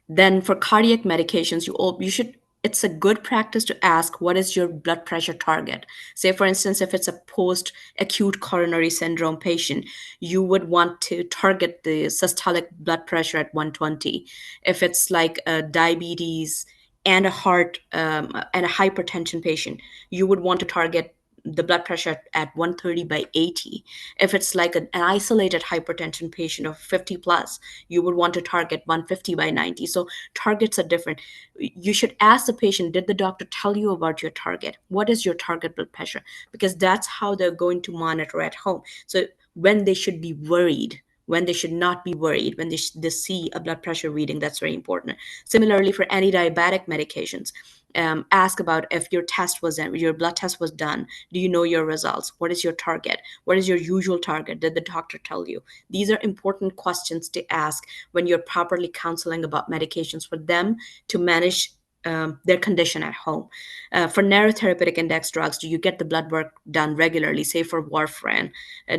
Then for cardiac medications, you should, it's a good practice to ask what is your blood pressure target. Say, for instance, if it's a post-acute coronary syndrome patient, you would want to target the systolic blood pressure at 120. If it's like a diabetes and a heart and a hypertension patient, you would want to target the blood pressure at 130 by 80. If it's like an isolated hypertension patient of 50 plus, you would want to target 150 by 90. So targets are different. You should ask the patient, did the doctor tell you about your target? What is your target blood pressure? Because that's how they're going to monitor at home. So when they should be worried, when they should not be worried, when they see a blood pressure reading, that's very important. Similarly, for anti-diabetic medications, ask about if your blood test was done. Do you know your results? What is your target? What is your usual target? Did the doctor tell you? These are important questions to ask when you're properly counseling about medications for them to manage their condition at home. For narrow therapeutic index drugs, do you get the blood work done regularly? Say for warfarin,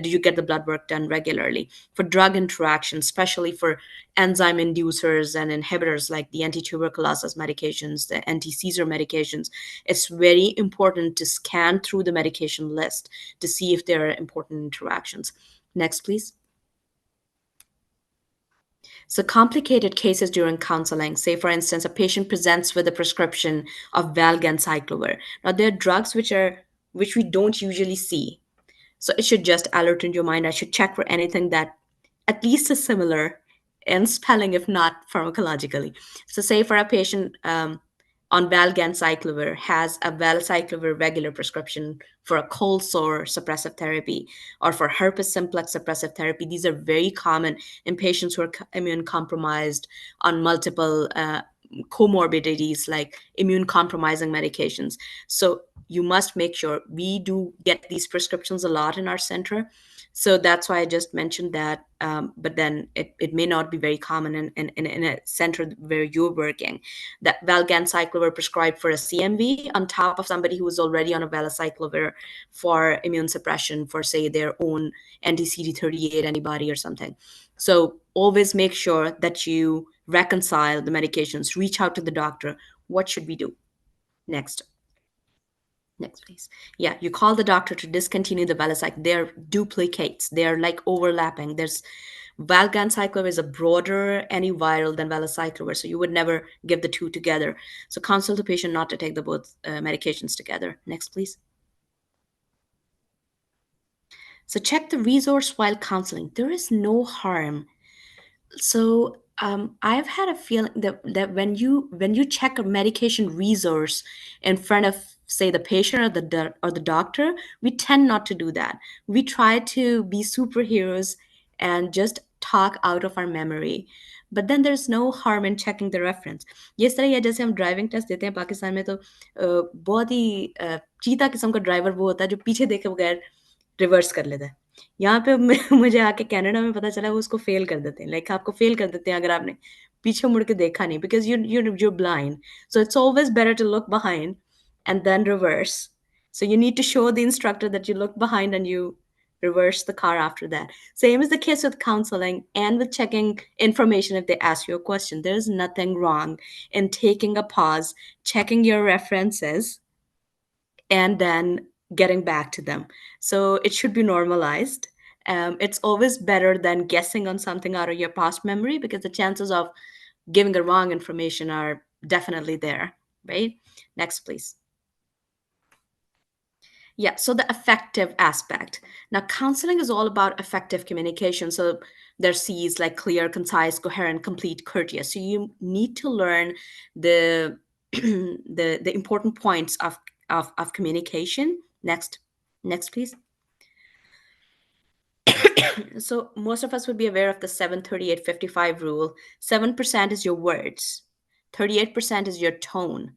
do you get the blood work done regularly? For drug interactions, especially for enzyme inducers and inhibitors like the anti-tuberculosis medications, the anti-seizure medications, it's very important to scan through the medication list to see if there are important interactions. Next, please. So complicated cases during counseling, say for instance, a patient presents with a prescription of valganciclovir. Now there are drugs which we don't usually see. So it should just alert in your mind. I should check for anything that at least is similar in spelling, if not pharmacologically. So say for a patient on valganciclovir has a valcyclovir regular prescription for a cold sore suppressive therapy or for herpes simplex suppressive therapy. These are very common in patients who are immune compromised on multiple comorbidities like immune compromising medications. So you must make sure we do get these prescriptions a lot in our center. So that's why I just mentioned that. But then it may not be very common in a center where you're working. That valganciclovir prescribed for a CMV on top of somebody who is already on a valacyclovir for immune suppression for, say, their own anti-CD38 antibody or something. So always make sure that you reconcile the medications, reach out to the doctor. What should we do? Next. Next, please. Yeah, you call the doctor to discontinue the valacyclovir. They're duplicates. They're like overlapping. There's valganciclovir is a broader antiviral than valacyclovir, so you would never give the two together. So counsel the patient not to take the both medications together. Next, please. So check the resource while counseling. There is no harm. So I've had a feeling that when you check a medication resource in front of, say, the patient or the doctor, we tend not to do that. We try to be superheroes and just talk out of our memory. But then there's no harm in checking the reference. ये इस तरह ही है जैसे हम driving test देते हैं पाकिस्तान में, तो बहुत ही चीता किस्म का ड्राइवर वो होता है जो पीछे देखे बगैर रिवर्स कर लेता है. यहाँ पे मुझे आके कनाडा में पता चला वो उसको फेल कर देते हैं. लाइक आपको फेल कर देते हैं अगर आपने पीछे मुड़ के देखा नहीं, because you're blind. So it's always better to look behind and then reverse. So you need to show the instructor that you look behind and you reverse the car after that. Same is the case with counseling and with checking information if they ask you a question. There's nothing wrong in taking a pause, checking your references, and then getting back to them. So it should be normalized. It's always better than guessing on something out of your past memory, because the chances of giving the wrong information are definitely there, right? Next, please. Yeah, so the effective aspect. Now, counseling is all about effective communication. So there's C's like clear, concise, coherent, complete, courteous. So you need to learn the the important points of communication. Next, please. So most of us would be aware of the 738-55 rule. 7% is your words, 38% is your tone,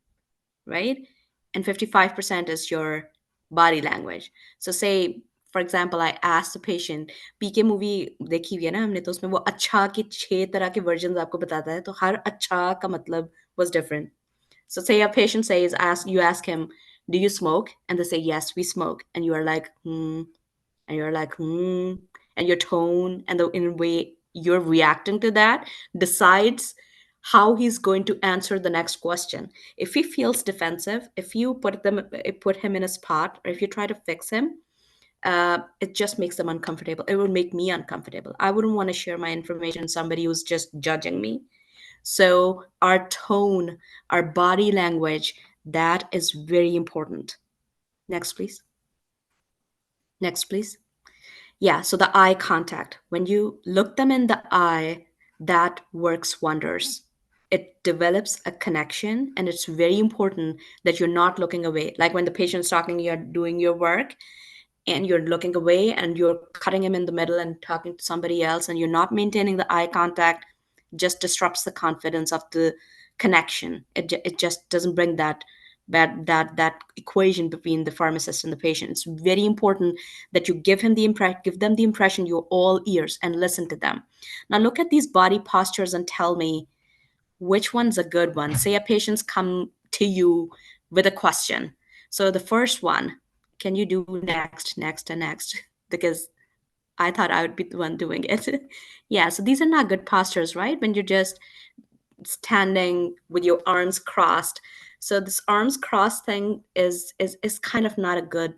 right? And 55% is your body language. So say, for example, I asked the patient, PK movie देखी हुई है ना हमने, तो उसमें वो अच्छा के 6 तरह के वर्जन आपको बताता है, तो हर अच्छा का मतलब was different. So say a patient says, you ask him, do you smoke? And they say, yes, we smoke. And you are like, and you're like, and your tone and the in way you're reacting to that decides how he's going to answer the next question. If he feels defensive, if you put him in a spot, or if you try to fix him, it just makes them uncomfortable. It would make me uncomfortable. I wouldn't want to share my information with somebody who's just judging me. So our tone, our body language, that is very important. Next, please. Next, please. Yeah, so the eye contact. When you look them in the eye, that works wonders. It develops a connection, and it's very important that you're not looking away. Like when the patient's talking, you're doing your work and you're looking away and you're cutting him in the middle and talking to somebody else, and you're not maintaining the eye contact, just disrupts the confidence of the connection. It just doesn't bring that equation between the pharmacist and the patient. It's very important that you give them the impression you're all ears and listen to them. Now look at these body postures and tell me which one's a good one. Say a patient's come to you with a question. So the first one, can you do next, next, and next? Because I thought I would be the one doing it. Yeah, so these are not good postures, right? When you're just standing with your arms crossed. So this arms crossed thing is kind of not a good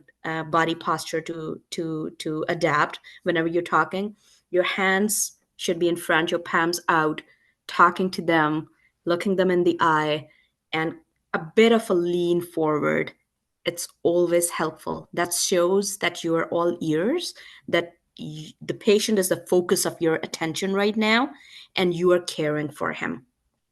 body posture to adapt whenever you're talking. Your hands should be in front, your palms out, talking to them, looking them in the eye, and a bit of a lean forward. It's always helpful. That shows that you are all ears, that the patient is the focus of your attention right now, and you are caring for him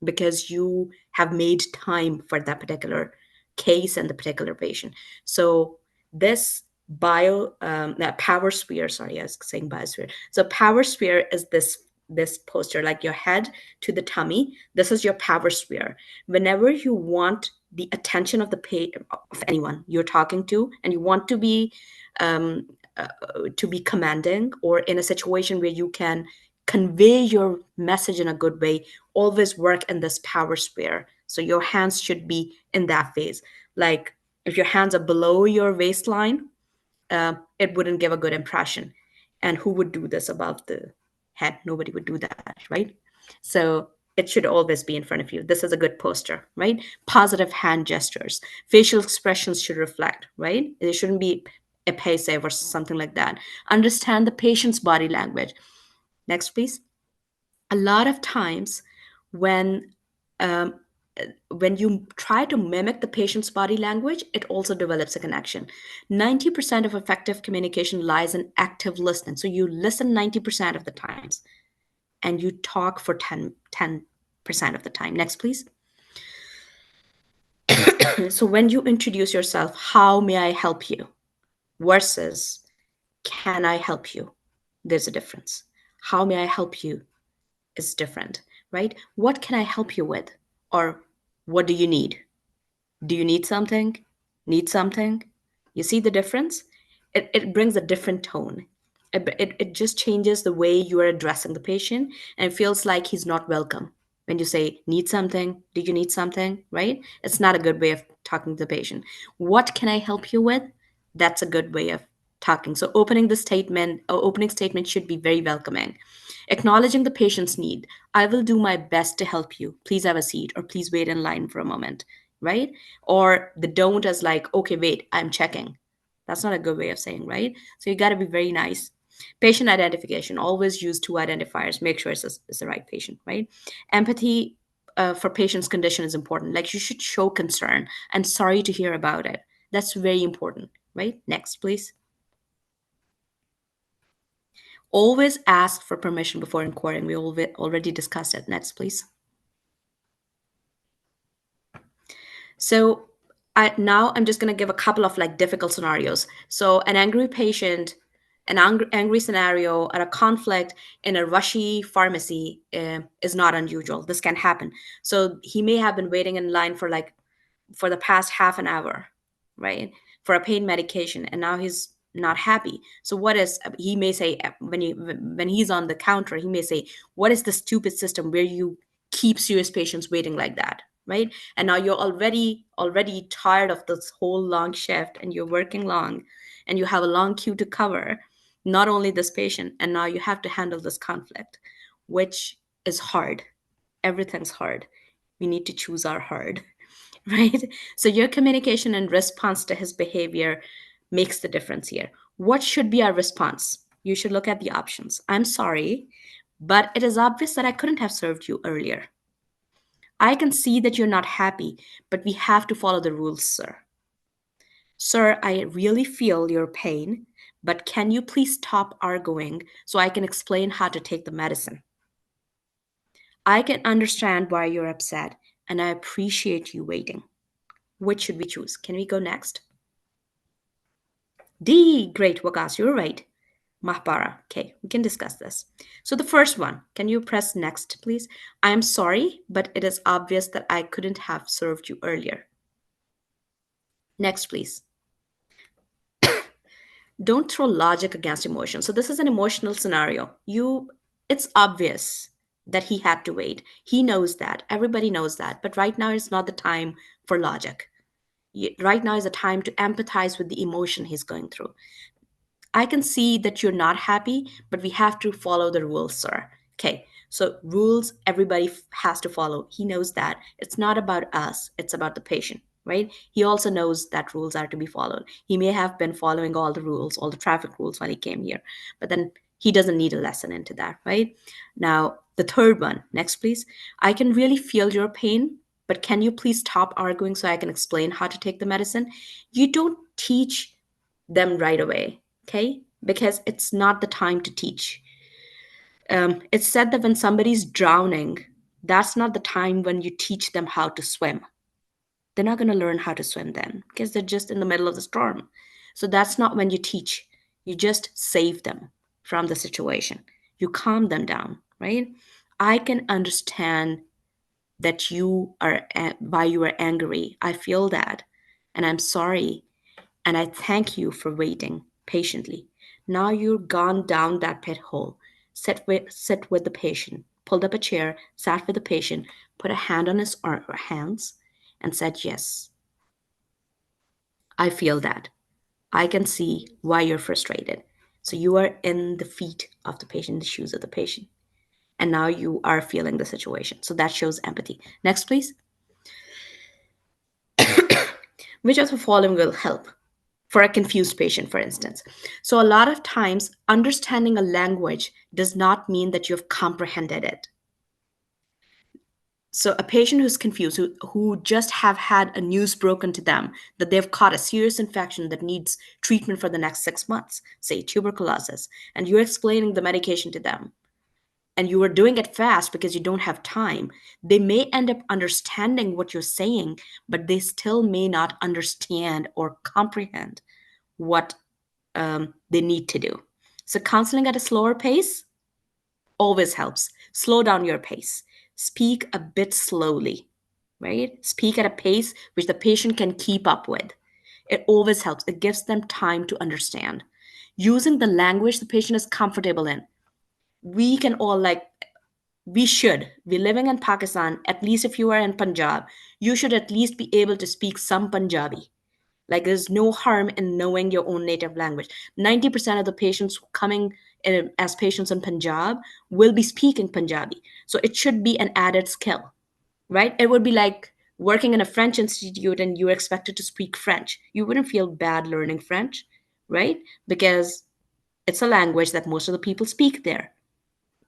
because you have made time for that particular case and the particular patient. So this that power sphere, sorry, I was saying biosphere. So power sphere is this poster, like your head to the tummy. This is your power sphere. Whenever you want the attention of of anyone you're talking to, and you want um, to be commanding, or in a situation where you can convey your message in a good way, always work in this power sphere. So your hands should be in that phase. Like if your hands are below your waistline, it wouldn't give a good impression. And who would do this above the head? Nobody would do that, right? So it should always be in front of you. This is a good poster, right? Positive hand gestures. Facial expressions should reflect, right? It shouldn't be evasive or something like that. Understand the patient's body language. Next, please. A lot of times when um, when you try to mimic the patient's body language, it also develops a connection. 90% of effective communication lies in active listening. So you listen 90% of the times and you talk for 10% of the time. Next, please. So when you introduce yourself, how may I help you? Versus, can I help you? There's a difference. How may I help you is different, right? What can I help you with? Or what do you need? Do you need something? Need something? You see the difference? It brings a different tone. It just changes the way you are addressing the patient, and it feels like he's not welcome. When you say, need something? Do you need something? Right? It's not a good way of talking to the patient. What can I help you with? That's a good way of talking. So opening statement should be very welcoming. Acknowledging the patient's need. I will do my best to help you. Please have a seat, or please wait in line for a moment, right? Or the don't as like, okay, wait, I'm checking. That's not a good way of saying, right? So you got to be very nice. Patient identification. Always use two identifiers. Make sure it's the right patient, right? Empathy for patient's condition is important. Like, you should show concern and sorry to hear about it. That's very important, right? Next, please. Always ask for permission before inquiring. We already discussed it. Next, please. So now I'm just going to give a couple of like difficult scenarios. So an angry patient, an angry scenario, or a conflict in a rushy pharmacy is not unusual. This can happen. So he may have been waiting in line for the past half an hour, right, for a pain medication, and now he's not happy. So what is he may say when he's on the counter, he may say, what is the stupid system where you keep serious patients waiting like that, right? And now you're already tired of this whole long shift, and you're working long, and you have a long queue to cover, not only this patient, and now you have to handle this conflict, which is hard. Everything's hard. We need to choose our hard. Right? So your communication and response to his behavior makes the difference here. What should be our response? You should look at the options. I'm sorry, but it is obvious that I couldn't have served you earlier. I can see that you're not happy, but we have to follow the rules, sir. Sir, I really feel your pain, but can you please stop arguing so I can explain how to take the medicine? I can understand why you're upset, and I appreciate you waiting. Which should we choose? Can we go next? D, great, Wakas, you're right. Mahbara, okay, we can discuss this. So the first one, can you press next, please? I am sorry, but it is obvious that I couldn't have served you earlier. Next, please. Don't throw logic against emotion. So this is an emotional scenario. It's obvious that he had to wait. He knows that. Everybody knows that. But right now is not the time for logic. Right now is the time to empathize with the emotion he's going through. I can see that you're not happy, but we have to follow the rules, sir. Okay, so rules everybody has to follow. He knows that. It's not about us, it's about the patient, right? He also knows that rules are to be followed. He may have been following all the rules, all the traffic rules when he came here, but then he doesn't need a lesson into that, right? Now, the third one, next, please. I can really feel your pain, but can you please stop arguing so I can explain how to take the medicine? You don't teach them right away, okay? Because it's not the time to teach. It's said that when somebody's drowning, that's not the time when you teach them how to swim. They're not going to learn how to swim then because they're just in the middle of the storm. So that's not when you teach. You just save them from the situation. You calm them down, right? I can understand that why you are angry. I feel that, and I'm sorry, and I thank you for waiting patiently. Now you've gone down that pit hole. Sit with the patient, pulled up a chair, sat with the patient, put a hand on his hands, and said, yes, I feel that. I can see why you're frustrated. So you are in the feet of the patient, the shoes of the patient. And now you are feeling the situation. So that shows empathy. Next, please. Which of the following will help? For a confused patient, for instance. So, a lot of times, understanding a language does not mean that you've comprehended it. So, a patient who's confused, who just have had a news broken to them that they've caught a serious infection that needs treatment for the next 6 months, say tuberculosis, and you're explaining the medication to them, and you are doing it fast because you don't have time, they may end up understanding what you're saying, but they still may not understand or comprehend what they need to do. So, counseling at a slower pace always helps. Slow down your pace. Speak a bit slowly, right? Speak at a pace which the patient can keep up with. It always helps. It gives them time to understand. Using the language the patient is comfortable in. We can all we're living in Pakistan. At least if you are in Punjab, you should at least be able to speak some Punjabi. Like there's no harm in knowing your own native language. 90% of the patients coming as patients in Punjab will be speaking Punjabi. So it should be an added skill, right? It would be like working in a French institute and you're expected to speak French. You wouldn't feel bad learning French, right? Because it's a language that most of the people speak there.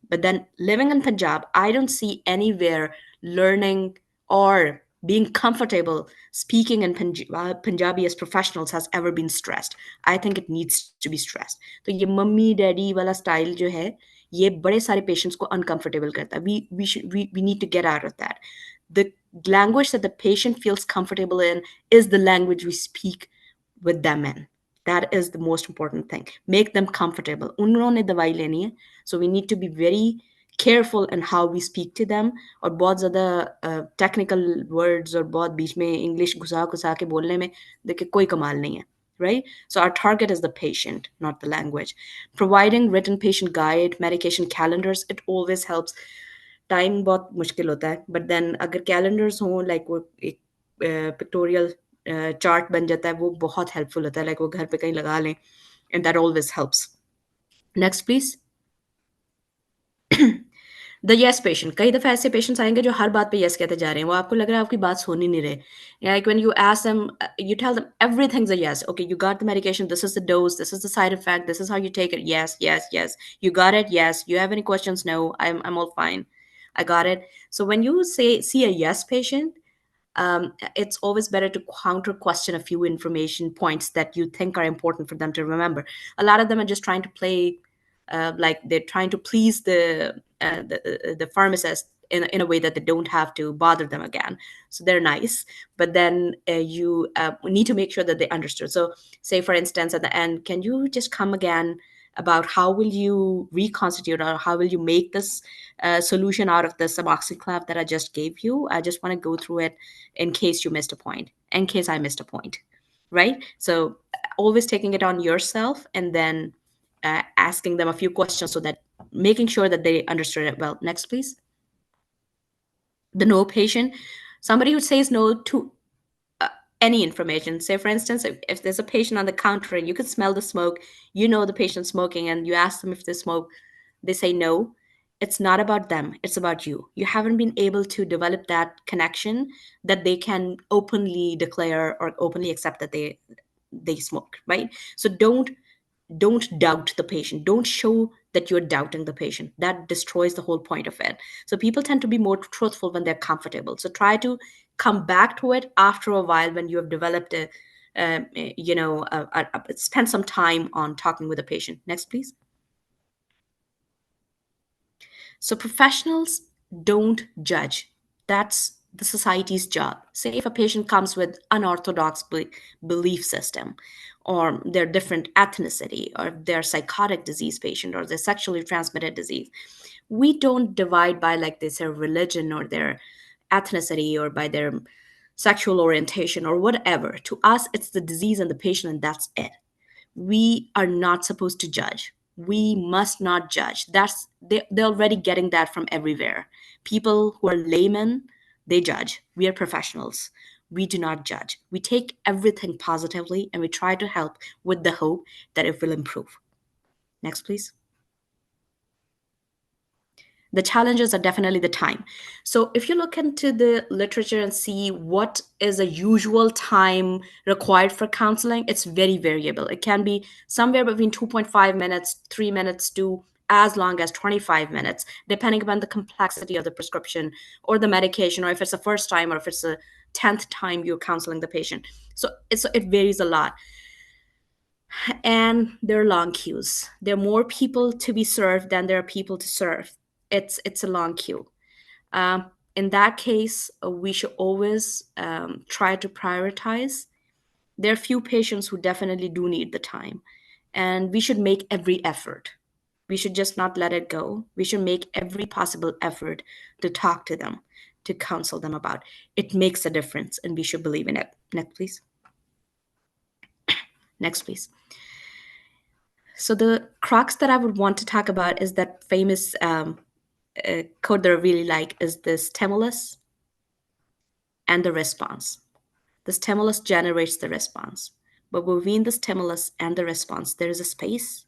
But then living in Punjab, I don't see anywhere learning or being comfortable speaking in Punjabi as professionals has ever been stressed. I think it needs to be stressed. So ये mummy daddy वाला style जो है ये बड़े सारे patients को uncomfortable करता है. We need to get out of that. The language that the patient feels comfortable in is the language we speak with them in. That is the most important thing. Make them comfortable. उन्होंने दवाई लेनी है, so we need to be very careful in how we speak to them. और बहुत ज़्यादा technical words और बहुत बीच में English घुसा घुसा के बोलने में देखिए कोई कमाल नहीं है, right? So our target is the patient, not the language. Providing written patient guide, medication calendars, it always helps. Time बहुत मुश्किल होता है, बट देन अगर कैलेंडर्स हों लाइक वो एक पिक्टोरियल चार्ट बन जाता है, वो बहुत हेल्पफुल होता है. लाइक वो घर पे कहीं लगा लें and that always helps. Next please. The yes patient. कई दफ़ा ऐसे पेशेंट्स आएंगे जो हर बात पे येस कहते जा रहे हैं, वो आपको लग रहा है आपकी बात सुन ही नहीं रहे. Like when you ask them, you tell them everything's a yes. Okay, you got the medication, this is the dose, this is the side effect, this is how you take it. Yes, yes, yes. You got it? Yes. You have any questions? No. I'm all fine. I got it. So when you see a yes patient, it's always better to counter question a few information points that you think are important for them to remember. A lot of them are just trying to play, like they're trying to please the pharmacist in a way that they don't have to bother them again. So they're nice, but then you need to make sure that they understood. So say, for instance, at the end, can you just come again about how will you reconstitute or how will you make this solution out of the suboxyclav that I just gave you? I just want to go through it in case you missed a point, in case I missed a point, right? So always taking it on yourself and then asking them a few questions so that making sure that they understood it well. Next, please. The no patient, somebody who says no to any information. Say, for instance, if there's a patient on the counter and you can smell the smoke, you know the patient's smoking, and you ask them if they smoke, they say no. It's not about them, it's about you. You haven't been able to develop that connection that they can openly declare or openly accept that they smoke, right? So don't doubt the patient. Don't show that you're doubting the patient. That destroys the whole point of it. So people tend to be more truthful when they're comfortable. So try to come back to it after a while when you have developed spend some time on talking with the patient. Next, please. So professionals don't judge. That's the society's job. Say if a patient comes with unorthodox belief system, or their different ethnicity, or their psychotic disease patient, or their sexually transmitted disease, we don't divide by like this their religion or their ethnicity or by their sexual orientation or whatever. To us, it's the disease and the patient, and that's it. We are not supposed to judge. We must not judge. They're already getting that from everywhere. People who are laymen, they judge. We are professionals. We do not judge. We take everything positively and we try to help with the hope that it will improve. Next, please. The challenges are definitely the time. So if you look into the literature and see what is a usual time required for counseling, it's very variable. It can be somewhere between 2.5 minutes, 3 minutes to as long as 25 minutes, depending upon the complexity of the prescription or the medication, or if it's the first time or if it's the 10th time you're counseling the patient. So it varies a lot. And there are long queues. There are more people to be served than there are people to serve. It's a long queue. In that case, we should always try to prioritize. There are few patients who definitely do need the time, and we should make every effort. We should just not let it go. We should make every possible effort to talk to them, to counsel them about. It makes a difference, and we should believe in it. Next, please. Next, please. So the crux that I would want to talk about is that famous quote that I really like is the stimulus and the response. The stimulus generates the response. But between the stimulus and the response, there is a space.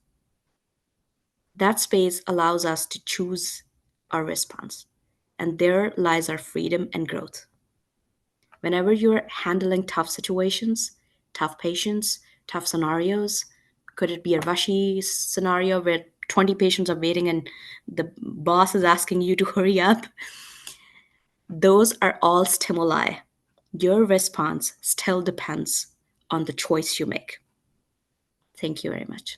That space allows us to choose our response. And there lies our freedom and growth. Whenever you're handling tough situations, tough patients, tough scenarios, could it be a rushy scenario where 20 patients are waiting and the boss is asking you to hurry up? Those are all stimuli. Your response still depends on the choice you make. Thank you very much.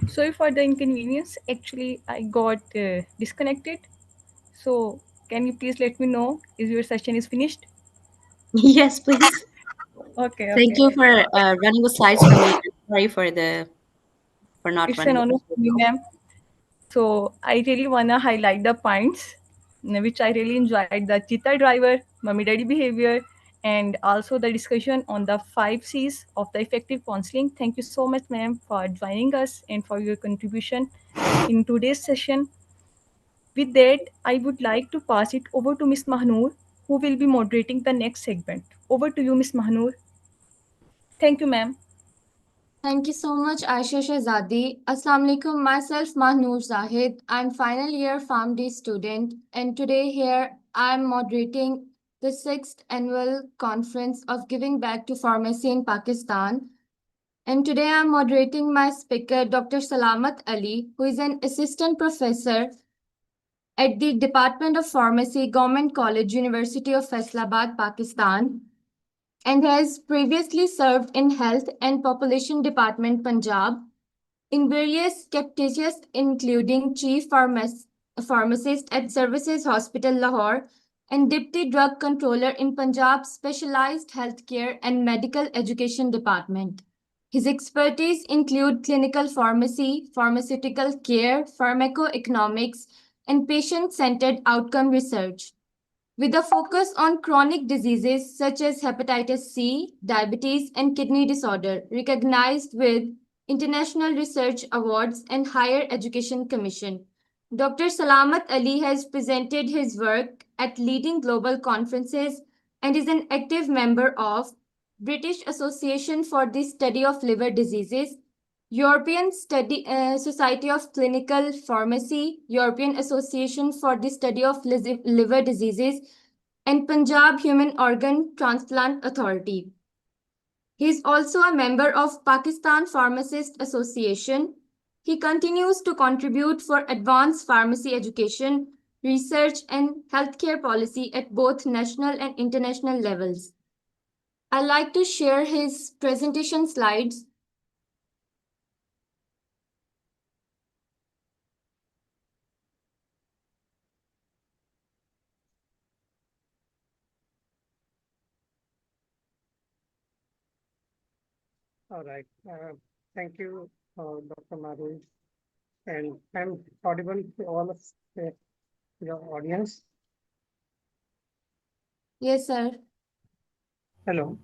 Sorry for the inconvenience. Actually, I got disconnected. So, can you please let me know if your session is finished? Yes, please. Okay, Thank okay. you for running the slides for me. Sorry for not It's running an the honor for me, ma'am. So I really wanna highlight the points which I really enjoyed: the cheetah driver, mummy daddy behavior, and also the discussion on the 5 C's of the effective counseling. Thank you so much, ma'am, for joining us and for your contribution in today's session. With that, I would like to pass it over to Ms. Mahnoor, who will be moderating the next segment. Over to you, Ms. Mahnoor. Thank you, ma'am. Thank you so much, Aisha Shahzadi. Assalamu alaikum. Myself, Mahnoor Zahid. I'm final year PharmD student, and today here I'm moderating the 6th annual conference of Giving Back to Pharmacy in Pakistan. And today I'm moderating my speaker, Dr. Salamat Ali, who is an assistant professor at the Department of Pharmacy, Government College, University of Faisalabad, Pakistan, and has previously served in Health and Population Department, Punjab, in various capacities, including Chief Pharmacist at Services Hospital, Lahore, and Deputy Drug Controller in Punjab Specialized Healthcare and Medical Education Department. His expertise include clinical pharmacy, pharmaceutical care, pharmacoeconomics, and patient-centered outcome research, with a focus on chronic diseases such as hepatitis C, diabetes, and kidney disorder, recognized with International Research Awards and Higher Education Commission. Dr. Salamat Ali has presented his work at leading global conferences and is an active member of British Association for the Study of Liver Diseases, European Society of Clinical Pharmacy, European Association for the Study of Liver Diseases, and Punjab Human Organ Transplant Authority. He is also a member of Pakistan Pharmacists Association. He continues to contribute for advanced pharmacy education, research, and healthcare policy at both national and international levels. I'd like to share his presentation slides. All right. Thank you, Dr. Maru. And I'm audible to all of your audience. Yes, sir. Hello.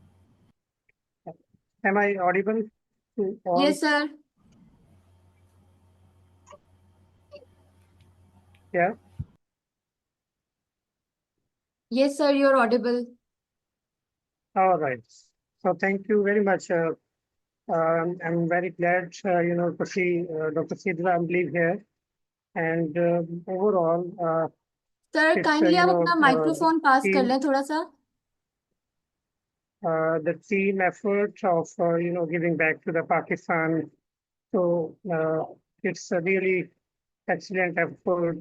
Am I audible to all? Yes, sir. Yeah. Yes, sir, you're audible. All right. So thank you very much. I'm very glad, to see Dr. Sidra Ambli here. And overall, Sir, it's, kindly आप अपना microphone pass कर team, लें थोड़ा सा. the team effort of, giving back to the Pakistan. So it's a really excellent effort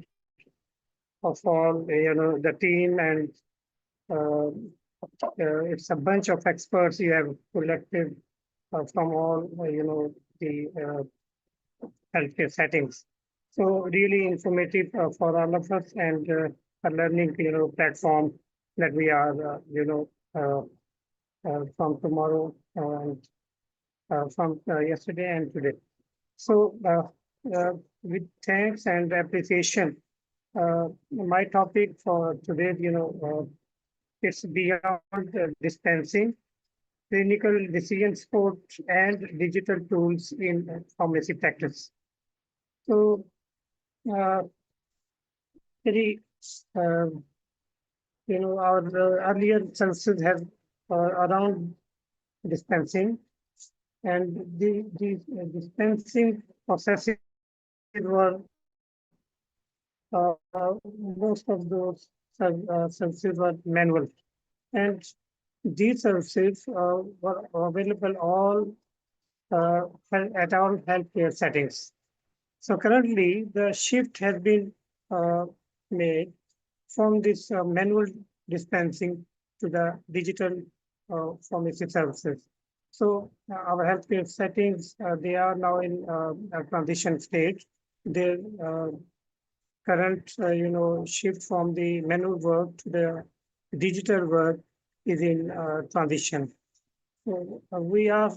of all, the team, and it's a bunch of experts you have collected from all, the healthcare settings. So really informative for all of us, and a learning, platform that we are, from tomorrow and from yesterday and today. So with thanks and appreciation My topic for today, it's beyond dispensing, clinical decision support, and digital tools in pharmacy practice. So, uh, very, uh, our earlier services have around dispensing, and the dispensing processes were most of those services were manual, and these services were available all at all healthcare settings. So currently, the shift has been uh, made from this manual dispensing to the digital pharmacy services. So our healthcare settings, they are now in a transition stage. Their current, shift from the manual work to the digital work is in transition. So we are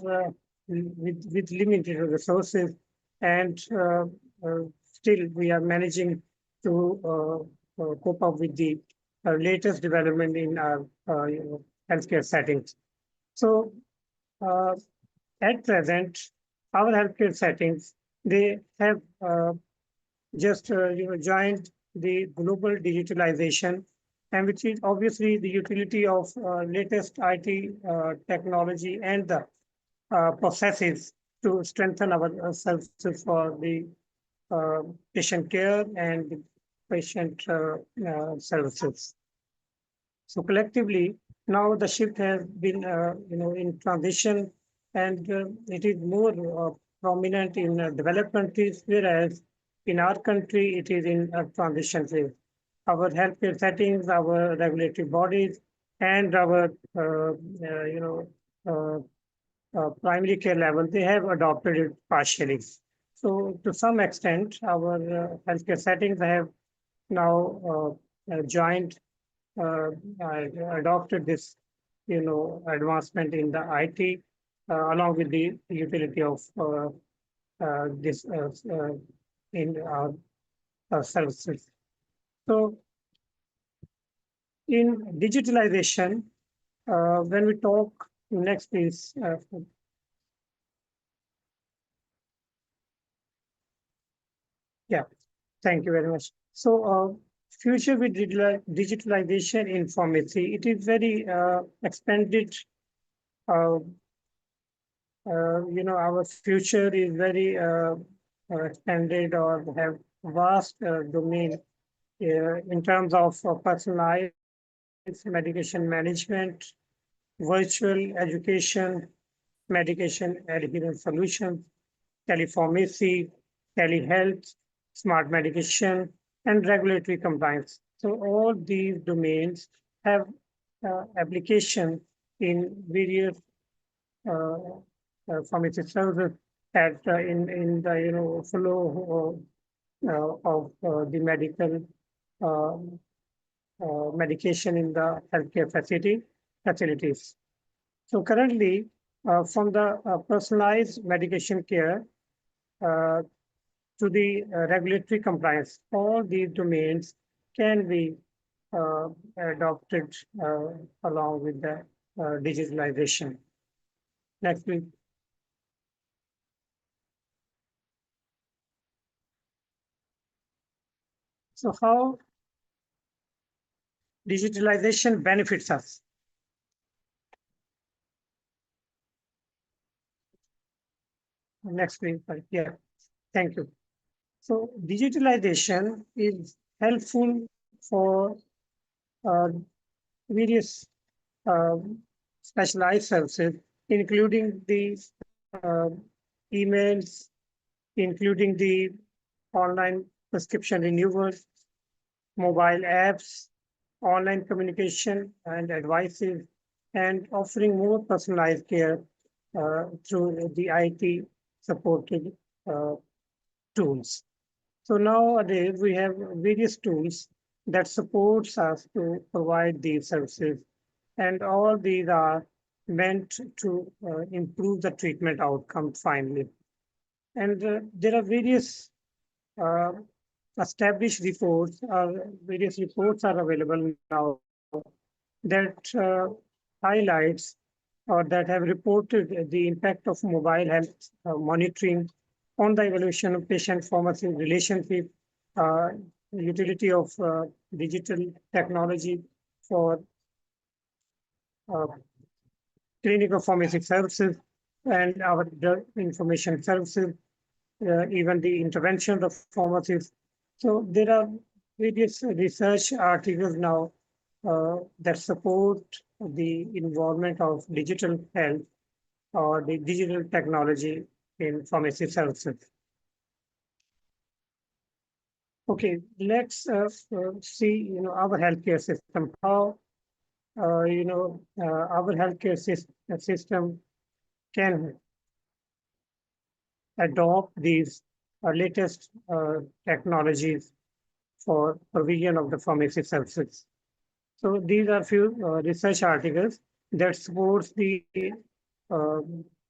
with limited resources, and still we are managing to cope up with the latest development in our healthcare settings. So uh, at present, our healthcare settings, they have just joined the global digitalization, and which is obviously the utility of latest IT technology and the processes to strengthen our services for the patient care and patient services. So collectively, now the shift has been, in transition, and it is more prominent in developed countries, whereas in our country, it is in a transition phase. Our healthcare settings, our regulatory bodies, and our, primary care level, they have adopted it partially. So to some extent, our healthcare settings have now joined, adopted this, advancement in the IT, along with the utility of this in our services. So in digitalization, when we talk next is yeah, thank you very much. So future with digitalization in pharmacy, it is very expanded. Uh, our future is very expanded or have vast domain in terms of personalized medication management, virtual education, medication adherence solutions, telepharmacy, telehealth, smart medication, and regulatory compliance. So all these domains have application in various uh, pharmacy services at in the flow of the medical uh, medication in the healthcare facilities. So currently, from the personalized medication care uh, to the regulatory compliance, all these domains can be adopted along with the digitalization. Next, please. So how digitalization benefits us? Next, please. Yeah, thank you. So digitalization is helpful for uh, various uh, specialized services, including the uh, emails, including the online prescription renewals, mobile apps, online communication and advices, and offering more personalized care through the IT supported uh, tools. So nowadays we have various tools that supports us to provide these services, and all these are meant to improve the treatment outcome finally. And there are various uh, established reports, various reports are available now that highlights or that have reported the impact of mobile health monitoring on the evaluation of patient-pharmacy relationship, uh, utility of digital technology for uh, clinical pharmacy services and our drug information services, even the intervention of pharmacies. So there are various research articles now that support the involvement of digital health or the digital technology in pharmacy services. Okay, let's see, our healthcare system, how, our healthcare system can adopt these latest technologies for provision of the pharmacy services. So these are few research articles that supports the uh,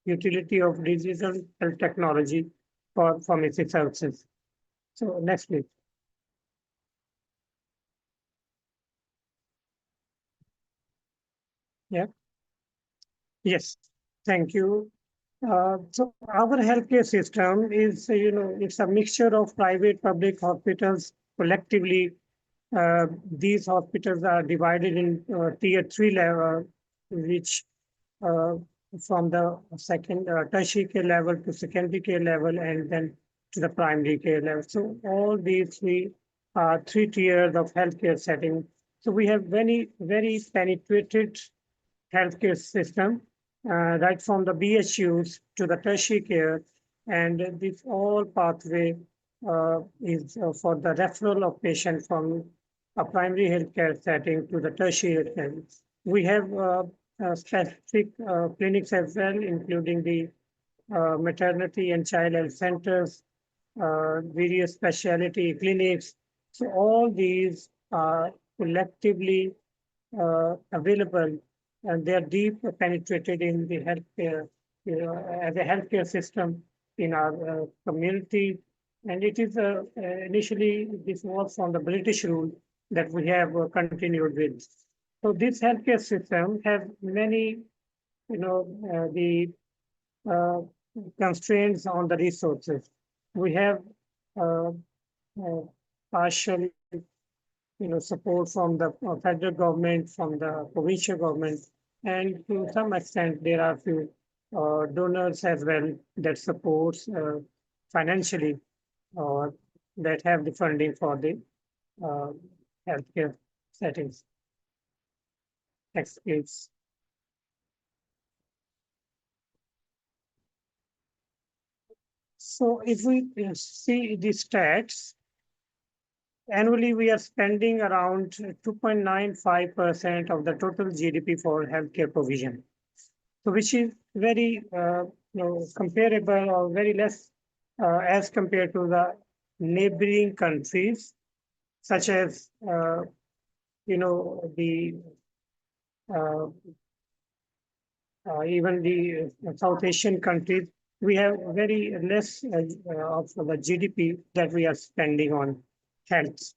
utility of digital health technology for pharmacy services. So next, please. Yeah. Yes. Thank you. So our healthcare system is, it's a mixture of private, public hospitals collectively. These hospitals are divided in tier 3 level, which uh, from the second tertiary care level to secondary care level and then to the primary care level. So all these three tiers of healthcare setting. So we have very penetrated healthcare system, right from the BHUs to the tertiary care, and this all pathway is for the referral of patient from a primary healthcare setting to the tertiary care. We have specific clinics as well, including the maternity and child health centers, various specialty clinics. So all these are collectively available, and they are deep penetrated in the healthcare, as a healthcare system in our community. And it is initially this was from the British rule that we have continued with. So this healthcare system has many, the uh, constraints on the resources. We have uh, partial support from the federal government, from the provincial government, and to some extent there are few donors as well that supports financially or that have the funding for the uh, healthcare settings. Next, please. So if we see the stats, annually, we are spending around 2.95% of the total GDP for healthcare provision. So which is very comparable or very less as compared to the neighboring countries, such as the uh, even the South Asian countries. We have very less of the GDP that we are spending on health.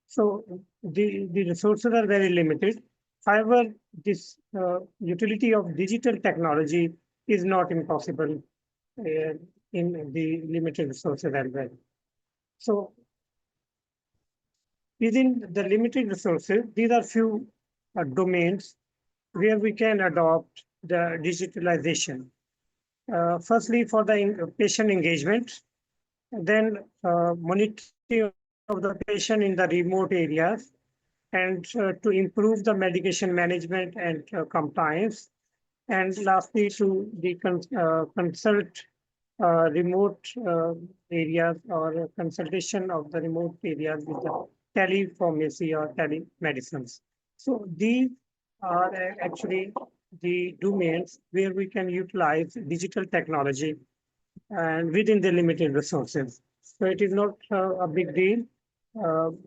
So the resources are very limited. However, this utility of digital technology is not impossible in the limited resources as well. So within the limited resources, these are few domains where we can adopt the digitalization. Firstly, for the patient engagement, then monitoring of the patient in the remote areas, and to improve the medication management and compliance. And lastly, to the consult remote areas or consultation of the remote areas with the telepharmacy or telemedicines. So these are actually the domains where we can utilize digital technology and within the limited resources. So it is not a big deal.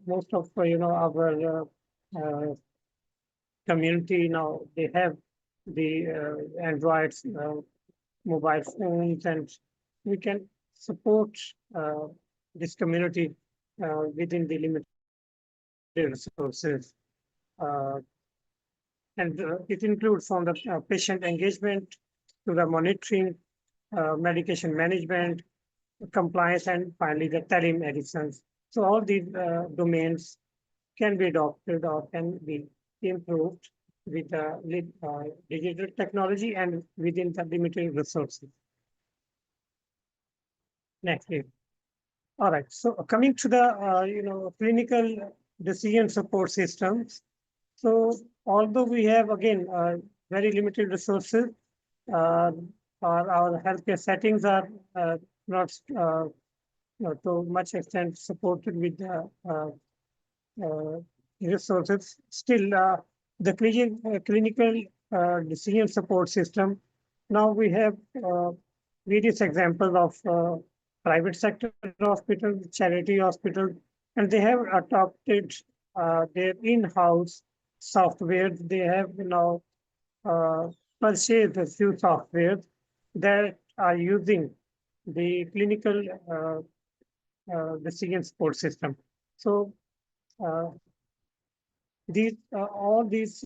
Most of our community now, they have the Androids, mobile phones, and we can support this community within the limited resources. And it includes from the patient engagement to the monitoring, medication management, compliance, and finally the telemedicine. So all these domains can be adopted or can be improved with digital technology and within the limited resources. Next, please. All right. So coming to the clinical decision support systems. So although we have again very limited resources, our healthcare settings are not to much extent supported with resources. Still, the clinical decision support system. Now we have various examples of private sector hospitals, charity hospitals, and they have adopted their in-house software. They have now purchased a few softwares that are using the clinical decision support system. So all these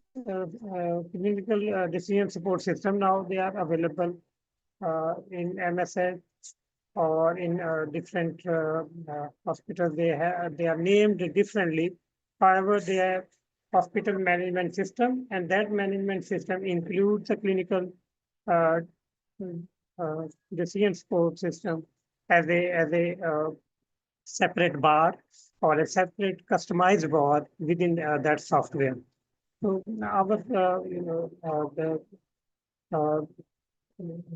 clinical decision support system now they are available in MSS or in different hospitals. They are named differently. However, they have hospital management system, and that management system includes a clinical uh, decision support system as a separate bar or a separate customized bar within that software. So our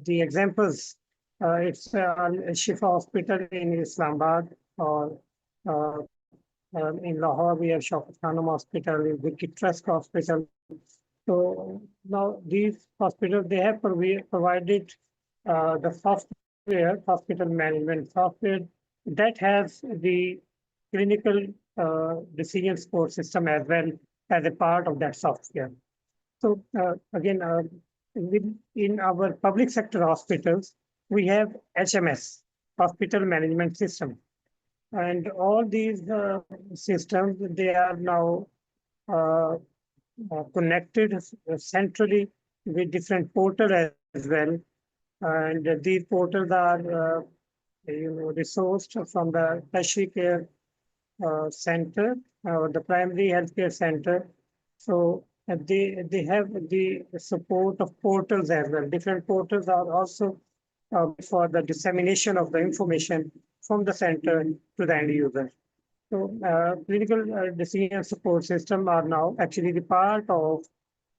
the examples, it's Shifa Hospital in Islamabad, or in Lahore we have Shaukat Khanum Hospital, Wicked Trust Hospital. So now these hospitals, they have provided the software, hospital management software that has the clinical decision support system as well as a part of that software. So again, in our public sector hospitals, we have HMS, Hospital Management System. And all these systems, they are now connected centrally with different portals as well. And these portals are resourced from the tertiary care center, or the primary healthcare center. So they have the support of portals as well. Different portals are also for the dissemination of the information from the center to the end user. So clinical decision support system are now actually the part of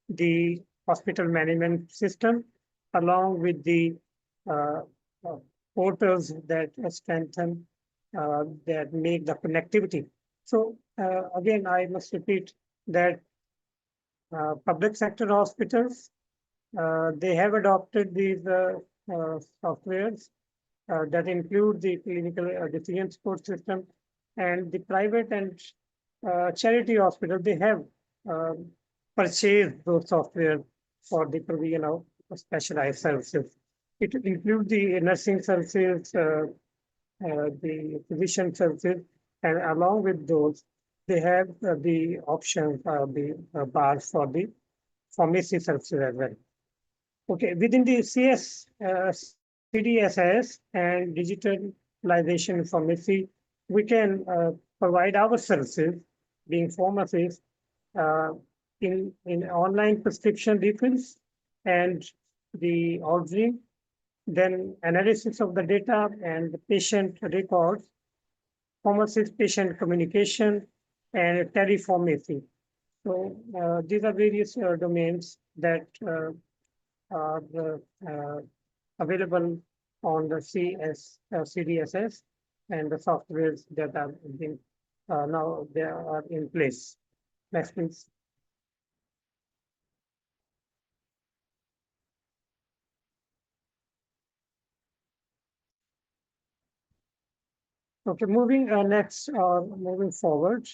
the hospital management system, along with the uh, uh, portals that strengthen, that make the connectivity. So again, I must repeat that public sector hospitals, they have adopted these softwares that include the clinical decision support system, and the private and charity hospital, they have purchased those software for the provision of specialized services. It includes the nursing services, the physician services, and along with those, they have the options, the bars for the pharmacy services as well. Okay, within the CDSS and digitalization pharmacy, we can provide our services, being pharmacists, uh, in online prescription refills and the ordering, then analysis of the data and the patient records, pharmacist patient communication, and telepharmacy. So these are various domains that are available on the CDSS and the softwares that are being now they are in place. Next, please. Okay, moving next, moving forward.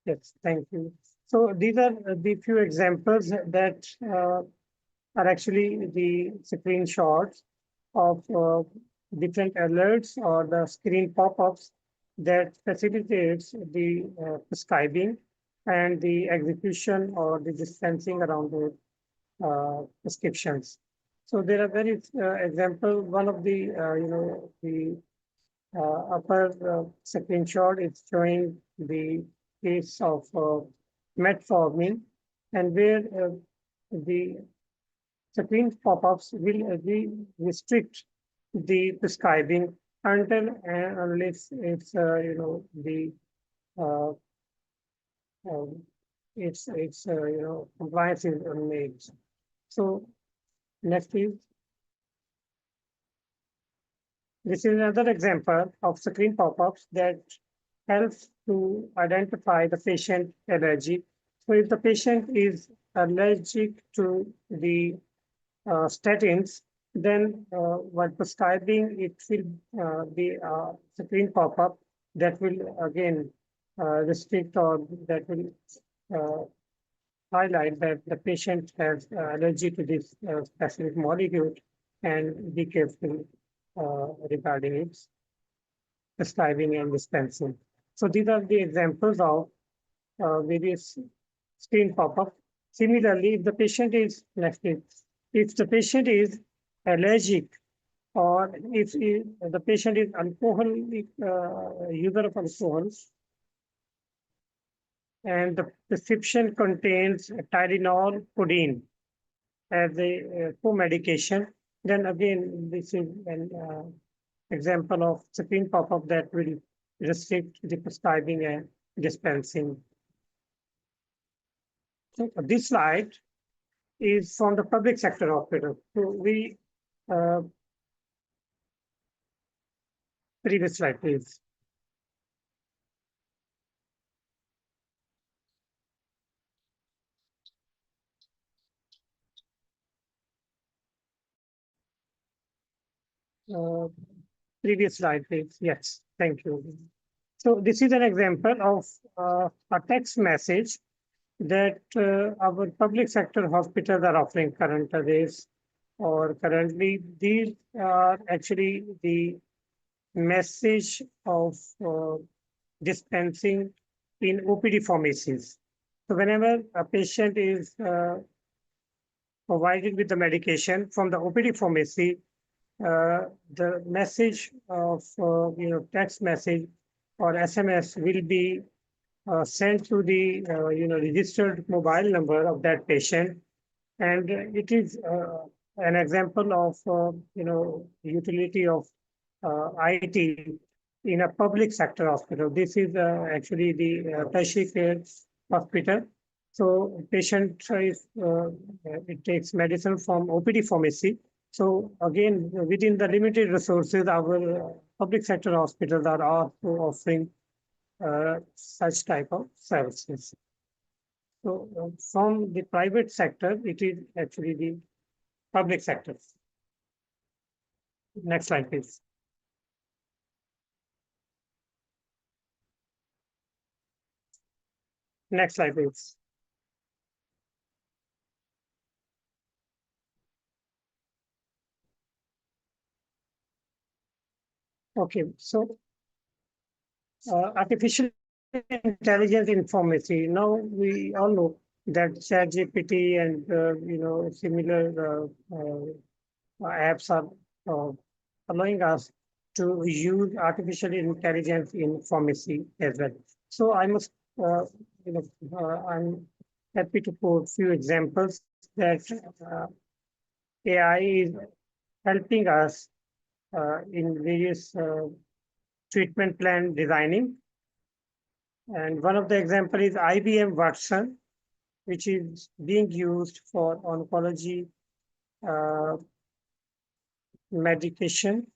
Yes, thank you. So these are the few examples that are actually the screenshots of different alerts or the screen pop-ups that facilitates the prescribing and the execution or the dispensing around the prescriptions. So there are various examples. One of the, the upper screenshot is showing the case of metformin, and where the screen pop-ups will restrict the prescribing until and unless it's the uh, um, it's compliance is made. So next please. This is another example of screen pop-ups that helps to identify the patient allergy. So if the patient is allergic to the statins, then while prescribing, it will be a screen pop-up that will again restrict or that will highlight that the patient has allergy to this specific molecule and be careful regarding its prescribing and dispensing. So these are the examples of various screen pop-up. Similarly, if the patient is if the patient is allergic or if the patient is alcoholic user of alcohol and the prescription contains Tylenol codeine as a co-medication, then again this is an example of screen pop-up that will restrict the prescribing and dispensing. So this slide is from the public sector hospital. So we previous slide, please. Previous slide, please. Yes, thank you. So this is an example of a text message that our public sector hospitals are offering current days or currently. These are actually the message of dispensing in OPD pharmacies. So whenever a patient is provided with the medication from the OPD pharmacy, the message of text message or SMS will be sent to the registered mobile number of that patient, and it is an example of utility of IT in a public sector hospital. This is actually the tertiary care hospital. So patient is it takes medicine from OPD pharmacy. So again, within the limited resources, our public sector hospitals are also offering such type of services. So from the private sector, it is actually the public sector. Next slide, please. Next slide, please. Okay, so artificial intelligence in pharmacy. Now we all know that ChatGPT and similar apps are allowing us to use artificial intelligence in pharmacy as well. So I must, I'm happy to quote few examples that AI is helping us in various treatment plan designing. And one of the example is IBM Watson, which is being used for oncology medication.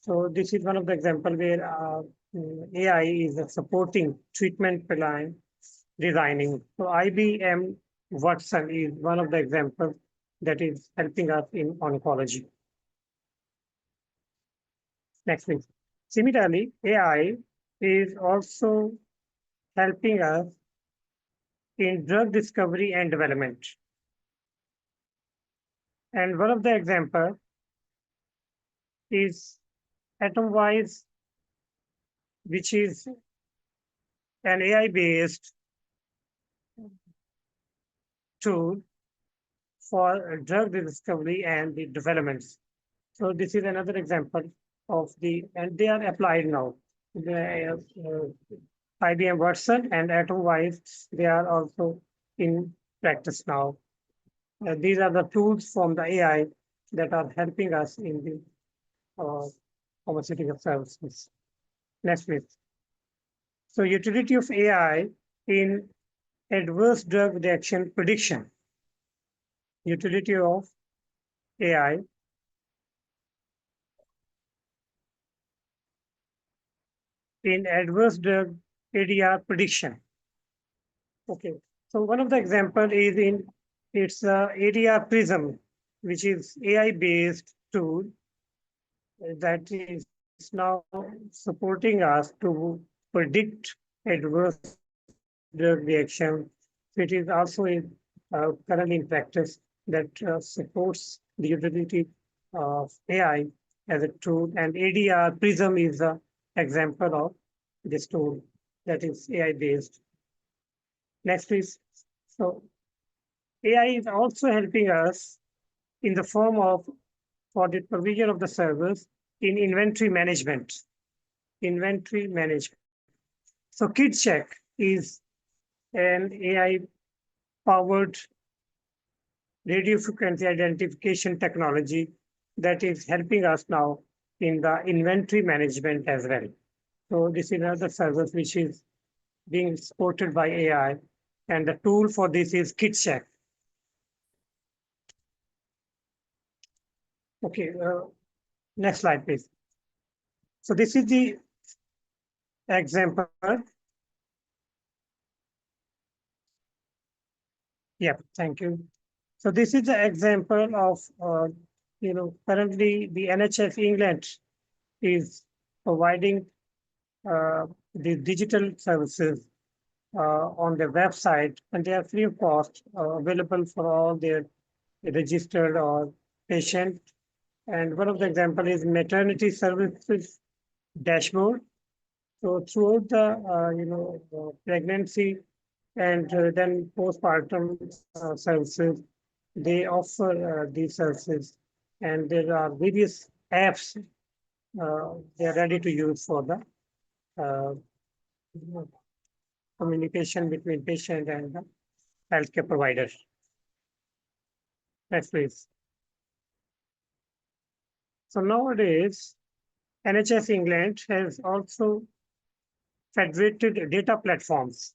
So this is one of the example where AI is supporting treatment plan designing. So IBM Watson is one of the examples that is helping us in oncology. Next, please. Similarly, AI is also helping us in drug discovery and development. And one of the examples is Atomwise, which is an AI-based tool for drug discovery and the developments. So this is another example of and they are applied now. The, IBM Watson and Atomwise, they are also in practice now. These are the tools from the AI that are helping us in the pharmaceutical services. Next, please. So utility of AI in adverse drug reaction prediction. Utility of AI in adverse drug ADR prediction. Okay, so one of the example is it's ADR Prism, which is AI-based tool that is now supporting us to predict adverse drug reaction. So it is also currently in practice that supports the utility of AI as a tool, and ADR Prism is an example of this tool that is AI-based. Next, please. So AI is also helping us in the form of for the provision of the service in inventory management. Inventory management. So KidCheck is an AI-powered radio frequency identification technology that is helping us now in the inventory management as well. So this is another service which is being supported by AI, and the tool for this is KidCheck. Okay, next slide, please. So this is the example. Yeah, thank you. So this is the example of, currently the NHS England is providing the digital services on their website, and they are free of cost, available for all their registered or patient. And one of the example is maternity services dashboard. So throughout the pregnancy and then postpartum services, they offer these services, and there are various apps they are ready to use for the communication between patient and the healthcare provider. Next, please. So nowadays, NHS England has also federated data platforms.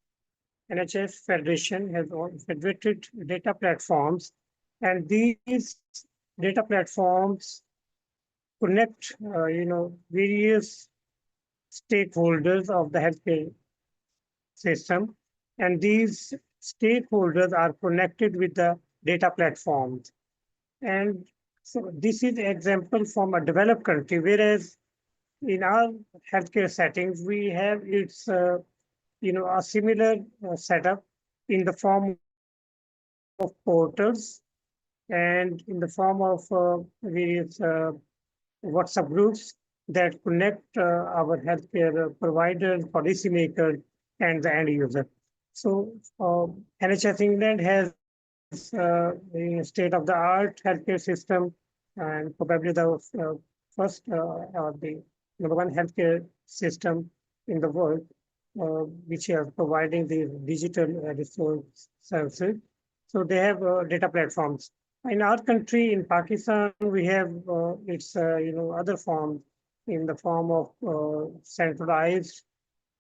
NHS Federation has federated data platforms, and these data platforms connect, various stakeholders of the healthcare system, and these stakeholders are connected with the data platforms. And so this is an example from a developed country, whereas in our healthcare settings, we have a similar setup in the form of portals and in the form of various WhatsApp groups that connect our healthcare providers, policymakers, and the end user. So NHS England has a state-of-the-art healthcare system, and probably the first or the number one healthcare system in the world, which are providing these digital resource services. So they have data platforms. In our country, in Pakistan, we have its other forms in the form of centralized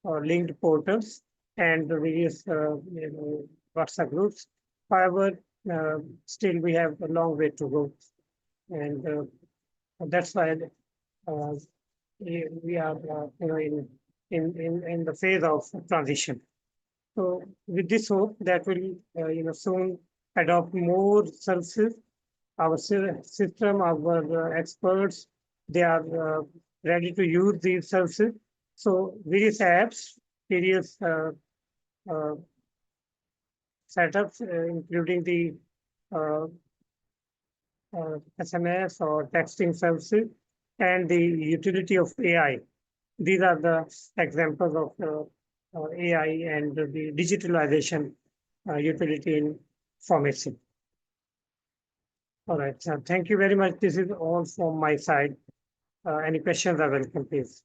or linked portals and various WhatsApp groups. However, still we have a long way to go, and that's why we are in the phase of transition. So with this hope that will soon adopt more services. Our system, our experts, they are ready to use these services. So various apps, various setups, including the SMS or texting services, and the utility of AI. These are the examples of AI and the digitalization utility in pharmacy. All right, so thank you very much. This is all from my side. Any questions are welcome, please.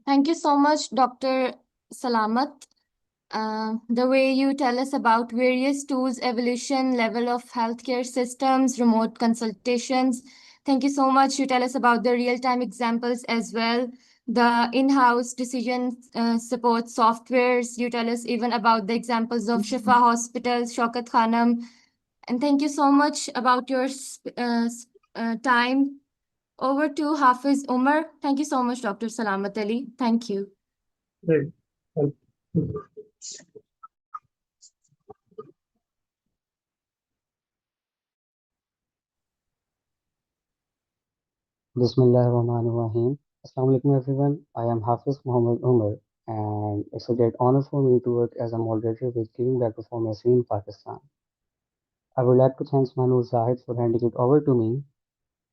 Thank you so much, Dr. Salamat. The way you tell us about various tools, evolution, level of healthcare systems, remote consultations. Thank you so much. You tell us about the real-time examples as well, the in-house decision support softwares. You tell us even about the examples of Shifa Hospitals, Shaukat Khanam. And thank you so much about your time. Over to Hafiz Umar. Thank you so much, Dr. Salamat Ali. Thank you. Great. Bismillahirrahmanirrahim. Assalamu alaikum everyone. I am Hafiz Muhammad Umar and it's a great honor for me to work as a moderator with Giving Back to Pharmacy in Pakistan. I would like to thank Manur Zahid for handing it over to me,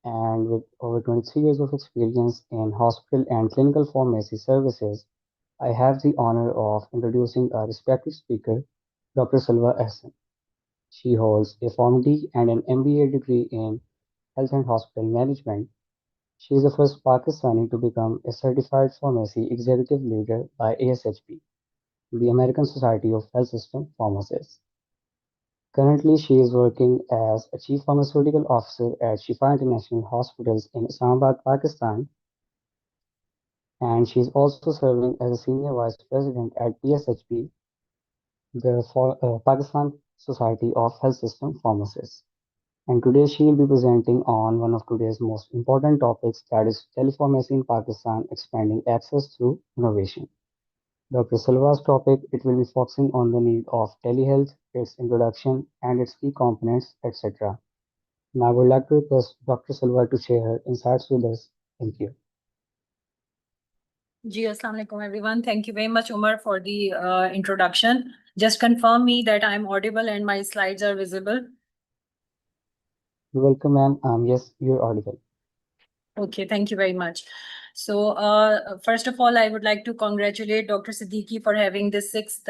and with over 23 years of experience in hospital and clinical pharmacy services, I have the honor of introducing our respected speaker, Dr. Salwa Ahsan. She holds a PharmD and an MBA degree in Health and Hospital Management. She is the first Pakistani to become a certified pharmacy executive leader by ASHP, the American Society of Health System Pharmacists. Currently, she is working as a chief pharmaceutical officer at Shifa International Hospitals in Islamabad, Pakistan, and she is also serving as a senior vice president at PSHP, the Pakistan Society of Health System Pharmacists. And today she will be presenting on one of today's most important topics, that is telepharmacy in Pakistan, expanding access through innovation. Dr. Silva's topic, it will be focusing on the need of telehealth, its introduction and its key components, etc. Now I would like to request Dr. Silva to share her insights with us. Thank you. Ji, Assalamu alaikum everyone. Thank you very much, Umar, for the introduction. Just confirm me that I'm audible and my slides are visible. You're welcome, ma'am. Yes, you're audible. Okay, thank you very much. So first of all, I would like to congratulate Dr. Siddiqui for having this sixth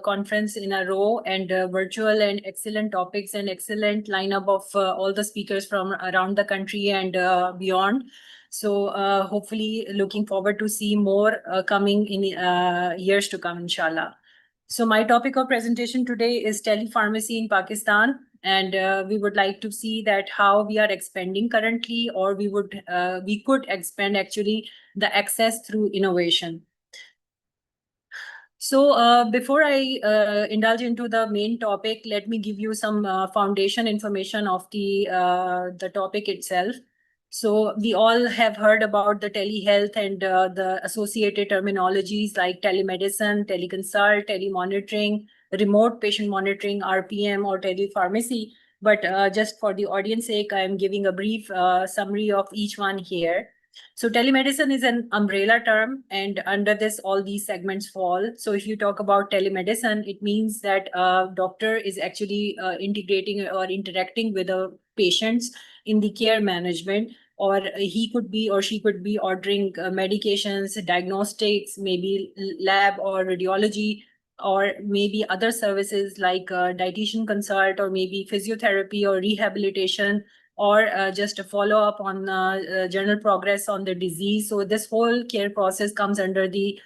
conference in a row, and virtual and excellent topics and excellent lineup of all the speakers from around the country and beyond. So hopefully looking forward to see more coming in years to come, inshallah. So my topic of presentation today is telepharmacy in Pakistan, and we would like to see that how we are expanding currently, or we could expand actually the access through innovation. So before I indulge into the main topic, let me give you some foundation information of the topic itself. So we all have heard about the telehealth and the associated terminologies like telemedicine, teleconsult, telemonitoring, remote patient monitoring, RPM, or telepharmacy. But just for the audience sake, I am giving a brief summary of each one here. So telemedicine is an umbrella term, and under this, all these segments fall. So if you talk about telemedicine, it means that a doctor is actually integrating or interacting with the patients in the care management, or he could be or she could be ordering medications, diagnostics, maybe lab or radiology, or maybe other services like dietitian consult, or maybe physiotherapy or rehabilitation, or just a follow-up on general progress on the disease. So this whole care process comes under the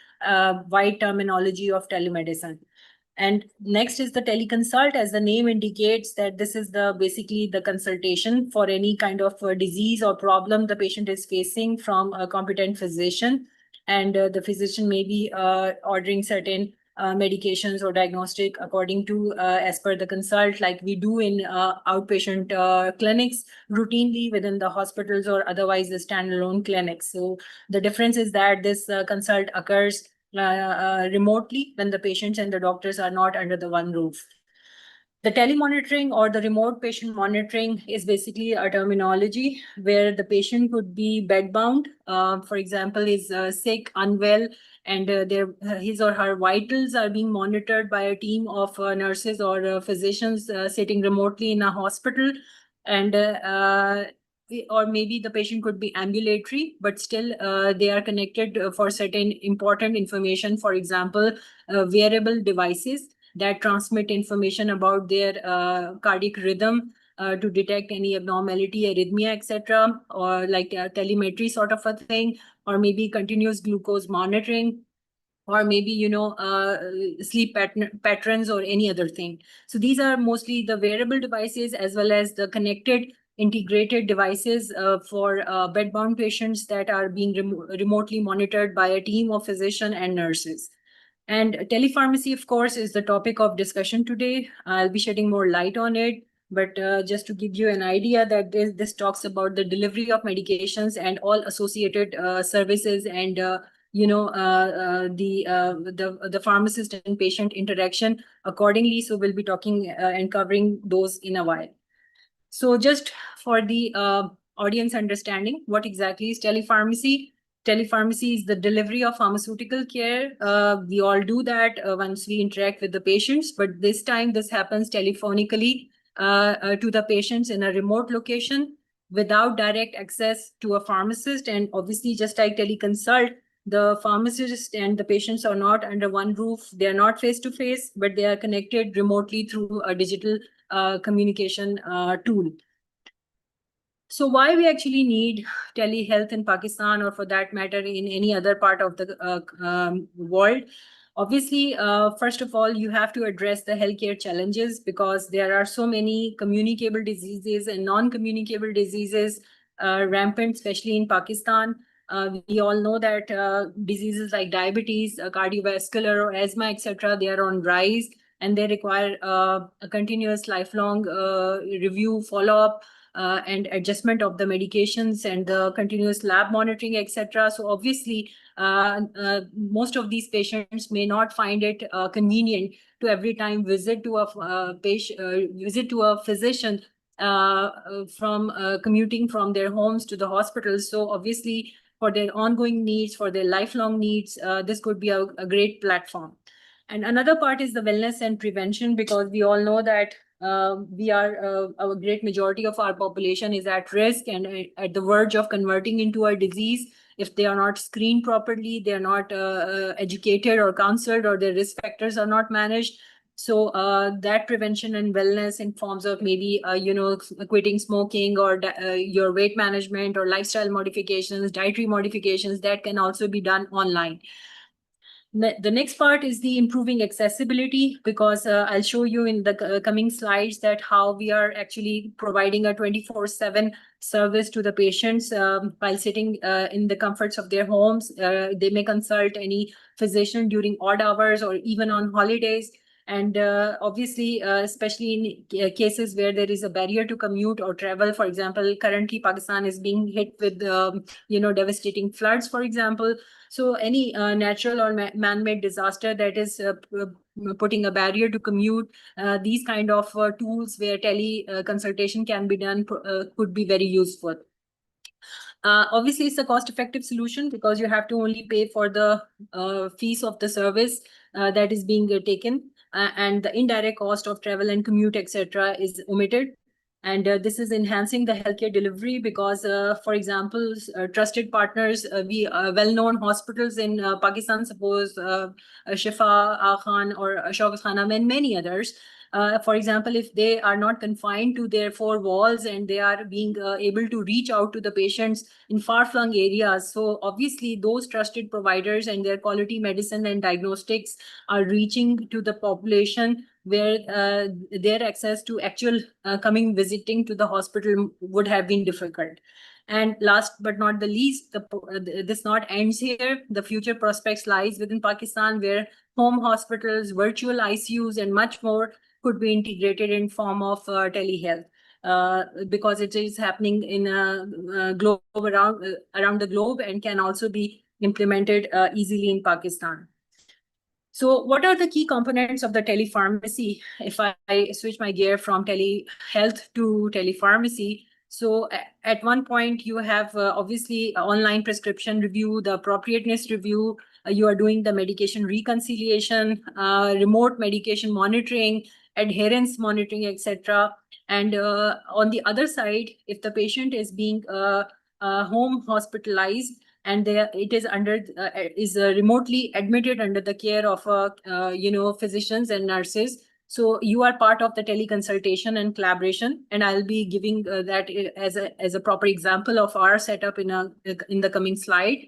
wide terminology of telemedicine. And next is the teleconsult. As the name indicates, that this is basically the consultation for any kind of disease or problem the patient is facing from a competent physician. And the physician may be ordering certain medications or diagnostic according to as per the consult, like we do in outpatient clinics routinely within the hospitals, or otherwise the standalone clinics. So the difference is that this consult occurs remotely when the patients and the doctors are not under the one roof. The telemonitoring or the remote patient monitoring is basically a terminology where the patient could be bedbound, for example, is sick, unwell, and his or her vitals are being monitored by a team of nurses or physicians sitting remotely in a hospital. and or maybe the patient could be ambulatory, but still they are connected for certain important information. For example, wearable devices that transmit information about their cardiac rhythm to detect any abnormality, arrhythmia, etc., or like telemetry sort of a thing, or maybe continuous glucose monitoring, or maybe sleep patterns or any other thing. So these are mostly the wearable devices as well as the connected integrated devices for bedbound patients that are being remotely monitored by a team of physicians and nurses. And telepharmacy, of course, is the topic of discussion today. I'll be shedding more light on it, but just to give you an idea that this talks about the delivery of medications and all associated services and the pharmacist and patient interaction accordingly. So we'll be talking and covering those in a while. So just for the audience understanding, what exactly is telepharmacy? Telepharmacy is the delivery of pharmaceutical care. We all do that once we interact with the patients, but this time this happens telephonically to the patients in a remote location without direct access to a pharmacist. And obviously, just like teleconsult, the pharmacist and the patients are not under one roof. They are not face to face, but they are connected remotely through a digital communication tool. So why we actually need telehealth in Pakistan, or for that matter in any other part of the world? Obviously, first of all, you have to address the healthcare challenges because there are so many communicable diseases and non-communicable diseases rampant, especially in Pakistan. We all know that diseases like diabetes, cardiovascular, or asthma, etc., they are on rise, and they require a continuous lifelong review, follow-up, and adjustment of the medications and the continuous lab monitoring, etc. So obviously, most of these patients may not find it convenient to every time visit to a physician from commuting from their homes to the hospitals. So obviously, for their ongoing needs, for their lifelong needs, this could be a great platform. And another part is the wellness and prevention, because we all know that a great majority of our population is at risk and at the verge of converting into a disease if they are not screened properly, they are not educated or counseled, or their risk factors are not managed. So that prevention and wellness in forms of maybe quitting smoking, or your weight management, or lifestyle modifications, dietary modifications, that can also be done online. The next part is the improving accessibility, because I'll show you in the coming slides that how we are actually providing a 24/7 service to the patients while sitting in the comforts of their homes. They may consult any physician during odd hours or even on holidays. And obviously, especially in cases where there is a barrier to commute or travel. For example, currently Pakistan is being hit with devastating floods, for example. So any natural or man-made disaster that is putting a barrier to commute, these kind of tools where tele-consultation can be done could be very useful. Obviously, it's a cost-effective solution because you have to only pay for the fees of the service that is being taken, and the indirect cost of travel and commute, etc., is omitted. And this is enhancing the healthcare delivery because, for example, trusted partners, well-known hospitals in Pakistan, suppose Shifa Khan or Shaukat Khanam and many others. For example, if they are not confined to their four walls and they are being able to reach out to the patients in far-flung areas, so obviously those trusted providers and their quality medicine and diagnostics are reaching to the population where their access to actual visiting to the hospital would have been difficult. And last but not the least, this not ends here. The future prospects lies within Pakistan, where home hospitals, virtual ICUs, and much more could be integrated in form of telehealth. Because it is happening in a globe around the globe and can also be implemented easily in Pakistan. So what are the key components of the telepharmacy? If I switch my gear from telehealth to telepharmacy, so at one point you have obviously online prescription review, the appropriateness review, you are doing the medication reconciliation, remote medication monitoring, adherence monitoring, etc. And on the other side, if the patient is being home hospitalized and it is under remotely admitted under the care of physicians and nurses, so you are part of the teleconsultation and collaboration, and I'll be giving that as a proper example of our setup in the coming slide.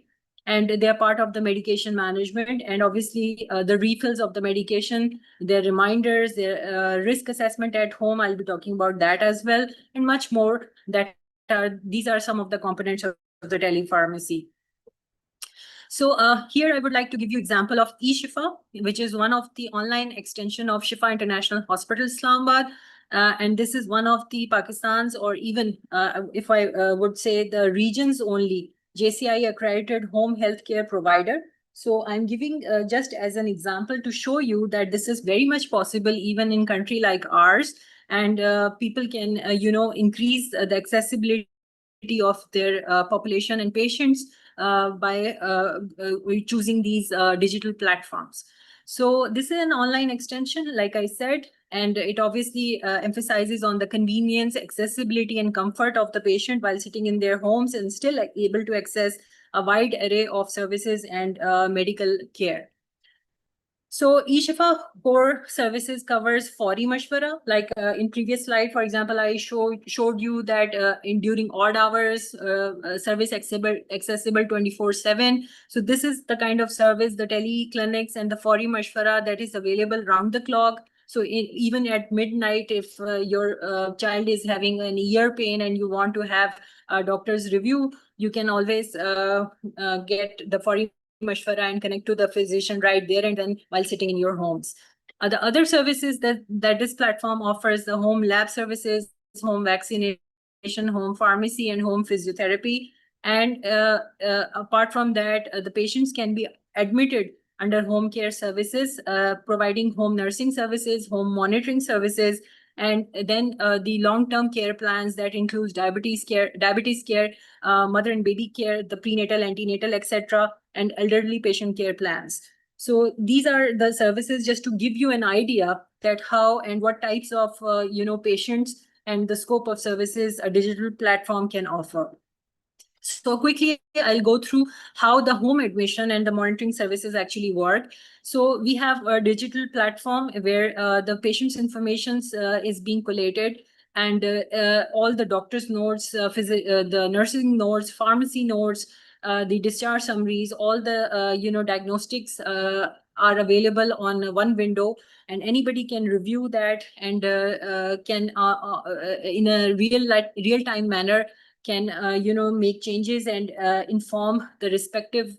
And they are part of the medication management, and obviously the refills of the medication, their reminders, their risk assessment at home. I'll be talking about that as well, and much more. These are some of the components of the telepharmacy. So here I would like to give you example of eShifa, which is one of the online extension of Shifa International Hospital, Islamabad. And this is one of the Pakistan's, or even if I would say the region's only JCI accredited home healthcare provider. So I'm giving just as an example to show you that this is very much possible even in country like ours, and people can increase the accessibility of their population and patients by choosing these digital platforms. So this is an online extension, like I said, and it obviously emphasizes on the convenience, accessibility, and comfort of the patient while sitting in their homes and still able to access a wide array of services and medical care. So eShifa core services covers Fori Mashwara. Like in previous slide, for example, I showed you that during odd hours, service accessible 24/7. So this is the kind of service, the tele clinics and the Fori Mashwara that is available round the clock. So even at midnight, if your child is having an ear pain and you want to have a doctor's review, you can always get the Fori Mashwara and connect to the physician right there and then while sitting in your homes. The other services that this platform offers, the home lab services, home vaccination, home pharmacy, and home physiotherapy. And apart from that, the patients can be admitted under home care services, providing home nursing services, home monitoring services, and then the long-term care plans that includes diabetes care, mother and baby care, the prenatal, antenatal, etc., and elderly patient care plans. So these are the services just to give you an idea that how and what types of patients and the scope of services a digital platform can offer. So quickly, I'll go through how the home admission and the monitoring services actually work. So we have a digital platform where the patient's information is being collated, and all the doctor's notes, the nursing notes, pharmacy notes, the discharge summaries, all the diagnostics are available on one window, and anybody can review that and can in a real-time manner can make changes and inform the respective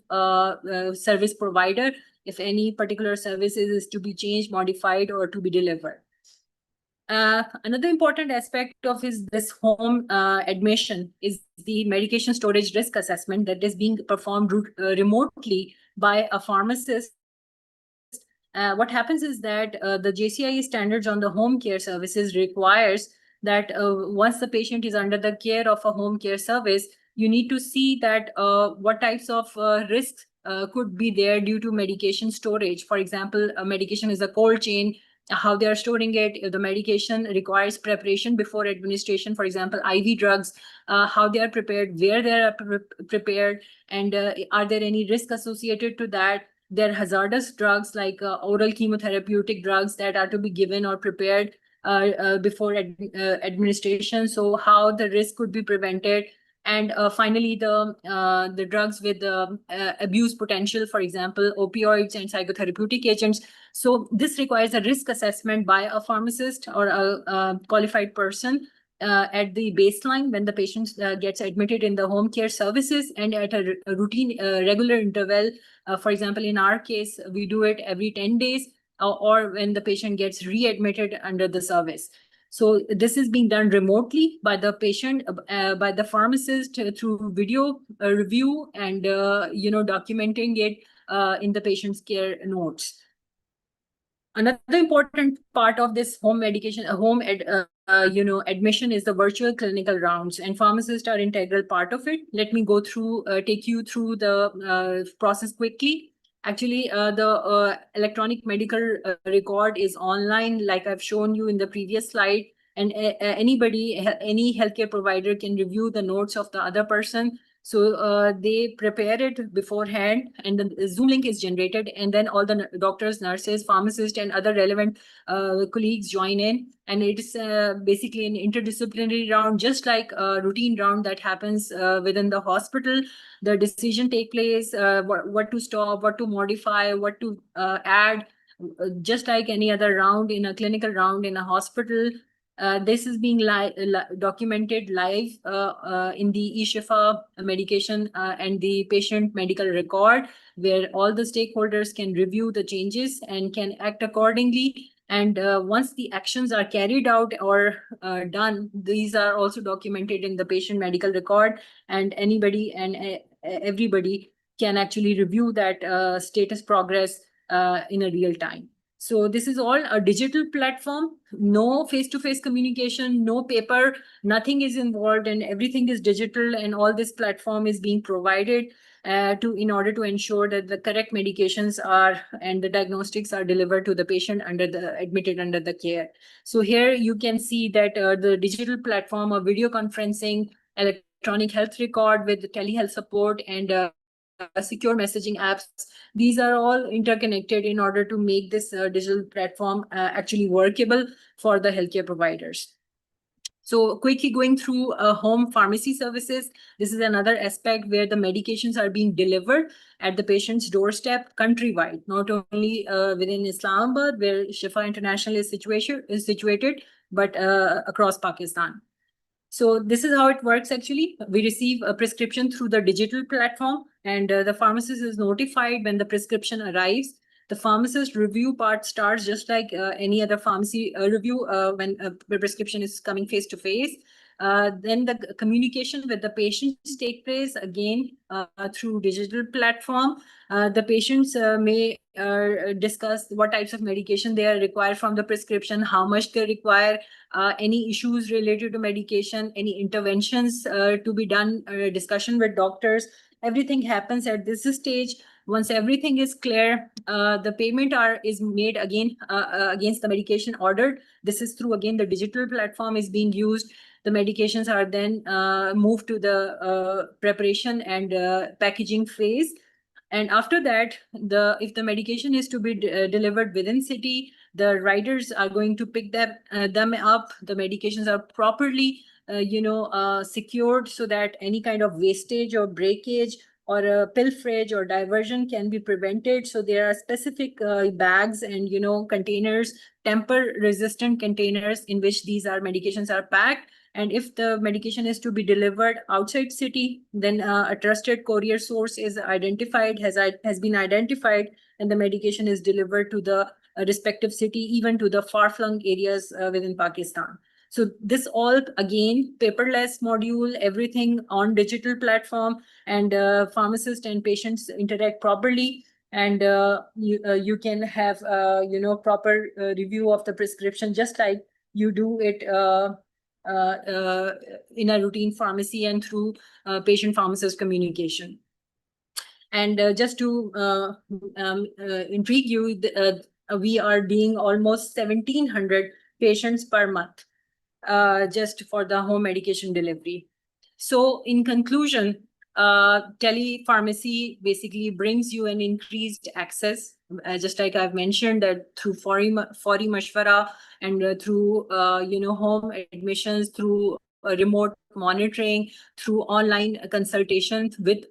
service provider if any particular services is to be changed, modified, or to be delivered. Another important aspect of this home admission is the medication storage risk assessment that is being performed remotely by a pharmacist. What happens is that the JCI standards on the home care services requires that once the patient is under the care of a home care service, you need to see that what types of risks could be there due to medication storage. For example, a medication is a cold chain, how they are storing it, if the medication requires preparation before administration, for example, IV drugs, how they are prepared, where they are prepared, and are there any risk associated to that. There are hazardous drugs like oral chemotherapeutic drugs that are to be given or prepared before administration. So how the risk could be prevented. And finally, the drugs with abuse potential, for example, opioids and psychotherapeutic agents. So this requires a risk assessment by a pharmacist or a qualified person at the baseline when the patient gets admitted in the home care services, and at a routine regular interval. For example, in our case, we do it every 10 days or when the patient gets readmitted under the service. So this is being done remotely by the patient, by the pharmacist through video review and documenting it in the patient's care notes. Another important part of this home medication, admission is the virtual clinical rounds, and pharmacists are integral part of it. Let me go through, take you through the process quickly. Actually, the electronic medical record is online, like I've shown you in the previous slide, and anybody, any healthcare provider can review the notes of the other person. So they prepare it beforehand, and the Zoom link is generated, and then all the doctors, nurses, pharmacists, and other relevant colleagues join in. And it's basically an interdisciplinary round, just like a routine round that happens within the hospital. The decision take place, what to stop, what to modify, what to add, just like any other round in a clinical round in a hospital. This is being documented live in the eShifa medication and the patient medical record, where all the stakeholders can review the changes and can act accordingly. And once the actions are carried out or done, these are also documented in the patient medical record, and anybody and everybody can actually review that status progress in a real time. So this is all a digital platform, no face-to-face communication, no paper, nothing is involved, and everything is digital, and all this platform is being provided in order to ensure that the correct medications are and the diagnostics are delivered to the patient admitted under the care. So here you can see that the digital platform of video conferencing, electronic health record with telehealth support, and secure messaging apps. These are all interconnected in order to make this digital platform actually workable for the healthcare providers. So quickly going through home pharmacy services, this is another aspect where the medications are being delivered at the patient's doorstep countrywide, not only within Islamabad, where Shifa International is situated, but across Pakistan. So this is how it works actually. We receive a prescription through the digital platform, and the pharmacist is notified when the prescription arrives. The pharmacist review part starts just like any other pharmacy review when the prescription is coming face to face. Then the communication with the patients take place again through digital platform. The patients may discuss what types of medication they require from the prescription, how much they require, any issues related to medication, any interventions to be done, discussion with doctors. Everything happens at this stage. Once everything is clear, the payment is made again against the medication ordered. This is through, again, the digital platform is being used. The medications are then moved to the preparation and packaging phase. And after that, if the medication is to be delivered within city, the riders are going to pick them up. The medications are properly, secured so that any kind of wastage or breakage or pilferage or diversion can be prevented. So there are specific bags and containers, tamper-resistant containers in which these medications are packed. And if the medication is to be delivered outside city, then a trusted courier source is identified, has been identified, and the medication is delivered to the respective city, even to the far-flung areas within Pakistan. So this all, again, paperless module, everything on digital platform, and pharmacist and patients interact properly. And you can have proper review of the prescription, just like you do it in a routine pharmacy and through patient-pharmacist communication. And just to intrigue you, we are doing almost 1,700 patients per month just for the home medication delivery. So in conclusion, telepharmacy basically brings you an increased access, just like I've mentioned, that through Fori Mashwara and through home admissions, through remote monitoring, through online consultations with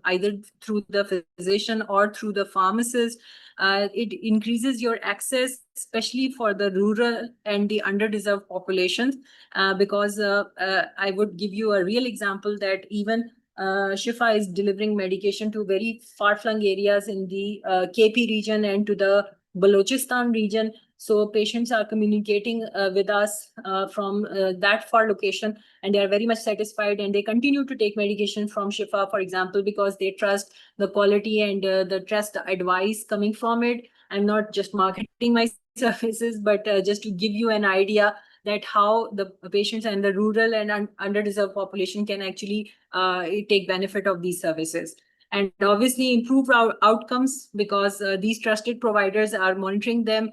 either through the physician or through the pharmacist. It increases your access, especially for the rural and the underdeserved populations, because I would give you a real example that even Shifa is delivering medication to very far-flung areas in the KP region and to the Balochistan region. So patients are communicating with us from that far location, and they are very much satisfied, and they continue to take medication from Shifa, for example, because they trust the quality and the advice coming from it. I'm not just marketing my services, but just to give you an idea that how the patients and the rural and underdeserved population can actually take benefit of these services. and obviously improve our outcomes, because these trusted providers are monitoring them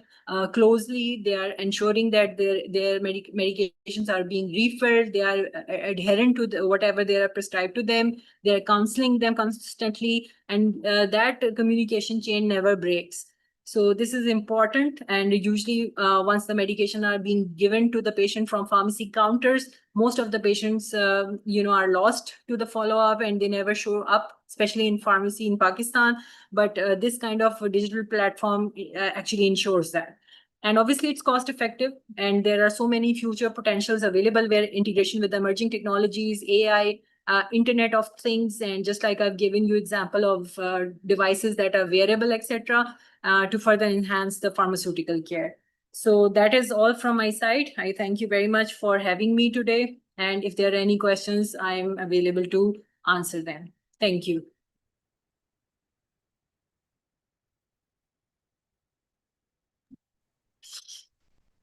closely. They are ensuring that their medications are being refilled. They are adherent to whatever they are prescribed to them. They are counseling them constantly, and that communication chain never breaks. So this is important, and usually once the medication are being given to the patient from pharmacy counters, most of the patients are lost to the follow-up and they never show up, especially in pharmacy in Pakistan. But this kind of digital platform actually ensures that. And obviously it's cost effective, and there are so many future potentials available where integration with emerging technologies, AI, Internet of Things, and just like I've given you example of devices that are wearable, etc., to further enhance the pharmaceutical care. So that is all from my side. I thank you very much for having me today. And if there are any questions, I'm available to answer them. Thank you.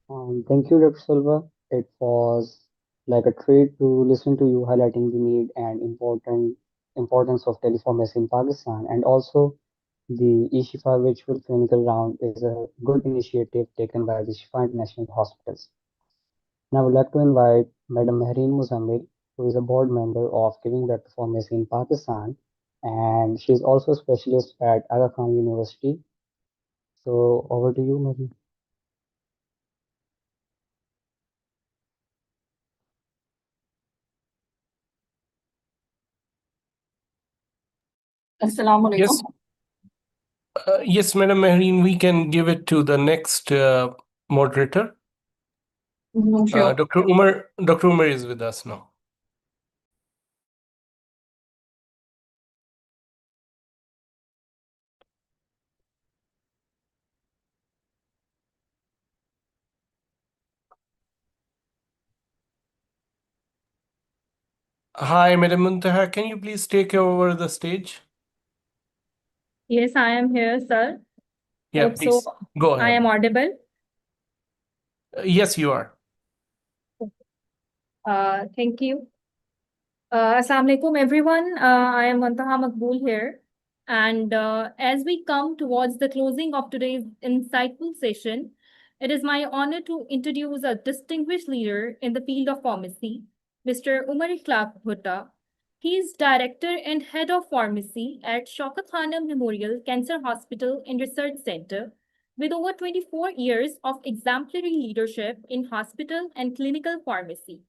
Thank you, Dr. Silva. It was like a treat to listen to you highlighting the need and importance of telepharmacy in Pakistan, and also the eShifa virtual clinical round is a good initiative taken by the Shifa International Hospitals. And I would like to invite Madam Mehreen Muzammil, who is a board member of Giving Back to Pharmacy in Pakistan, and she is also a specialist at Aga Khan University. So over to you, Mehreen. Assalamu alaikum. Yes, yes, Madam Mehreen, we can give it to the next moderator. Sure. Dr. Umar is with us now. Hi, Madam Muntaha, can you please take over the stage? Yes, I am here, sir. Yeah, Hope please so. go I ahead. am audible. Yes, you are. Thank you. Assalamu alaikum, everyone. I am Muntaha Maqbool here. And as we come towards the closing of today's insightful session, it is my honor to introduce a distinguished leader in the field of pharmacy, Mr. Umar Ikhlaq Bhutta. He is Director and Head of Pharmacy at Shaukat Khanum Memorial Cancer Hospital and Research Center, with over 24 years of exemplary leadership in hospital and clinical pharmacy.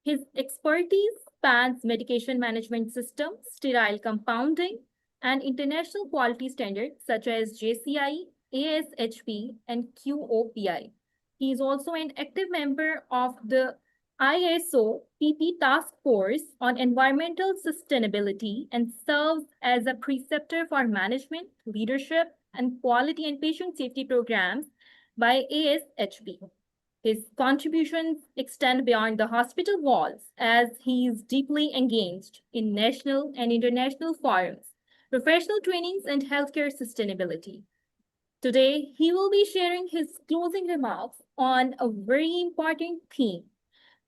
His expertise spans medication management systems, sterile compounding, and international quality standards such as JCI, ASHP, and QOPI. He is also an active member of the ISO PP Task Force on Environmental Sustainability and serves as a preceptor for management, leadership, and quality and patient safety programs by ASHP. His contributions extend beyond the hospital walls as he is deeply engaged in national and international forums, professional trainings, and healthcare sustainability. Today, he will be sharing his closing remarks on a very important theme: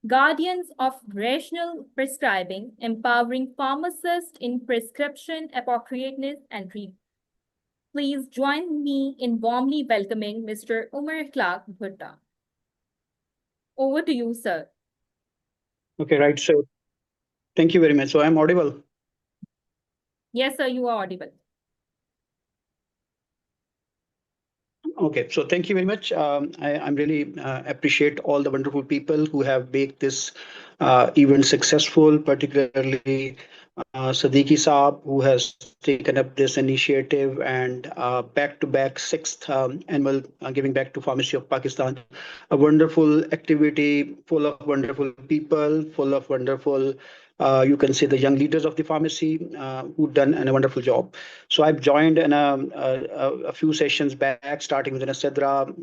guardians of rational prescribing, empowering pharmacists in prescription appropriateness and treatment. Please join me in warmly welcoming Mr. Umar Clark Bhutta. Over to you, sir. Okay, right. So thank you very much. So I'm audible. Yes, sir, you are audible. Okay, so thank you very much. I'm really appreciate all the wonderful people who have made this event successful, particularly Siddiqui Saab, who has taken up this initiative, and back-to-back sixth annual Giving Back to Pharmacy of Pakistan, a wonderful activity full of wonderful people, full of wonderful, you can say, the young leaders of the pharmacy who've done a wonderful job. So I've joined in a few sessions back, starting with Nasedra.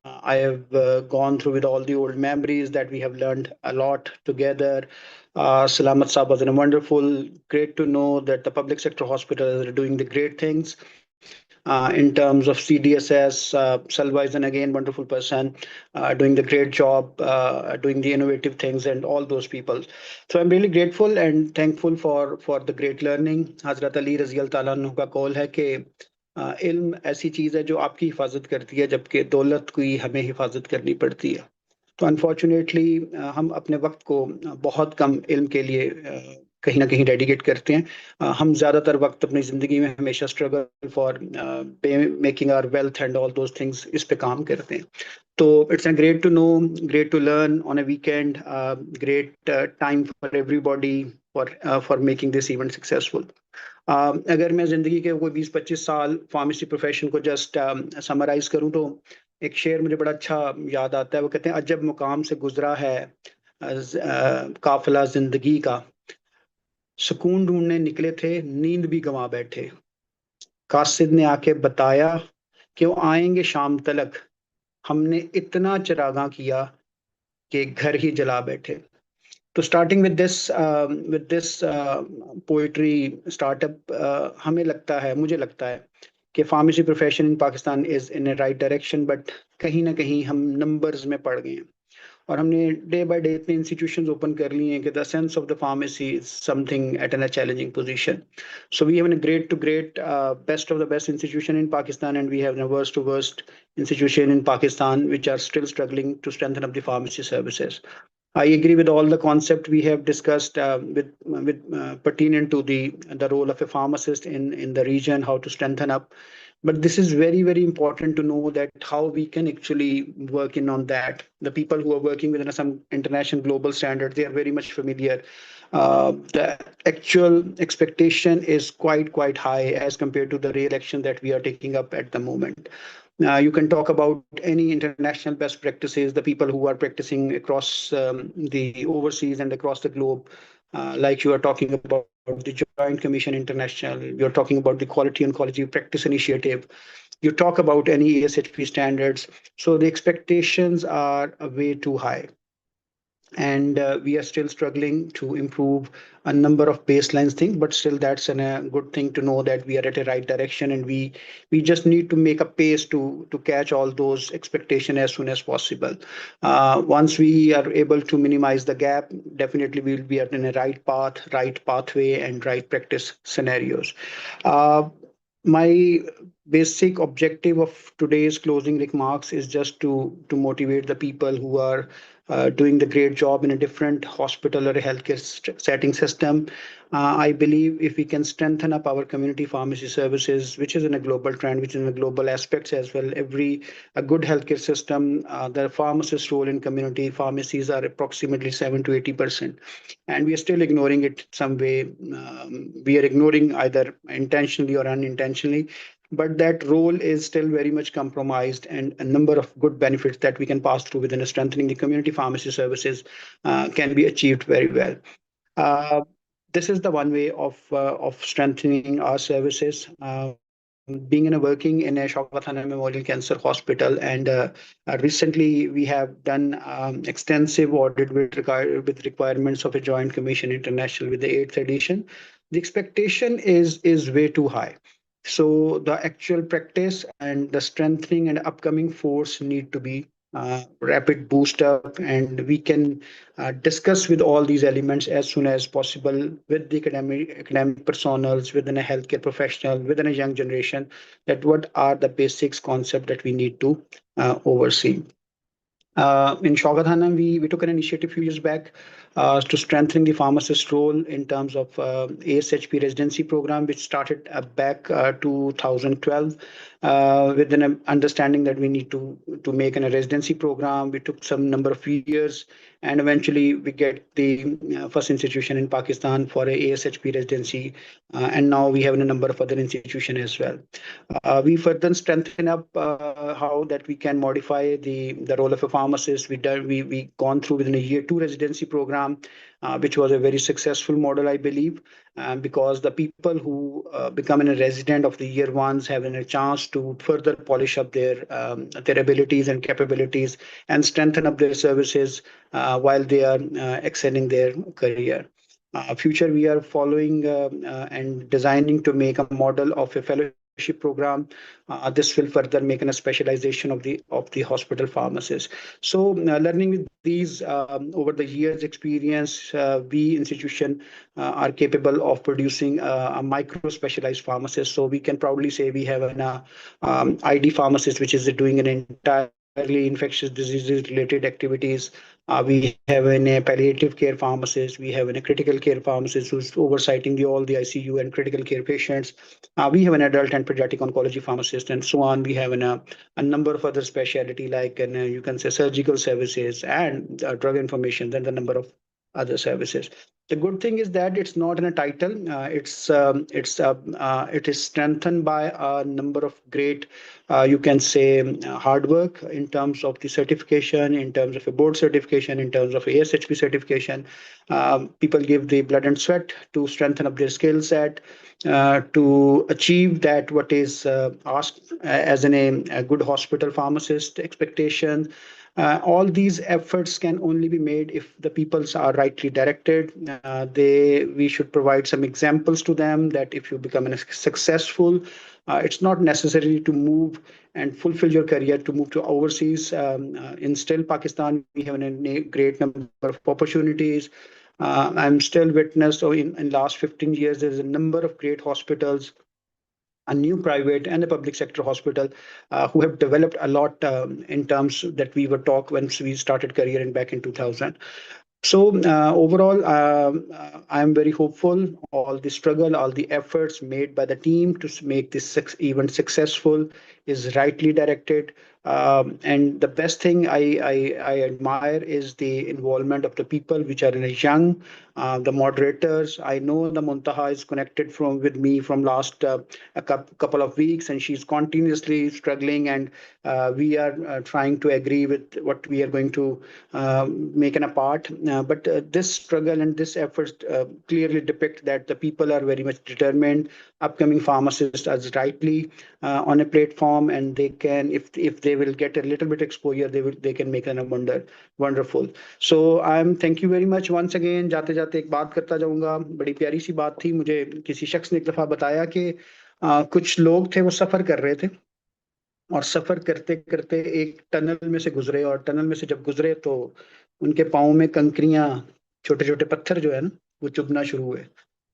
I have gone through with all the old memories that we have learned a lot together. Salamat Saab was wonderful. Great to know that the public sector hospitals are doing the great things. in terms of CDSS. Salva is an again wonderful person, doing the great job, doing the innovative things, and all those people. So I'm really grateful and thankful for the great learning. Hazrat Ali रज़ी अल्लाह ताला अन्हु का कौल है कि इल्म ऐसी चीज़ है जो आपकी हिफाजत करती है, जबकि दौलत की हमें हिफाजत करनी पड़ती है। तो अनफॉर्चुनेटली हम अपने वक्त को बहुत कम इल्म के लिए कहीं ना कहीं डेडिकेट करते हैं। हम ज़्यादातर वक्त अपनी ज़िंदगी में हमेशा struggle for making our wealth and all those things इस पे काम करते हैं। तो it's great to know, great to learn on a weekend, great time for everybody for making this event successful. अगर मैं ज़िंदगी के कोई 20-25 साल फार्मेसी प्रोफेशन को जस्ट समराइज करूं तो एक शेर मुझे बड़ा अच्छा याद आता है। वो कहते हैं, अजब मुकाम से गुजरा है काफिला जिंदगी का, सुकून ढूंढने निकले थे नींद भी गंवा बैठे, कासिद ने आके बताया कि वो आएंगे शाम तलक, हमने इतना चरागा किया कि घर ही जला बैठे। तो starting with this poetry startup, हमें लगता है, मुझे लगता है कि pharmacy profession in Pakistan is in A right direction, but कहीं ना कहीं हम नंबर्स में पड़ गए हैं और हमने डे बाय डे इतने इंस्टीट्यूशंस ओपन कर लिए हैं कि the sense of the pharmacy is something at an a challenging position. So we have a great to great best of the best institution in Pakistan, and we have the worst to worst institution in Pakistan which are still struggling to strengthen up the pharmacy services. I agree with all the concept we have discussed with pertinent to the role of a pharmacist in the region, how to strengthen up. But this is very, very important to know that how we can actually work in on that. The people who are working within some international global standards, they are very much familiar. The actual expectation is quite high as compared to the real action that we are taking up at the moment. You can talk about any international best practices, the people who are practicing across the overseas and across the globe, like you are talking about the Joint Commission International, you're talking about the Quality Oncology Practice Initiative, you talk about any ASHP standards. So the expectations are way too high. And we are still struggling to improve a number of baseline things, but still that's a good thing to know that we are at a right direction, and we just need to make a pace to catch all those expectations as soon as possible. Once we are able to minimize the gap, definitely we will be in a right path, right pathway, and right practice scenarios. My basic objective of today's closing remarks is just to motivate the people who are doing the great job in a different hospital or a healthcare setting system. I believe if we can strengthen up our community pharmacy services, which is in a global trend, which is in a global aspects as well, a good healthcare system, the pharmacist role in community pharmacies are approximately 7 to 80%, and we are still ignoring it some way. We are ignoring either intentionally or unintentionally, but that role is still very much compromised, and a number of good benefits that we can pass through within strengthening the community pharmacy services can be achieved very well. This is the one way of strengthening our services. Being working in a Shaukat Khan Memorial Cancer Hospital, and recently we have done extensive audit with requirements of a Joint Commission International with the 8th edition. The expectation is way too high. So the actual practice and the strengthening and upcoming force need to be rapid boost up, and we can discuss with all these elements as soon as possible with the academic personals, within a healthcare professional, within a young generation, that what are the basics concept that we need to oversee. In Shaukat Khan, we took an initiative a few years back to strengthen the pharmacist role in terms of ASHP residency program, which started back 2012 with an understanding that we need to make a residency program. We took some number of years, and eventually we get the first institution in Pakistan for a ASHP residency, and now we have a number of other institutions as well. We further strengthen up how that we can modify the role of a pharmacist. We gone through within a year 2 residency program, which was a very successful model, I believe, because the people who become a resident of the year ones have a chance to further polish up their abilities and capabilities and strengthen up their services while they are excelling their career. Future, we are following and designing to make a model of a fellowship mentorship program. This will further make a specialization of the hospital pharmacist. So learning with these over the years experience, we institution are capable of producing a micro specialized pharmacist. So we can proudly say we have an ID pharmacist which is doing an entirely infectious diseases related activities. We have a palliative care pharmacist. We have a critical care pharmacist who's oversighting all the ICU and critical care patients. We have an adult and pediatric oncology pharmacist, and so on. We have a number of other specialty like you can say surgical services and drug information. Then the number of other services. The good thing is that it's not in a title. It is strengthened by a number of great, you can say, hard work in terms of the certification, in terms of a board certification, in terms of ASHP certification. People give the blood and sweat to strengthen up their skill set, to achieve that what is asked as a good hospital pharmacist expectation. All these efforts can only be made if the peoples are rightly directed. We should provide some examples to them that if you become successful, it's not necessary to move and fulfill your career to move to overseas. In still Pakistan, we have a great number of opportunities. I'm still witness. So in last 15 years, there's a number of great hospitals, a new private and a public sector hospital, who have developed a lot in terms that we were talk when we started career in back in 2000. So overall, I am very hopeful. All the struggle, all the efforts made by the team to make this event successful is rightly directed. And the best thing I admire is the involvement of the people which are in a young, the moderators. I know the Muntaha is connected with me from last a couple of weeks, and she's continuously struggling, and we are trying to agree with what we are going to make an apart. But this struggle and this effort clearly depict that the people are very much determined. Upcoming pharmacists are rightly on a platform, and they can, if they will get a little bit exposure, they can make a wonderful. So I'm thank you very much once again. जाते जाते एक बात करता जाऊंगा, बड़ी प्यारी सी बात थी। मुझे किसी शख्स ने एक दफा बताया कि कुछ लोग थे वो सफर कर रहे थे, और सफर करते करते एक टनल में से गुजरे, और टनल में से जब गुजरे तो उनके पाँव में कंकरियां, छोटे छोटे पत्थर जो है ना, वो चुभना शुरू हुए।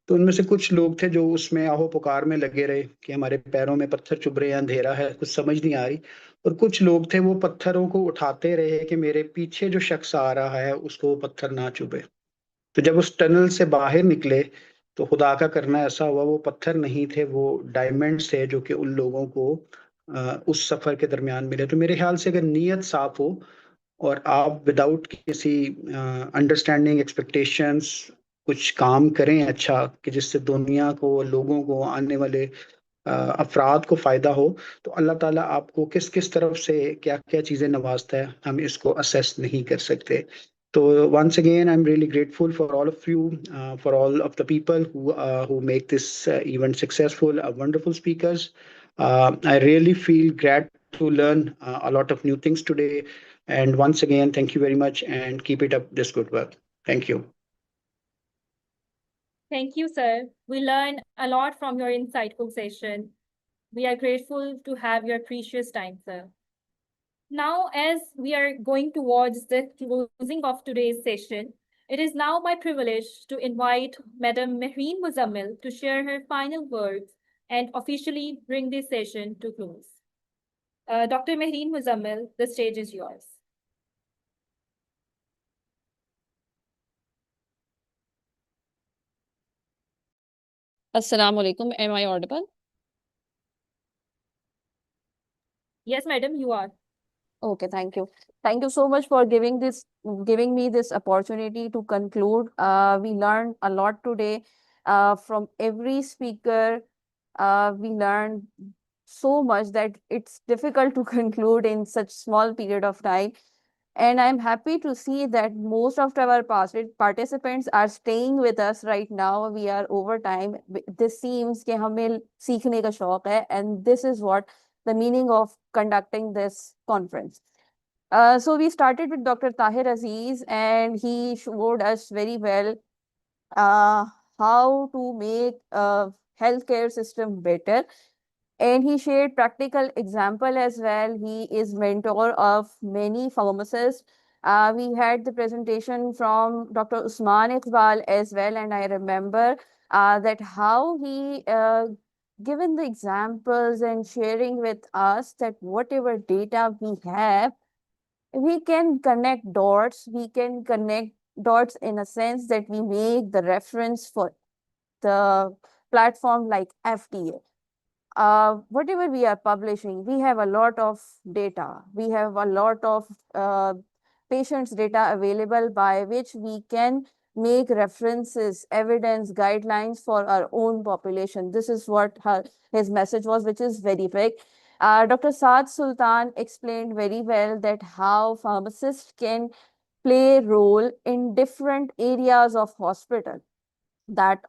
तो उनमें से कुछ लोग थे जो उसमें आहो पुकार में लगे रहे कि हमारे पैरों में पत्थर चुभ रहे हैं, अंधेरा है, कुछ समझ नहीं आ रही। और कुछ लोग थे वो पत्थरों को उठाते रहे कि मेरे पीछे जो शख्स आ रहा है उसको वो पत्थर ना चुभे। तो जब उस टनल से बाहर निकले तो खुदा का करना ऐसा हुआ, वो पत्थर नहीं थे, वो डायमंड्स थे जो कि उन लोगों को उस सफर के दरमियान मिले। तो मेरे ख्याल से अगर नीयत साफ हो और आप विदाउट किसी अंडरस्टैंडिंग एक्सपेक्टेशंस कुछ काम करें अच्छा, कि जिससे दुनिया को, लोगों को, आने वाले अफराद को फायदा हो, तो अल्लाह ताला आपको किस किस तरफ से क्या क्या चीजें नवाजता है, हम इसको असेस नहीं कर सकते। So once again, I'm really grateful for all of you, for all of the people who make this event successful, wonderful speakers. I really feel glad to learn a lot of new things today. And once again, thank you very much, and keep it up this good work. Thank you. Thank you, sir. We learned a lot from your insightful session. We are grateful to have your precious time, sir. Now, as we are going towards the closing of today's session, it is now my privilege to invite Madam Mehreen Muzammil to share her final words and officially bring this session to close. Dr. Mehreen Muzammil, the stage is yours. Assalamu alaikum. Am I audible? Yes, madam, you are. Okay, thank you. Thank you so much for giving me this opportunity to conclude. We learned a lot today from every speaker. We learned so much that it's difficult to conclude in such small period of time. And I'm happy to see that most of our participants are staying with us right now. We are over time. This seems कि हमें सीखने का शौक है, and this is what the meaning of conducting this conference. So we started with Dr. Tahir Aziz, and he showed us very well how to make a healthcare system better. And he shared practical example as well. He is mentor of many pharmacists. We had the presentation from Dr. Usman Iqbal as well, and I remember that how he given the examples and sharing with us that whatever data we have, we can connect dots. We can connect dots in a sense that we make the reference for the platform like FDA. Whatever we are publishing, we have a lot of data. We have a lot of patients' data available by which we can make references, evidence, guidelines for our own population. This is what his message was, which is very big. Dr. Saad Sultan explained very well that how pharmacists can play a role in different areas of hospital. That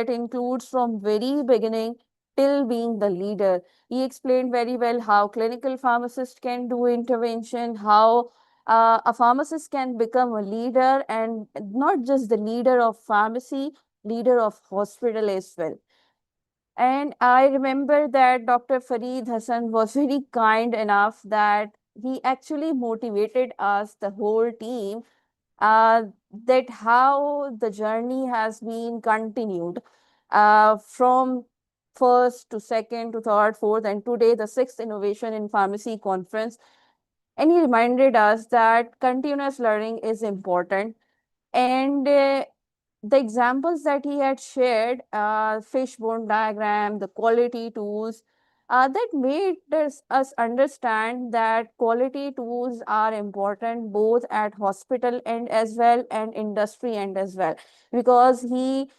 includes from very beginning till being the leader. He explained very well how clinical pharmacist can do intervention, how a pharmacist can become a leader, and not just the leader of pharmacy, leader of hospital as well. And I remember that Dr. Fareed Hassan was very kind enough that he actually motivated us, the whole team, that how the journey has been continued from first to second to third, fourth, and today the sixth Innovation in Pharmacy conference. And he reminded us that continuous learning is important. And the examples that he had shared, fishbone diagram, the quality tools, that made us understand that quality tools are important both at hospital end as well and industry end as well, because he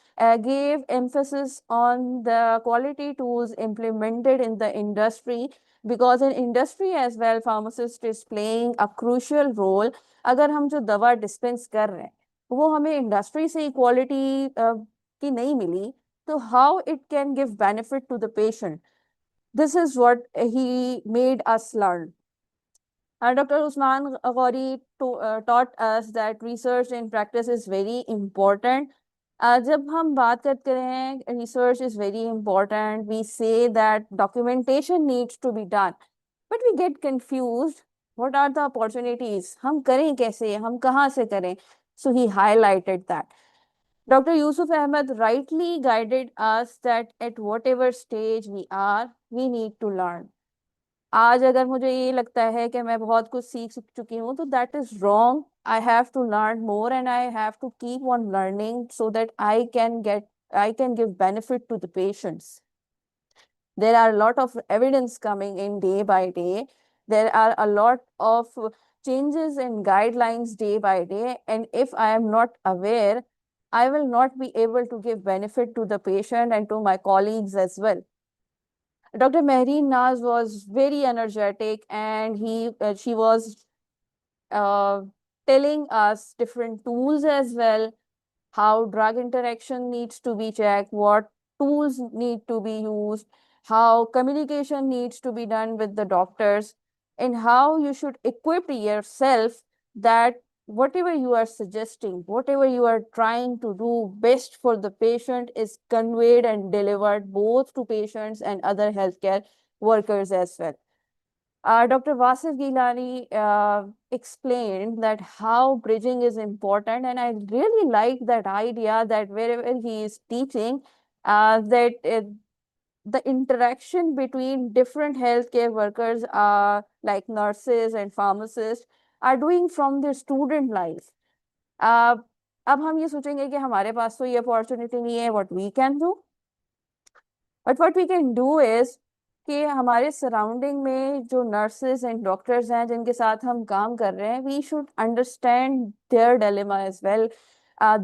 gave emphasis on the quality tools implemented in the industry, because in industry as well pharmacist is playing a crucial role. अगर हम जो दवा dispense कर रहे हैं वो हमें industry से इक्वालिटी की नहीं मिली, तो how it can give benefit to the patient. This is what he made us learn. Dr. Usman Ghori taught us that research and practice is very important. जब हम बात करते हैं research is very important, we say that documentation needs to be done, but we get confused. What are the opportunities? हम करें कैसे? हम कहाँ से करें? So he highlighted that. Dr. Yusuf Ahmed rightly guided us that at whatever stage we are, we need to learn. आज अगर मुझे ये लगता है कि मैं बहुत कुछ सीख चुकी हूँ, तो that is wrong. I have to learn more and I have to keep on learning so that I can give benefit to the patients. There are a lot of evidence coming in day by day. There are a lot of changes in guidelines day by day. And if I am not aware, I will not be able to give benefit to the patient and to my colleagues as well. Dr. Mehreen Naz was very energetic, and she was telling us different tools as well, how drug interaction needs to be checked, what tools need to be used, how communication needs to be done with the doctors, and how you should equip yourself that whatever you are suggesting, whatever you are trying to do best for the patient is conveyed and delivered both to patients and other healthcare workers as well. Dr. Wasif Gilani explained that how bridging is important, and I really like that idea that wherever he is teaching, the interaction between different healthcare workers, like nurses and pharmacists, are doing from their student life. अब हम ये सोचेंगे कि हमारे पास तो ये opportunity नहीं है, what we can do, but what we can do is कि हमारे सराउंडिंग में जो नर्सेज एंड डॉक्टर्स हैं जिनके साथ हम काम कर रहे हैं, we should understand their dilemma as well,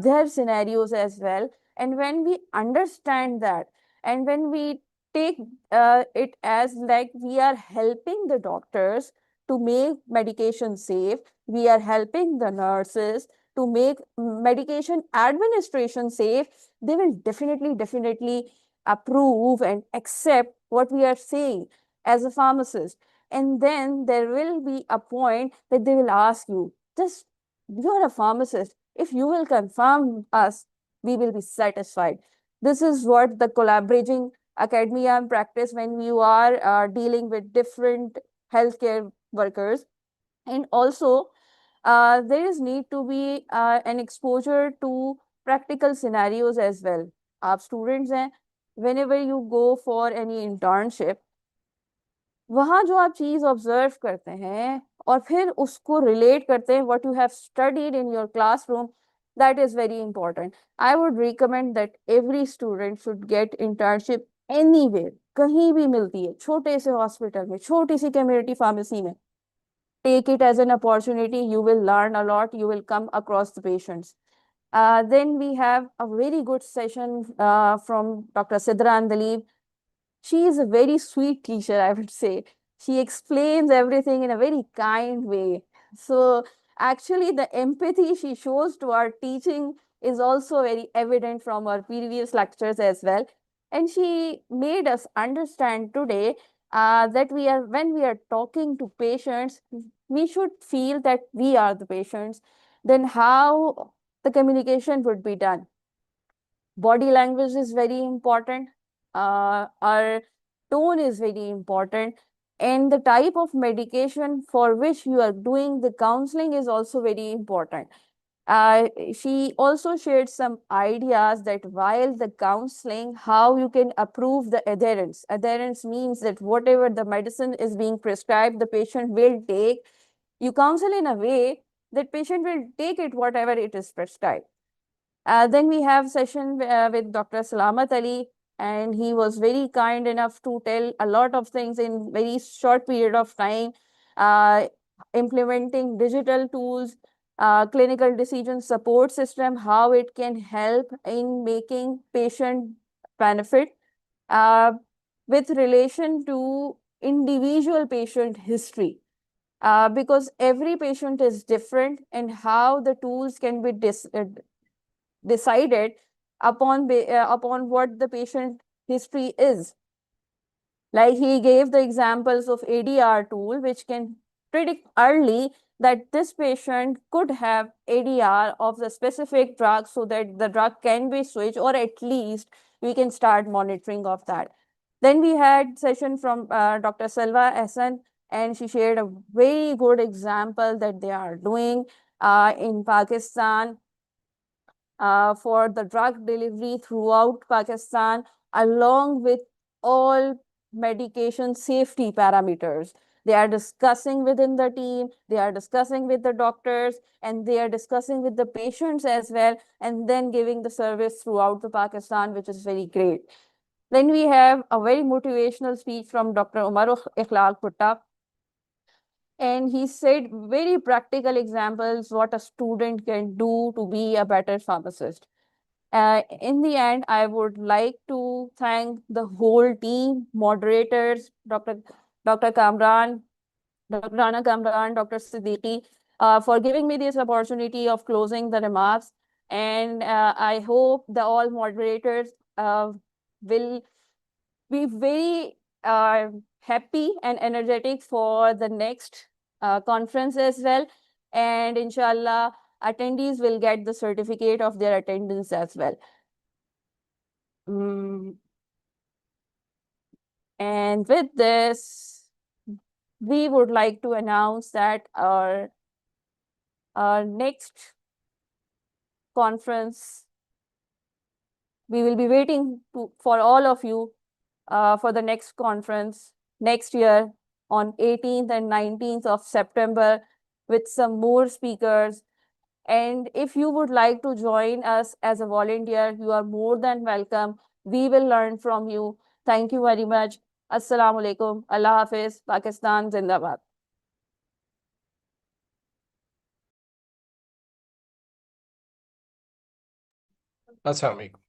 their scenarios as well. And when we understand that, and when we take it as like we are helping the doctors to make medication safe, we are helping the nurses to make medication administration safe, they will definitely approve and accept what we are saying as a pharmacist. And then there will be a point that they will ask you, just you're a pharmacist, if you will confirm us, we will be satisfied. This is what the academia and practice when you are dealing with different healthcare workers. And also, there is need to be an exposure to practical scenarios as well. आप students हैं, whenever you go for any internship, वहाँ जो आप चीज observe करते हैं और फिर उसको रिलेट करते हैं what you have studied in your classroom, that is very important. I would recommend that every student should get internship anywhere, कहीं भी मिलती है, छोटे से हॉस्पिटल में, छोटी सी कम्युनिटी फार्मेसी में. Take it as an opportunity. You will learn a lot. You will come across the patients. Then we have a very good session from Dr. Sidra Andalib. She is a very sweet teacher, I would say. She explains everything in a very kind way. So actually the empathy she shows to our teaching is also very evident from our previous lectures as well. And she made us understand today that when we are talking to patients, we should feel that we are the patients. Then how the communication would be done? Body language is very important. Our tone is very important. And the type of medication for which you are doing the counseling is also very important. She also shared some ideas that while the counseling, how you can approve the adherence. Adherence means that whatever the medicine is being prescribed, the patient will take. You counsel in a way that patient will take it whatever it is prescribed. Then we have session with Dr. Salamat Ali, and he was very kind enough to tell a lot of things in very short period of time, implementing digital tools, clinical decision support system, how it can help in making patient benefit with relation to individual patient history. Because every patient is different and how the tools can be decided upon what the patient history is. Like he gave the examples of ADR tool, which can predict early that this patient could have ADR of the specific drug so that the drug can be switched, or at least we can start monitoring of that. Then we had session from Dr. Salwa Ahsan, and she shared a very good example that they are doing in Pakistan for the drug delivery throughout Pakistan, along with all medication safety parameters. They are discussing within the team, they are discussing with the doctors, and they are discussing with the patients as well, and then giving the service throughout the Pakistan, which is very great. Then we have a very motivational speech from Dr. Umar Ikhlaq Putta. And he said very practical examples what a student can do to be a better pharmacist. In the end, I would like to thank the whole team, moderators, Dr. Kamran, Dr. Rana Kamran, Dr. Siddiqui, for giving me this opportunity of closing the remarks. And I hope the all moderators will be very happy and energetic for the next conference as well. And inshallah, attendees will get the certificate of their attendance as well. And with this, we would like to announce that our next conference, we will be waiting for all of you for the next conference next year on 18th and 19th of September with some more speakers. And if you would like to join us as a volunteer, you are more than welcome. We will learn from you. Thank you very much. Assalamu alaikum. Allah Hafiz. Pakistan Zindabad. Assalamu alaikum.